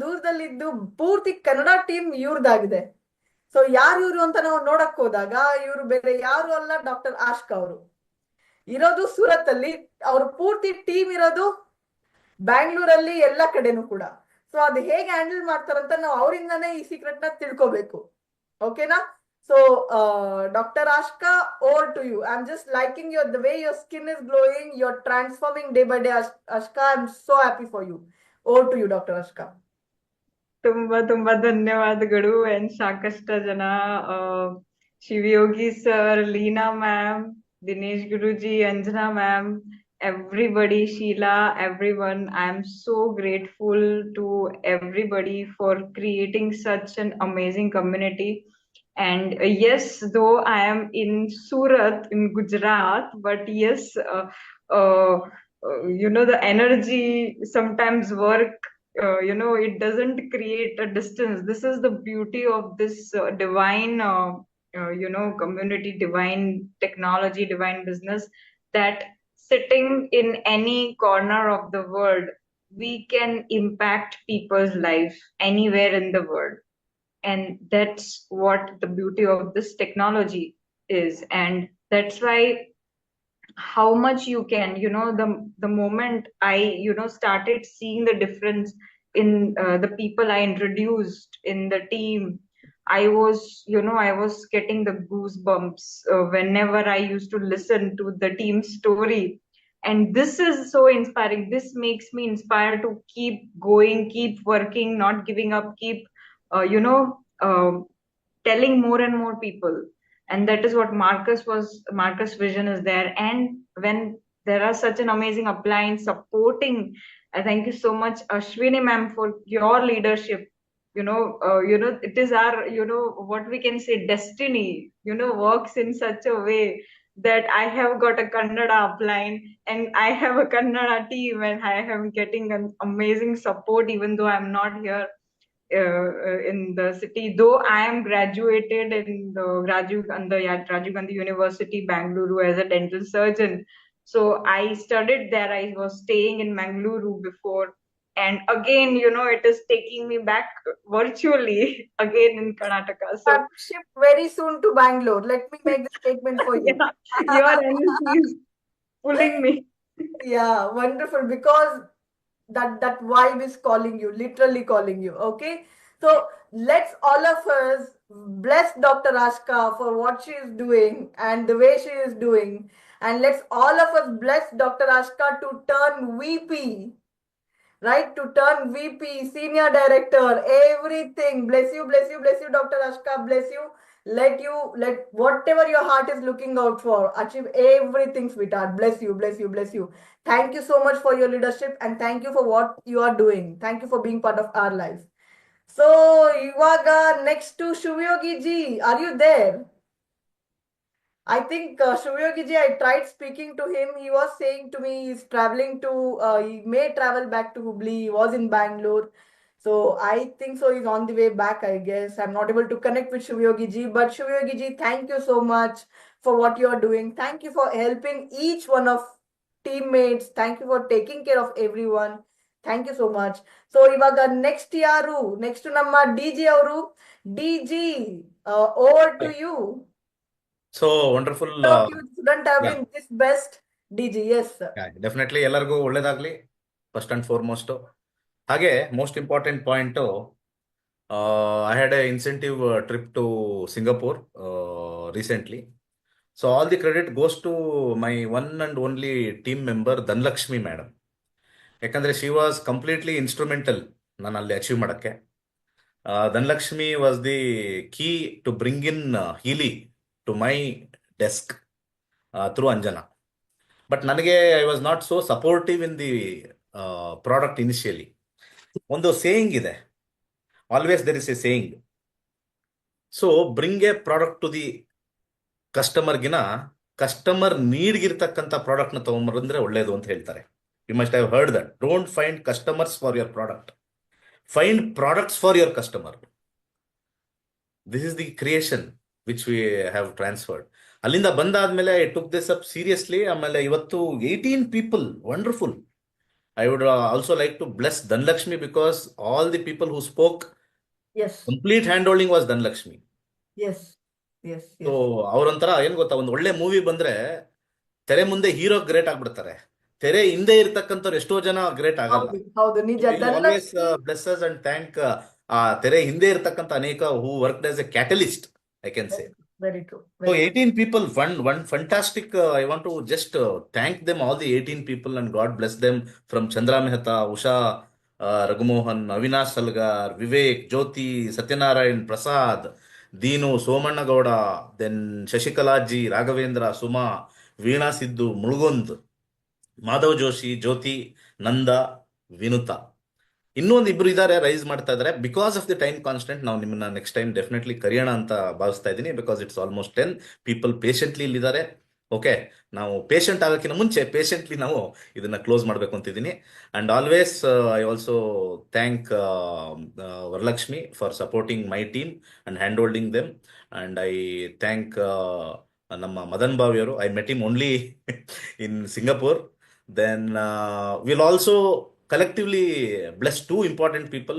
ದೂರದಲ್ಲಿದ್ದು ಪೂರ್ತಿ ಕನ್ನಡ ಟೀಮ್ ಇವ್ರದಾಗಿದೆ. ಸೊ ಯಾರು ಇವರು ಅಂತ ನಾವು ನೋಡಕ್ ಹೋದಾಗ ಇವರು ಬೇರೆ ಯಾರು ಅಲ್ಲ, ಡಾಕ್ಟರ್ ಆಶ್ಕಾ ಅವರು. ಇರೋದು ಸೂರತ್ ಅಲ್ಲಿ, ಅವ್ರ ಪೂರ್ತಿ ಟೀಮ್ ಇರೋದು ಬ್ಯಾಂಗ್ಳೂರಲ್ಲಿ, ಎಲ್ಲ ಕಡೆನೂ ಕೂಡ. ಸೊ ಅದು ಹೇಗೆ ಹ್ಯಾಂಡಲ್ ಮಾಡ್ತಾರಂತ ನಾವು ಅವರಿಂದಾನೇ ಈ ಸೀಕ್ರೆಟ್ ನ ತಿಳ್ಕೋಬೇಕು. ಓಕೆನಾ? So, Dr. Ashka, over to you. I'm just liking the way your skin is glowing. You're transforming day by day, Ashka. I'm so happy for you. Over to you, Dr. Ashka. ತುಂಬಾ ಧನ್ಯವಾದಗಳು. ಅಂಡ್ ಸಾಕಷ್ಟು ಜನ, Shivayogi sir, Leena ma'am, Dinesh Guruji, Anjana ma'am, everybody, Sheila, everyone. I am so grateful to everybody for creating such an amazing community. And yes, though I am in Surat in Gujarat, but yes, the energy sometimes work, it doesn't create a distance. This is the beauty of this divine, community, divine technology, divine business, that sitting in any corner of the world, we can impact people's life anywhere in the world. And that's what the beauty of this technology is. And that's why how much you can, the moment I, started seeing the difference in the people I introduced in the team, I was getting the goosebumps whenever I used to listen to the team story. And this is so inspiring. This makes me inspired to keep going, keep working, not giving up, keep telling more and more people. And that is what Marcus vision is there. And when there are such an amazing upline supporting, I thank you so much, Ashwini ma'am, for your leadership. It is our, what we can say, destiny, works in such a way that I have got a Kannada upline and I have a Kannada team, and I am getting an amazing support even though I'm not here in the city. Though I am graduated in the Rajiv Gandhi University, Bangalore, as a dental surgeon. So I studied there. I was staying in Mangaluru before. And again, it is taking me back virtually again in Karnataka. So Ship very soon to Bangalore. Let me make the statement for you. Your energy is pulling me. Yeah, wonderful. Because that vibe is calling you, literally calling you. Okay, so let's all of us bless Dr. Ashka for what she is doing and the way she is doing, and let's all of us bless Dr. Ashka to turn VP, right? To turn VP, senior director, everything. Bless you, bless you, bless you, Dr. Ashka. Bless you. Let whatever your heart is looking out for, achieve everything, sweetheart. Bless you, bless you, bless you. Thank you so much for your leadership, and thank you for what you are doing. Thank you for being part of our life. So, Ivaga, next to Shivyogi ji, are you there? I think Shivyogi ji, I tried speaking to him. He was saying to me he's traveling to, he may travel back to Hubli. He was in Bangalore. So I think so he's on the way back, I guess. I'm not able to connect with Shivyogi ji. But Shivyogi ji, thank you so much for what you are doing. Thank you for helping each one of teammates. Thank you for taking care of everyone. Thank you so much. So ivaga next yaru, next to namma DG avaru. DG, over to you. So wonderful. You shouldn't have been this best. DG, yes sir. Definitely ಎಲ್ಲರಿಗೂ ಒಳ್ಳೇದಾಗ್ಲಿ ಫಸ್ಟ್ ಅಂಡ್ ಫಾರ್ಮೋಸ್ಟ್. ಹಾಗೆ most important point, I had a incentive trip to Singapore recently. So all the credit goes to my one and only team member Dhanalakshmi madam. ಯಾಕಂದರೆ ಶಿ ವಾಸ್ ಕಂಪ್ಲೀಟ್ಲಿ ಇನ್ಸ್ಟ್ರೂಮೆಂಟಲ್ ನಾನು ಅಲ್ಲಿ ಅಚೀವ್ ಮಾಡೋಕ್ಕೆ. Dhanalakshmi was the key to bring in Healy to my desk through Anjana. But ನನಗೆ I was not so supportive in the product initially. ಒಂದು ಸೇಯಿಂಗ್ ಇದೆ, always there is a saying, so bring a product to the ಕಸ್ಟಮರ್ಗಿನ ಕಸ್ಟಮರ್ ನೀಡ್ಗಿರ್ತಕ್ಕಂಥ ಪ್ರಾಡಕ್ಟ್ನ ತಗೊಂಬರಂದ್ರೆ ಒಳ್ಳೇದು ಅಂತ ಹೇಳ್ತಾರೆ. You must have heard that. Don't find customers for your product, find products for your customer. This is the creation which we have transferred. ಅಲ್ಲಿಂದ ಬಂದಾದ್ಮೇಲೆ I took this up seriously. ಆಮೇಲೆ ಇವತ್ತು 18 people, wonderful. I would also like to bless Dhanlakshmi because all the people who spoke, Yes, complete handholding was Dhanlakshmi. yes, yes, so yes. ಅವ್ರೊಂಥರ ಏನ್ ಗೊತ್ತಾ, ಒಂದು ಒಳ್ಳೆ ಮೂವಿ ಬಂದ್ರೆ ತೆರೆ ಮುಂದೆ ಹೀರೋ ಗ್ರೇಟ್ ಆಗ್ಬಿಡ್ತಾರೆ, ತೆರೆ ಹಿಂದೆ ಇರ್ತಕ್ಕಂಥವ್ರು ಎಷ್ಟೋ ಜನ ಗ್ರೇಟ್ ಆಗಲ್ಲ. ಹೌದು ಹೌದು ನಿಜ. Always Dhanalakshmi blesses and thank ಆ ತೆರೆ ಹಿಂದೆ ಇರ್ತಕ್ಕಂಥ ಅನೇಕ who worked as a catalyst, I can say. Very true, So very 18 people, one fantastic. I want to just thank them, all the 18 people, and God bless them. From Chandra Mehta, Usha Raghumohan, Avinash Salgar, Vivek, Jyoti, Satyanarayan, Prasad, Dinu, Somanna Gowda, then Shashikalaji, Raghavendra, Suma, Veena Sidhu, Mulgund, Madhav Joshi, Jyoti, Nanda, Vinuta. ಇನ್ನೊಂದು ಇಬ್ರು ಇದ್ದಾರೆ ರೈಸ್ ಮಾಡ್ತಾ ಇದ್ದಾರೆ. Because of the time constant ನಾವು ನಿಮ್ಮನ್ನ ನೆಕ್ಸ್ಟ್ ಟೈಮ್ ಡೆಫಿನೆಟ್ಲಿ ಕರೆಯೋಣ ಅಂತ ಭಾವಿಸ್ತಾ ಇದ್ದೀನಿ. Because it's almost 10 people patiently ಇಲ್ಲಿದ್ದಾರೆ. ಓಕೆ, ನಾವು ಪೇಷಂಟ್ ಆಗೋಕ್ಕಿಂತ ಮುಂಚೆ ಪೇಷಂಟ್ಲಿ ನಾವು ಇದನ್ನ ಕ್ಲೋಸ್ ಮಾಡಬೇಕು ಅಂತಿದ್ದೀನಿ. And always I also thank Varalakshmi for supporting my team and hand holding them. And I thank ನಮ್ಮ ಮದನ್ ಬಾವಿಯವರು. I met him only in Singapore. Then will also collectively bless 2 important people,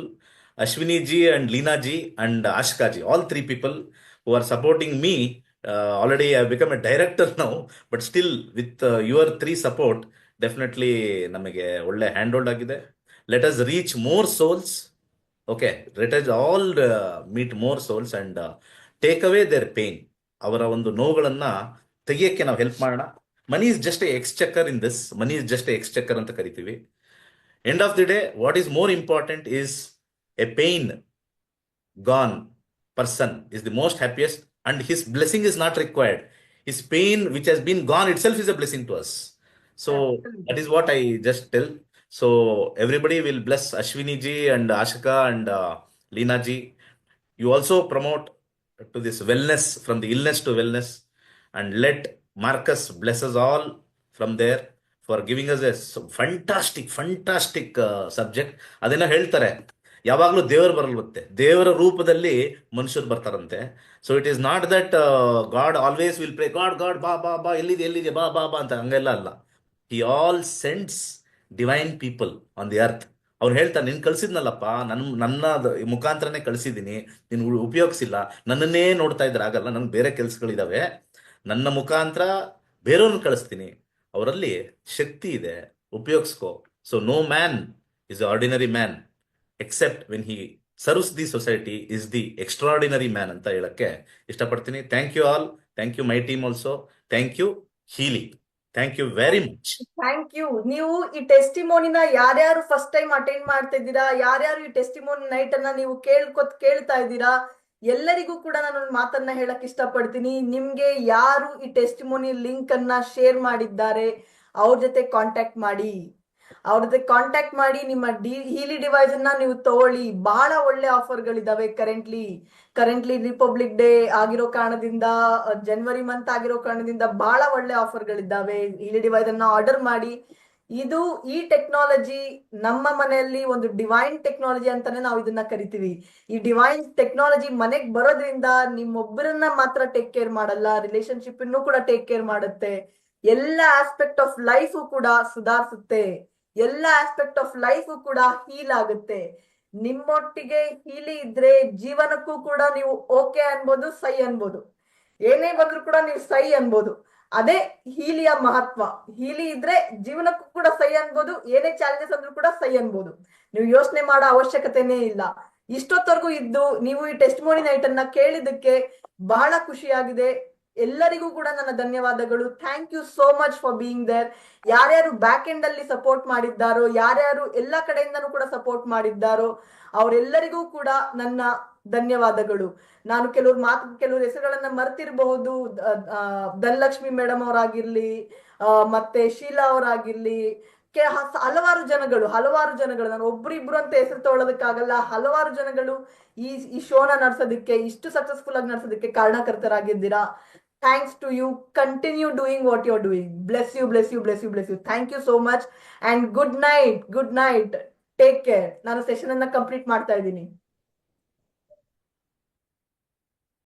Ashwini ji and Leena ji and Ashka ji, all 3 people who are supporting me. Already I have become a director now, but still with your 3 support, definitely namage olle handhold agide. Let us reach more souls. Okay, let us all meet more souls and take away their pain. ಅವರ ಒಂದು ನೋವುಗಳನ್ನ ತೆಗಿಯಕ್ಕೆ ನಾವು ಹೆಲ್ಪ್ ಮಾಡೋಣ. Money is just a exchequer in this. Money is just a exchequer ಅಂತ ಕರಿತೀವಿ. End of the day, what is more important is a pain gone person is the most happiest, and his blessing is not required. His pain which has been gone itself is a blessing to us. So that is what I just tell. So everybody will bless Ashwini ji and Ashika and Leena ji. You also promote to this wellness, from the illness to wellness, and let Marcus bless us all from there for giving us a fantastic subject. ಅದೇನೋ ಹೇಳ್ತಾರೆ, ಯಾವಾಗಲೂ ದೇವರು ಬರಲ್ವಂತೆ, ದೇವರ ರೂಪದಲ್ಲಿ ಮನುಷ್ಯರು ಬರ್ತಾರಂತೆ. So it is not that God always will pray, God ಬಾ ಬಾ ಬಾ, ಎಲ್ಲಿದೆ ಬಾ ಬಾ ಬಾ ಅಂತ, ಹಂಗೆಲ್ಲ ಅಲ್ಲ. He all sends divine people on the earth. ಅವ್ರು ಹೇಳ್ತಾರೆ, ನೀನು ಕಳ್ಸಿದ್ನಲ್ಲಪ್ಪ, ನನ್ನ ಮುಖಾಂತರನೇ ಕಳಿಸಿದ್ದೀನಿ, ನೀನು ಉಪಯೋಗಿಸಿಲ್ಲ, ನನ್ನನ್ನೇ ನೋಡ್ತಾ ಇದ್ರೆ ಆಗಲ್ಲ, ನನ್ಗೆ ಬೇರೆ ಕೆಲಸಗಳಿದಾವೆ, ನನ್ನ ಮುಖಾಂತರ ಬೇರೆಯವ್ರನ್ನ ಕಳಿಸ್ತೀನಿ, ಅವರಲ್ಲಿ ಶಕ್ತಿ ಇದೆ, ಉಪಯೋಗಿಸ್ಕೋ. So no man is ordinary man except when he serves the society is the extraordinary man ಅಂತ ಹೇಳಕ್ಕೆ ಇಷ್ಟಪಡ್ತೀನಿ. Thank you all. Thank you my team also. Thank you Healy. Thank you very much. Thank you. ನೀವು ಈ ಟೆಸ್ಟಿಮೋನಿನ ಯಾರ್ಯಾರು ಫಸ್ಟ್ ಟೈಮ್ ಅಟೆಂಡ್ ಮಾಡ್ತಾ ಇದ್ದೀರಾ, ಯಾರ್ಯಾರು ಈ ಟೆಸ್ಟಿಮೋನಿ ನೈಟ್ ಅನ್ನ ನೀವು ಕೇಳ್ತಾ ಇದ್ದೀರಾ, ಎಲ್ಲರಿಗೂ ಕೂಡ ನಾನು ಒಂದು ಮಾತನ್ನ ಹೇಳಕ್ ಇಷ್ಟಪಡ್ತೀನಿ. ನಿಮ್ಗೆ ಯಾರು ಈ ಟೆಸ್ಟಿಮೋನಿ ಲಿಂಕ್ ಅನ್ನ ಶೇರ್ ಮಾಡಿದ್ದಾರೆ ಅವ್ರ ಜೊತೆ ಕಾಂಟ್ಯಾಕ್ಟ್ ಮಾಡಿ ನಿಮ್ಮ ಹೀಲಿ ಡಿವೈಸ್ ಅನ್ನ ನೀವು ತಗೊಳ್ಳಿ. ಬಹಳ ಒಳ್ಳೆ ಆಫರ್ಗಳಿದಾವೆ ಕರೆಂಟ್ಲಿ ರಿಪಬ್ಲಿಕ್ ಡೇ ಆಗಿರೋ ಕಾರಣದಿಂದ, ಜನವರಿ ಮಂತ್ ಆಗಿರೋ ಕಾರಣದಿಂದ ಬಹಳ ಒಳ್ಳೆ ಆಫರ್ಗಳಿದ್ದಾವೆ. ಹೀಲಿ ಡಿವೈಸ್ ಅನ್ನ ಆರ್ಡರ್ ಮಾಡಿ. ಈ ಟೆಕ್ನಾಲಜಿ ನಮ್ಮ ಮನೆಯಲ್ಲಿ ಒಂದು ಡಿವೈನ್ ಟೆಕ್ನಾಲಜಿ ಅಂತಾನೆ ನಾವು ಇದನ್ನ ಕರಿತೀವಿ. ಈ ಡಿವೈನ್ ಟೆಕ್ನಾಲಜಿ ಮನೆಗ್ ಬರೋದ್ರಿಂದ ನಿಮ್ಮೊಬ್ಬರನ್ನ ಮಾತ್ರ ಟೇಕ್ ಕೇರ್ ಮಾಡಲ್ಲ, ರಿಲೇಶನ್ಶಿಪ್ ಇನ್ನೂ ಕೂಡ ಟೇಕ್ ಕೇರ್ ಮಾಡುತ್ತೆ. ಎಲ್ಲ ಆಸ್ಪೆಕ್ಟ್ ಆಫ್ ಲೈಫ್ ಕೂಡ ಸುಧಾರಿಸುತ್ತೆ, ಎಲ್ಲ ಆಸ್ಪೆಕ್ಟ್ ಆಫ್ ಲೈಫ್ ಕೂಡ ಹೀಲ್ ಆಗುತ್ತೆ. ನಿಮ್ಮೊಟ್ಟಿಗೆ ಹೀಲಿ ಇದ್ರೆ ಜೀವನಕ್ಕೂ ಕೂಡ ನೀವು ಓಕೆ ಅನ್ಬೋದು, ಸೈ ಅನ್ಬೋದು, ಏನೇ ಬಂದ್ರು ಕೂಡ ನೀವು ಸೈ ಅನ್ಬೋದು. ಅದೇ ಹೀಲಿಯ ಮಹತ್ವ. ಹೀಲಿ ಇದ್ರೆ ಜೀವನಕ್ಕೂ ಕೂಡ ಸೈ ಅನ್ಬೋದು, ಏನೇ ಚಾಲೆಂಜಸ್ ಅಂದ್ರೂ ಕೂಡ ಸೈ ಅನ್ಬೋದು. ನೀವು ಯೋಚನೆ ಮಾಡೋ ಅವಶ್ಯಕತೆನೇ ಇಲ್ಲ. ಇಷ್ಟೊತ್ತವರೆಗೂ ಇದ್ದು ನೀವು ಈ ಟೆಸ್ಟಿಮೋನಿ ನೈಟ್ ಅನ್ನ ಕೇಳಿದಕ್ಕೆ ಬಹಳ ಖುಷಿಯಾಗಿದೆ. ಎಲ್ಲರಿಗೂ ಕೂಡ ನನ್ನ ಧನ್ಯವಾದಗಳು. Thank you so much for being there. ಯಾರ್ಯಾರು ಬ್ಯಾಕ್ ಎಂಡ್ ಅಲ್ಲಿ ಸಪೋರ್ಟ್ ಮಾಡಿದ್ದಾರೋ, ಯಾರ್ಯಾರು ಎಲ್ಲ ಕಡೆಯಿಂದನೂ ಕೂಡ ಸಪೋರ್ಟ್ ಮಾಡಿದ್ದಾರೋ ಅವರೆಲ್ಲರಿಗೂ ಕೂಡ ನನ್ನ ಧನ್ಯವಾದಗಳು. ನಾನು ಕೆಲವರು ಹೆಸರುಗಳನ್ನ ಮರ್ತಿರಬಹುದು. ಧನಲಕ್ಷ್ಮಿ ಮೇಡಮ್ ಅವರಾಗಿರ್ಲಿ, ಮತ್ತೆ ಶೀಲಾ ಅವರಾಗಿರ್ಲಿ, ಹಲವಾರು ಜನಗಳು ನಾನು ಒಬ್ರಿಬ್ರು ಅಂತ ಹೆಸರು ತಗೊಳ್ಳೋದಕ್ಕಾಗಲ್ಲ, ಹಲವಾರು ಜನಗಳು ಈ ಶೋನ ನಡ್ಸೋದಕ್ಕೆ, ಇಷ್ಟು ಸಕ್ಸಸ್ಫುಲ್ ಆಗಿ ನಡ್ಸೋದಕ್ಕೆ ಕಾರಣಕರ್ತರಾಗಿದ್ದೀರಾ. Thanks to you. Continue doing what you are doing. Bless you, bless you, bless you, bless you. Thank you so much and good night. Take care. ನಾನು ಸೆಷನ್ ಅನ್ನ ಕಂಪ್ಲೀಟ್ ಮಾಡ್ತಾ ಇದ್ದೀನಿ.